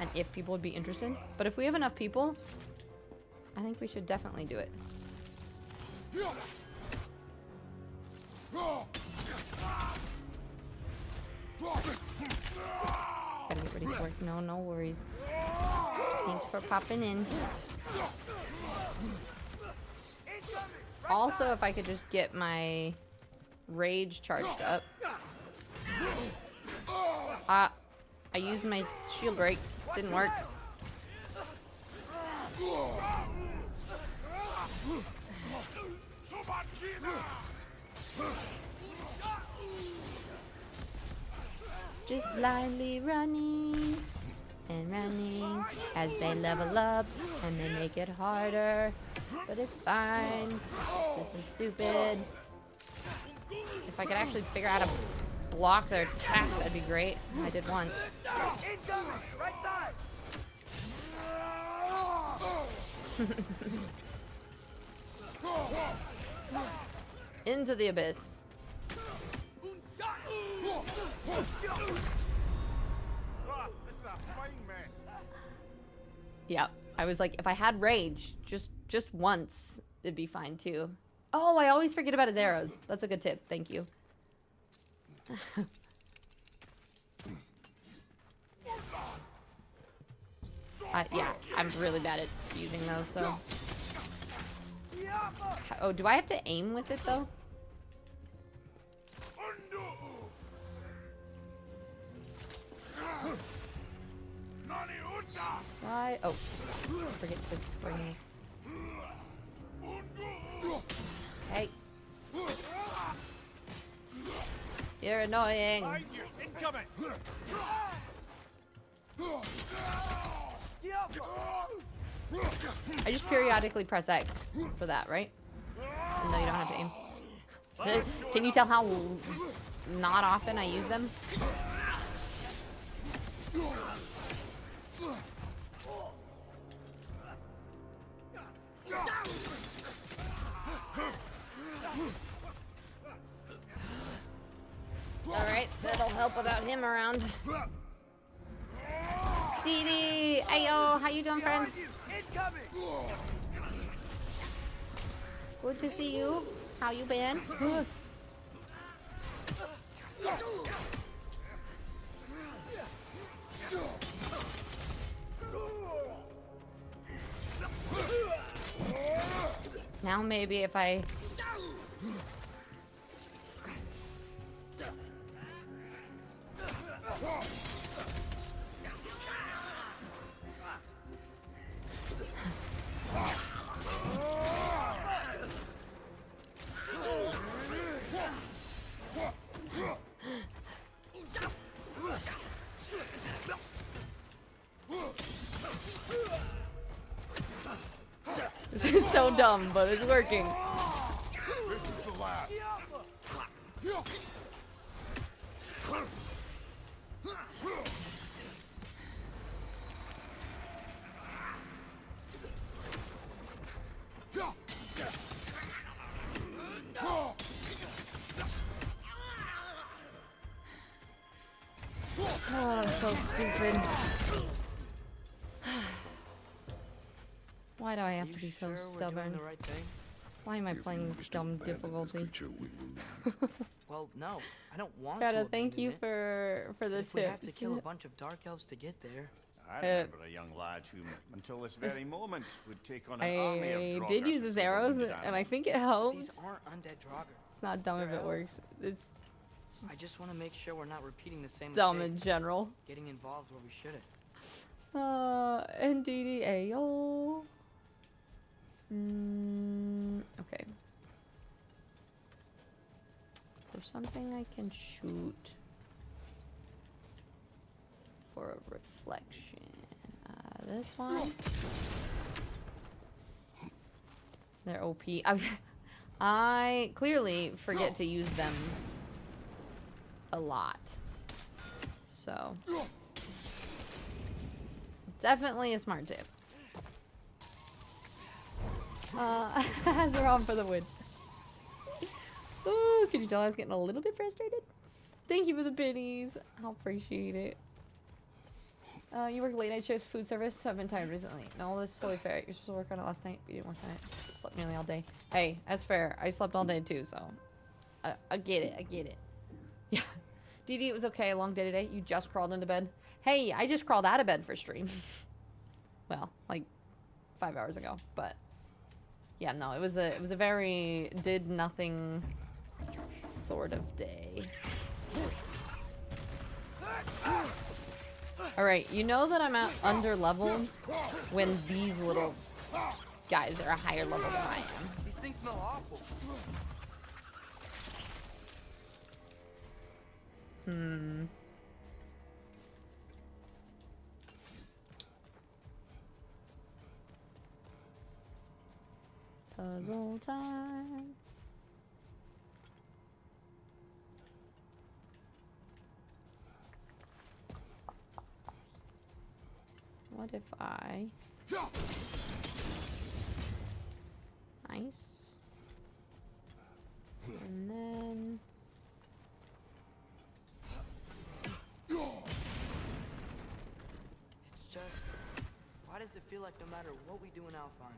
and if people would be interested. But if we have enough people, I think we should definitely do it. Gotta get ready for work. No worries. Thanks for popping in. Also, if I could just get my rage charged up. I used my shield break. Didn't work. Just blindly running and running as they level up and they make it harder. But it's fine. This is stupid. If I could actually figure out how to block their attacks, that'd be great. I did once.
Incoming! Right side!
Into the abyss.
Ah, listen up. fine mess.
Yep. I was like, if I had rage, just once, it'd be fine too. Oh, I always forget about his arrows. That's a good tip. Thank you. Yeah, I'm really bad at using those, so. Oh, do I have to aim with it though? Why? Oh, forget to bring this. Hey. You're annoying.
Incoming.
I just periodically press X for that, right? And then you don't have to aim. Can you tell how not often I use them? Alright, that'll help without him around. Dee Ayo, how you doing, friend? Good to see you. How you been? Now maybe if I... This is so dumb, but it's working.
This is the last.
Oh, I'm so stupid. Why do I have to be so stubborn?
The right thing?
Why am I playing this dumb difficulty?
Well, no, I don't want
Gotta
to.
thank you for the
If we have to
tips.
kill a bunch of dark elves to get there.
I remember a young lad who, until this very moment, would take on an army of
I
Draugr
did
to
use his
save a
arrows,
wounded
and I
animal.
think it helped.
These aren't undead Draugr.
It's not dumb if it works. It's
I just want to make sure we're not repeating the same
dumb in
mistakes.
general.
Getting involved where we shouldn't.
Indeed, ayo. Okay. Is there something I can shoot for a reflection? This one. They're OP. I clearly forget to use them a lot. So, definitely a smart tip. They're on for the win. Ooh, can you tell I was getting a little bit frustrated? Thank you for the biddies. I appreciate it. You work late night shifts, food service. I've been tired recently. No, that's totally fair. You're supposed to work on it last night, but you didn't work on it. Slept nearly all day. Hey, that's fair. I slept all day too, so I get it. I get it. Yeah. Dee, it was okay. A long day today. You just crawled into bed. Hey, I just crawled out of bed for stream. Well, like 5 hours ago, but yeah, no, it was a very did nothing sort of day. All right, you know that I'm under leveled when these little guys are a higher level than I am.
These things smell awful.
Puzzle time. What if I... Nice. And then...
feel like no matter what we do in Alfheim,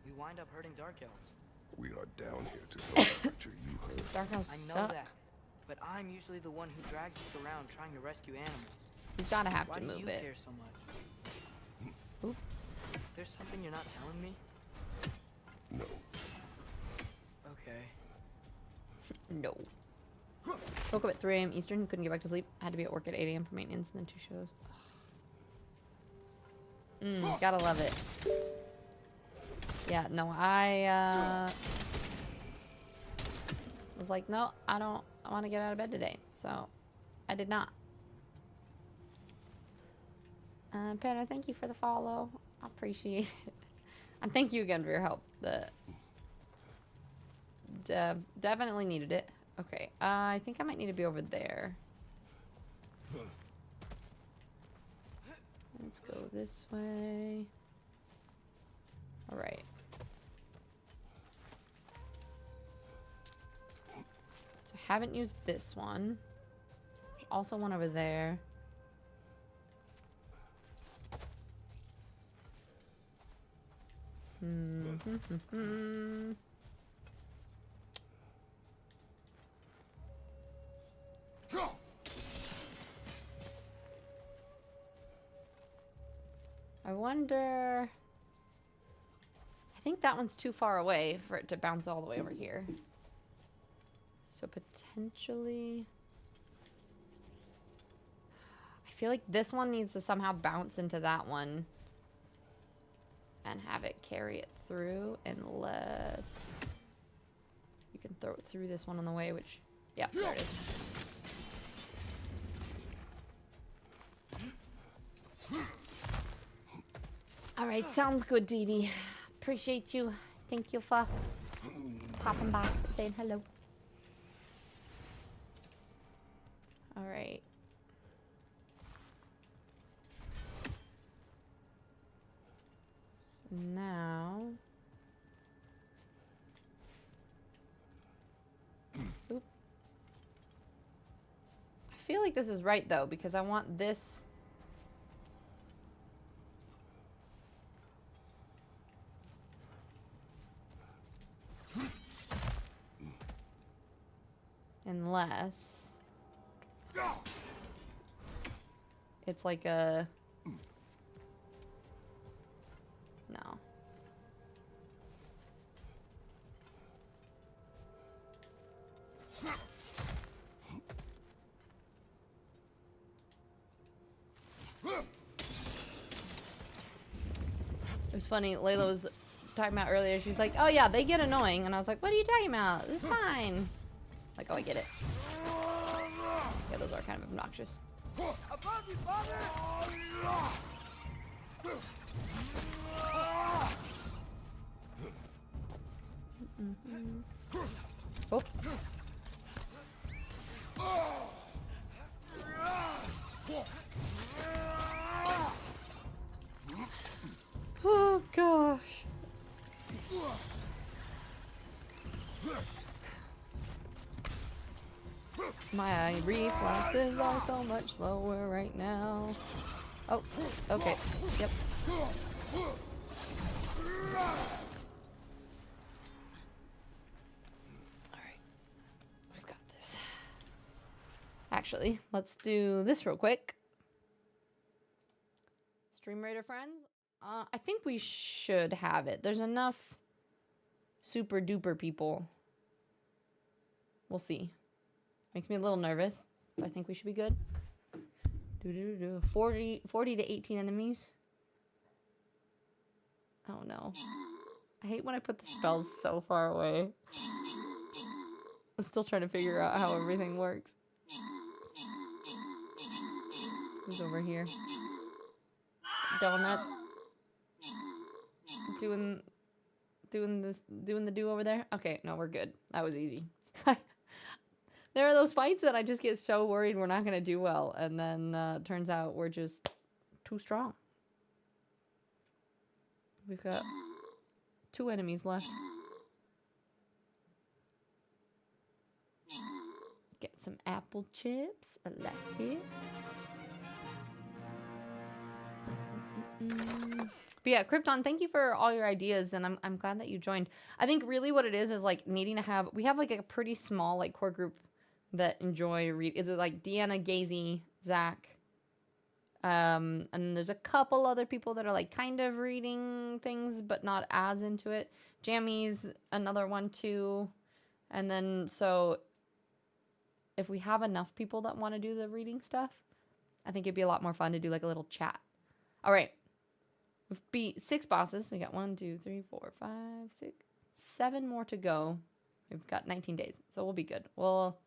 we wind up hurting Dark Elves.
We are down here to help capture you.
Dark Elves
I know
suck.
that, but I'm usually the one who drags us around trying to rescue animals.
You gotta have
Why
to
do
move
you
it.
care so much?
Oop.
Is there something you're not telling me?
No.
Okay.
No. Woke up at 3 a.m. Eastern. Couldn't get back to sleep. Had to be at work at 8 a.m. for maintenance and then 2 shows. Gotta love it. Yeah, no, I was like, no, I want to get out of bed today. So, I did not. Pedro, thank you for the follow. I appreciate it. And thank you again for your help. The definitely needed it. Okay, I think I might need to be over there. Let's go this way. All right. So I haven't used this one. There's also one over there. I wonder... I think that one's too far away for it to bounce all the way over here. So potentially... I feel like this one needs to somehow bounce into that one. And have it carry it through, unless... You can throw it through this one on the way, which... Yeah, there it is. Alright, sounds good, Dee Dee. Appreciate you. Thank you for popping by, saying hello. Alright. So now... Oop. I feel like this is right, though, because I want this... Unless it's like a no. It was funny. Layla was talking about earlier. She was like, "Oh yeah, they get annoying," and I was like, "What are you talking about? It's fine." Like, oh, I get it. Yeah, those are kind of obnoxious.
Above you, father!
Oh. Oh gosh. My reflexes are so much slower right now. Oh, okay. Yep. Alright. We've got this. Actually, let's do this real quick. Stream Raider friends? I think we should have it. There's enough super duper people. We'll see. Makes me a little nervous, but I think we should be good. 40 to 18 enemies. Oh no. I hate when I put the spells so far away. I'm still trying to figure out how everything works. Who's over here? Donuts. Doing the do over there? Okay, no, we're good. That was easy. There are those fights that I just get so worried we're not going to do well. And then turns out we're just too strong. We've got 2 enemies left. Get some apple chips. I like it. But yeah, Krypton, thank you for all your ideas, and I'm glad that you joined. I think really what it is like needing to have, we have like a pretty small like core group that enjoy read. Is it like Deanna, Gazy, Zach, and then there's a couple other people that are like kind of reading things but not as into it. Jammy's another one too, and then so if we have enough people that want to do the reading stuff, I think it'd be a lot more fun to do like a little chat. All right. We've beat 6 bosses. We got 1, 2, 3, 4, 5, 6, 7 more to go. We've got 19 days, so we'll be good. We'll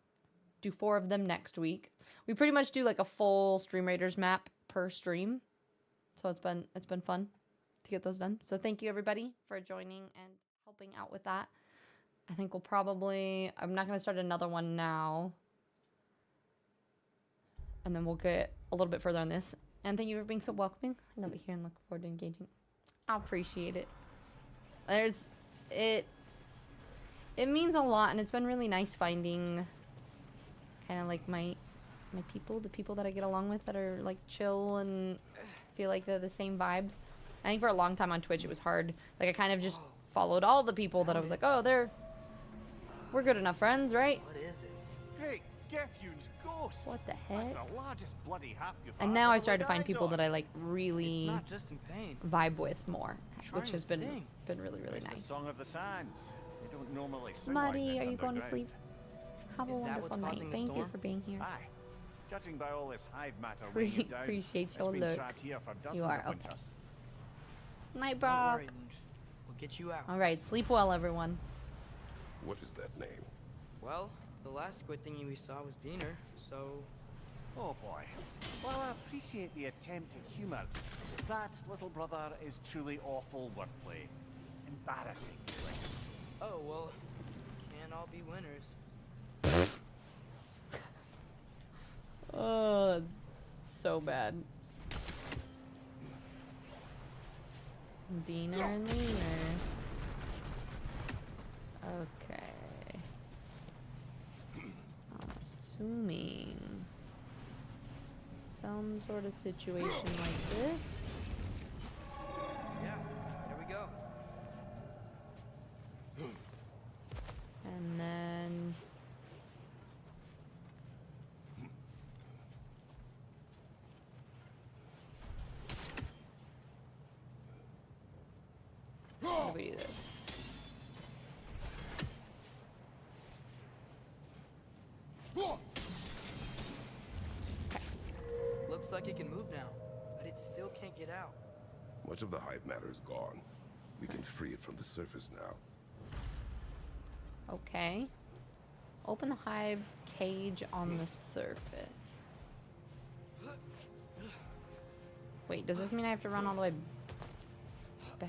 do 4 of them next week. We pretty much do like a full Stream Raiders map per stream, so it's been fun to get those done. So thank you everybody for joining and helping out with that. I think we'll probably, I'm not gonna start another one now, and then we'll get a little bit further on this. And thank you for being so welcoming. I love it here and look forward to engaging. I appreciate it. It means a lot, and it's been really nice finding kind of like my people, the people that I get along with that are like chill and feel like they're the same vibes. I think for a long time on Twitch it was hard. Like I kind of just followed all the people that I was like, oh, we're good enough friends, right?
What is it?
Great, Gefyun's ghost.
What the
That's
heck?
the largest bloody half
And now I started to find people that I like
It's
really
not just in pain.
vibe with more,
Trying
which
to
has been
sing.
really
It's the
nice.
song of the sands. They don't normally sing
Muddy,
like this
are you going to
underground.
sleep? Have a
Is that
wonderful
what's
night.
causing the
Thank you
storm?
for being here.
Aye. Judging by all this hive matter weighing you down,
Appreciate
it's
your
been
look.
trapped here for dozens
You are
of
okay.
winters.
Night,
Don't
Brock.
worry, Lunch. We'll get you out.
All right, sleep well, everyone.
What is that name?
Well, the last squid thingy we saw was Diener, so...
Oh boy. Well, I appreciate the attempt at humour. That, little brother, is truly awful wordplay. Embarrassing.
Oh, well, can't all be winners.
Oh, so bad. Diener and Leaner. Okay. I'm assuming some sort of situation like this.
Yeah, there we go.
And then how do we do this?
Looks like it can move now, but it still can't get out.
Much of the hive matter is gone. We can free it from the surface now.
Okay. Open the hive cage on the surface. Wait, does this mean I have to run all the way back?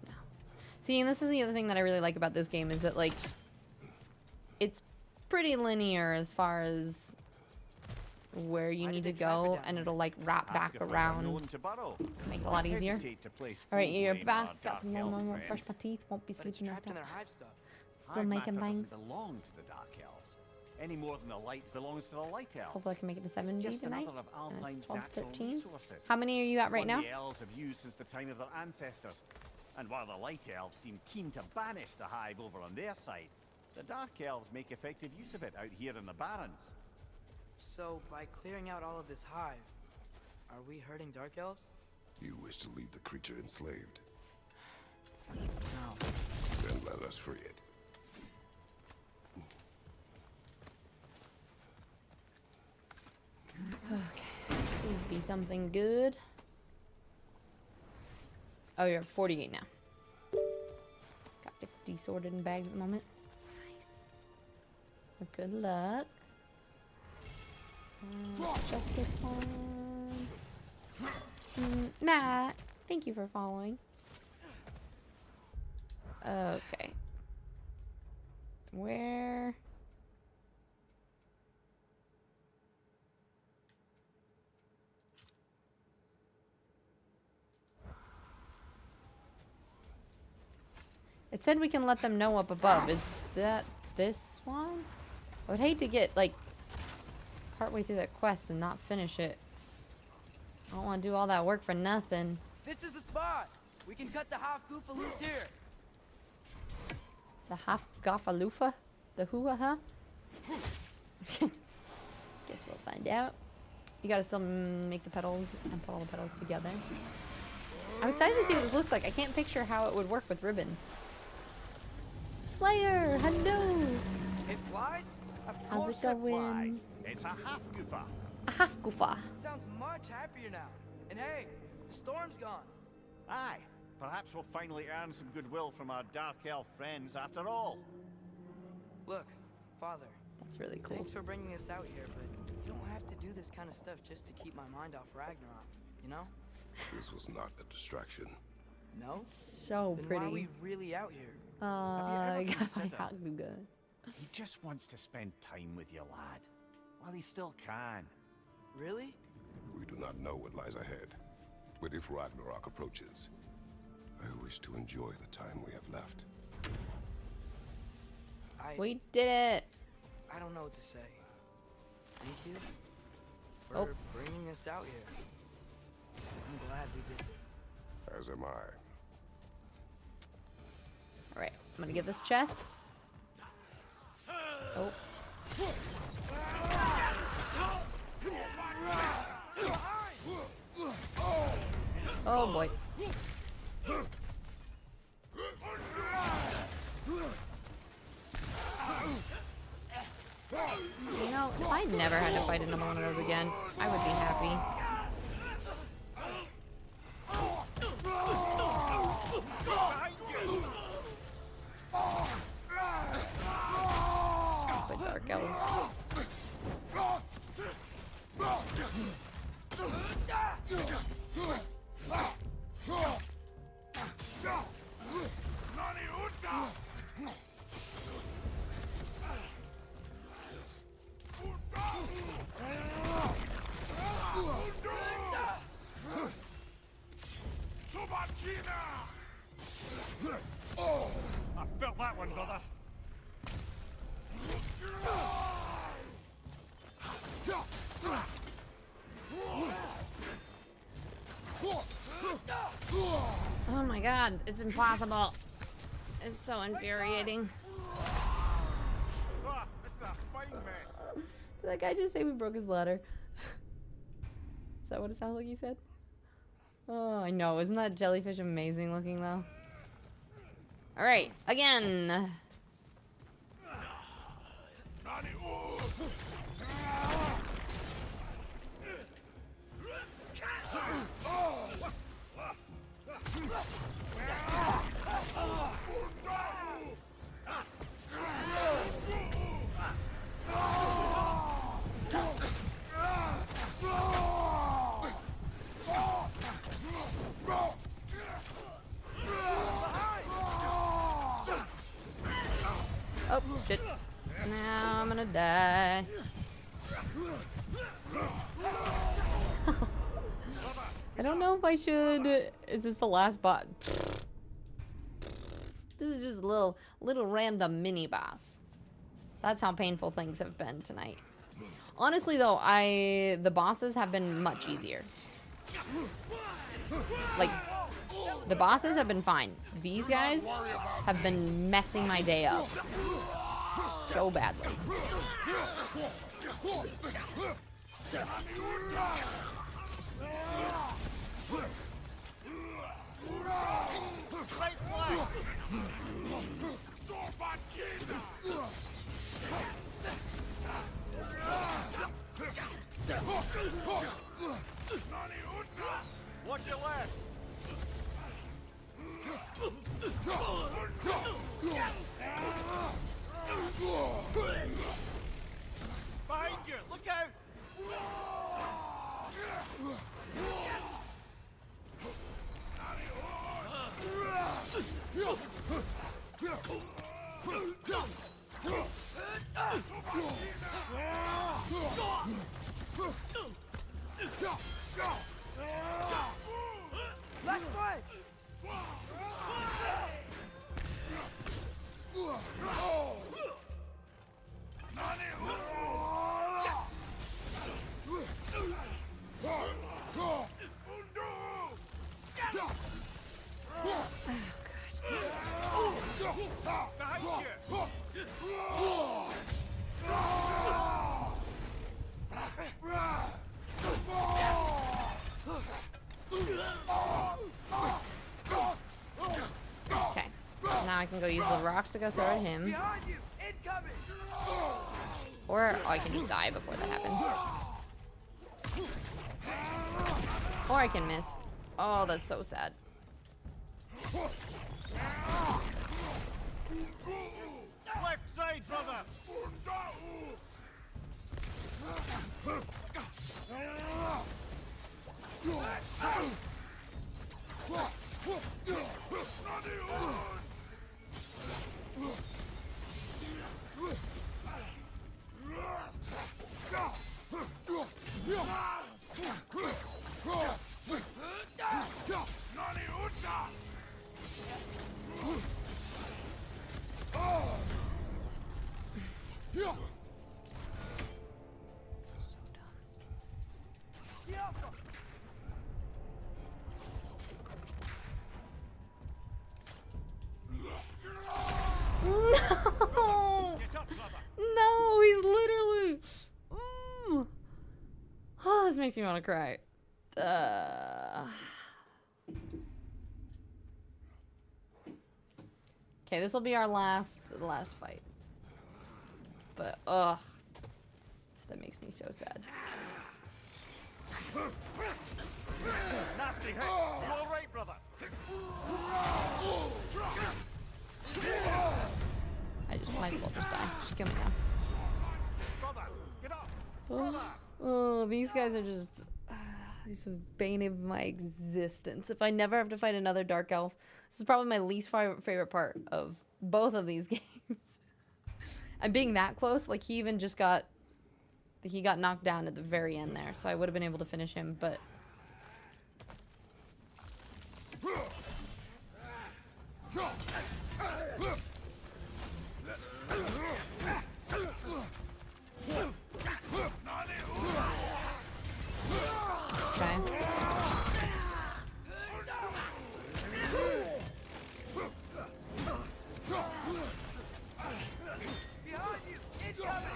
No. See, and this is the other thing that I really like about this game is that, like, it's pretty linear as far as where you
Why
need to
did they trap it
go,
down
and
there?
it'll, like, wrap back
Half-giffers are
around
known to burrow.
to make it a lot easier.
Hesitate to place
Alright,
full
you're
blame on
back.
our
Got
dark
some
elf
more
friends.
brush my teeth. Won't be
But it's
sleeping
trapped in
after.
their hive stuff.
Still
Hive
making
matter
things.
doesn't belong to the dark elves, any more than the light belongs to the light elves.
Hopefully I can make it to 70
Just
tonight.
another of
And
Alfheim's
it's 12,
natural
13.
resources.
How many are you at right
One
now?
the elves have used since the time of their ancestors. And while the light elves seem keen to banish the hive over on their side, the dark elves make effective use of it out here in the barrens.
So, by clearing out all of this hive, are we hurting Dark Elves?
You wish to leave the creature enslaved?
No.
Then let us free it.
Okay. Please be something good. Oh, you're at 48 now. Got 50 sorted in bags at the moment. Nice. Well, good luck. Just this one. Matt, thank you for following. Okay. Where? It said we can let them know up above. Is that this one? I would hate to get, like, partway through that quest and not finish it. I don't want to do all that work for nothing.
This is the spot. We can cut the half goofa loose here.
The half gaffalufa? The hoo-ha-ha? Guess we'll find out. You gotta still make the petals and put all the petals together. I'm excited to see what this looks like. I can't picture how it would work with ribbon. Slayer, hello!
It flies?
Of
How's
course
it
it
going?
flies. It's a half goofa.
A half goofa.
Sounds much happier now. And hey, the storm's gone.
Aye, perhaps we'll finally earn some goodwill from our dark elf friends after all.
Look, Father,
That's really cool.
thanks for bringing us out here, but you don't have to do this kind of stuff just to keep my mind off Ragnarok, you know?
This was not a distraction.
No?
So
Then
pretty.
why are we really out here?
Have you ever
God,
considered-
how good.
He just wants to spend time with you, lad. While he still can.
Really?
We do not know what lies ahead. But if Ragnarok approaches, I wish to enjoy the time we have left.
We did it.
I don't know what to say. Thank you for
Oh.
bringing us out here. I'm glad we did this.
As am I.
All right, I'm gonna get this chest. Oh. Oh boy. You know, if I never had to fight another one of those again, I would be happy. Stupid dark elves.
I felt that one, brother.
Oh my god, it's impossible. It's so infuriating.
Ah, this is a fine mess.
Did that guy just say we broke his ladder? Is that what it sounds like you said? Oh, I know. Isn't that jellyfish amazing looking, though? Alright, again. Oh, shit. Now I'm gonna die. I don't know if I should. Is this the last boss? This is just a little random mini boss. That's how painful things have been tonight. Honestly, though, the bosses have been much easier. Like, the bosses have been fine. These guys have been messing my day up so badly.
Watch your left. Behind you! Look out!
Left foot!
Okay. Now I can go use the rocks to go throw at him.
Behind you! Incoming!
Or I can just die before that happens. Or I can miss. Oh, that's so sad.
Left side, brother!
No! No, he's literally... Oh, this makes me want to cry. Okay, this will be our last fight. But, ugh. That makes me so sad.
Nasty hit! You alright, brother?
I just might as well just die. Just kill me now.
Brother, get up!
Oh, these guys are just... These are the bane of my existence. If I never have to fight another Dark Elf, this is probably my least favorite part of both of these games. And being that close, like he even just got... He got knocked down at the very end there, so I would have been able to finish him, but... Okay.
Behind you! Incoming!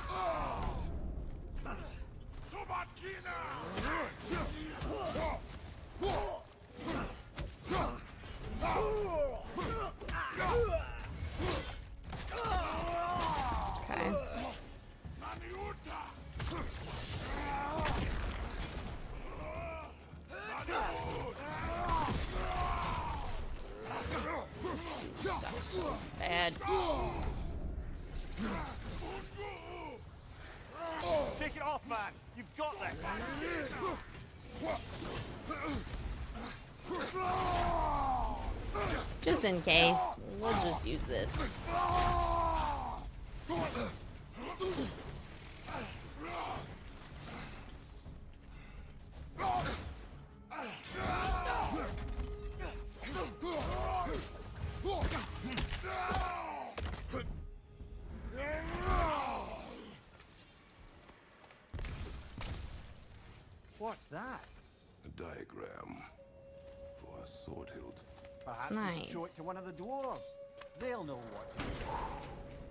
Okay. Bad.
Take it off, man! You've got this!
Just in case, we'll just use this.
What's that?
A diagram for a sword hilt.
Perhaps we should show it to one of the dwarves. They'll know what to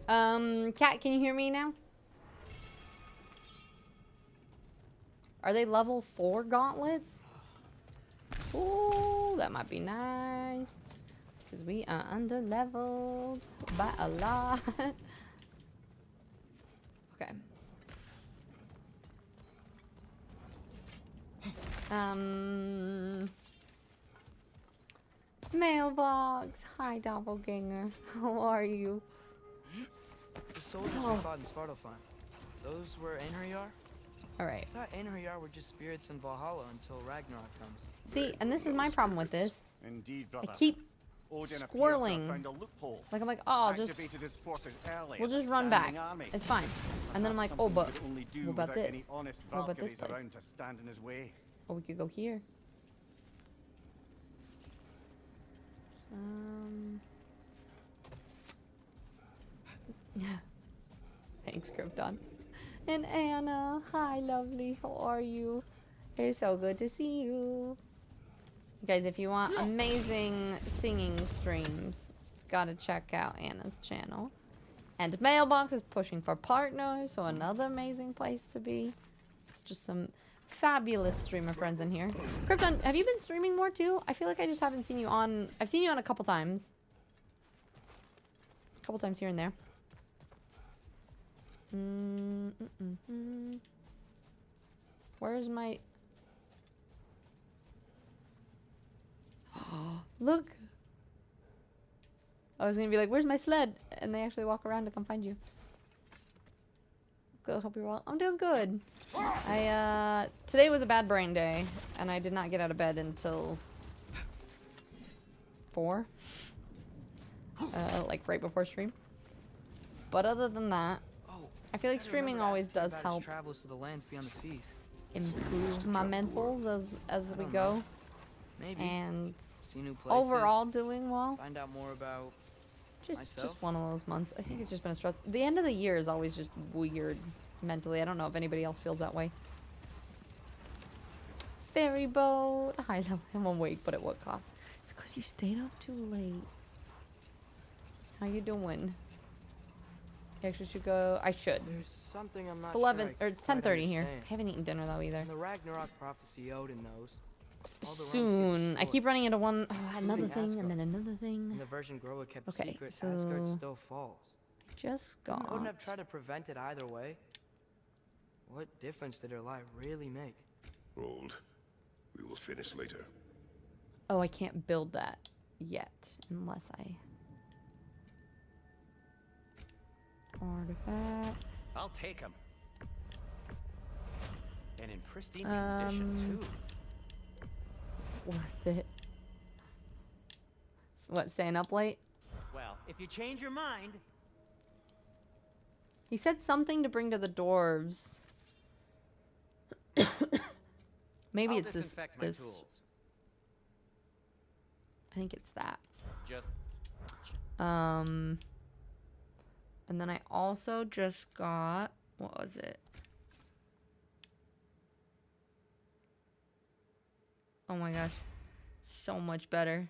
do.
Cat, can you hear me now? Are they level 4 gauntlets? Ooh, that might be nice. Because we are under-leveled by a lot. Okay. Mailbox. Hi, doppelganger. How are you?
The soldiers we fought in Svartalfheim, those were Einherjar?
Alright.
I thought Einherjar were just spirits in Valhalla until Ragnarok comes.
See, and this is my problem with this.
Indeed,
I
brother.
keep
Odin appears to have
squirreling.
found a loophole.
Like, I'm like, oh, I'll just...
Activated his forces early
We'll
as a
just run back.
standing army.
It's fine. And then I'm like, oh,
Something
but
he could only do
what about
without
this?
any honest
What about this
Valkyries
place?
around to stand in his way.
Oh, we could go here. Thanks, Krypton. And Anna, hi, lovely. How are you? It's so good to see you. You guys, if you want amazing singing streams, gotta check out Anna's channel. And Mailbox is pushing for partners, so another amazing place to be. Just some fabulous streamer friends in here. Krypton, have you been streaming more too? I feel like I just haven't seen you on... I've seen you on a couple times. A couple times here and there. Where's my... Look! I was gonna be like, where's my sled? And they actually walk around to come find you. Good, hope you're well. I'm doing good. Today was a bad brain day, and I did not get out of bed until 4. Like right before stream. But other than that, I feel like streaming always does help
Travels to the lands beyond the seas.
improve my mentals as we go.
Maybe.
And
See new places.
overall doing well.
Find out more about
Just
myself?
one of those months. I think it's just been a stress. The end of the year is always just weird mentally. I don't know if anybody else feels that way. Ferry boat. Hi, I'm awake, but at what cost? It's because you stayed up too late. How you doing? You actually should go. I should.
There's something I'm not
It's 11
sure I
or it's
quite
10:30 here.
understand.
I haven't eaten dinner though either.
In the Ragnarok prophecy Odin knows. all the realms get
Soon. I
destroyed.
keep running into one. Oh, another
including
thing, and
Asgard.
then another thing.
And the version Groa kept
Okay,
secret,
so-
Asgard still falls.
Just
Couldn't Odin
got.
have tried to prevent it either way? What difference did her lie really make?
Hold. We will finish later.
Oh, I can't build that yet unless I. Artifacts.
I'll take him. And in pristine condition, too.
Worth it. What, staying up late?
Well, if you change your mind,
He said something to bring to the dwarves. Maybe
I'll
it's this.
disinfect my
this.
tools.
I think it's that.
Just
And then I also just got, what was it? Oh my gosh. So much better.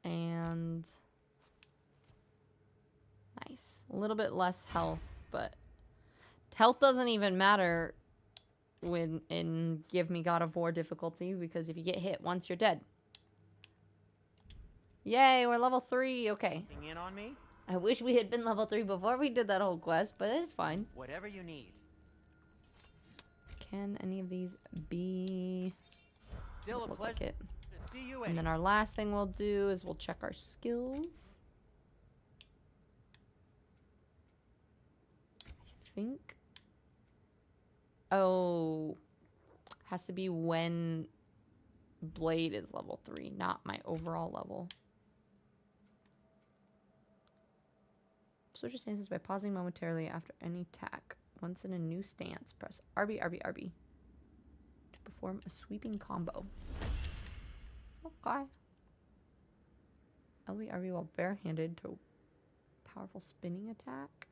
And nice. A little bit less health, but health doesn't even matter when in Give Me God of War difficulty, because if you get hit once, you're dead. Yay, we're level 3. Okay.
hang in on me,
I wish we had been level 3 before we did that whole quest, but it's fine.
whatever you need.
Can any of these be...
Still a
Look
pleasure
like it.
to see you.
And then our last thing we'll do is we'll check our skills. I think... Oh... Has to be when Blade is level 3, not my overall level. Switch stances by pausing momentarily after any attack. Once in a new stance, press RB, RB, RB to perform a sweeping combo. Okay. LB, RB while barehanded to powerful spinning attack.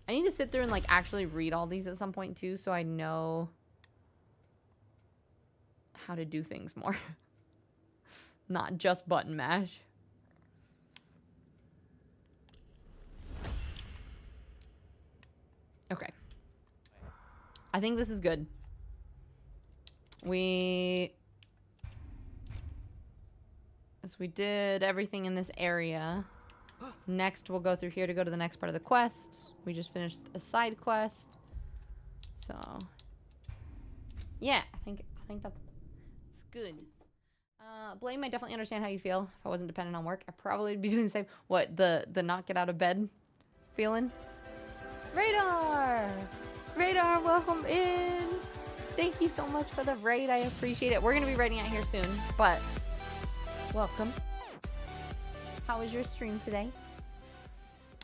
I need to sit there and like actually read all these at some point too, so I know how to do things more. Not just button mash. Okay. I think this is good. We did everything in this area. Next, we'll go through here to go to the next part of the quest. We just finished a side quest. So, yeah, I think that's good. Blame, I definitely understand how you feel. If I wasn't dependent on work, I'd probably be doing the same. What, the not get out of bed feeling? Radar! Radar, welcome in! Thank you so much for the raid. I appreciate it. We're going to be raiding out here soon, but welcome. How was your stream today?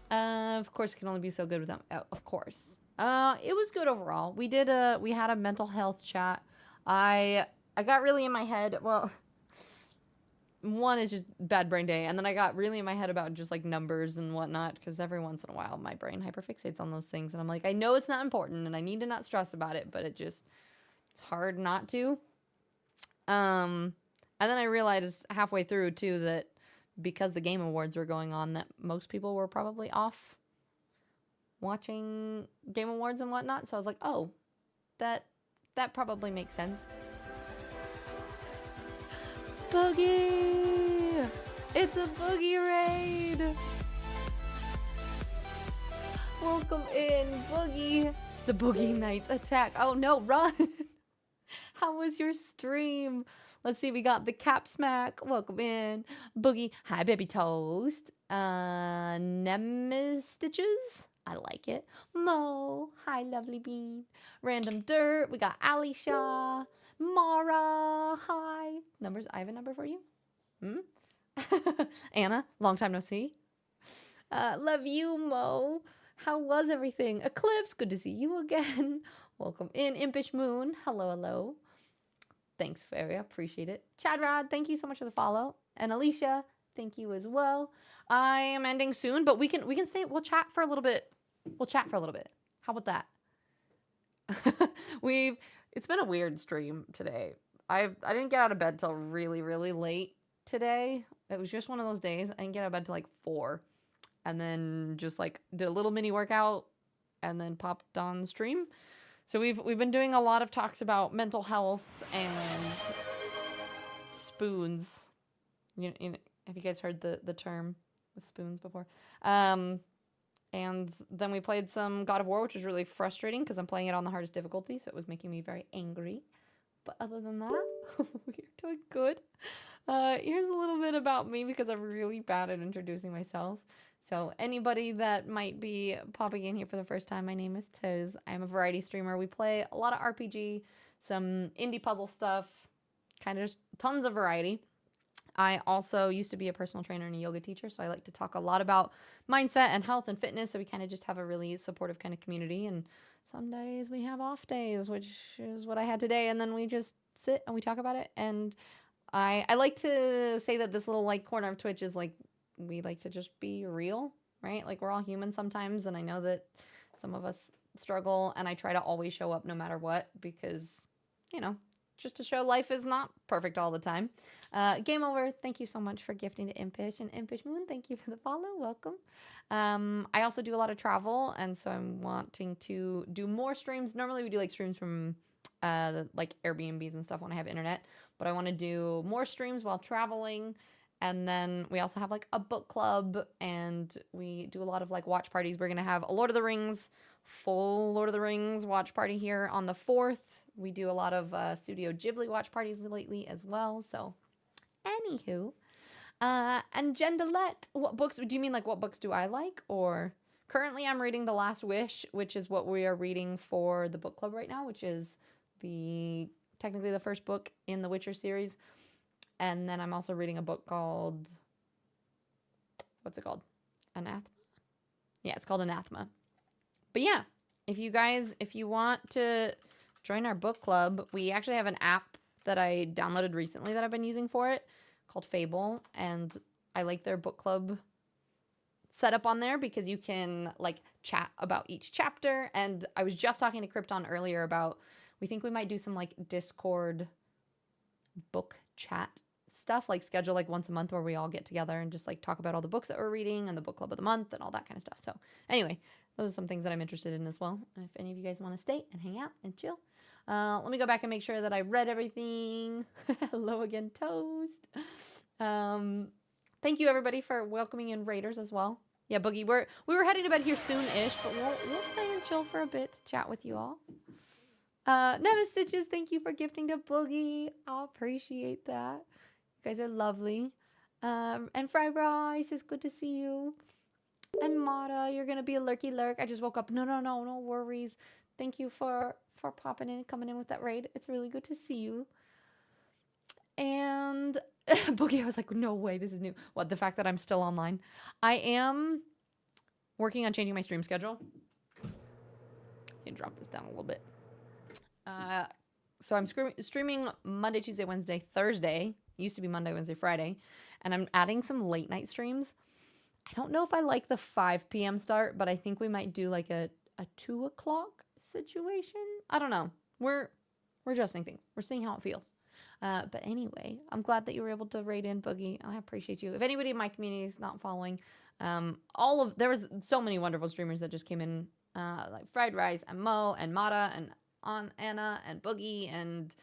Of course, it can only be so good without... of course. It was good overall. We had a mental health chat. I got really in my head. Well, one is just bad brain day, and then I got really in my head about just like numbers and whatnot, because every once in a while my brain hyperfixates on those things, and I'm like, I know it's not important and I need to not stress about it, but it's hard not to. And then I realized halfway through too that because the Game Awards were going on, that most people were probably off watching Game Awards and whatnot. So I was like, oh, that probably makes sense. Boogie! It's a Boogie raid! Welcome in, Boogie! The Boogie Knights attack. Oh no, run! How was your stream? Let's see, we got the Cap Smack. Welcome in. Boogie. Hi, Baby Toast. Nemesis Stitches. I like it. Mo. Hi, Lovely Bean. Random Dirt. We got Ali Shaw. Mara. Hi. Numbers. I have a number for you. Anna. Long time no see. Love you, Mo. How was everything? Eclipse. Good to see you again. Welcome in. Impish Moon. Hello, hello. Thanks, Fairy. I appreciate it. Chadrad, thank you so much for the follow. And Alicia, thank you as well. I am ending soon, but we can stay. We'll chat for a little bit. How about that? It's been a weird stream today. I didn't get out of bed till really, really late today. It was just one of those days. I didn't get out of bed till like 4. And then just like did a little mini workout and then popped on stream. So we've been doing a lot of talks about mental health and spoons. You know, have you guys heard the term with spoons before? And then we played some God of War, which was really frustrating because I'm playing it on the hardest difficulty, so it was making me very angry. But other than that, we're doing good. Here's a little bit about me because I'm really bad at introducing myself. So anybody that might be popping in here for the first time, my name is Tiz. I'm a variety streamer. We play a lot of RPG, some indie puzzle stuff, kind of just tons of variety. I also used to be a personal trainer and a yoga teacher, so I like to talk a lot about mindset and health and fitness, so we kind of just have a really supportive kind of community. And some days we have off days, which is what I had today, and then we just sit and we talk about it. And I like to say that this little like corner of Twitch is like, we like to just be real, right? Like we're all human sometimes, and I know that some of us struggle, and I try to always show up no matter what because, you know, just to show life is not perfect all the time. Game over. Thank you so much for gifting to Impish, and Impish Moon, thank you for the follow. Welcome. I also do a lot of travel, and so I'm wanting to do more streams. Normally we do like streams from like Airbnbs and stuff when I have internet, but I want to do more streams while traveling. And then we also have like a book club, and we do a lot of like watch parties. We're going to have a Lord of the Rings, full Lord of the Rings watch party here on the 4th. We do a lot of Studio Ghibli watch parties lately as well. So anywho, and Jendalette, what books, do you mean like what books do I like? Or currently I'm reading The Last Wish, which is what we are reading for the book club right now, which is technically the first book in the Witcher series. And then I'm also reading a book called, what's it called? Anathema? Yeah, it's called Anathema. But yeah, if you want to join our book club, we actually have an app that I downloaded recently that I've been using for it called Fable. And I like their book club setup on there because you can like chat about each chapter. And I was just talking to Krypton earlier about, we think we might do some like Discord book chat stuff, like schedule like once a month where we all get together and just like talk about all the books that we're reading and the book club of the month and all that kind of stuff. So anyway, those are some things that I'm interested in as well. If any of you guys want to stay and hang out and chill. Let me go back and make sure that I read everything. Hello again, Toast. Thank you everybody for welcoming in Raiders as well. Yeah, Boogie, we were heading to bed here soon-ish, but we'll stay and chill for a bit to chat with you all. Never Stitches, thank you for gifting to Boogie. I appreciate that. You guys are lovely. And Fry Bryce, it's good to see you. And Mata, you're gonna be a lurky lurk. I just woke up. No worries. Thank you for popping in and coming in with that raid. It's really good to see you. And Boogie, I was like, no way, this is new. What, the fact that I'm still online? I am working on changing my stream schedule. You can drop this down a little bit. So I'm streaming Monday, Tuesday, Wednesday, Thursday. It used to be Monday, Wednesday, Friday. And I'm adding some late night streams. I don't know if I like the 5 p.m. start, but I think we might do like a 2 o'clock situation. I don't know. We're adjusting things. We're seeing how it feels. But anyway, I'm glad that you were able to raid in, Boogie. I appreciate you. If anybody in my community is not following, there was so many wonderful streamers that just came in, like Fried Rice and Mo and Mata and Anna and Boogie and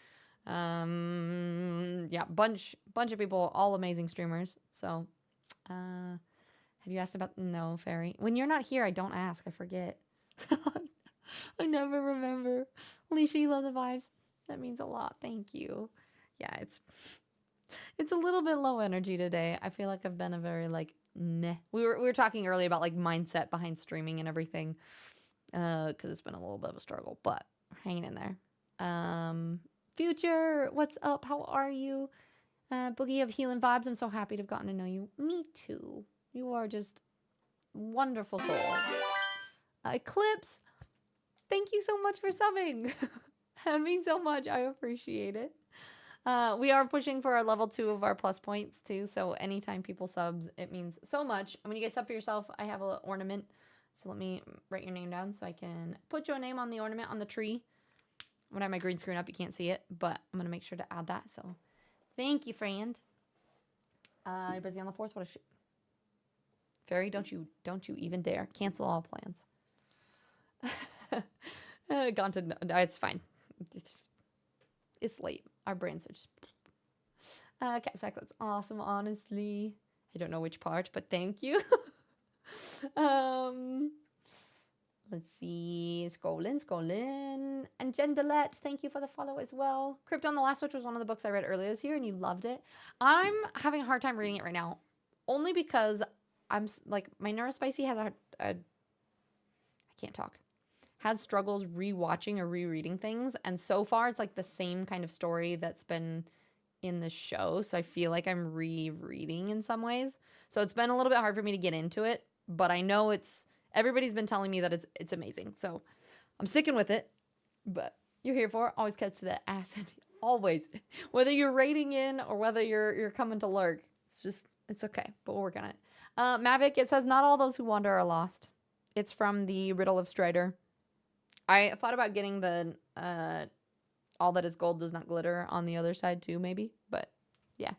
yeah, bunch of people, all amazing streamers. So, have you asked about no Fairy? When you're not here, I don't ask. I forget. I never remember. Alicia, you love the vibes. That means a lot. Thank you. Yeah, it's a little bit low energy today. I feel like I've been a very like meh. We were talking earlier about like mindset behind streaming and everything, because it's been a little bit of a struggle, but hanging in there. Future, what's up? How are you? Boogie of Healing Vibes. I'm so happy to have gotten to know you. Me too. You are just wonderful soul. Eclipse, thank you so much for subbing. That means so much. I appreciate it. We are pushing for our level 2 of our plus points too. So anytime people subs, it means so much. And when you guys sub for yourself, I have an ornament. So let me write your name down so I can put your name on the ornament on the tree. When I have my green screen up, you can't see it, but I'm going to make sure to add that. So thank you, friend. You're busy on the 4th? What a shit. Fairy, don't you even dare. Cancel all plans. Gone to, no, it's fine. It's late. Our brains are just... Capsack, that's awesome, honestly. I don't know which part, but thank you. Let's see. Scrolling. And Jendelette, thank you for the follow as well. Crypt on the Last Witch was one of the books I read earlier this year, and you loved it. I'm having a hard time reading it right now, only because I'm like, my neurospicy has I can't talk. Has struggles rewatching or rereading things, and so far it's like the same kind of story that's been in the show, so I feel like I'm rereading in some ways. So it's been a little bit hard for me to get into it, but I know everybody's been telling me that it's amazing, so I'm sticking with it. But you're here for it. Always catch the acid. Always, whether you're raiding in or whether you're coming to lurk, it's okay. But we'll work on it. Mavic, it says not all those who wander are lost. It's from the Riddle of Strider. I thought about getting the all that is gold does not glitter on the other side too, maybe. But yeah,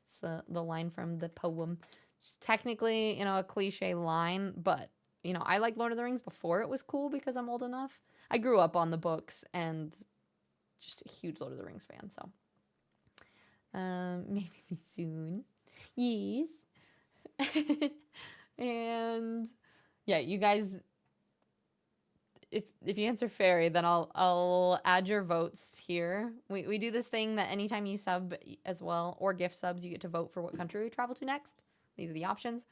it's the line from the poem. It's technically, a cliche line, but I like Lord of the Rings before it was cool because I'm old enough. I grew up on the books and just a huge Lord of the Rings fan. So maybe soon, yes. And yeah, you guys. If you answer fairy, then I'll add your votes here. We do this thing that anytime you sub as well, or gift subs, you get to vote for what country we travel to next. These are the options.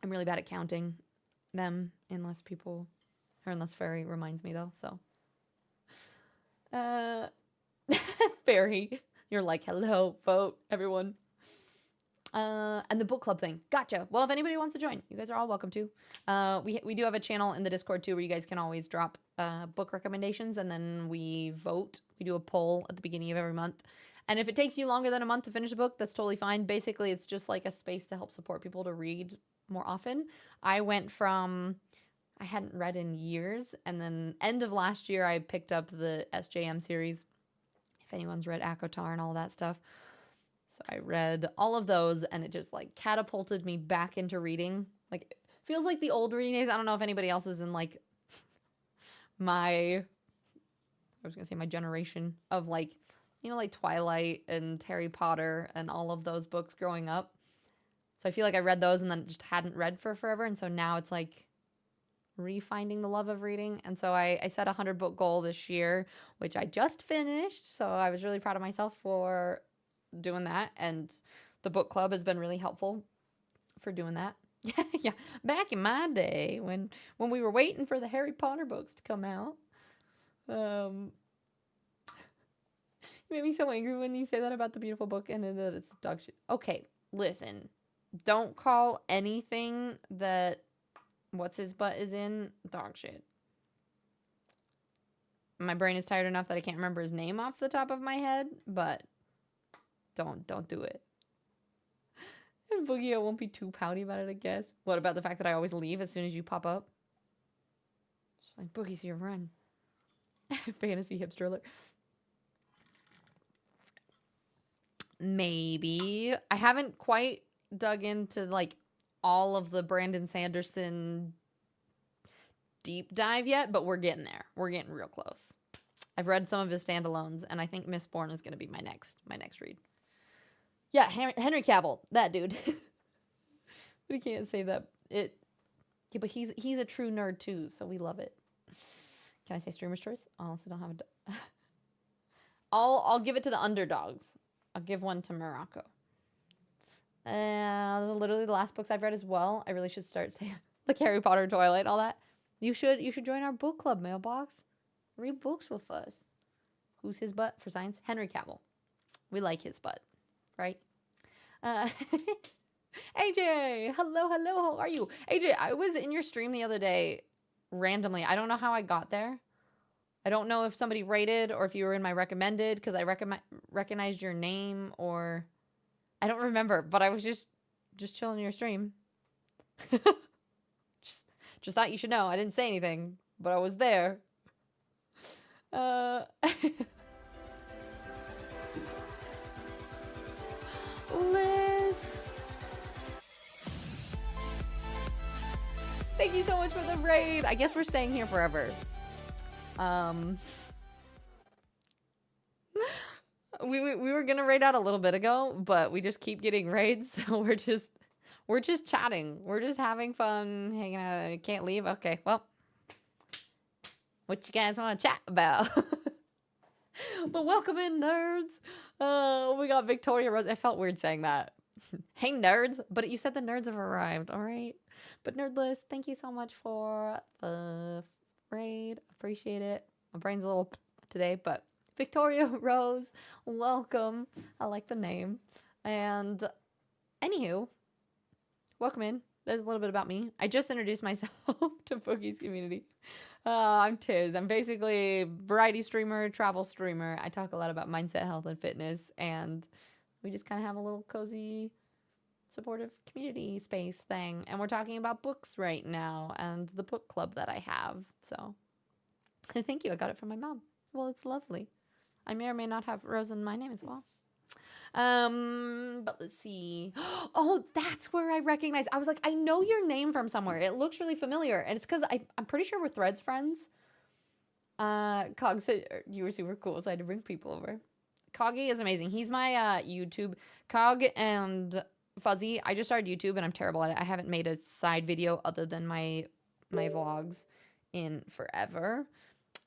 I'm really bad at counting them unless fairy reminds me though, so. Fairy, you're like, hello, vote, everyone. And the book club thing. Gotcha. Well, if anybody wants to join, you guys are all welcome to. We do have a channel in the Discord too where you guys can always drop book recommendations, and then we vote. We do a poll at the beginning of every month. And if it takes you longer than a month to finish a book, that's totally fine. Basically, it's just like a space to help support people to read more often. I went from... I hadn't read in years, and then end of last year, I picked up the SJM series. If anyone's read ACOTAR and all that stuff. So I read all of those, and it just like catapulted me back into reading. Like, it feels like the old reading days. I don't know if anybody else is in like my generation of like, like Twilight and Harry Potter and all of those books growing up. So I feel like I read those and then just hadn't read for forever. And so now it's like refinding the love of reading. And so I set a 100-book goal this year, which I just finished. So I was really proud of myself for doing that, and the book club has been really helpful for doing that. Yeah, back in my day when we were waiting for the Harry Potter books to come out. You made me so angry when you say that about the beautiful book and that it's dog shit. Okay, listen, don't call anything that what's his butt is in dog shit. My brain is tired enough that I can't remember his name off the top of my head, but don't do it. And Boogie, I won't be too pouty about it, I guess. What about the fact that I always leave as soon as you pop up? Just like, Boogie's your run. Fantasy hipster alert. Maybe. I haven't quite dug into like all of the Brandon Sanderson deep dive yet, but we're getting there. We're getting real close. I've read some of his standalones, and I think Mistborn is going to be my next read. Yeah, Henry Cavill, that dude. We can't say that it. Yeah, but he's a true nerd too, so we love it. Can I say streamer's choice? I also don't have a. I'll give it to the underdogs. I'll give one to Morocco. Those are literally the last books I've read as well. I really should start saying like Harry Potter, Twilight, all that. You should join our book club, Mailbox. Read books with us. Who's his butt for science? Henry Cavill. We like his butt, right? AJ, hello, how are you? AJ, I was in your stream the other day randomly. I don't know how I got there. I don't know if somebody rated or if you were in my recommended because I recognized your name or I don't remember, but I was just chilling in your stream. just thought you should know. I didn't say anything, but I was there. Liz. Thank you so much for the raid. I guess we're staying here forever. We were gonna raid out a little bit ago, but we just keep getting raids, so we're just chatting. We're just having fun, hanging out. Can't leave. Okay, well, what you guys want to chat about? But welcome in, nerds. We got Victoria Rose. I felt weird saying that. Hey, nerds. But you said the nerds have arrived. All right. But Nerdlist, thank you so much for the raid. Appreciate it. My brain's a little today, but Victoria Rose, welcome. I like the name. And anywho, welcome in. There's a little bit about me. I just introduced myself to Boogie's community. I'm Tiz. I'm basically a variety streamer, travel streamer. I talk a lot about mindset, health, and fitness, and we just kind of have a little cozy, supportive community space thing. And we're talking about books right now and the book club that I have. So thank you. I got it from my mom. Well, it's lovely. I may or may not have Rose in my name as well. But let's see. Oh, that's where I recognize. I was like, I know your name from somewhere. It looks really familiar. And it's because I'm pretty sure we're Threads friends. Cog said you were super cool, so I had to bring people over. Coggy is amazing. He's my YouTube. Cog and Fuzzy. I just started YouTube and I'm terrible at it. I haven't made a side video other than my vlogs in forever.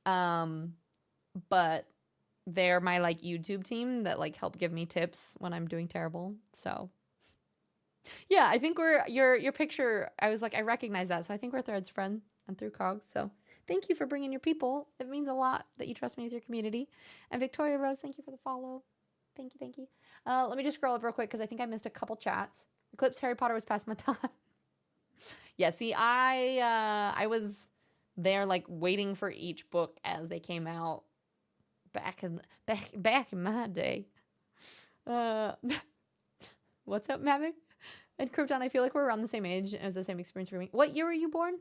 But they're my like YouTube team that like help give me tips when I'm doing terrible. So yeah, I think we're your picture. I was like, I recognize that. So I think we're Threads friend and through Cog. So thank you for bringing your people. It means a lot that you trust me as your community. And Victoria Rose, thank you for the follow. Thank you, thank you. Let me just scroll up real quick because I think I missed a couple chats. Eclipse Harry Potter was past my time. Yeah, see, I was there like waiting for each book as they came out. Back in my day. What's up, Mavic? And Krypton, I feel like we're around the same age and it was the same experience for me. What year were you born?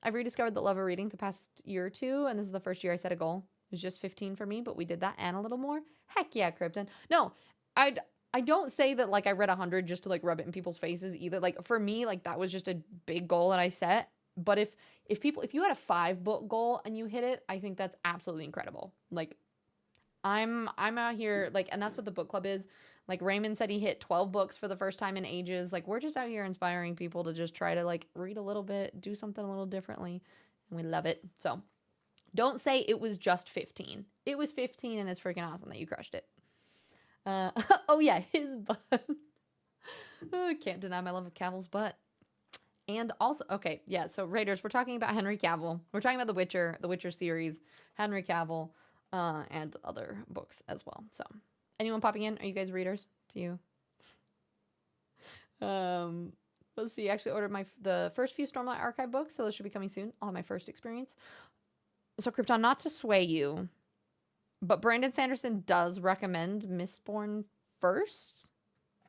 I've rediscovered the love of reading the past year or two, and this is the first year I set a goal. It was just 15 for me, but we did that and a little more. Heck yeah, Krypton. No, I don't say that like I read 100 just to like rub it in people's faces either. Like for me, like that was just a big goal that I set. But if you had a 5-book goal and you hit it, I think that's absolutely incredible. Like I'm out here like, and that's what the book club is. Like Raymond said, he hit 12 books for the first time in ages. Like we're just out here inspiring people to just try to like read a little bit, do something a little differently, and we love it. So don't say it was just 15. It was 15, and it's freaking awesome that you crushed it. Oh yeah, his butt. I can't deny my love of Cavill's butt. And also, okay, yeah, so Raiders, we're talking about Henry Cavill. We're talking about the Witcher series, Henry Cavill, and other books as well. So, anyone popping in? Are you guys readers? Do you? Let's see, I actually ordered the first few Stormlight Archive books, so those should be coming soon. I'll have my first experience. So, Krypton, not to sway you, but Brandon Sanderson does recommend Mistborn first,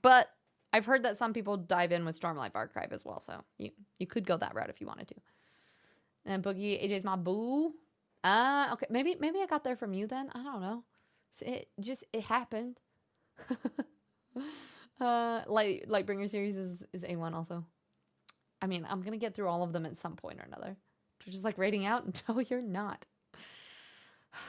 but I've heard that some people dive in with Stormlight Archive as well, so you could go that route if you wanted to. And Boogie, AJ's my boo. Okay, maybe I got there from you then. I don't know. So it happened. Lightbringer series is A1 also. I mean, I'm gonna get through all of them at some point or another. Which is like rating out. No, you're not.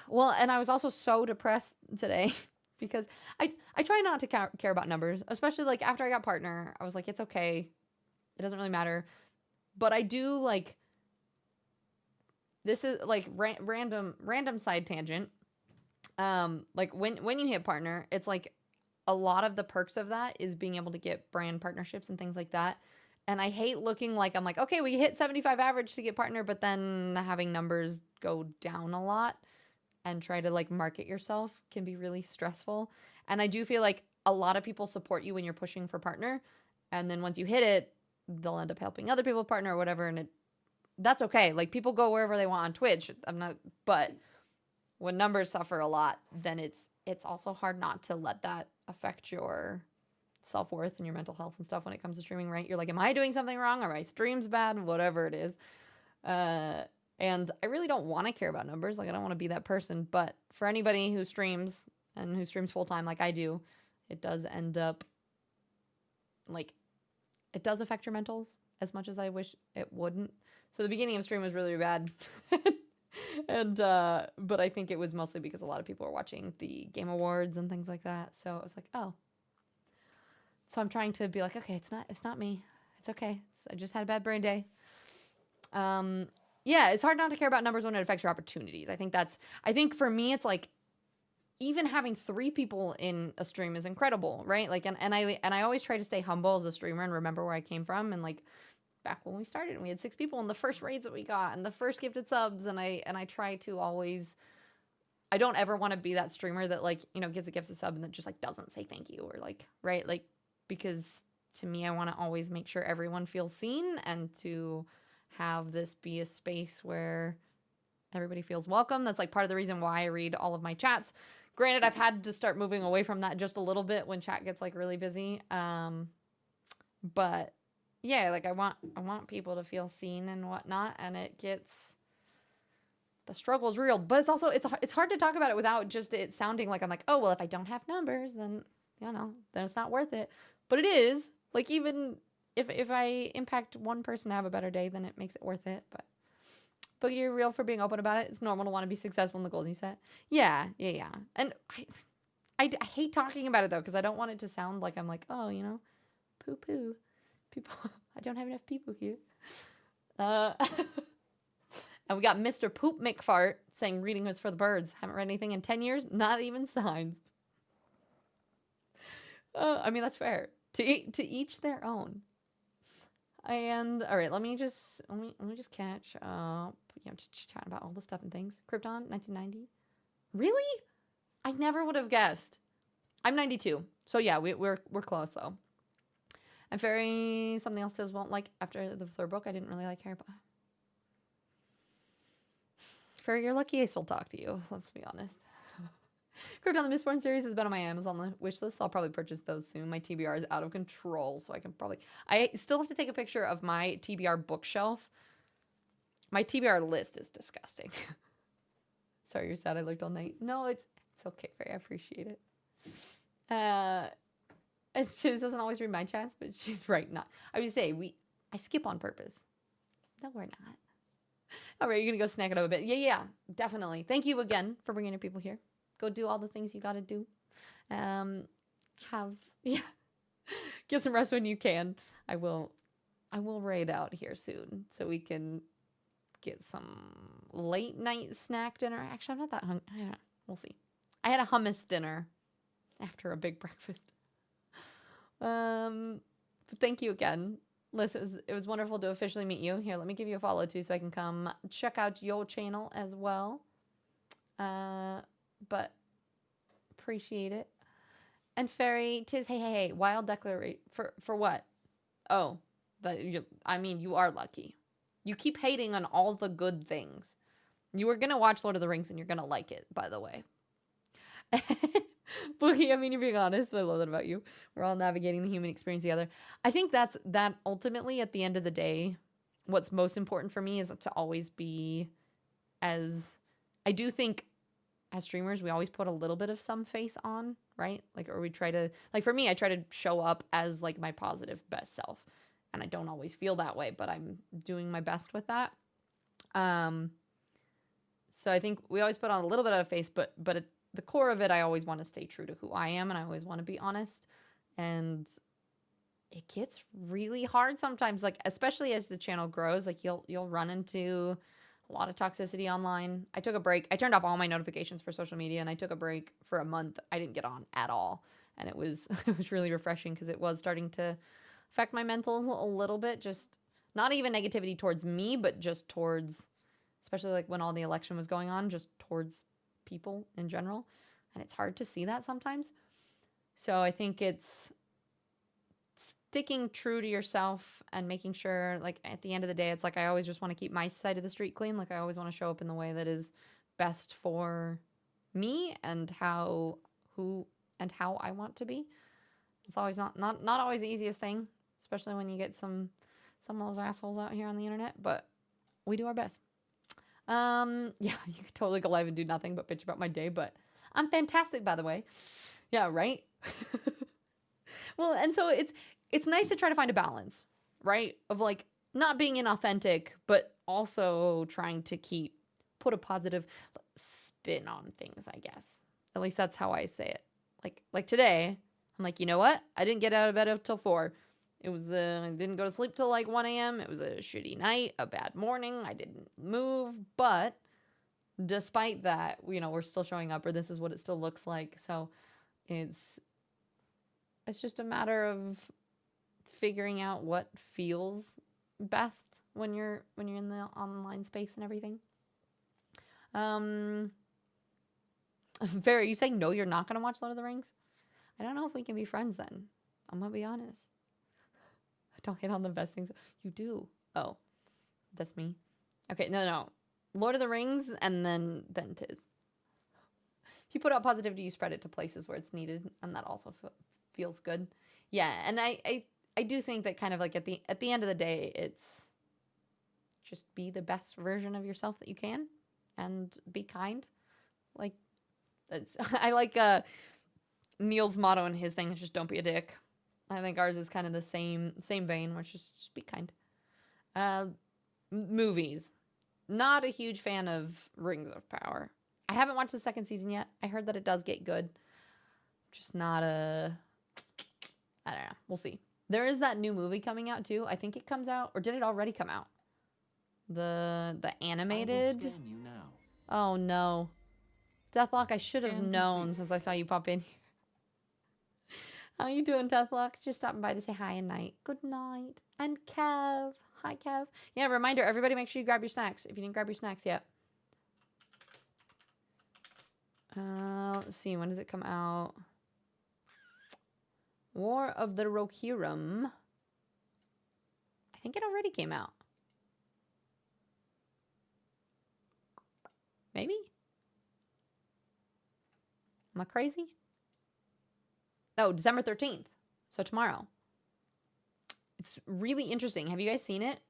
Well, and I was also so depressed today because I try not to care about numbers, especially like after I got partner. I was like, it's okay, it doesn't really matter. But I do like. This is like random side tangent. Like when you hit partner, it's like a lot of the perks of that is being able to get brand partnerships and things like that. And I hate looking like I'm like, okay, we hit 75 average to get partner, but then having numbers go down a lot and try to like market yourself can be really stressful. And I do feel like a lot of people support you when you're pushing for partner. And then once you hit it, they'll end up helping other people partner or whatever. And that's okay. Like people go wherever they want on Twitch. But when numbers suffer a lot, then it's also hard not to let that affect your self-worth and your mental health and stuff when it comes to streaming, right? You're like, am I doing something wrong? Are my streams bad? Whatever it is. And I really don't want to care about numbers. Like I don't want to be that person. But for anybody who streams and who streams full-time like I do, it does end up like it does affect your mentals as much as I wish it wouldn't. So the beginning of stream was really bad. And but I think it was mostly because a lot of people were watching the Game Awards and things like that. So I was like, oh. So I'm trying to be like, okay, it's not me. It's okay. I just had a bad brain day. Yeah, it's hard not to care about numbers when it affects your opportunities. I think for me, it's like even having 3 people in a stream is incredible, right? Like, and I always try to stay humble as a streamer and remember where I came from. And like back when we started, we had 6 people in the first raids that we got and the first gifted subs. And I try to always, I don't ever want to be that streamer that like, you know, gets a gifted sub and that just like doesn't say thank you or like, right? Like, because to me, I want to always make sure everyone feels seen and to have this be a space where everybody feels welcome. That's like part of the reason why I read all of my chats. Granted, I've had to start moving away from that just a little bit when chat gets like really busy. But yeah, like I want people to feel seen and whatnot, and the struggle is real, but it's also, it's hard to talk about it without just it sounding like I'm like, oh, well, if I don't have numbers, then, you know, then it's not worth it. But it is. Like, even if I impact one person to have a better day, then it makes it worth it. But you're real for being open about it. It's normal to want to be successful in the goals you set. Yeah. And I hate talking about it, though, because I don't want it to sound like I'm like, oh, you know, poo-poo. People, I don't have enough people here. And we got Mr. Poop McFart saying reading was for the birds. Haven't read anything in 10 years. Not even signs. I mean, that's fair. To each their own. And all right, let me just catch up. You know, just chatting about all the stuff and things. Krypton, 1990. Really? I never would have guessed. I'm 92, so yeah, we're close though. And Fairy, something else says won't like after the 3rd book. I didn't really like Harry Potter. Fairy, you're lucky I still talk to you. Let's be honest. Krypton, the Mistborn series has been on my Amazon wish list. So I'll probably purchase those soon. My TBR is out of control, so I still have to take a picture of my TBR bookshelf. My TBR list is disgusting. Sorry, you're sad I looked all night. No, it's okay, Faye. I appreciate it. And she doesn't always read my chats, but she's right. Not. I would say I skip on purpose. No, we're not. All right, you're gonna go snack it up a bit. Yeah, definitely. Thank you again for bringing your people here. Go do all the things you gotta do. Get some rest when you can. I will raid out here soon so we can get some late night snack dinner. Actually, I'm not that hungry. I don't know. We'll see. I had a hummus dinner after a big breakfast. But thank you again. Liz, it was wonderful to officially meet you. Here, let me give you a follow too so I can come check out your channel as well. But appreciate it. And Fairy, hey, wild declaration for what? Oh, you are lucky. You keep hating on all the good things. You were gonna watch Lord of the Rings and you're gonna like it, by the way. Boogie, I mean, you're being honest. I love that about you. We're all navigating the human experience together. I think that ultimately, at the end of the day, what's most important for me is to always be I do think as streamers, we always put a little bit of some face on, right? Like, or we try to, like for me, I try to show up as like my positive best self. And I don't always feel that way, but I'm doing my best with that. So I think we always put on a little bit of a face, but at the core of it, I always want to stay true to who I am, and I always want to be honest. And it gets really hard sometimes, like especially as the channel grows, like you'll run into a lot of toxicity online. I took a break. I turned off all my notifications for social media, and I took a break for a month. I didn't get on at all, and it was it was really refreshing because it was starting to affect my mental a little bit. Just not even negativity towards me, but just towards, especially like when all the election was going on, just towards people in general. And it's hard to see that sometimes. So I think it's sticking true to yourself and making sure, like at the end of the day, it's like I always just want to keep my side of the street clean. Like I always want to show up in the way that is best for me and how I want to be. It's always not always the easiest thing, especially when you get some of those assholes out here on the internet, but we do our best. Yeah, you could totally go live and do nothing but bitch about my day, but I'm fantastic, by the way. Yeah, right? Well, and so it's nice to try to find a balance, right? Of like not being inauthentic, but also trying to put a positive spin on things, I guess. At least that's how I say it. Like today, I'm like, you know what? I didn't get out of bed until 4. It was, I didn't go to sleep till like 1 a.m. It was a shitty night, a bad morning. I didn't move, but despite that, you know, we're still showing up, or this is what it still looks like. So it's just a matter of figuring out what feels best when you're in the online space and everything. Vera, you saying no, you're not gonna watch Lord of the Rings? I don't know if we can be friends then. I'm gonna be honest. Don't hit on the best things. You do. Oh, that's me. Okay, no. Lord of the Rings and then Tiz. If you put out positivity, you spread it to places where it's needed, and that also feels good. Yeah, and I do think that kind of like at the end of the day, it's just be the best version of yourself that you can, and be kind. Like, I like Neil's motto and his thing is just don't be a dick. I think ours is kind of the same vein, which is just be kind. Movies. Not a huge fan of Rings of Power. I haven't watched the 2nd season yet. I heard that it does get good. Just not I don't know. We'll see. There is that new movie coming out too. I think it comes out, or did it already come out? The animated.
I will scan you now.
Oh no. Deathlock, I should have known since I saw you pop in here. How you doing, Deathlock? Just stopping by to say hi and night. Good night. And Kev. Hi, Kev. Yeah, reminder, everybody make sure you grab your snacks if you didn't grab your snacks yet. Let's see. When does it come out? War of the Rohirrim. I think it already came out. Maybe? Am I crazy? Oh, December 13th. So tomorrow. It's really interesting. Have you guys seen it?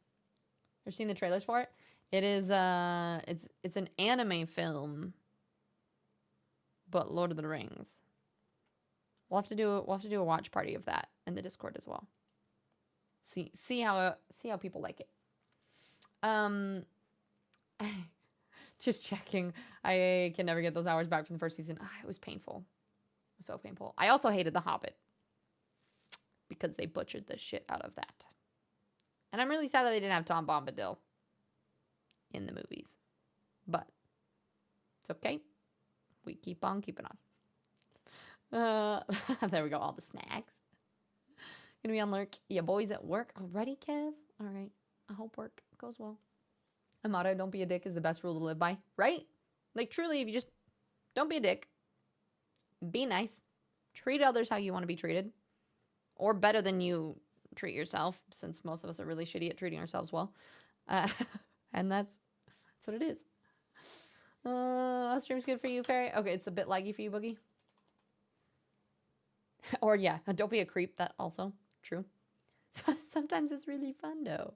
Or seen the trailers for it? It is it's an anime film, but Lord of the Rings. We'll have to do a watch party of that in the Discord as well. See how people like it. Just checking. I can never get those hours back from the first season. It was painful. So painful. I also hated The Hobbit because they butchered the shit out of that. And I'm really sad that they didn't have Tom Bombadil in the movies. But it's okay. We keep on keeping on. There we go. All the snacks. Gonna be on lurk. Yeah, boys at work already, Kev? All right. I hope work goes well. Amada, don't be a dick is the best rule to live by. Right? Like, truly, if you just don't be a dick. Be nice. Treat others how you want to be treated. Or better than you treat yourself, since most of us are really shitty at treating ourselves well. And that's what it is. Stream's good for you, Fairy? Okay, it's a bit laggy for you, Boogie. Or yeah, don't be a creep. That also true. Sometimes it's really fun, though.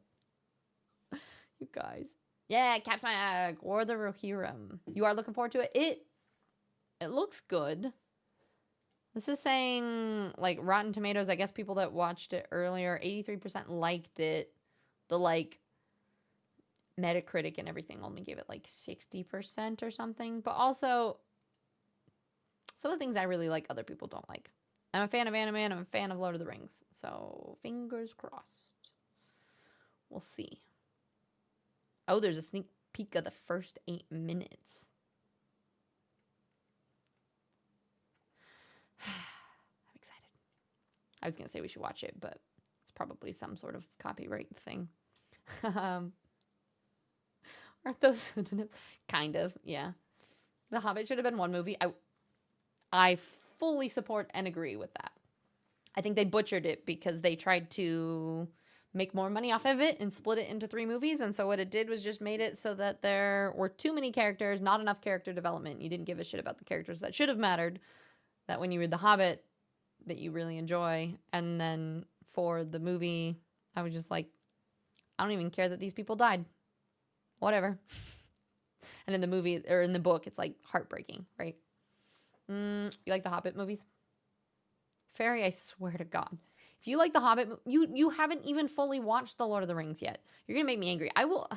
You guys. Yeah, Caps My War of the Rohirrim. You are looking forward to it? It looks good. This is saying, like, Rotten Tomatoes, I guess people that watched it earlier, 83% liked it. The, like, Metacritic and everything only gave it, like, 60% or something. But also, some of the things I really like, other people don't like. I'm a fan of anime, and I'm a fan of Lord of the Rings. So, fingers crossed. We'll see. Oh, there's a sneak peek of the first 8 minutes. I'm excited. I was going to say we should watch it, but it's probably some sort of copyright thing. Aren't those kind of, yeah. The Hobbit should have been one movie. I fully support and agree with that. I think they butchered it because they tried to make more money off of it and split it into 3 movies. And so what it did was just made it so that there were too many characters, not enough character development. You didn't give a shit about the characters that should have mattered. That when you read The Hobbit, that you really enjoy. And then for the movie, I was just like, I don't even care that these people died. Whatever. And in the movie, or in the book, it's like heartbreaking, right? You like the Hobbit movies? Fairy, I swear to God. If you like the Hobbit, you haven't even fully watched the Lord of the Rings yet. You're going to make me angry. I will...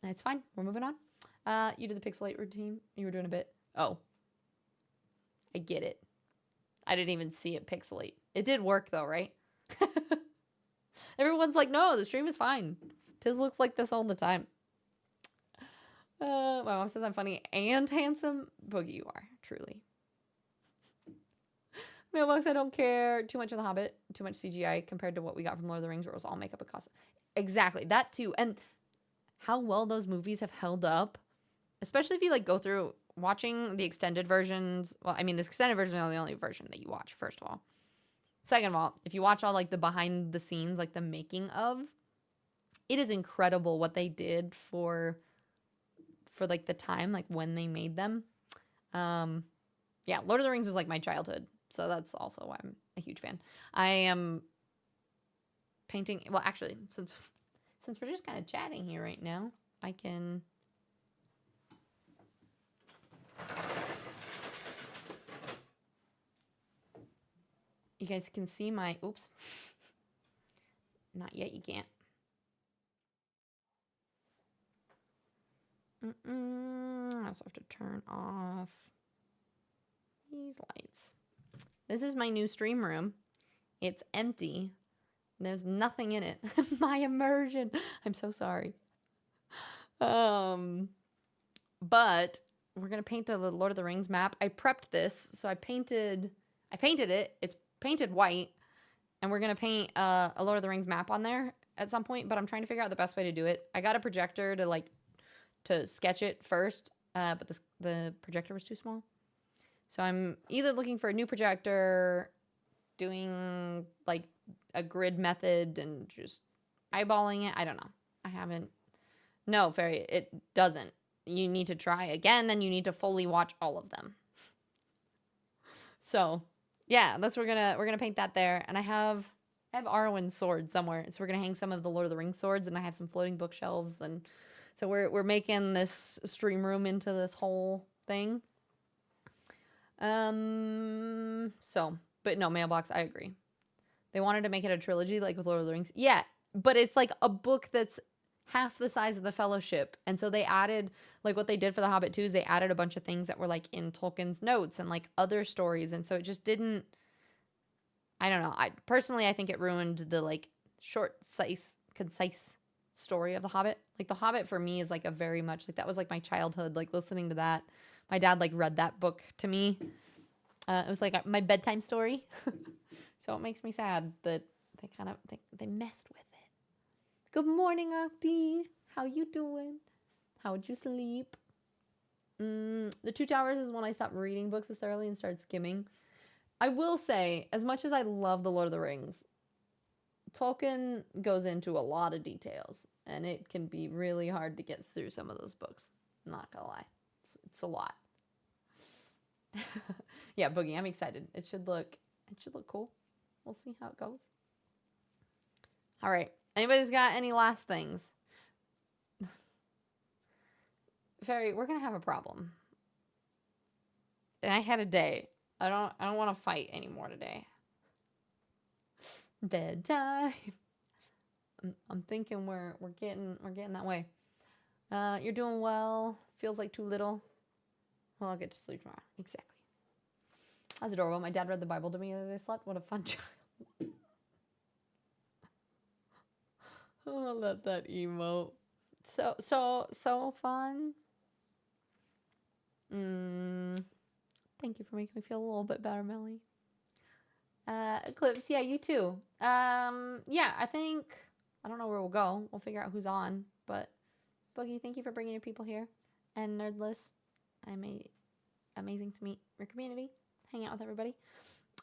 That's fine. We're moving on. You did the pixelate routine. You were doing a bit. Oh. I get it. I didn't even see it pixelate. It did work though, right? Everyone's like, no, the stream is fine. Tiz looks like this all the time. My mom says I'm funny and handsome. Boogie, you are, truly. Mailbox, I don't care too much of The Hobbit, too much CGI compared to what we got from Lord of the Rings, where it was all makeup and costume. Exactly, that too. And how well those movies have held up, especially if you like go through watching the extended versions. Well, I mean, the extended version is the only version that you watch, first of all. Second of all, if you watch all like the behind the scenes, like the making of, it is incredible what they did for like the time, like when they made them. Yeah, Lord of the Rings was like my childhood. So that's also why I'm a huge fan. I am painting, well, actually, since we're just kind of chatting here right now, I can... You guys can see my, oops. Not yet, you can't. I also have to turn off these lights. This is my new stream room. It's empty. There's nothing in it. My immersion. I'm so sorry. But we're gonna paint the Lord of the Rings map. I prepped this, so I painted it. It's painted white, and we're gonna paint a Lord of the Rings map on there at some point. But I'm trying to figure out the best way to do it. I got a projector to sketch it first, but the projector was too small. So I'm either looking for a new projector, doing like a grid method and just eyeballing it. I don't know. I haven't. No, Fairy, it doesn't. You need to try again, then you need to fully watch all of them. So, yeah, that's we're gonna paint that there. And I have Arwen's sword somewhere, so we're gonna hang some of the Lord of the Rings swords, and I have some floating bookshelves, and so we're making this stream room into this whole thing. But no, Mailbox, I agree. They wanted to make it a trilogy like with Lord of the Rings. Yeah, but it's like a book that's half the size of the Fellowship. And so they added, like what they did for The Hobbit too, is they added a bunch of things that were like in Tolkien's notes and like other stories. And so it just didn't, I don't know. I think it ruined the like short, concise story of The Hobbit. Like The Hobbit for me is like a very much, like that was like my childhood, like listening to that. My dad like read that book to me. It was like my bedtime story. So it makes me sad that they messed with it. Good morning, Octi. How you doing? How'd you sleep? The Two Towers is when I stopped reading books as thoroughly and started skimming. I will say, as much as I love The Lord of the Rings, Tolkien goes into a lot of details, and it can be really hard to get through some of those books. I'm not gonna lie. It's a lot. Yeah, Boogie, I'm excited. It should look cool. We'll see how it goes. All right. Anybody's got any last things? Fairy, we're gonna have a problem. I had a day. I don't want to fight anymore today. Bedtime. I'm thinking we're getting that way. You're doing well. Feels like too little. Well, I'll get to sleep tomorrow. Exactly. That's adorable. My dad read the Bible to me as I slept. What a fun child. Oh, I love that emote. So fun. Thank you for making me feel a little bit better, Melly. Eclipse, yeah, you too. Yeah, I think, I don't know where we'll go. We'll figure out who's on, but Boogie, thank you for bringing your people here. And Nerdless, amazing to meet your community, hang out with everybody.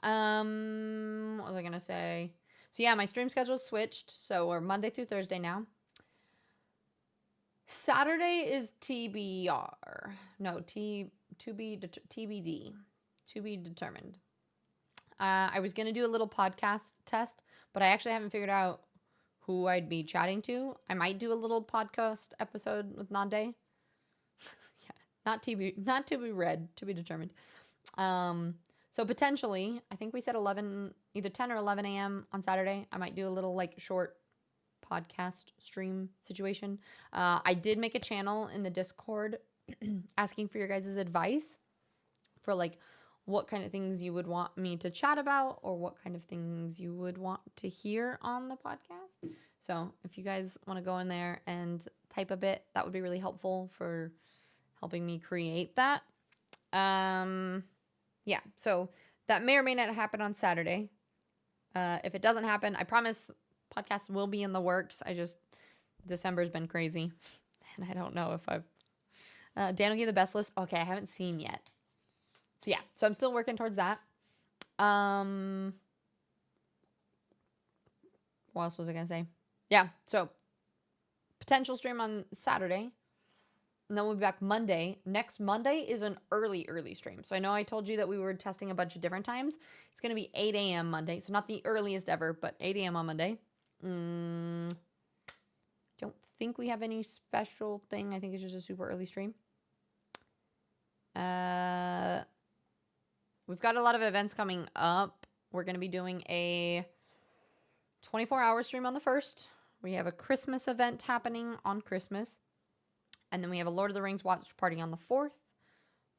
What was I gonna say? So yeah, my stream schedule switched, so we're Monday through Thursday now. Saturday is TBR. No, TBD. To be determined. I was going to do a little podcast test, but I actually haven't figured out who I'd be chatting to. I might do a little podcast episode with Nande. Yeah, not to be read, to be determined. So potentially, I think we said 11, either 10 or 11 a.m. on Saturday. I might do a little like short podcast stream situation. I did make a channel in the Discord asking for your guys' advice for like what kind of things you would want me to chat about or what kind of things you would want to hear on the podcast. So if you guys want to go in there and type a bit, that would be really helpful for helping me create that. Yeah, so that may or may not happen on Saturday. If it doesn't happen, I promise podcasts will be in the works. December's been crazy. And I don't know if I've... Daniel gave the best list. Okay, I haven't seen yet. So yeah, so I'm still working towards that. What else was I going to say? Yeah, so potential stream on Saturday. And then we'll be back Monday. Next Monday is an early stream. So I know I told you that we were testing a bunch of different times. It's going to be 8 a.m. Monday. So not the earliest ever, but 8 a.m. on Monday. Don't think we have any special thing. I think it's just a super early stream. We've got a lot of events coming up. We're going to be doing a 24-hour stream on the 1st. We have a Christmas event happening on Christmas. And then we have a Lord of the Rings watch party on the 4th.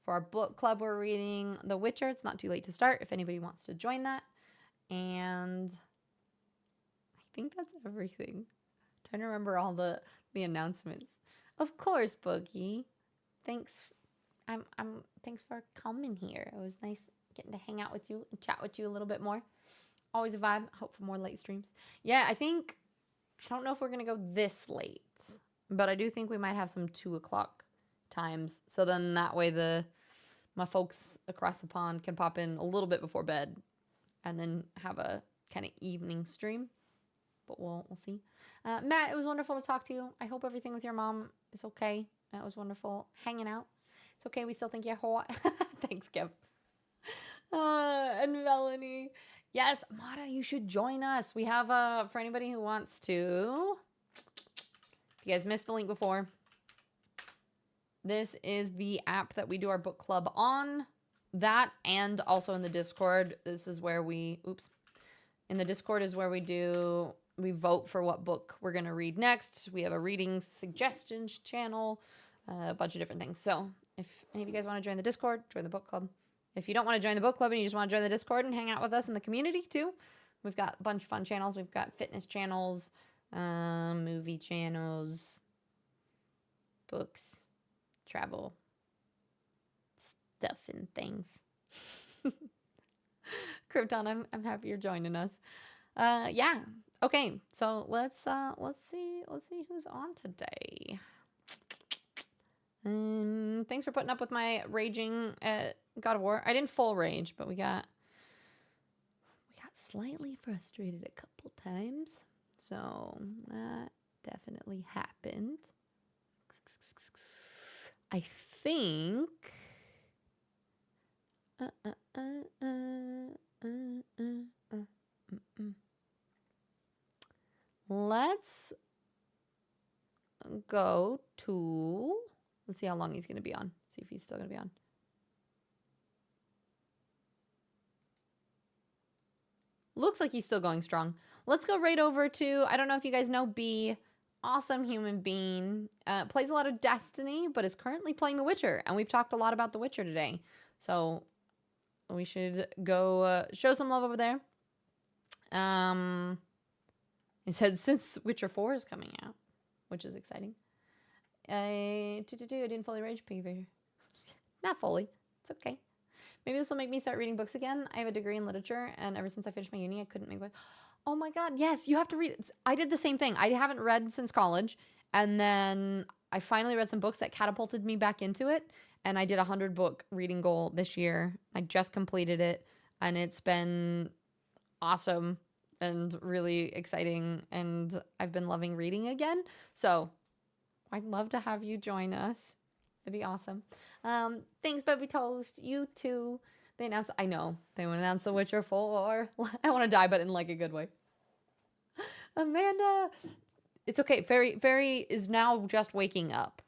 For our book club, we're reading The Witcher. It's not too late to start if anybody wants to join that. And I think that's everything. I'm trying to remember all the announcements. Of course, Boogie. Thanks. Thanks for coming here. It was nice getting to hang out with you and chat with you a little bit more. Always a vibe. Hope for more late streams. Yeah, I don't know if we're going to go this late, but I do think we might have some 2 o'clock times. So then that way my folks across the pond can pop in a little bit before bed and then have a kind of evening stream. But we'll see. Matt, it was wonderful to talk to you. I hope everything with your mom is okay. It was wonderful hanging out. It's okay. We still think you're hot. Thanks, Kev. And Melanie. Yes, Mara, you should join us. We have, for anybody who wants to, if you guys missed the link before, this is the app that we do our book club on. That and also in the Discord. This is where in the Discord is where we vote for what book we're going to read next. We have a reading suggestions channel, a bunch of different things. So if any of you guys want to join the Discord, join the book club. If you don't want to join the book club and you just want to join the Discord and hang out with us in the community too, we've got a bunch of fun channels. We've got fitness channels, movie channels, books, travel, stuff and things. Krypton, I'm happy you're joining us. Yeah. Okay, so let's see who's on today. Thanks for putting up with my raging at God of War. I didn't full rage, but we got slightly frustrated a couple times. So that definitely happened. I think let's go to... Let's see how long he's going to be on. See if he's still going to be on. Looks like he's still going strong. Let's go right over to, I don't know if you guys know B. Awesome human being. Plays a lot of Destiny, but is currently playing The Witcher. And we've talked a lot about The Witcher today. So we should go show some love over there. It said since Witcher 4 is coming out, which is exciting. I didn't fully rage PV. Not fully. It's okay. Maybe this will make me start reading books again. I have a degree in literature, and ever since I finished my uni, I couldn't make books. Oh my god, yes, you have to read. I did the same thing. I haven't read since college, and then I finally read some books that catapulted me back into it, and I did a 100-book reading goal this year. I just completed it, and it's been awesome and really exciting, and I've been loving reading again. So I'd love to have you join us. It'd be awesome. Thanks, Baby Toast. You too. They announced, I know, they announced The Witcher 4. I want to die, but in like a good way. Amanda, it's okay. Fairy is now just waking up.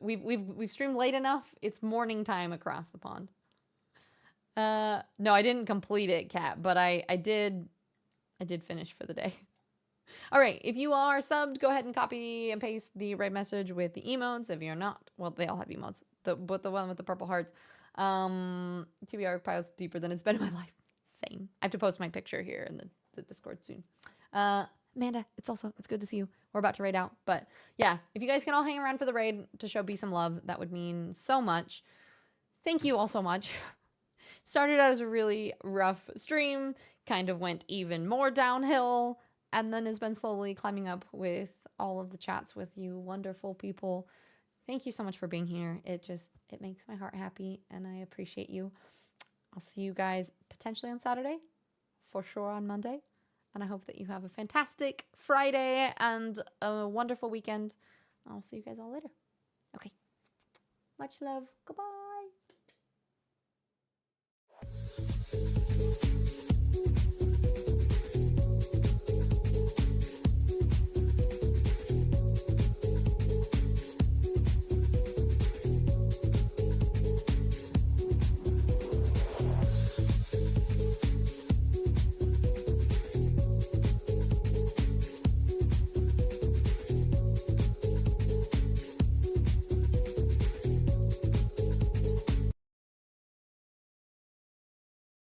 We've streamed late enough. It's morning time across the pond. No, I didn't complete it, Kat, but I did finish for the day. All right, if you are subbed, go ahead and copy and paste the right message with the emotes. If you're not, well, they all have emotes, but the one with the purple hearts. TBR piles deeper than it's been in my life. Same. I have to post my picture here in the Discord soon. Amanda, it's good to see you. We're about to raid out, but yeah, if you guys can all hang around for the raid to show B some love, that would mean so much. Thank you all so much. Started out as a really rough stream, kind of went even more downhill, and then has been slowly climbing up with all of the chats with you wonderful people. Thank you so much for being here. It makes my heart happy, and I appreciate you. I'll see you guys potentially on Saturday, for sure on Monday, and I hope that you have a fantastic Friday and a wonderful weekend. I'll see you guys all later. Okay. Much love. Goodbye.